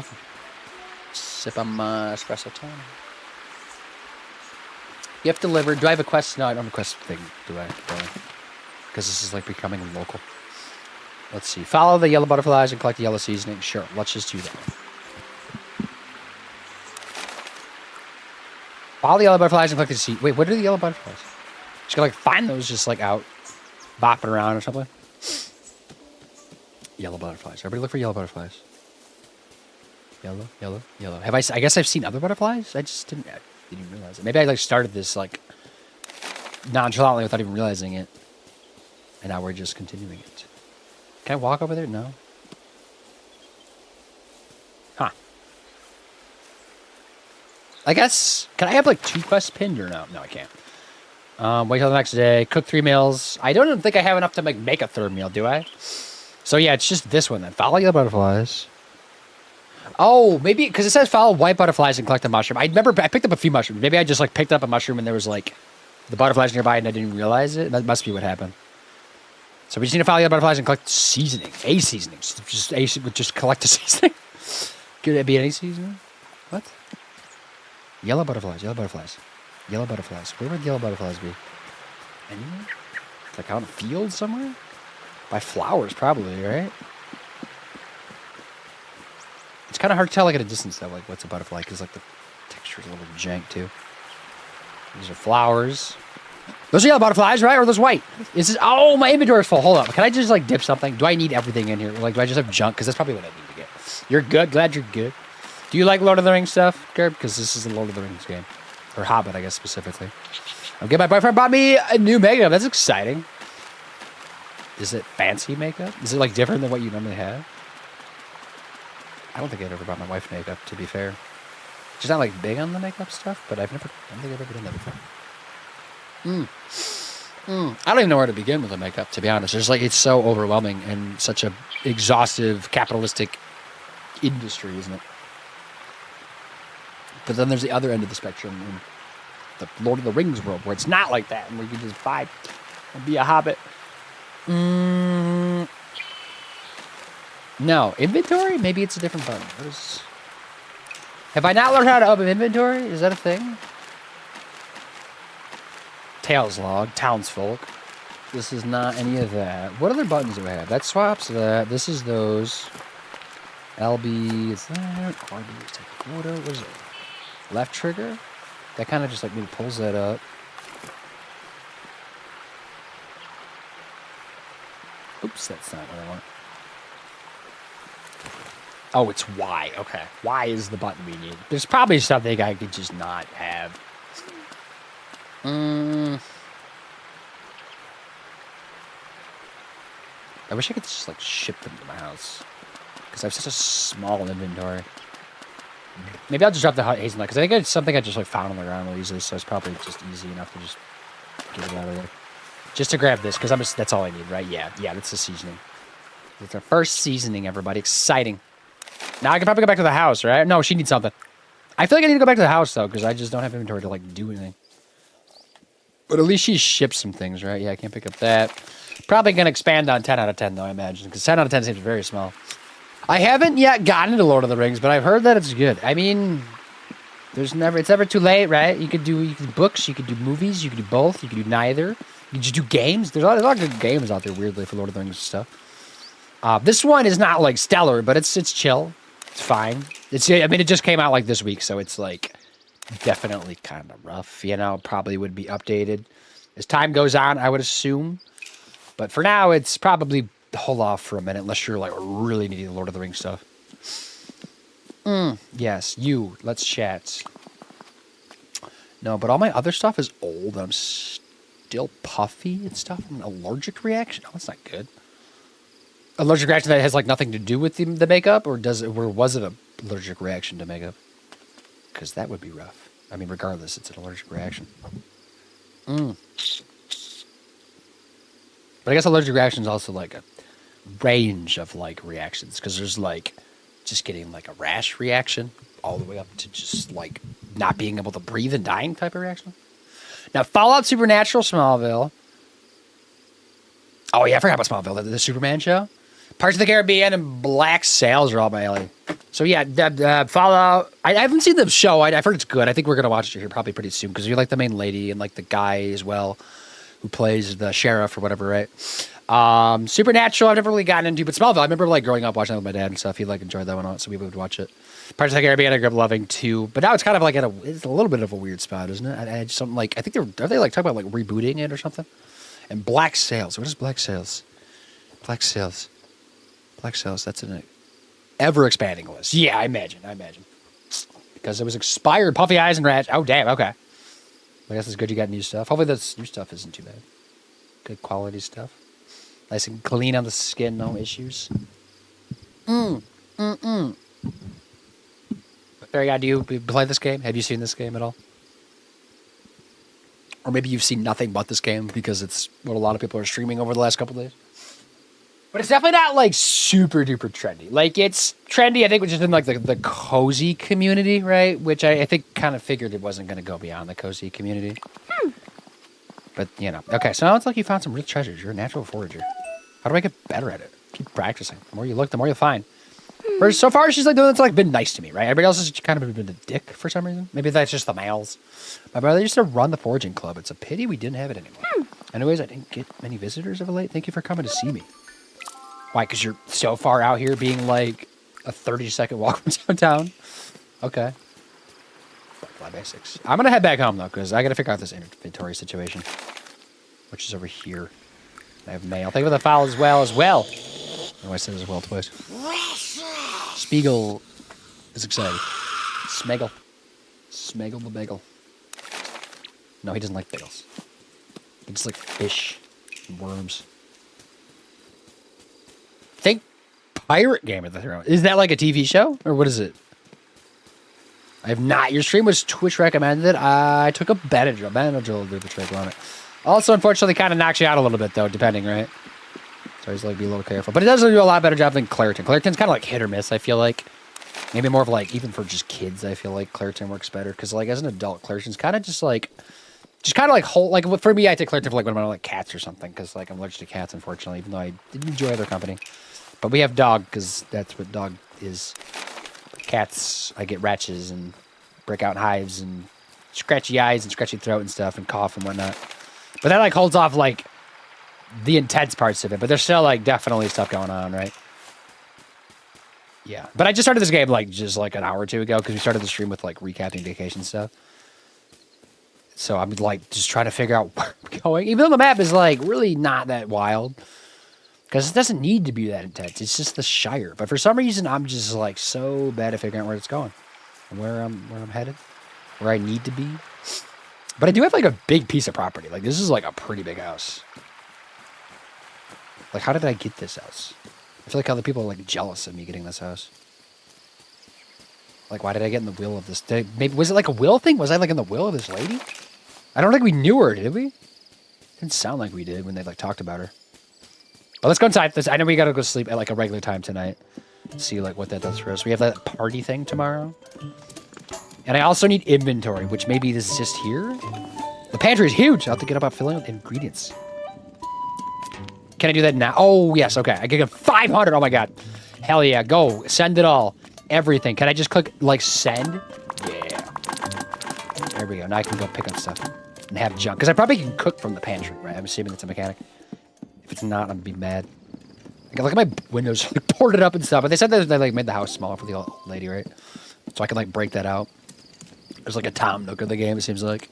Sip on my espresso time. Gift delivered. Do I have a quest? No, I don't have a quest thing, do I? Because this is like becoming local. Let's see. Follow the yellow butterflies and collect the yellow seasoning. Sure, let's just do that. Follow the yellow butterflies and collect the seed. Wait, what are the yellow butterflies? Just gotta like find those just like out, bopping around or something. Yellow butterflies. Everybody look for yellow butterflies. Yellow, yellow, yellow. I guess I've seen other butterflies. I didn't even realize it. Maybe I like started this like nonchalantly without even realizing it, and now we're just continuing it. Can I walk over there? No. Huh. I guess. Can I have like 2 quests pinned or no? No, I can't. Wait till the next day. Cook 3 meals. I don't even think I have enough to make a 3rd meal, do I? So yeah, it's just this one then. Follow yellow butterflies. Oh, maybe because it says follow white butterflies and collect a mushroom. I remember I picked up a few mushrooms. Maybe I just like picked up a mushroom and there was like the butterflies nearby and I didn't realize it. That must be what happened. So we just need to follow yellow butterflies and collect seasoning. A seasoning. Just collect a seasoning. Could it be any seasoning? What? Yellow butterflies. Yellow butterflies. Yellow butterflies. Where would yellow butterflies be? Anywhere? Like out in a field somewhere? By flowers, probably, right? It's kind of hard to tell, like, at a distance, though, like, what's a butterfly, because, like, the texture's a little jank, too. These are flowers. Those are yellow butterflies, right? Or are those white? Oh, my inventory is full. Hold up. Can I just, like, dip something? Do I need everything in here? Like, do I just have junk? Because that's probably what I need to get. You're good? Glad you're good. Do you like Lord of the Rings stuff, Gerb? Because this is a Lord of the Rings game. Or Hobbit, I guess, specifically. Okay, my boyfriend bought me a new makeup. That's exciting. Is it fancy makeup? Is it like different than what you normally have? I don't think I've ever bought my wife makeup, to be fair. She's not like big on the makeup stuff, but I don't think I've ever done that before. I don't even know where to begin with the makeup, to be honest. There's like, it's so overwhelming and such a exhaustive capitalistic industry, isn't it? But then there's the other end of the spectrum in the Lord of the Rings world where it's not like that and where you can just buy and be a hobbit. No. Inventory? Maybe it's a different button. Have I not learned how to open inventory? Is that a thing? Tales log. Townsfolk. This is not any of that. What other buttons do I have? That swaps that. This is those. LB is that. RB is take order. What is it? Left trigger? That kind of just like maybe pulls that up. Oops, that's not what I want. Oh, it's Y. Okay. Y is the button we need. There's probably something I could just not have. I wish I could just like ship them to my house. Because I have such a small inventory. Maybe I'll just drop the hazelnut. Because I think it's something I just like found on the ground real easily. So it's probably just easy enough to just get it out of there. Just to grab this, because that's all I need, right? Yeah, that's the seasoning. It's our first seasoning, everybody. Exciting. Now I can probably go back to the house, right? No, she needs something. I feel like I need to go back to the house, though, because I just don't have inventory to, like, do anything. But at least she shipped some things, right? Yeah, I can't pick up that. Probably going to expand on 10 out of 10, though, I imagine, because 10 out of 10 seems very small. I haven't yet gotten into Lord of the Rings, but I've heard that it's good. I mean, it's never too late, right? You could do books, you could do movies, you could do both, you could do neither. You just do games. There's a lot of good games out there, weirdly, for Lord of the Rings stuff. This one is not like stellar, but it's chill. It's fine. It just came out like this week, so it's like definitely kind of rough. You know, probably would be updated as time goes on, I would assume. But for now, it's probably hold off for a minute unless you're like really needing the Lord of the Rings stuff. Yes, let's chat. No, but all my other stuff is old. I'm still puffy and stuff. An allergic reaction. Oh, that's not good. allergic reaction that has like nothing to do with the makeup, or was it a allergic reaction to makeup? Because that would be rough. I mean, regardless, it's an allergic reaction. But I guess allergic reaction is also like a range of like reactions, because there's like just getting like a rash reaction all the way up to just like not being able to breathe and dying type of reaction. Now, Fallout Supernatural, Smallville. Oh yeah, I forgot about Smallville, the Superman show. Parts of the Caribbean and Black Sails are all my alley. So yeah, Fallout. I haven't seen the show. I've heard it's good. I think we're gonna watch it here probably pretty soon, because you're like the main lady and like the guy as well who plays the sheriff or whatever, right? Supernatural, I've never really gotten into, but Smallville, I remember like growing up watching that with my dad and stuff. He like enjoyed that one a lot, so we would watch it. Parts of the Caribbean, I grew up loving too, but now it's kind of like it's a little bit of a weird spot, isn't it? I just don't like. I think are they like talking about like rebooting it or something? And Black Sails. What is Black Sails? Black Sails. Black Sails. That's an ever expanding list. Yeah, I imagine. Because it was expired. Puffy Eyes and Ratch. Oh damn. Okay. I guess it's good you got new stuff. Hopefully this new stuff isn't too bad. Good quality stuff. Nice and clean on the skin. No issues. Fairy, do you play this game? Have you seen this game at all? Or maybe you've seen nothing but this game because it's what a lot of people are streaming over the last couple days. But it's definitely not like super duper trendy. Like it's trendy, I think, which is in like the cozy community, right? Which I think kind of figured it wasn't going to go beyond the cozy community. But you know, okay. So it's like you found some real treasures. You're a natural forager. How do I get better at it? Keep practicing. The more you look, the more you'll find. So far, she's like doing it's like been nice to me, right? Everybody else has kind of been a dick for some reason. Maybe that's just the males. My brother used to run the foraging club. It's a pity we didn't have it anymore. Anyways, I didn't get many visitors of late. Thank you for coming to see me. Why? Because you're so far out here, being like a 30-second walk from downtown. Okay. Fly basics. I'm gonna head back home though, because I gotta figure out this inventory situation, which is over here. I have mail. Thank you for the file as well. Oh, I said as well twice. Spiegel is excited. Smeggle the bagel. No, he doesn't like bagels. He just like fish and worms. Think Pirate Game of the Throne. Is that like a TV show? Or what is it? I have not. Your stream was Twitch recommended. I took a Benadryl. Benadryl will do the trick on it. Also, unfortunately, kind of knocks you out a little bit, though, depending, right? So I just like be a little careful. But it does do a lot better job than Claritin. Claritin's kind of like hit or miss, I feel like. Maybe more of like, even for just kids, I feel like Claritin works better. Because like as an adult, Claritin's kind of just like whole, like for me, I take Claritin for like when I'm like cats or something. Because like I'm allergic to cats, unfortunately, even though I did enjoy their company. But we have dog, because that's what dog is. Cats, I get ratches and break out in hives and scratchy eyes and scratchy throat and stuff and cough and whatnot. But that like holds off like the intense parts of it, but there's still like definitely stuff going on, right? Yeah, but I just started this game like just like an hour or two ago, because we started the stream with like recapping vacation stuff. So I'm like just trying to figure out where I'm going, even though the map is like really not that wild, because it doesn't need to be that intense. It's just the Shire. But for some reason, I'm just like so bad at figuring out where it's going and where I'm headed, where I need to be. But I do have like a big piece of property. Like this is like a pretty big house. Like how did I get this house? I feel like other people are like jealous of me getting this house. Like why did I get in the will of this? Maybe was it like a will thing? Was I like in the will of this lady? I don't think we knew her, did we? Didn't sound like we did when they like talked about her. But let's go inside. I know we gotta go sleep at like a regular time tonight. See like what that does for us. We have that party thing tomorrow. And I also need inventory, which maybe this is just here. The pantry is huge. I'll have to get up filling with ingredients. Can I do that now? Oh, yes. Okay. I can get 500. Oh, my God. Hell yeah. Go. Send it all. Everything. Can I just click, like, send? Yeah. There we go. Now I can go pick up stuff and have junk. Because I probably can cook from the pantry, right? I'm assuming it's a mechanic. If it's not, I'm going to be mad. I can look at my windows, like, boarded up and stuff. But they said that they, like, made the house smaller for the old lady, right? So I can, like, break that out. There's, like, a Tom Nook in the game, it seems like.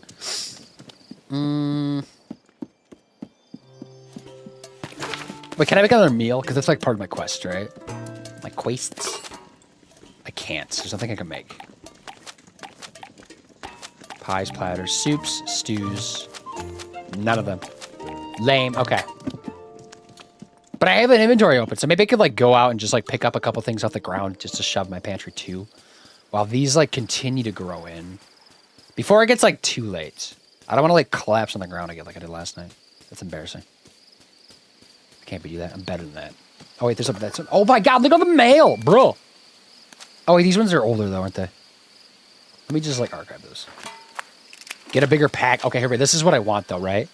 Wait, can I make another meal? Because that's like part of my quest, right? My quests? I can't. There's nothing I can make. Pies, platters, soups, stews. None of them. Lame. Okay. But I have an inventory open, so maybe I could like go out and just like pick up a couple things off the ground just to shove in my pantry too, while these like continue to grow in. Before it gets like too late. I don't want to like collapse on the ground again like I did last night. That's embarrassing. I can't do that. I'm better than that. Oh wait, there's a oh my god, look at the mail, bro. Oh wait, these ones are older though, aren't they? Let me just like archive those. Get a bigger pack. Okay, here we go. This is what I want though, right?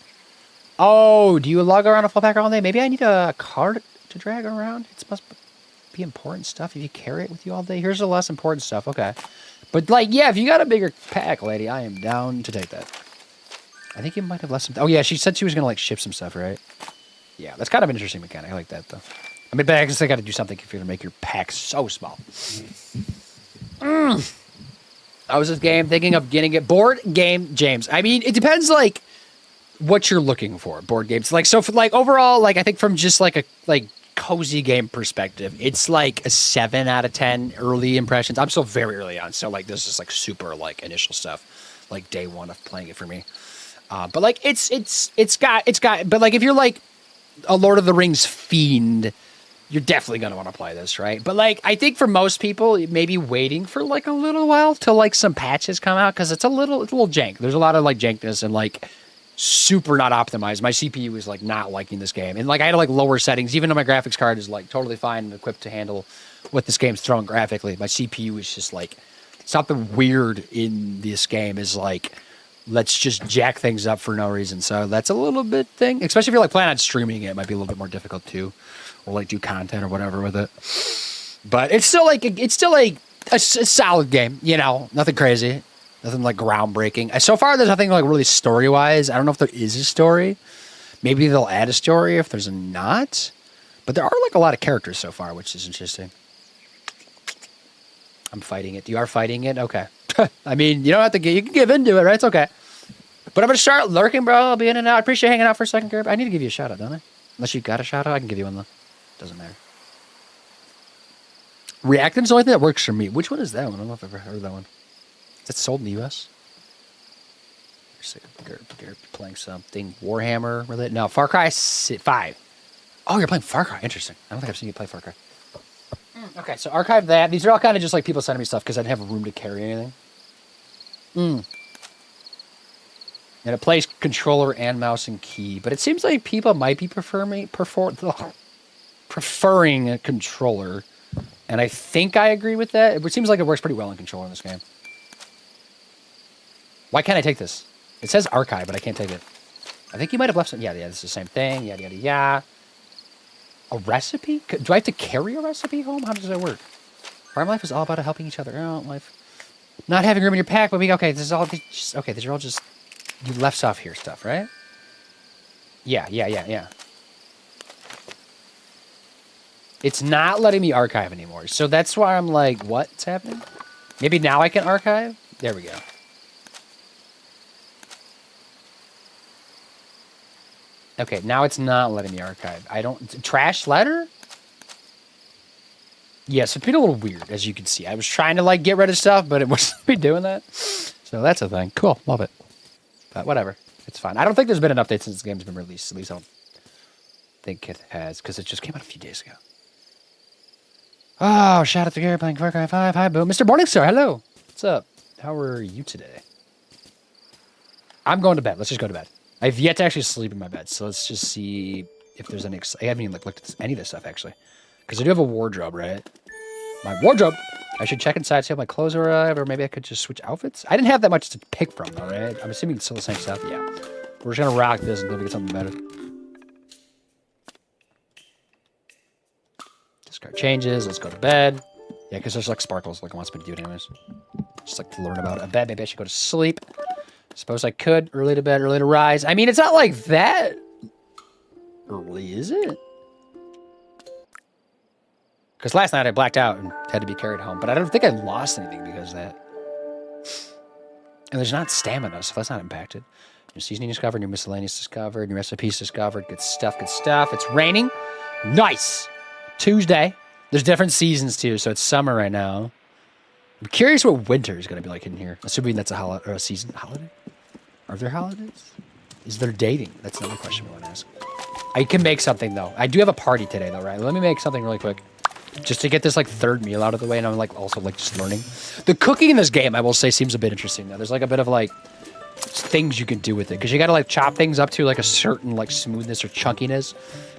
Oh, do you lug around a full pack all day? Maybe I need a cart to drag around. It must be important stuff if you carry it with you all day. Here's the less important stuff. Okay. But like, yeah, if you got a bigger pack, lady, I am down to take that. I think you might have left some. Oh yeah, she said she was gonna like ship some stuff, right? Yeah, that's kind of an interesting mechanic. I like that though. I mean, but I guess I got to do something if you're gonna make your pack so small. I was this game thinking of getting it board game, James. I mean, it depends like what you're looking for. Board games, like so, for, like overall, like I think from just like a cozy game perspective, it's like a 7 out of 10 early impressions. I'm still very early on, so like this is like super like initial stuff, like day one of playing it for me. But like it's got but like if you're like a Lord of the Rings fiend, you're definitely gonna want to play this, right? But like I think for most people, maybe waiting for like a little while till like some patches come out because it's a little jank. There's a lot of like jankness and like super not optimized. My CPU is like not liking this game, and like I had to like lower settings. Even though my graphics card is like totally fine and equipped to handle what this game's throwing graphically, my CPU is just like something weird in this game is like, let's just jack things up for no reason. So that's a little bit thing, especially if you're like planning on streaming it might be a little bit more difficult too, or like do content or whatever with it. But it's still like a solid game, you know, nothing crazy, nothing like groundbreaking. So far, there's nothing like really story wise. I don't know if there is a story. Maybe they'll add a story if there's not. But there are like a lot of characters so far, which is interesting. I'm fighting it. You are fighting it? Okay. I mean, you don't have to you can give into it, right? It's okay. But I'm going to start lurking, bro. I'll be in and out. I appreciate hanging out for a second, Gerb. I need to give you a shout out, don't I? Unless you got a shout out, I can give you one though. Doesn't matter. Reactive's the only thing that works for me. Which one is that one? I don't know if I've ever heard of that one. Is that sold in the US? Gerb playing something. Warhammer related? No, Far Cry 5. Oh, you're playing Far Cry. Interesting. I don't think I've seen you play Far Cry. Okay, so archive that. These are all kind of just like people sending me stuff because I didn't have room to carry anything. And it plays controller and mouse and key, but it seems like people might be preferring a controller, and I think I agree with that. It seems like it works pretty well in controller in this game. Why can't I take this? It says archive, but I can't take it. I think you might have left some. Yeah, this is the same thing. Yada, yada, yada. A recipe? Do I have to carry a recipe home? How does that work? Farm life is all about helping each other out. Life, not having room in your pack, but okay. This is all just okay. These are all just you left stuff here stuff, right? Yeah. It's not letting me archive anymore, so that's why I'm like, what's happening? Maybe now I can archive. There we go. Okay, now it's not letting me archive. I don't... Trash letter? Yes, it's been a little weird, as you can see. I was trying to, like, get rid of stuff, but it wasn't me doing that. So that's a thing. Cool. Love it. But whatever. It's fine. I don't think there's been an update since the game's been released. At least I don't think it has, because it just came out a few days ago. Oh, shout out to Gary playing Far Cry 5. Hi, Boom. Mr. Morningstar, hello. What's up? How are you today? I'm going to bed. Let's just go to bed. I've yet to actually sleep in my bed, so let's just see if there's any... I haven't even looked at any of this stuff, actually. Because I do have a wardrobe, right? My wardrobe! I should check inside, see how my clothes arrive, or maybe I could just switch outfits. I didn't have that much to pick from, though, right? I'm assuming it's still the same stuff. Yeah. We're just going to rock this until we get something better. Discard changes. Let's go to bed. Yeah, because there's, like, sparkles, like it wants me to do it anyways. Just like to learn about a bed. Maybe I should go to sleep. Suppose I could. Early to bed, early to rise. I mean, it's not like that early, is it? Because last night I blacked out and had to be carried home. But I don't think I lost anything because of that. And there's not stamina, so that's not impacted. New seasoning discovered, new miscellaneous discovered, new recipes discovered. Good stuff, good stuff. It's raining. Nice. Tuesday. There's different seasons, too, so it's summer right now. I'm curious what winter is going to be like in here. Assuming that's a holiday or a season holiday. Are there holidays? Is there dating? That's another question we want to ask. I can make something, though. I do have a party today, though, right? Let me make something really quick. Just to get this, like, third meal out of the way, and I'm, like, also, like, just learning. The cooking in this game, I will say, seems a bit interesting, though. There's, like, a bit of, like, things you can do with it. Because you got to, like, chop things up to, like, a certain, like, smoothness or chunkiness.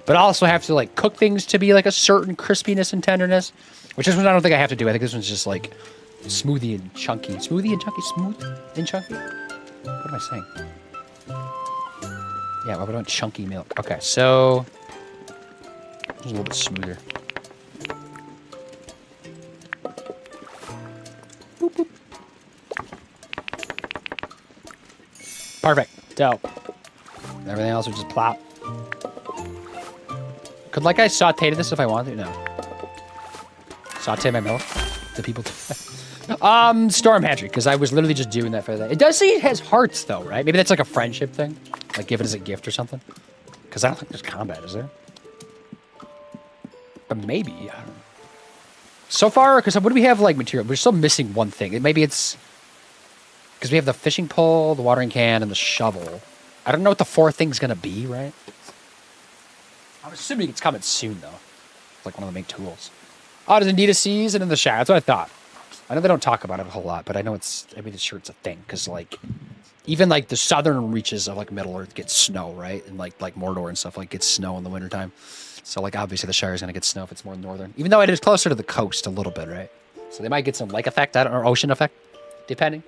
But also have to, like, cook things to be, like, a certain crispiness and tenderness. Which this one I don't think I have to do. I think this one's just, like, smoothie and chunky. Smoothie and chunky? Smooth and chunky? What am I saying? Yeah, what about chunky milk? Okay, so... It's a little bit smoother. Boop, boop. Perfect. Dope. Everything else would just plop. Could, like, I sauteed this if I wanted to? No. Saute my milk? The people... Storm Hatchery, because I was literally just doing that for that. It does say it has hearts, though, right? Maybe that's like a friendship thing. Like, give it as a gift or something. Because I don't think there's combat, is there? But maybe. I don't know. So far, because what do we have, like, material? We're still missing one thing. Maybe it's... Because we have the fishing pole, the watering can, and the shovel. I don't know what the fourth thing's going to be, right? I'm assuming it's coming soon, though. It's like one of the main tools. Oh, does it need a season in the Shire? That's what I thought. I know they don't talk about it a whole lot, but I know it's... I mean, sure it's a thing, because, like... Even, like, the southern reaches of, like, Middle-earth get snow, right? And, like Mordor and stuff, like, gets snow in the wintertime. So, like, obviously the Shire is going to get snow if it's more northern. Even though it is closer to the coast a little bit, right? So they might get some lake effect, I don't know, or ocean effect, depending.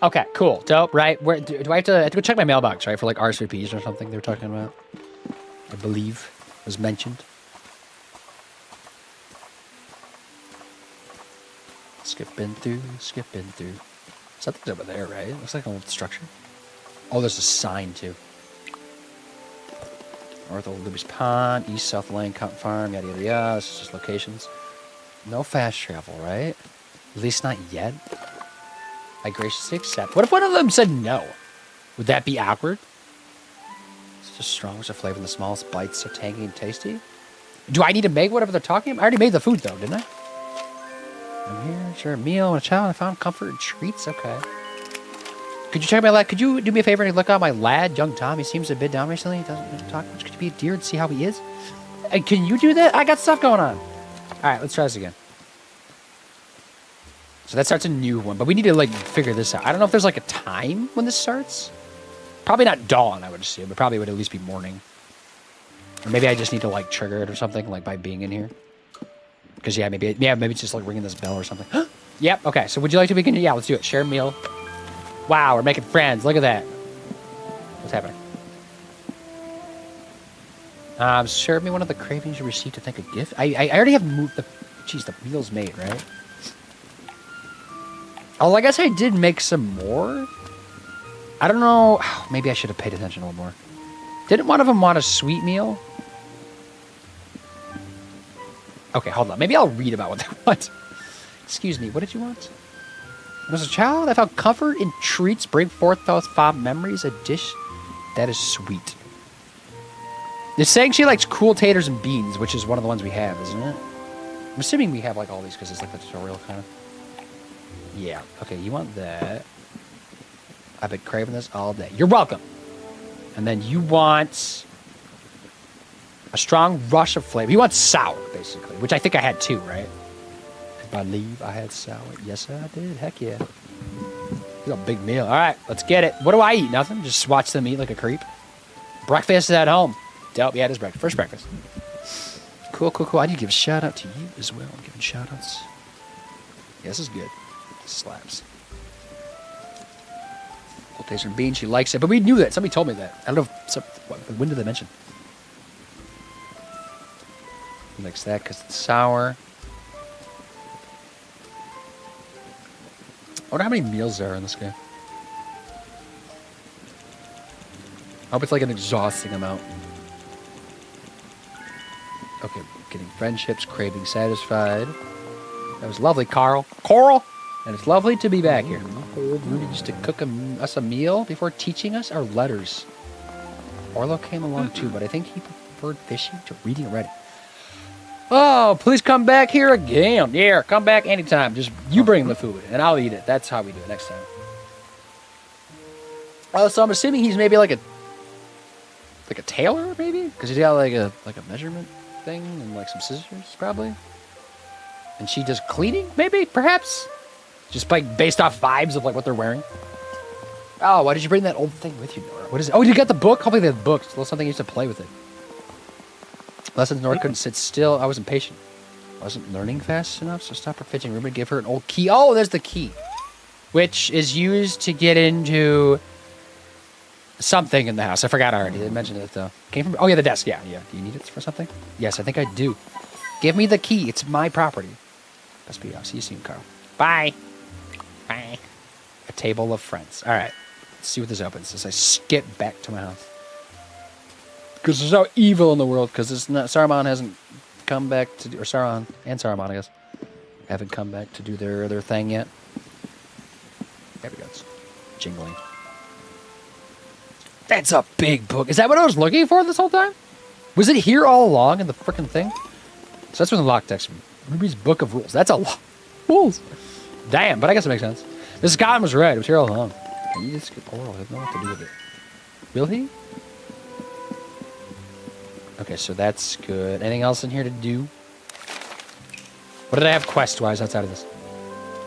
Okay, cool. Dope, right? Where do I have to go check my mailbox, right? For, like, RSVPs or something they were talking about. I believe was mentioned. Skipping through. Something's over there, right? Looks like an old structure. Oh, there's a sign, too. North Old Libby's Pond, East South Lane, Cotton Farm, yada, yada, yada. This is just locations. No fast travel, right? At least not yet. I graciously accept. What if one of them said no? Would that be awkward? It's just strong as a flavor in the smallest bites, so tangy and tasty. Do I need to make whatever they're talking about? I already made the food, though, didn't I? I'm here, share a meal and a child. I found comfort and treats. Okay. Could you check my lad? Could you do me a favor and look out my lad, young Tom? He seems a bit down recently. He doesn't talk much. Could you be a dear and see how he is? Can you do that? I got stuff going on. All right, let's try this again. So that starts a new one, but we need to, like, figure this out. I don't know if there's, like, a time when this starts. Probably not dawn, I would assume, but probably would at least be morning. Or maybe I just need to, like, trigger it or something, like, by being in here. Because, yeah, maybe it's just, like, ringing this bell or something. Yep, okay, so would you like to begin? Yeah, let's do it. Share a meal. Wow, we're making friends. Look at that. What's happening? Serve me one of the cravings you received to thank a gift. I already have moved the... Jeez, the meal's made, right? Oh, I guess I did make some more. I don't know. Maybe I should have paid attention a little more. Didn't one of them want a sweet meal? Okay, hold on. Maybe I'll read about what they want. Excuse me, what did you want? As a child, I found comfort in treats bring forth those fond memories. A dish that is sweet. It's saying she likes cool taters and beans, which is one of the ones we have, isn't it? I'm assuming we have, like, all these because it's like the tutorial kind of. Yeah. Okay, you want that. I've been craving this all day. You're welcome. And then you want a strong rush of flavor. You want sour, basically, which I think I had too, right? I believe I had sour. Yes, I did. Heck yeah. It's a big meal. All right, let's get it. What do I eat? Nothing. Just watch them eat like a creep. Breakfast is at home. Dope. Yeah, it is breakfast. First breakfast. Cool, cool, cool. I need to give a shout out to you as well. I'm giving shout outs. Yeah, this is good. This slaps. Cool taster and bean. She likes it. But we knew that. Somebody told me that. I don't know if... When did they mention? He likes that because it's sour. I wonder how many meals there are in this game. I hope it's like an exhausting amount. Okay, getting friendships, craving satisfied. That was lovely, Carl. Coral! And it's lovely to be back here. Uncle Rudy used to cook us a meal before teaching us our letters. Orlo came along too, but I think he preferred fishing to reading and writing. Oh, please come back here again. Yeah, come back anytime. Just you bring the food, and I'll eat it. That's how we do it next time. Oh, so I'm assuming he's maybe like a tailor, maybe, because he's got like a measurement thing and like some scissors, probably. And she does cleaning, maybe, perhaps, just like based off vibes of like what they're wearing. Oh, why did you bring that old thing with you, Nora? What is it? Oh, you got the book? Hopefully they have books. Well, something you used to play with it. Lessons Nora couldn't sit still. I was impatient. Wasn't learning fast enough, so stop her fidgeting. Remember to give her an old key. Oh, there's the key, which is used to get into something in the house. I forgot already. They mentioned it though. Came from. Oh yeah, the desk. Yeah. Do you need it for something? Yes, I think I do. Give me the key. It's my property. Best be. I'll see you soon, Carl. Bye. Bye. A table of friends. All right. Let's see what this opens as I skip back to my house. Because there's no evil in the world. Because Saruman hasn't come back to do, or Sauron and Saruman, I guess, haven't come back to do their thing yet. There we go. It's jingling. That's a big book. Is that what I was looking for this whole time? Was it here all along in the frickin' thing? So that's where the lock text from. Ruby's Book of Rules. That's a lot of rules. Damn, but I guess it makes sense. This guy was right. It was here all along. Can you just skip oral? I have no what to do with it. Will he? Okay, so that's good. Anything else in here to do? What did I have quest-wise outside of this?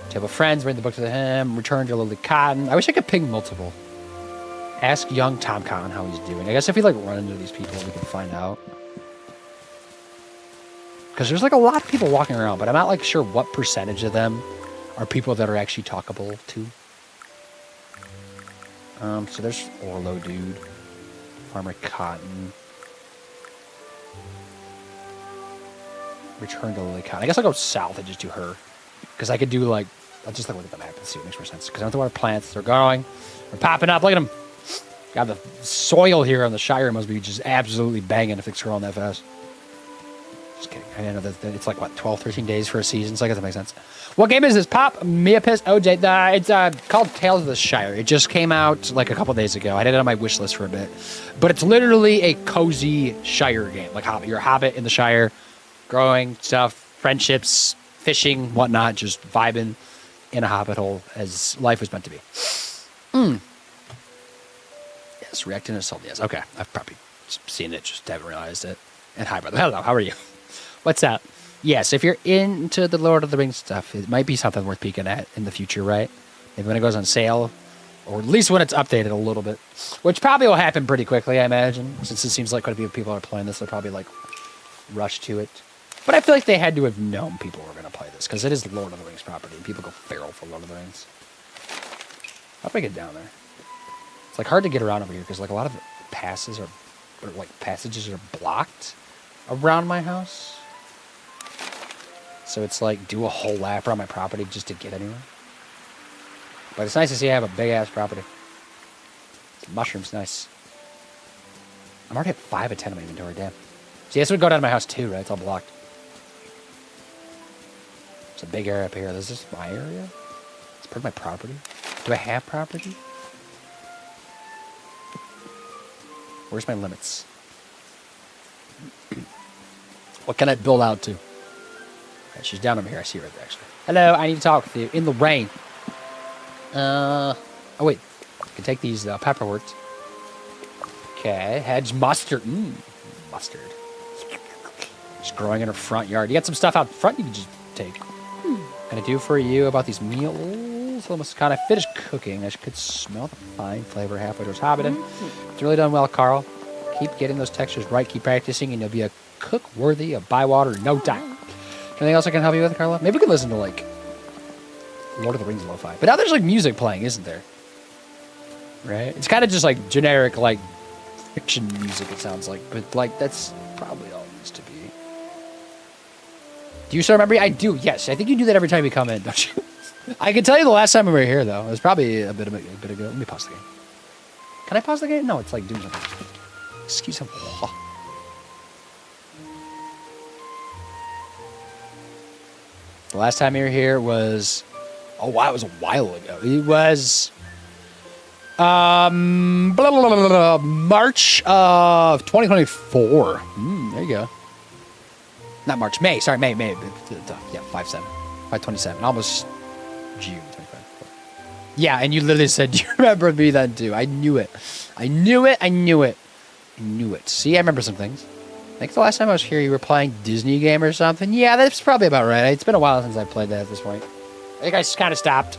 Table of Friends, bring the book to the hem, return to Lily Cotton. I wish I could ping multiple. Ask young Tom Cotton how he's doing. I guess if we like run into these people, we can find out. Because there's like a lot of people walking around, but I'm not like sure what percentage of them are people that are actually talkable to. So there's Orlo dude. Farmer Cotton. Return to Lily Cotton. I guess I'll go south and just do her. Because I could do like, I'll just like look at the map and see what makes more sense. Because I don't know where plants they're going. They're popping up. Look at them. God, the soil here on the Shire must be just absolutely banging if it's growing that fast. Just kidding. I know that it's like, what, 12, 13 days for a season, so I guess that makes sense. What game is this? Pop, Miapis, OJ. It's called Tales of the Shire. It just came out like a couple days ago. I had it on my wish list for a bit. But it's literally a cozy Shire game. Like you're a hobbit in the Shire, growing stuff, friendships, fishing, whatnot, just vibing in a hobbit hole as life was meant to be. Yes, reacting to assault. Yes, okay. I've probably seen it, just haven't realized it. And hi, brother. Hello, how are you? What's up? Yes, if you're into the Lord of the Rings stuff, it might be something worth peeking at in the future, right? Maybe when it goes on sale, or at least when it's updated a little bit, which probably will happen pretty quickly, I imagine. Since it seems like quite a few people are playing this, they'll probably like rush to it. But I feel like they had to have known people were going to play this, because it is Lord of the Rings property, and people go feral for Lord of the Rings. How do I get down there? It's like hard to get around over here, because like a lot of the passages are blocked around my house. So it's like do a whole lap around my property just to get anywhere. But it's nice to see I have a big ass property. Mushrooms, nice. I'm already at 5 of 10 in my inventory, damn. See, this would go down to my house too, right? It's all blocked. It's a big area up here. Is this my area? It's part of my property. Do I have property? Where's my limits? What can I build out to? Okay, she's down over here. I see her right there, actually. Hello, I need to talk with you. In the rain. Oh, wait. I can take these pepperwort. Okay, hedge mustard. Mustard. Just growing in her front yard. You got some stuff out front you can just take. Can I do for you about these meals? Almost kind of finished cooking. I could smell the fine flavor halfway towards hobbiting. It's really done well, Carl. Keep getting those textures right. Keep practicing, and you'll be a cook worthy of Bywater in no time. Anything else I can help you with, Carla? Maybe we can listen to like Lord of the Rings lo-fi. But now there's like music playing, isn't there? Right? It's kind of just like generic like fiction music, it sounds like. But like that's probably all it needs to be. Do you still remember? I do, yes. I think you do that every time you come in, don't you? I can tell you the last time we were here, though. It was probably a bit ago. Let me pause the game. Can I pause the game? No, it's like doing something. Excuse me. The last time you were here was... Oh, wow, it was a while ago. It was... March of 2024. There you go. Not March, May. Sorry, May. Yeah, 5/7. 5/27. Almost June 25. Yeah, and you literally said, "Do you remember me then too?" I knew it. I knew it. I knew it. I knew it. See, I remember some things. I think the last time I was here, you were playing Disney game or something. Yeah, that's probably about right. It's been a while since I played that at this point. I think I just kind of stopped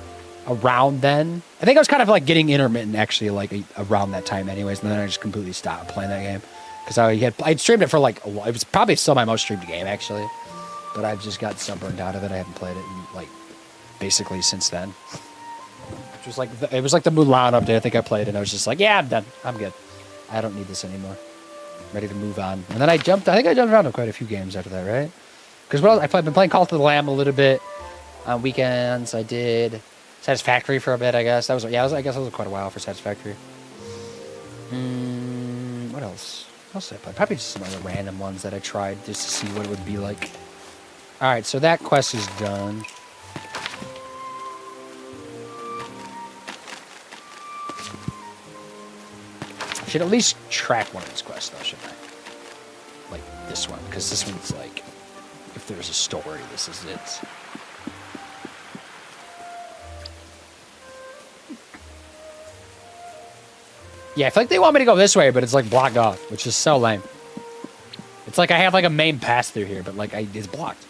around then. I think I was kind of like getting intermittent actually, like around that time, anyways. And then I just completely stopped playing that game because I'd streamed it for like a while. It was probably still my most streamed game actually, but I've just got so burned out of it. I haven't played it in like basically since then. Which was like it was like the Mulan update. I think I played it and I was just like, yeah, I'm done. I'm good. I don't need this anymore. I'm ready to move on. And then I think I jumped around to quite a few games after that, right? Because I've been playing Call of the Lamb a little bit on weekends. I did Satisfactory for a bit, I guess. I guess that was quite a while for Satisfactory. What else? What else did I play? Probably just some other random ones that I tried just to see what it would be like. All right, so that quest is done. I should at least track one of these quests, though, shouldn't I? Like this one, because this one's like, if there's a story, this is it. Yeah, I feel like they want me to go this way, but it's like blocked off, which is so lame. It's like I have like a main pass through here, but like it's blocked.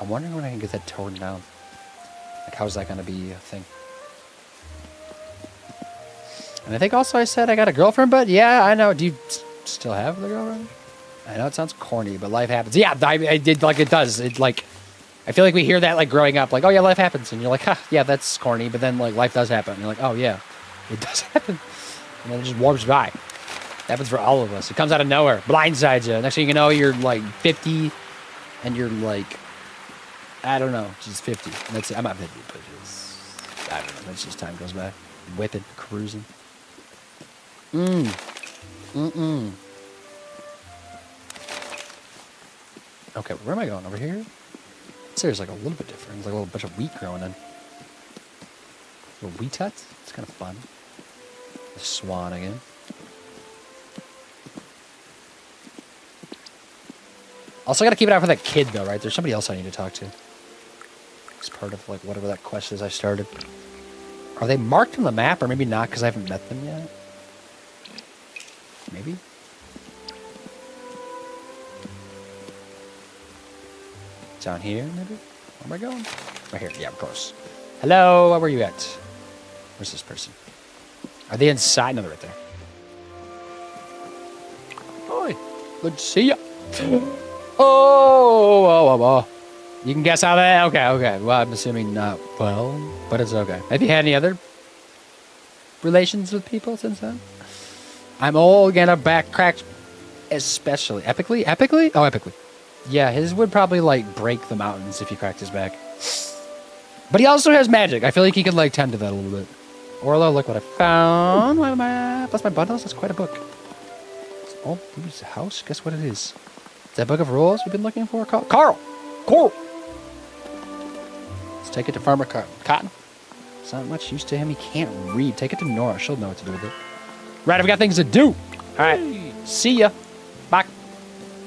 I'm wondering when I can get that torn down. Like, how's that going to be a thing? And I think also I said I got a girlfriend, but yeah, I know. Do you still have the girlfriend? I know it sounds corny, but life happens. Yeah, I did, like, it does. It, like, I feel like we hear that, like, growing up, like, oh, yeah, life happens. And you're like, ha, yeah, that's corny. But then, like, life does happen. And you're like, oh, yeah, it does happen. And then it just warps by. It happens for all of us. It comes out of nowhere, blindsides you. Next thing you know, you're, like, 50, and you're, like, I don't know, just 50. That's it. I'm not 50, but it's, I don't know. That's just time goes by. Whipping, cruising. Okay, where am I going? Over here? This area's like a little bit different. There's like a little bunch of wheat growing in. Little wheat huts? It's kind of fun. The swan again. Also gotta keep an eye for that kid though, right? There's somebody else I need to talk to. It's part of like whatever that quest is I started. Are they marked on the map or maybe not because I haven't met them yet? Maybe? Down here, maybe? Where am I going? Right here. Yeah, I'm close. Hello, where were you at? Where's this person? Are they inside? No, they're right there. Hi. Good to see ya. Oh. You can guess how that... Okay. Well, I'm assuming not well, but it's okay. Have you had any other relations with people since then? I'm all gonna backcrack, especially... Epically? Oh, epically. Yeah, his would probably, like, break the mountains if he cracked his back. But he also has magic. I feel like he could, like, tend to that a little bit. Orlo, look what I found. Plus my bundles. That's quite a book. It's old dude's house. Guess what it is? Is that book of rules we've been looking for? Carl! Let's take it to Farmer Cotton. It's not much use to him. He can't read. Take it to Nora. She'll know what to do with it. Right, I've got things to do. All right. See ya. Bye.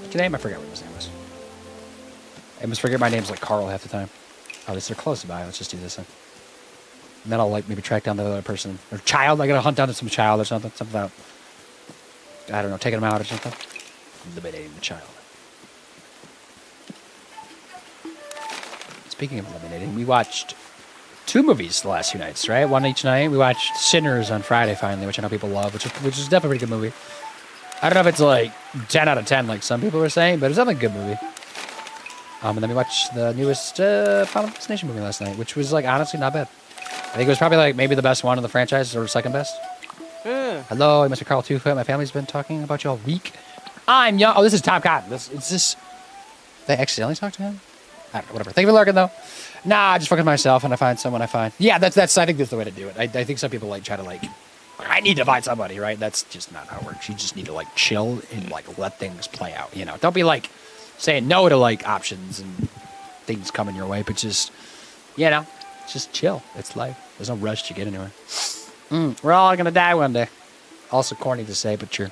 What's your name? I forgot what his name was. I must forget my name's like Carl half the time. Oh, they're close by. Let's just do this then. And then I'll like maybe track down the other person. Or child. I gotta hunt down some child or something. Something about, I don't know, taking him out or something. Eliminating the child. Speaking of eliminating, we watched 2 movies the last 2 nights, right? One each night. We watched Sinners on Friday finally, which I know people love, which is definitely a pretty good movie. I don't know if it's like 10 out of 10 like some people were saying, but it's definitely a good movie. And then we watched the newest Final Destination movie last night, which was like honestly not bad. I think it was probably like maybe the best one of the franchise or second best. Hello, I'm Mr. Carl Twofoot. My family's been talking about you all week. I'm young. Oh, this is Tom Cotton. They accidentally talked to him? I don't know, whatever. Thank you for lurking, though. Nah, I just fucking myself, and I find someone I find. Yeah, that's. I think that's the way to do it. I think some people, like, try to, like, I need to find somebody, right? That's just not how it works. You just need to, like, chill and, like, let things play out, you know? Don't be, like, saying no to, like, options and things coming your way, but just, you know, just chill. It's life. There's no rush to get anywhere. We're all gonna die one day. Also corny to say, but true.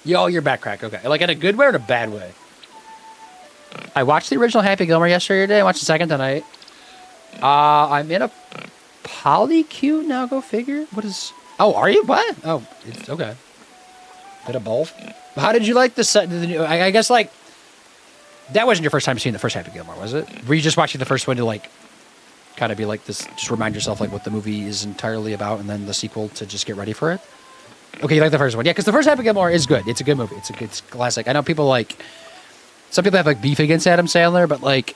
Yo, you're back crack. Okay. Like, in a good way or in a bad way? I watched the original Happy Gilmore yesterday. I watched the second tonight. I'm in a polycule now. Go figure. What is? Oh, are you? What? Oh, it's okay. Bit of both. How did you like the set? I guess like that wasn't your first time seeing the first Happy Gilmore, was it? Were you just watching the first one to like kind of be like this? Just remind yourself like what the movie is entirely about, and then the sequel to just get ready for it. Okay, you like the first one, yeah? Because the first Happy Gilmore is good. It's a good movie. It's classic. I know people like some people have like beef against Adam Sandler, but like.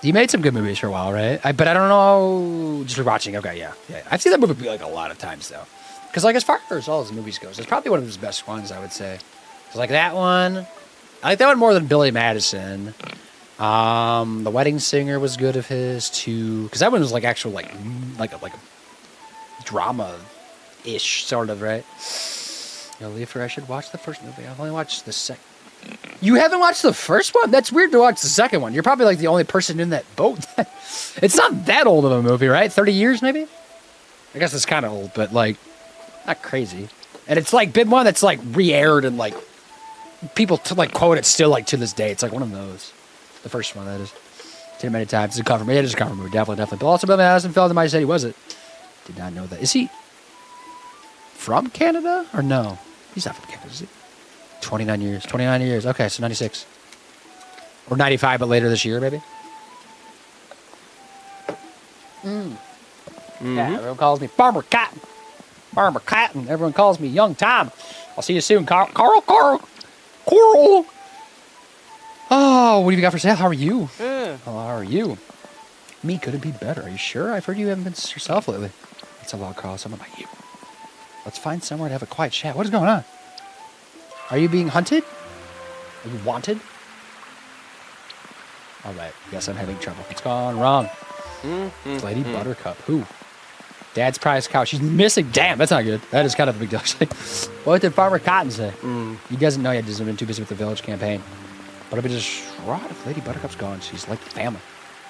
He made some good movies for a while, right? But I don't know. Just rewatching. Okay, yeah. I've seen that movie like a lot of times though, because like as far as all his movies goes, it's probably one of his best ones, I would say. Like that one, I like that one more than Billy Madison. The Wedding Singer was good of his too, because that one was like actual like a drama-ish sort of, right? I should watch the first movie. I've only watched the second. You haven't watched the first one? That's weird to watch the second one. You're probably like the only person in that boat. It's not that old of a movie, right? 30 years maybe? I guess it's kind of old, but like not crazy. And it's like been one that's like re-aired and like people like quote it still like to this day. It's like one of those. The first one, that is. Seen it many times. It's a cover movie. It is a cover movie. Definitely. But also Bill Madison fell into my city, was it? Did not know that. Is he from Canada or no? He's not from Canada, is he? 29 years. 29 years. Okay, so 96. Or 95, but later this year, maybe? Yeah, everyone calls me Farmer Cotton. Farmer Cotton. Everyone calls me Young Tom. I'll see you soon, Carl. Coral. Oh, what have you got for sale? How are you? How are you? Me couldn't be better. Are you sure? I've heard you haven't been yourself lately. It's a long call. Someone like you. Let's find somewhere to have a quiet chat. What is going on? Are you being hunted? Are you wanted? All right. Yes, I'm having trouble. What's gone wrong? Lady Buttercup. Who? Dad's prize cow. She's missing. Damn, that's not good. That is kind of a big deal, actually. What did Farmer Cotton say? He doesn't know yet. He's been too busy with the village campaign. But I'll be distraught if Lady Buttercup's gone. She's like family.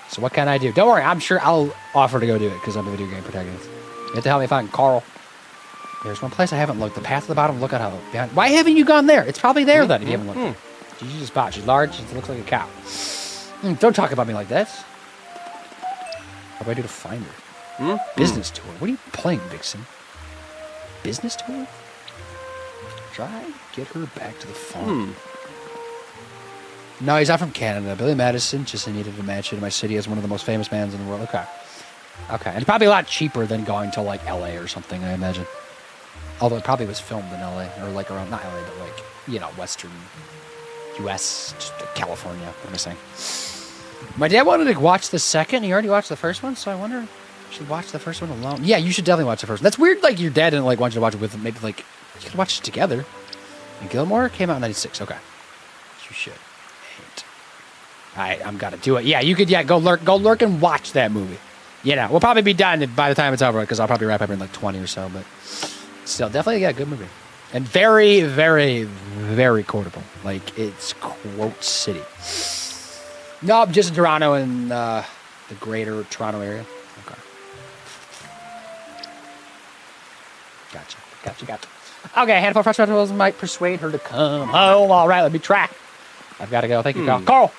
So what can I do? Don't worry. I'm sure I'll offer to go do it because I'm a video game protagonist. You have to help me find Carl. There's one place I haven't looked. The path to the bottom. Look at how behind. Why haven't you gone there? It's probably there then if you haven't looked. She's just a spot. She's large. She looks like a cow. Don't talk about me like that. What do I do to find her? Business tour. What are you playing, Vixen? Business tour? Try get her back to the farm. No, he's not from Canada. Billy Madison just needed to match it in my city as one of the most famous bands in the world. Okay. And it's probably a lot cheaper than going to like LA or something, I imagine. Although it probably was filmed in LA or like around, not LA, but like, you know, Western US, just California. What am I saying? My dad wanted to watch the second. He already watched the first one, so I wonder if I should watch the first one alone. Yeah, you should definitely watch the first one. That's weird, like your dad didn't like want you to watch it with him. Maybe like you could watch it together. And Gilmore came out in 96. Okay. You should. I'm gonna do it. Yeah, you could. Yeah, go lurk and watch that movie. You know, we'll probably be done by the time it's over because I'll probably wrap up in like 20 or so. But still, definitely, yeah, good movie and very, very, very quotable. Like it's quote city. No, just in Toronto and the greater Toronto area. Okay. Gotcha. Okay, a handful of fresh vegetables might persuade her to come home. All right, let me try. I've got to go. Thank you, Carl. Carl.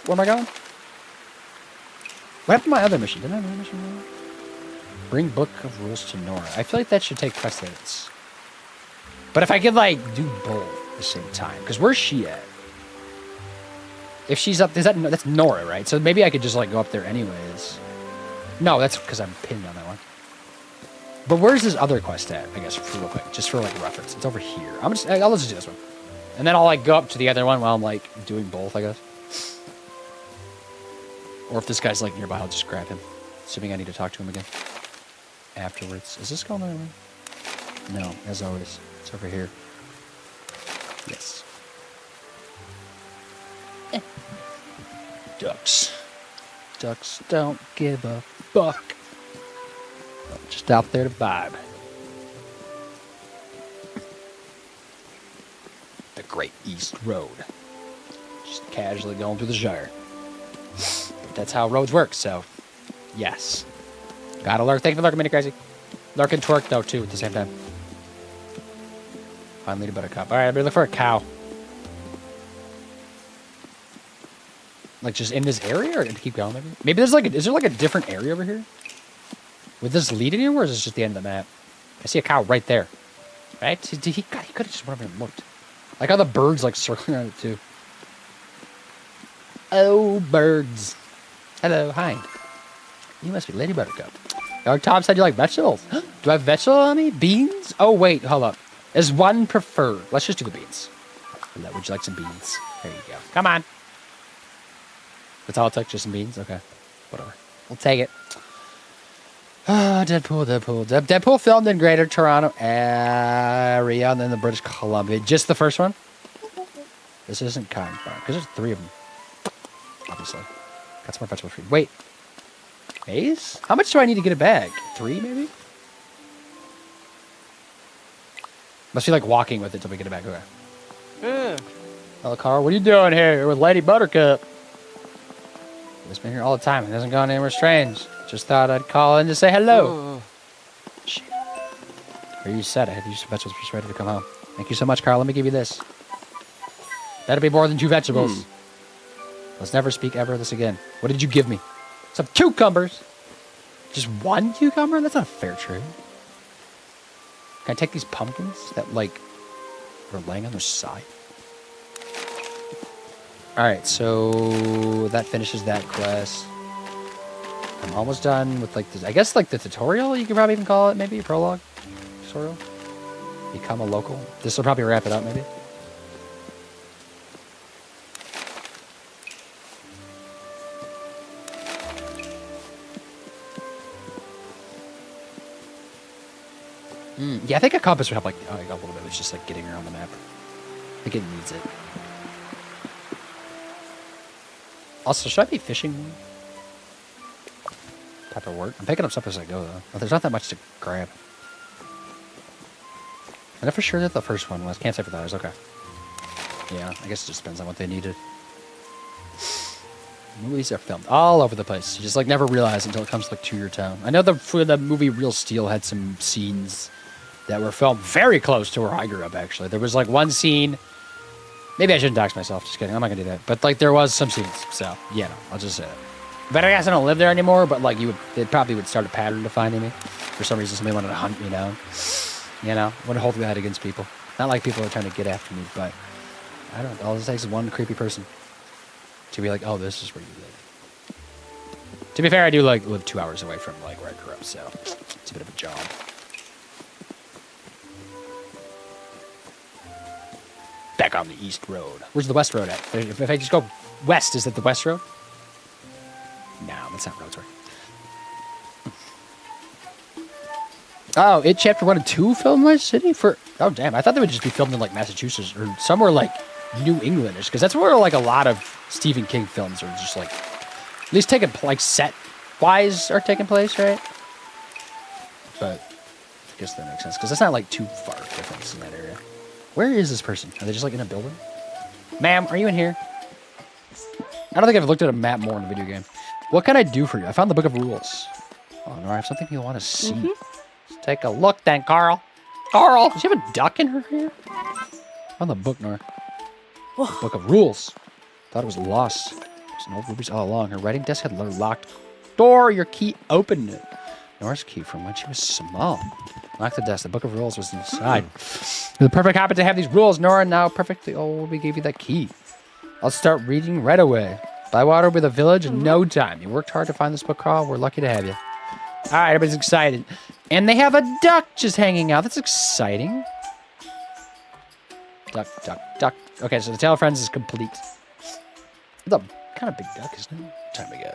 Where am I going? What happened to my other mission? Didn't I have another mission? Bring Book of Rules to Nora. I feel like that should take precedence. But if I could, like, do both at the same time. Because where's she at? If she's up... That's Nora, right? So maybe I could just, like, go up there anyways. No, that's because I'm pinned on that one. But where's this other quest at, I guess, for real quick? Just for, like, reference. It's over here. I'll just do this one. And then I'll, like, go up to the other one while I'm, like, doing both, I guess. Or if this guy's, like, nearby, I'll just grab him. Assuming I need to talk to him again. Afterwards. Is this going anywhere? No, as always. It's over here. Yes. Ducks. Ducks don't give a fuck. Just out there to vibe. The Great East Road. Just casually going through the Shire. But that's how roads work, so yes. Gotta lurk. Thank you for lurking, Mini Crazy. Lurk and twerk, though, too, at the same time. Finally, a Buttercup. All right, I'm gonna look for a cow. Like just in this area, or to keep going? Maybe there's like is there like a different area over here? Would this lead anywhere, or is this just the end of the map? I see a cow right there. Right? He could have just went over and looked. Like how the birds like circling around it too. Oh, birds. Hello, hi. You must be Lady Buttercup. Our Tom said you like vegetables. Do I have vegetable on me? Beans? Oh, wait, hold up. Is one preferred? Let's just do the beans. Would you like some beans? There you go. Come on. That's all it took, just some beans? Okay. Whatever. We'll take it. Deadpool filmed in Greater Toronto area and then the British Columbia. Just the first one? This isn't kind farm, because there's 3 of them. Obviously. Got some more vegetables for you. Wait. Maize? How much do I need to get a bag? 3, maybe? Must be like walking with it till we get it back. Okay. Hello, Carl. What are you doing here with Lady Buttercup? He's been here all the time. He hasn't gone anywhere strange. Just thought I'd call in to say hello. Shit. Are you set? I had to use some vegetables just ready to come home. Thank you so much, Carl. Let me give you this. That'll be more than 2 vegetables. Let's never speak ever of this again. What did you give me? Some cucumbers. Just 1 cucumber? That's not fair trade. Can I take these pumpkins that, like, are laying on their side? Alright, so that finishes that quest. I'm almost done with, like, this, I guess, like, the tutorial, you could probably even call it, maybe, a prologue tutorial. Become a local. This will probably wrap it up, maybe. Yeah, I think a compass would help, like, a little bit. It's just, like, getting around the map. I think it needs it. Also, should I be fishing? Pepper work. I'm picking up stuff as I go, though. But there's not that much to grab. I know for sure that the first one was. Can't say for the others. Okay. Yeah, I guess it just depends on what they needed. Movies are filmed all over the place. You just, like, never realize until it comes, like, to your town. I know the movie Real Steel had some scenes that were filmed very close to where I grew up, actually. There was, like, one scene. Maybe I shouldn't dox myself. Just kidding. I'm not going to do that. But, like, there was some scenes. So, yeah, no, I'll just say that. But I guess I don't live there anymore. But, like, it probably would start a pattern to finding me. For some reason, somebody wanted to hunt me down. You know? I wouldn't hold that against people. Not like people are trying to get after me, but I don't know. All it takes is one creepy person to be like, oh, this is where you live. To be fair, I do, like, live 2 hours away from, like, where I grew up. So, it's a bit of a job. Back on the East Road. Where's the West Road at? If I just go west, is it the West Road? No, that's not roads. Oh, It Chapter 1 and 2 filmed in my city? Oh, damn. I thought they would just be filmed in, like, Massachusetts or somewhere, like, New Englandish. Because that's where, like, a lot of Stephen King films are just, like, at least taking, like, set-wise are taking place, right? But I guess that makes sense. Because that's not, like, too far difference in that area. Where is this person? Are they just, like, in a building? Ma'am, are you in here? I don't think I've looked at a map more in a video game. What can I do for you? I found the Book of Rules. Oh, no, I have something you want to see. Let's take a look then, Carl. Carl! Does she have a duck in her hair? On the book, Nora. Book of Rules. Thought it was lost. There's an old rubies all along. Her writing desk had a locked door. Your key opened it. Nora's key from when she was small. Lock the desk. The Book of Rules was inside. You're the perfect habit to have these rules, Nora. Now perfectly old. We gave you that key. I'll start reading right away. Bywater will be the village in no time. You worked hard to find this book, Carl. We're lucky to have you. All right, everybody's excited. And they have a duck just hanging out. That's exciting. Duck, duck, duck. Okay, so the Tale of Friends is complete. It's a kind of big duck, isn't it? What time we got?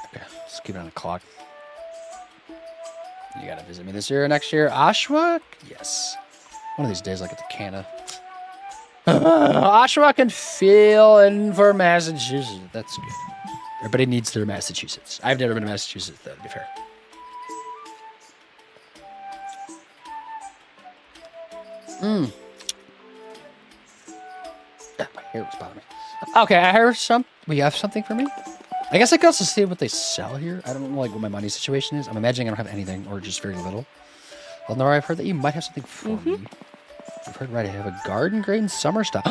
Okay, let's keep it on the clock. You gotta visit me this year or next year. Oshawa? Yes. One of these days I'll get the can of... Oshawa can fill in for Massachusetts. That's good. Everybody needs their Massachusetts. I've never been to Massachusetts, though, to be fair. My hair was bothering me. Okay, I heard we have something for me? I guess I could also see what they sell here. I don't know, like, what my money situation is. I'm imagining I don't have anything, or just very little. Well, Nora, I've heard that you might have something for me. I've heard, right, I have a garden grain summer stock.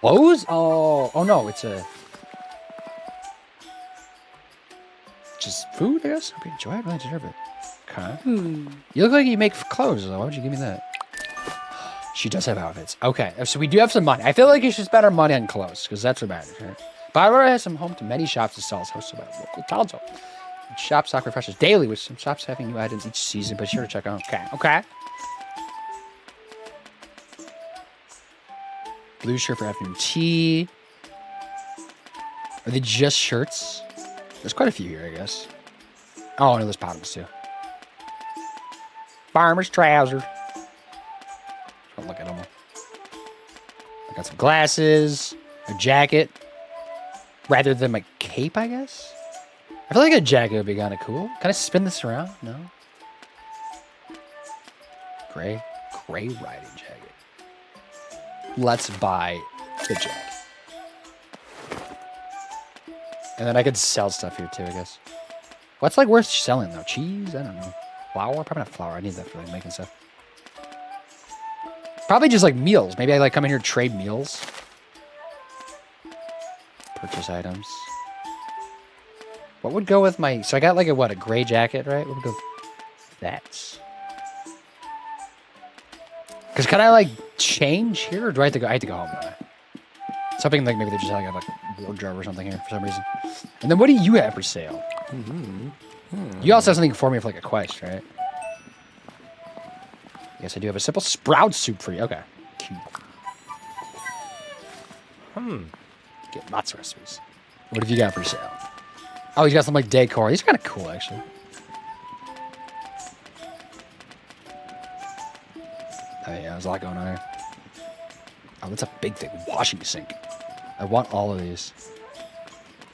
Clothes? Oh, no, it's a just food, I guess. Hope you enjoy it. Really deserve it. Okay. You look like you make clothes. Why would you give me that? She does have outfits. Okay, so we do have some money. I feel like you should spend our money on clothes, because that's what matters, right? Barbara has some home to many shops and stalls hosted by local towns. Shop stock refreshes daily, with some shops having new items each season, but sure to check out. Okay. Blue shirt for afternoon tea. Are they just shirts? There's quite a few here, I guess. Oh, no, there's bottoms too. Farmer's trousers. Don't look at them. I got some glasses, a jacket, rather than my cape, I guess. I feel like a jacket would be kind of cool. Can I spin this around? No. Gray riding jacket. Let's buy the jacket. And then I could sell stuff here too, I guess. What's like worth selling though? Cheese? I don't know. Flour? Probably not flour. I need that for like making stuff. Probably just like meals. Maybe I like come in here and trade meals. Purchase items. What would go with my... So I got like a gray jacket, right? What would go with that? Because can I like change here, or do I have to go? I have to go home. Something like maybe they just have like a wardrobe or something here for some reason. And then what do you have for sale? You also have something for me for like a quest, right? Yes, I do have a simple sprout soup for you. Okay. Cute. Get lots of recipes. What have you got for sale? Oh, he's got some like decor. These are kind of cool, actually. Oh yeah, there's a lot going on here. Oh, that's a big thing. Washing sink. I want all of these.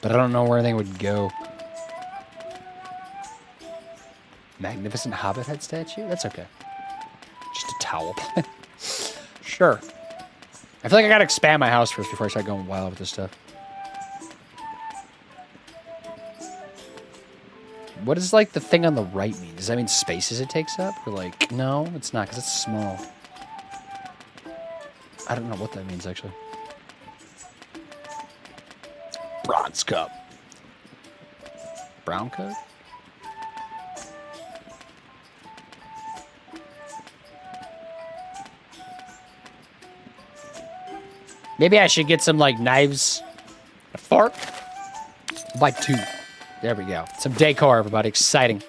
But I don't know where anything would go. Magnificent Hobbit head statue? That's okay. Just a towel plant. Sure. I feel like I gotta expand my house first before I start going wild with this stuff. What does like the thing on the right mean? Does that mean spaces it takes up? Or like, no, it's not, because it's small. I don't know what that means actually. Bronze cup. Brown cup? Maybe I should get some like knives, a fork. I'll buy 2. There we go. Some decor, everybody. Exciting.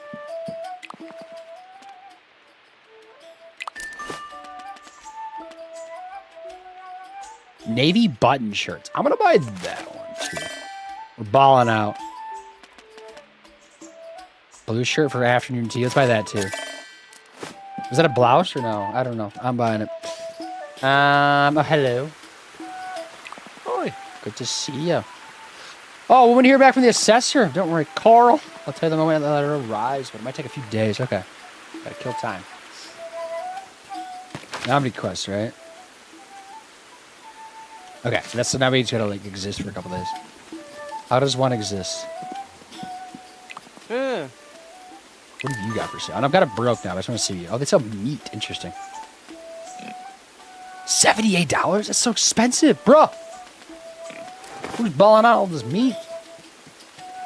Navy button shirts. I'm going to buy that one, too. We're balling out. Blue shirt for afternoon tea. Let's buy that, too. Was that a blouse or no? I don't know. I'm buying it. Oh, hello. Oi. Good to see you. Oh, we want to hear back from the assessor. Don't worry, Carl. I'll tell you the moment that letter arrives, but it might take a few days. Okay. Gotta kill time. Nominee quest, right? Okay, so now we just gotta like exist for a couple days. How does one exist? What have you got for sale? And I've got it broke now. I just want to see you. Oh, they sell meat. Interesting. $78? That's so expensive, bro. Who's balling out all this meat?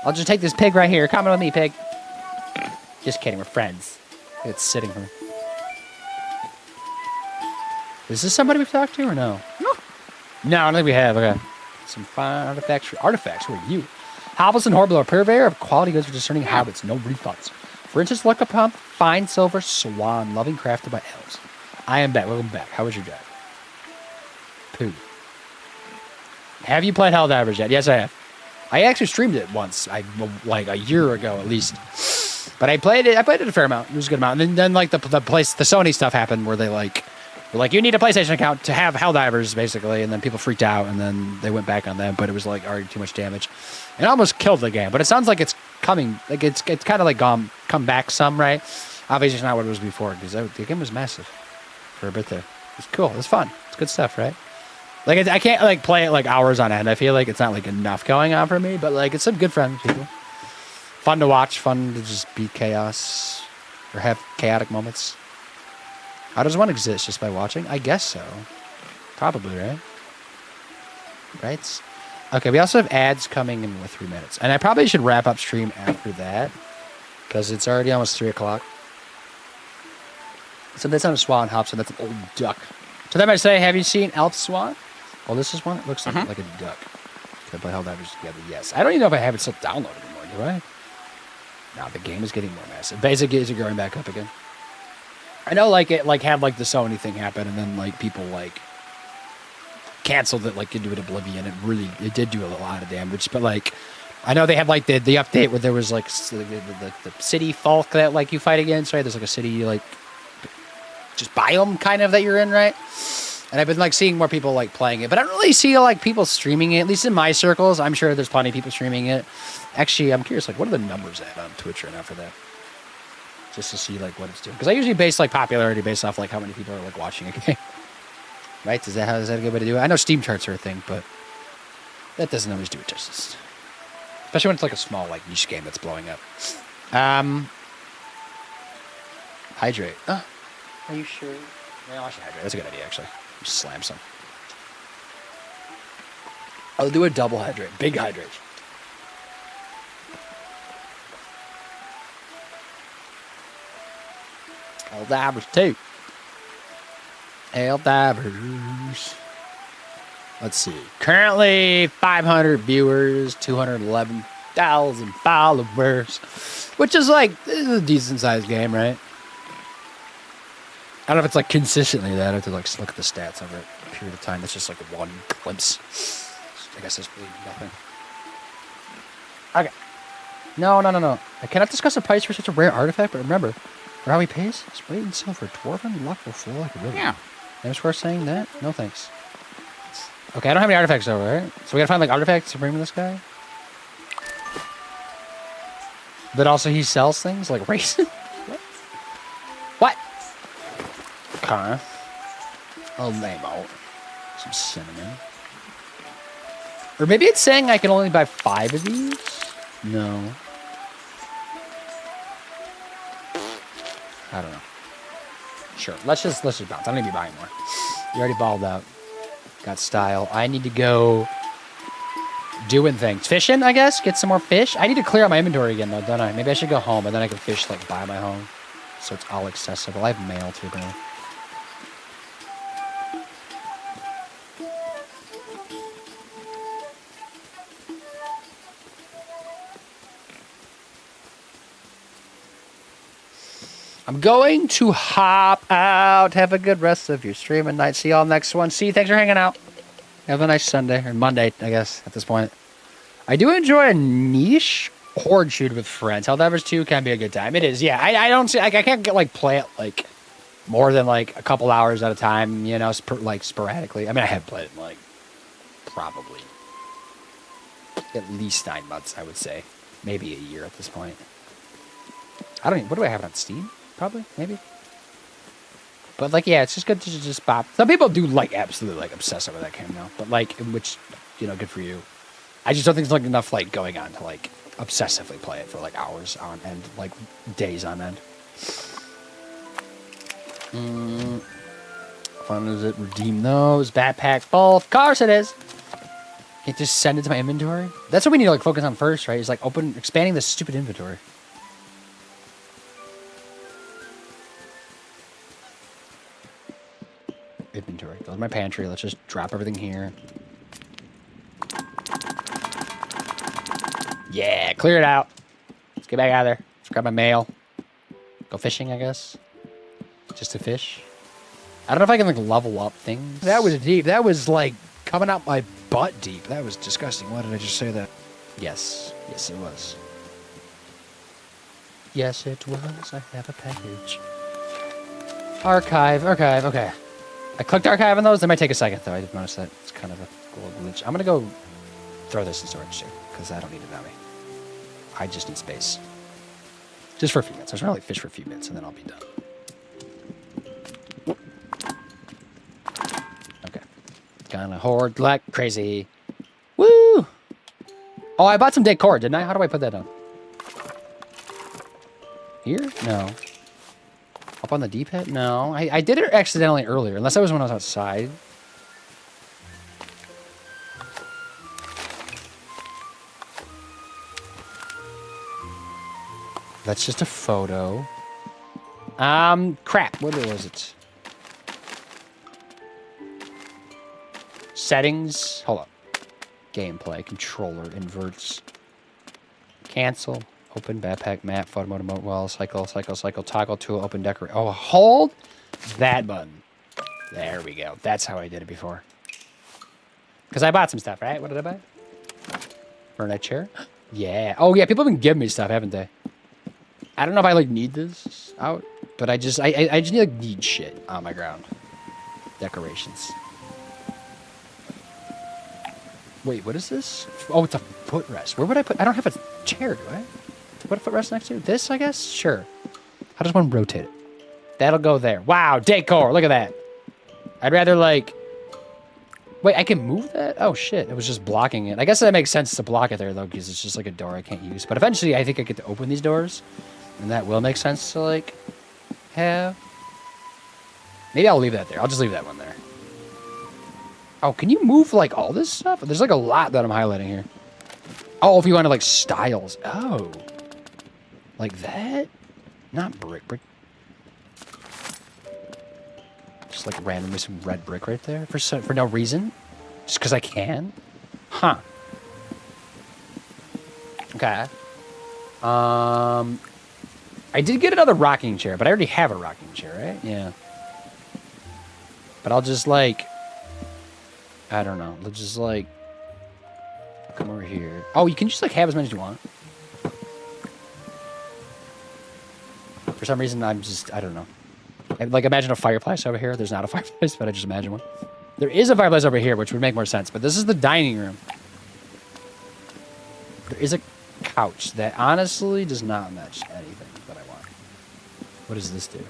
I'll just take this pig right here. Come with me, pig. Just kidding. We're friends. It's sitting for me. Is this somebody we've talked to or no? No, I don't think we have. Okay. Some fine artifacts. Artifacts? Who are you? Hobbles and Horrible are purveyor of quality goods for discerning habits. No refunds. For instance, look upon fine silver swan, loving crafted by elves. I am back. Welcome back. How was your day? Pooh. Have you played Helldivers yet? Yes, I have. I actually streamed it once, like a year ago at least. But I played it a fair amount. It was a good amount. And then like the Sony stuff happened where they were like, you need a PlayStation account to have Helldivers, basically. And then people freaked out, and then they went back on that. But it was like already too much damage. It almost killed the game. But it sounds like it's coming. Like it's kind of like come back some, right? Obviously, it's not what it was before because the game was massive for a bit there. It's cool. It's fun. It's good stuff, right? Like I can't like play it like hours on end. I feel like it's not like enough going on for me. But like it's some good friends, people. Fun to watch. Fun to just beat chaos or have chaotic moments. How does one exist? Just by watching? I guess so. Probably, right? Right? Okay, we also have ads coming in with 3 minutes. And I probably should wrap up stream after that. Because it's already almost 3 o'clock. So that's not a swan Hobson, that's an old duck. So that might say, have you seen Elf Swan? Oh, this is one that looks like a duck. Can I play Helldivers together? Yes. I don't even know if I have it still downloaded anymore, do I? No, the game is getting more massive. Basically, is growing back up again. I know, like, it, like, had, like, the Sony thing happen, and then, like, people, like, canceled it, like, into an oblivion. It did do a lot of damage, but, like, I know they had, like, the update where there was, like, the city folk that, like, you fight against, right? There's, like, a city, like, just biome kind of that you're in, right? And I've been like seeing more people like playing it, but I don't really see like people streaming it, at least in my circles. I'm sure there's plenty of people streaming it. Actually, I'm curious, like what are the numbers at on Twitch right now for that? Just to see like what it's doing. Because I usually base like popularity based off like how many people are like watching a game. Right? Is that a good way to do it? I know Steam charts are a thing, but that doesn't always do it justice. Especially when it's like a small like niche game that's blowing up. Hydrate. Are you sure? Yeah, I should hydrate. That's a good idea, actually. Just slam some. I'll do a double hydrate. Big hydrate. Helldivers 2. Helldivers. Let's see. Currently 500 viewers, 211,000 followers, which is like, this is a decent sized game, right? I don't know if it's like consistently that. I have to like look at the stats over a period of time. That's just like one glimpse. I guess there's really nothing. Okay. No. I cannot discuss the price for such a rare artifact, but remember, for how he pays, it's weight in silver. Dwarven luck will flow like a river. Yeah. Thanks for saying that. No thanks. Okay, I don't have any artifacts over, right? So we gotta find like artifacts to bring to this guy. But also he sells things like raisin. What? Okay. A lame-o. Some cinnamon. Or maybe it's saying I can only buy 5 of these? No. I don't know. Sure. Let's just bounce. I don't need to be buying more. You already balled out. Got style. I need to go doing things. Fishing, I guess? Get some more fish? I need to clear out my inventory again, though, don't I? Maybe I should go home, and then I can fish, like, by my home. So it's all accessible. I have mail, too, though. I'm going to hop out. Have a good rest of your stream and night. See y'all next one. See, thanks for hanging out. Have a nice Sunday, or Monday, I guess, at this point. I do enjoy a niche horde shoot with friends. Helldivers 2 can be a good time. It is, yeah. I don't see, like, I can't get, like, play it, like, more than, like, a couple hours at a time, you know, like, sporadically. I mean, I have played it, like, probably at least 9 months, I would say. Maybe a year at this point. I don't even, what do I have on Steam? Probably, maybe. But, like, yeah, it's just good to just pop. Some people do, like, absolutely, like, obsess over that game now. But, like, which, you know, good for you. I just don't think there's, like, enough, like, going on to, like, obsessively play it for, like, hours on end. Like, days on end. Fun is it? Redeem those. Backpack full. Of course it is. Can't just send it to my inventory. That's what we need to, like, focus on first, right? Is, like, expanding this stupid inventory. Inventory. Go to my pantry. Let's just drop everything here. Yeah, clear it out. Let's get back out of there. Let's grab my mail. Go fishing, I guess. Just to fish. I don't know if I can, like, level up things. That was deep. That was, like, coming out my butt deep. That was disgusting. Why did I just say that? Yes. Yes, it was. Yes, it was. I have a package. Archive. Okay. I clicked archive on those. They might take a second, though. I did notice that. It's kind of a cool glitch. I'm going to go throw this in storage, too, because I don't need it on me. I just need space. Just for a few minutes. I was going to, like, fish for a few minutes, and then I'll be done. Okay. Gonna hoard like crazy. Woo! Oh, I bought some decor, didn't I? How do I put that on? Here? No. Up on the D-pad? No. I did it accidentally earlier, unless that was when I was outside. That's just a photo. Crap. What was it? Settings. Hold up. Gameplay. Controller. Inverts. Cancel. Open. Backpack. Map. Photo mode. Remote wall. Cycle. Toggle tool. Open. Decorate. Oh, hold that button. There we go. That's how I did it before. Because I bought some stuff, right? What did I buy? Furniture. Yeah. Oh, yeah. People have been giving me stuff, haven't they? I don't know if I, like, need this out. But I just need shit on my ground. Decorations. Wait, what is this? Oh, it's a footrest. Where would I put... I don't have a chair, do I? To put a footrest next to? This, I guess? Sure. How does one rotate it? That'll go there. Wow, decor. Look at that. I'd rather, like... Wait, I can move that? Oh, shit. It was just blocking it. I guess that makes sense to block it there, though, because it's just like a door I can't use. But eventually, I think I get to open these doors. And that will make sense to, like, have. Maybe I'll leave that there. I'll just leave that one there. Oh, can you move, like, all this stuff? There's, like, a lot that I'm highlighting here. Oh, if you want to, like, styles. Oh. Like that? Not brick. Just, like, randomly some red brick right there for no reason. Just because I can? Huh. Okay. I did get another rocking chair, but I already have a rocking chair, right? Yeah. But I'll just, like... I don't know. Let's just, like... Come over here. Oh, you can just, like, have as many as you want. For some reason, I'm just... I don't know. Like, imagine a fireplace over here. There's not a fireplace, but I just imagine one. There is a fireplace over here, which would make more sense. But this is the dining room. There is a couch that honestly does not match anything that I want. What does this do?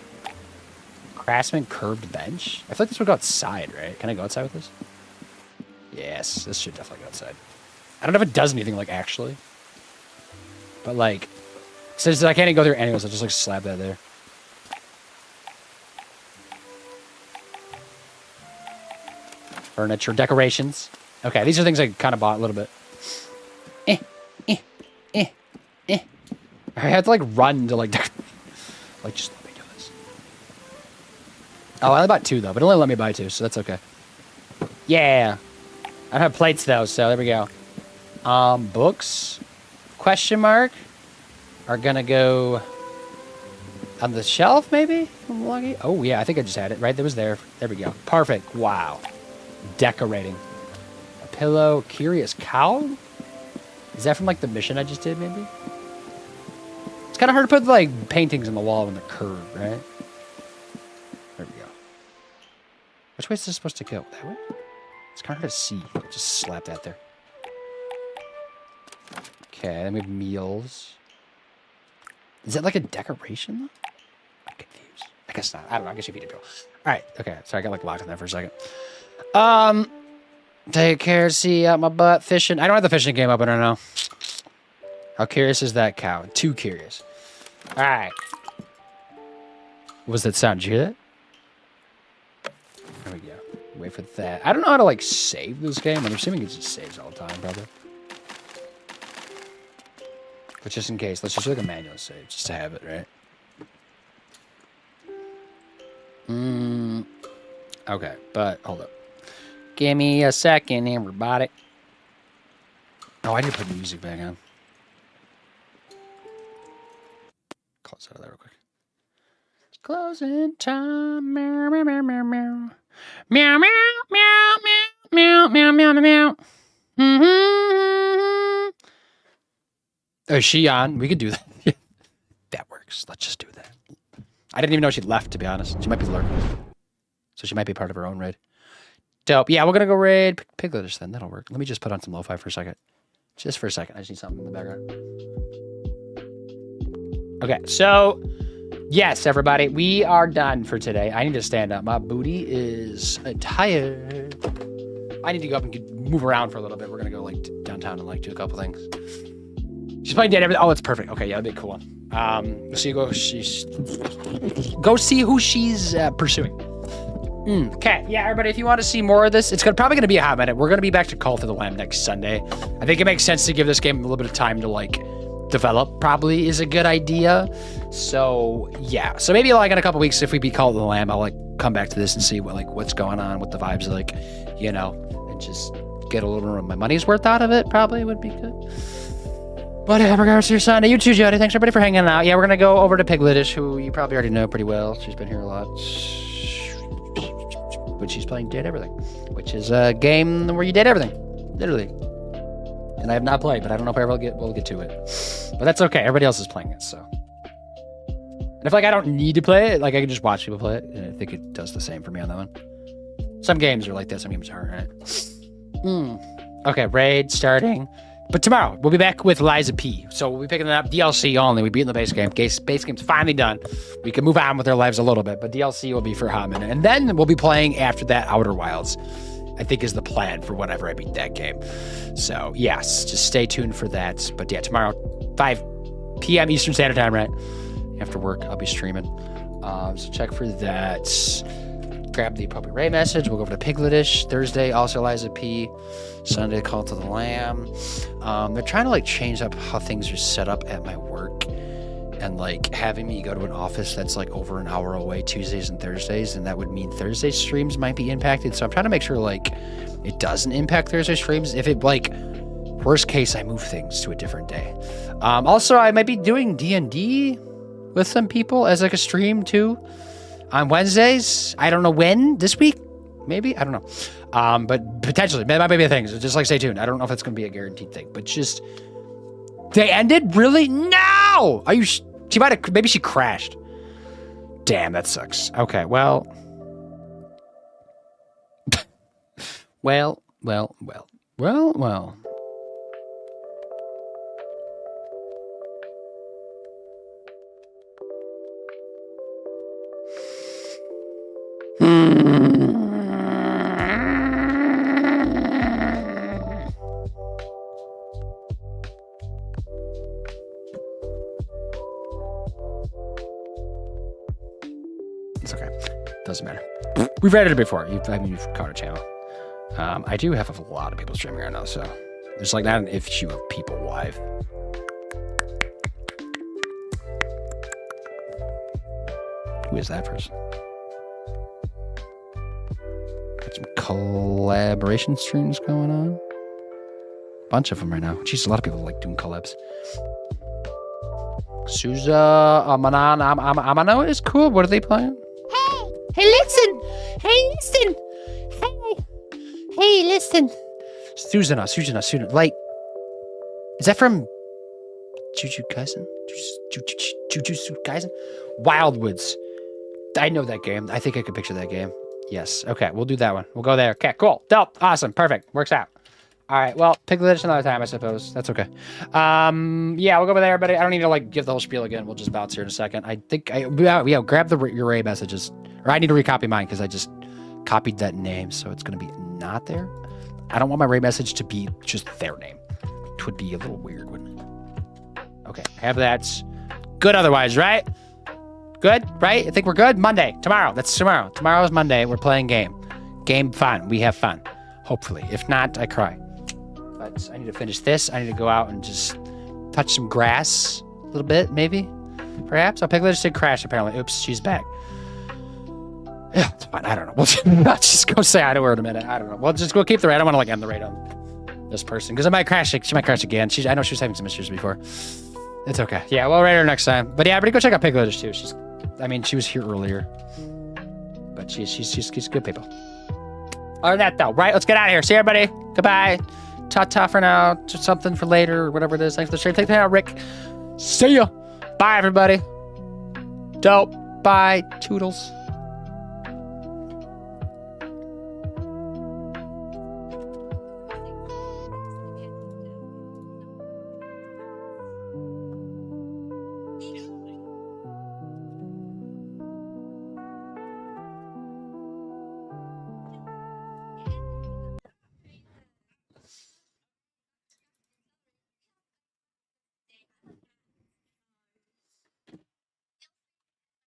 Craftsman curved bench? I feel like this would go outside, right? Can I go outside with this? Yes, this should definitely go outside. I don't know if it does anything, like, actually. But, like, since I can't even go there anyways, I'll just, like, slap that there. Furniture, decorations. Okay, these are things I kind of bought a little bit. I had to, like, run to, like, like, just let me do this. Oh, I only bought 2, though, but it only let me buy 2, so that's okay. Yeah. I don't have plates, though, so there we go. Books, question mark, are gonna go on the shelf, maybe? Oh, yeah, I think I just had it, right? That was there. There we go. Perfect. Wow. Decorating. A pillow, curious cow? Is that from, like, the mission I just did, maybe? It's kind of hard to put, like, paintings on the wall when they're curved, right? There we go. Which way is this supposed to go? That way? It's kind of hard to see. Just slap that there. Okay, then we have meals. Is that like a decoration, though? I'm confused. I guess not. I don't know. I guess you feed it to people. All right. Okay. Sorry, I got, like, locked in there for a second. Take care. See out my butt. Fishing. I don't have the fishing game up. I don't know. How curious is that cow? Too curious. All right. What was that sound? Did you hear that? There we go. Wait for that. I don't know how to, like, save this game. I'm assuming it just saves all the time, probably. But just in case, let's just do, like, a manual save, just to have it, right? Okay, but hold up. Give me a second, everybody. Oh, I need to put music back on. Close out of there real quick. Closing time. Meow, meow, meow, meow, meow. Meow, meow, meow, meow, meow, meow, meow, meow. Mm-hmm. Oh, is she on? We could do that. That works. Let's just do that. I didn't even know she left, to be honest. She might be lurking. So she might be part of her own raid. Dope. Yeah, we're going to go raid Pigletish then. That'll work. Let me just put on some lo-fi for a second. Just for a second. I just need something in the background. Okay, so... Yes, everybody. We are done for today. I need to stand up. My booty is tired. I need to go up and move around for a little bit. We're going to go, like, downtown and, like, do a couple things. She's playing dead everything. Oh, it's perfect. Okay, yeah, that'd be a cool one. Go see who she's pursuing. Okay, yeah, everybody, if you want to see more of this, it's probably going to be a hot minute. We're going to be back to Call to the Lamb next Sunday. I think it makes sense to give this game a little bit of time to, like, develop probably is a good idea. So yeah, so maybe like in a couple weeks, if we beat Call of the Lamb, I'll like come back to this and see what's going on, what the vibes are like, you know, and just get a little of my money's worth out of it. Probably would be good. But in regards to your son, you too, Jody. Thanks everybody for hanging out. Yeah, we're gonna go over to Pigletish, who you probably already know pretty well. She's been here a lot. But she's playing Dead Everything, which is a game where you did everything, literally. And I have not played, but I don't know if I ever will get to it. But that's okay. Everybody else is playing it, so. And if like I don't need to play it, like I can just watch people play it, and I think it does the same for me on that one. Some games are like that. Some games aren't. Right? Okay, raid starting. But tomorrow we'll be back with Liza P. So we'll be picking up DLC only. We beat in the base game. Base game's finally done. We can move on with our lives a little bit, but DLC will be for a hot minute, and then we'll be playing after that Outer Wilds. I think is the plan for whenever I beat that game. So yes, just stay tuned for that. But yeah, tomorrow, 5 p.m. Eastern Standard Time, right? After work, I'll be streaming. So check for that. Grab the appropriate raid message. We'll go over to Pigletish. Thursday, also Liza P. Sunday, Call to the Lamb. They're trying to like change up how things are set up at my work. And like having me go to an office that's like over an hour away Tuesdays and Thursdays, and that would mean Thursday streams might be impacted. So I'm trying to make sure like it doesn't impact Thursday streams. If it like worst case, I move things to a different day. Also, I might be doing D&D with some people as like a stream too on Wednesdays. I don't know when this week, maybe I don't know. But potentially that might be a thing. So just like stay tuned. I don't know if it's gonna be a guaranteed thing, but just they ended really no. Are you? She might have, maybe she crashed. Damn, that sucks. Okay, well. well. It's okay. Doesn't matter. We've rated it before. You've caught a channel. I do have a lot of people streaming right now, so there's like not an issue of people live. Who is that person? Got some collaboration streams going on. Bunch of them right now. Jeez, a lot of people like doing collabs. Souza Amano is cool. What are they playing? Hey, listen. Hey, listen. Suzuna. Like, is that from Jujutsu Kaisen? Jujutsu Kaisen? Wildwoods. I know that game. I think I could picture that game. Yes. Okay, we'll do that one. We'll go there. Okay, cool. Dope. Awesome. Perfect. Works out. All right. Well, Pigletish another time, I suppose. That's okay. Yeah, we'll go over there, but I don't need to like give the whole spiel again. We'll just bounce here in a second. I think grab your raid messages, or I need to recopy mine because I just copied that name, so it's gonna be not there. I don't want my raid message to be just their name. It would be a little weird, wouldn't it? Okay, have that. Good otherwise, right? Good, right? I think we're good. Monday, tomorrow. That's tomorrow. Tomorrow is Monday. We're playing game. Game fun. We have fun. Hopefully. If not, I cry. But I need to finish this. I need to go out and just touch some grass a little bit, maybe. Perhaps. Oh, Pigletish did crash, apparently. Oops, she's back. Yeah, it's fine. I don't know. We'll just go say hi to her in a minute. I don't know. We'll just go keep the raid. I don't want to like end the raid on this person because I might crash. She might crash again. I know she was having some issues before. It's okay. Yeah, we'll raid her next time. But yeah, everybody go check out Pigletish too. She was here earlier. But she's good people. Other than that though, right? Let's get out of here. See everybody. Goodbye. Ta-ta for now. Just something for later or whatever it is. Thanks for the stream. Take care out, Rick. See ya. Bye, everybody. Dope. Bye. Toodles.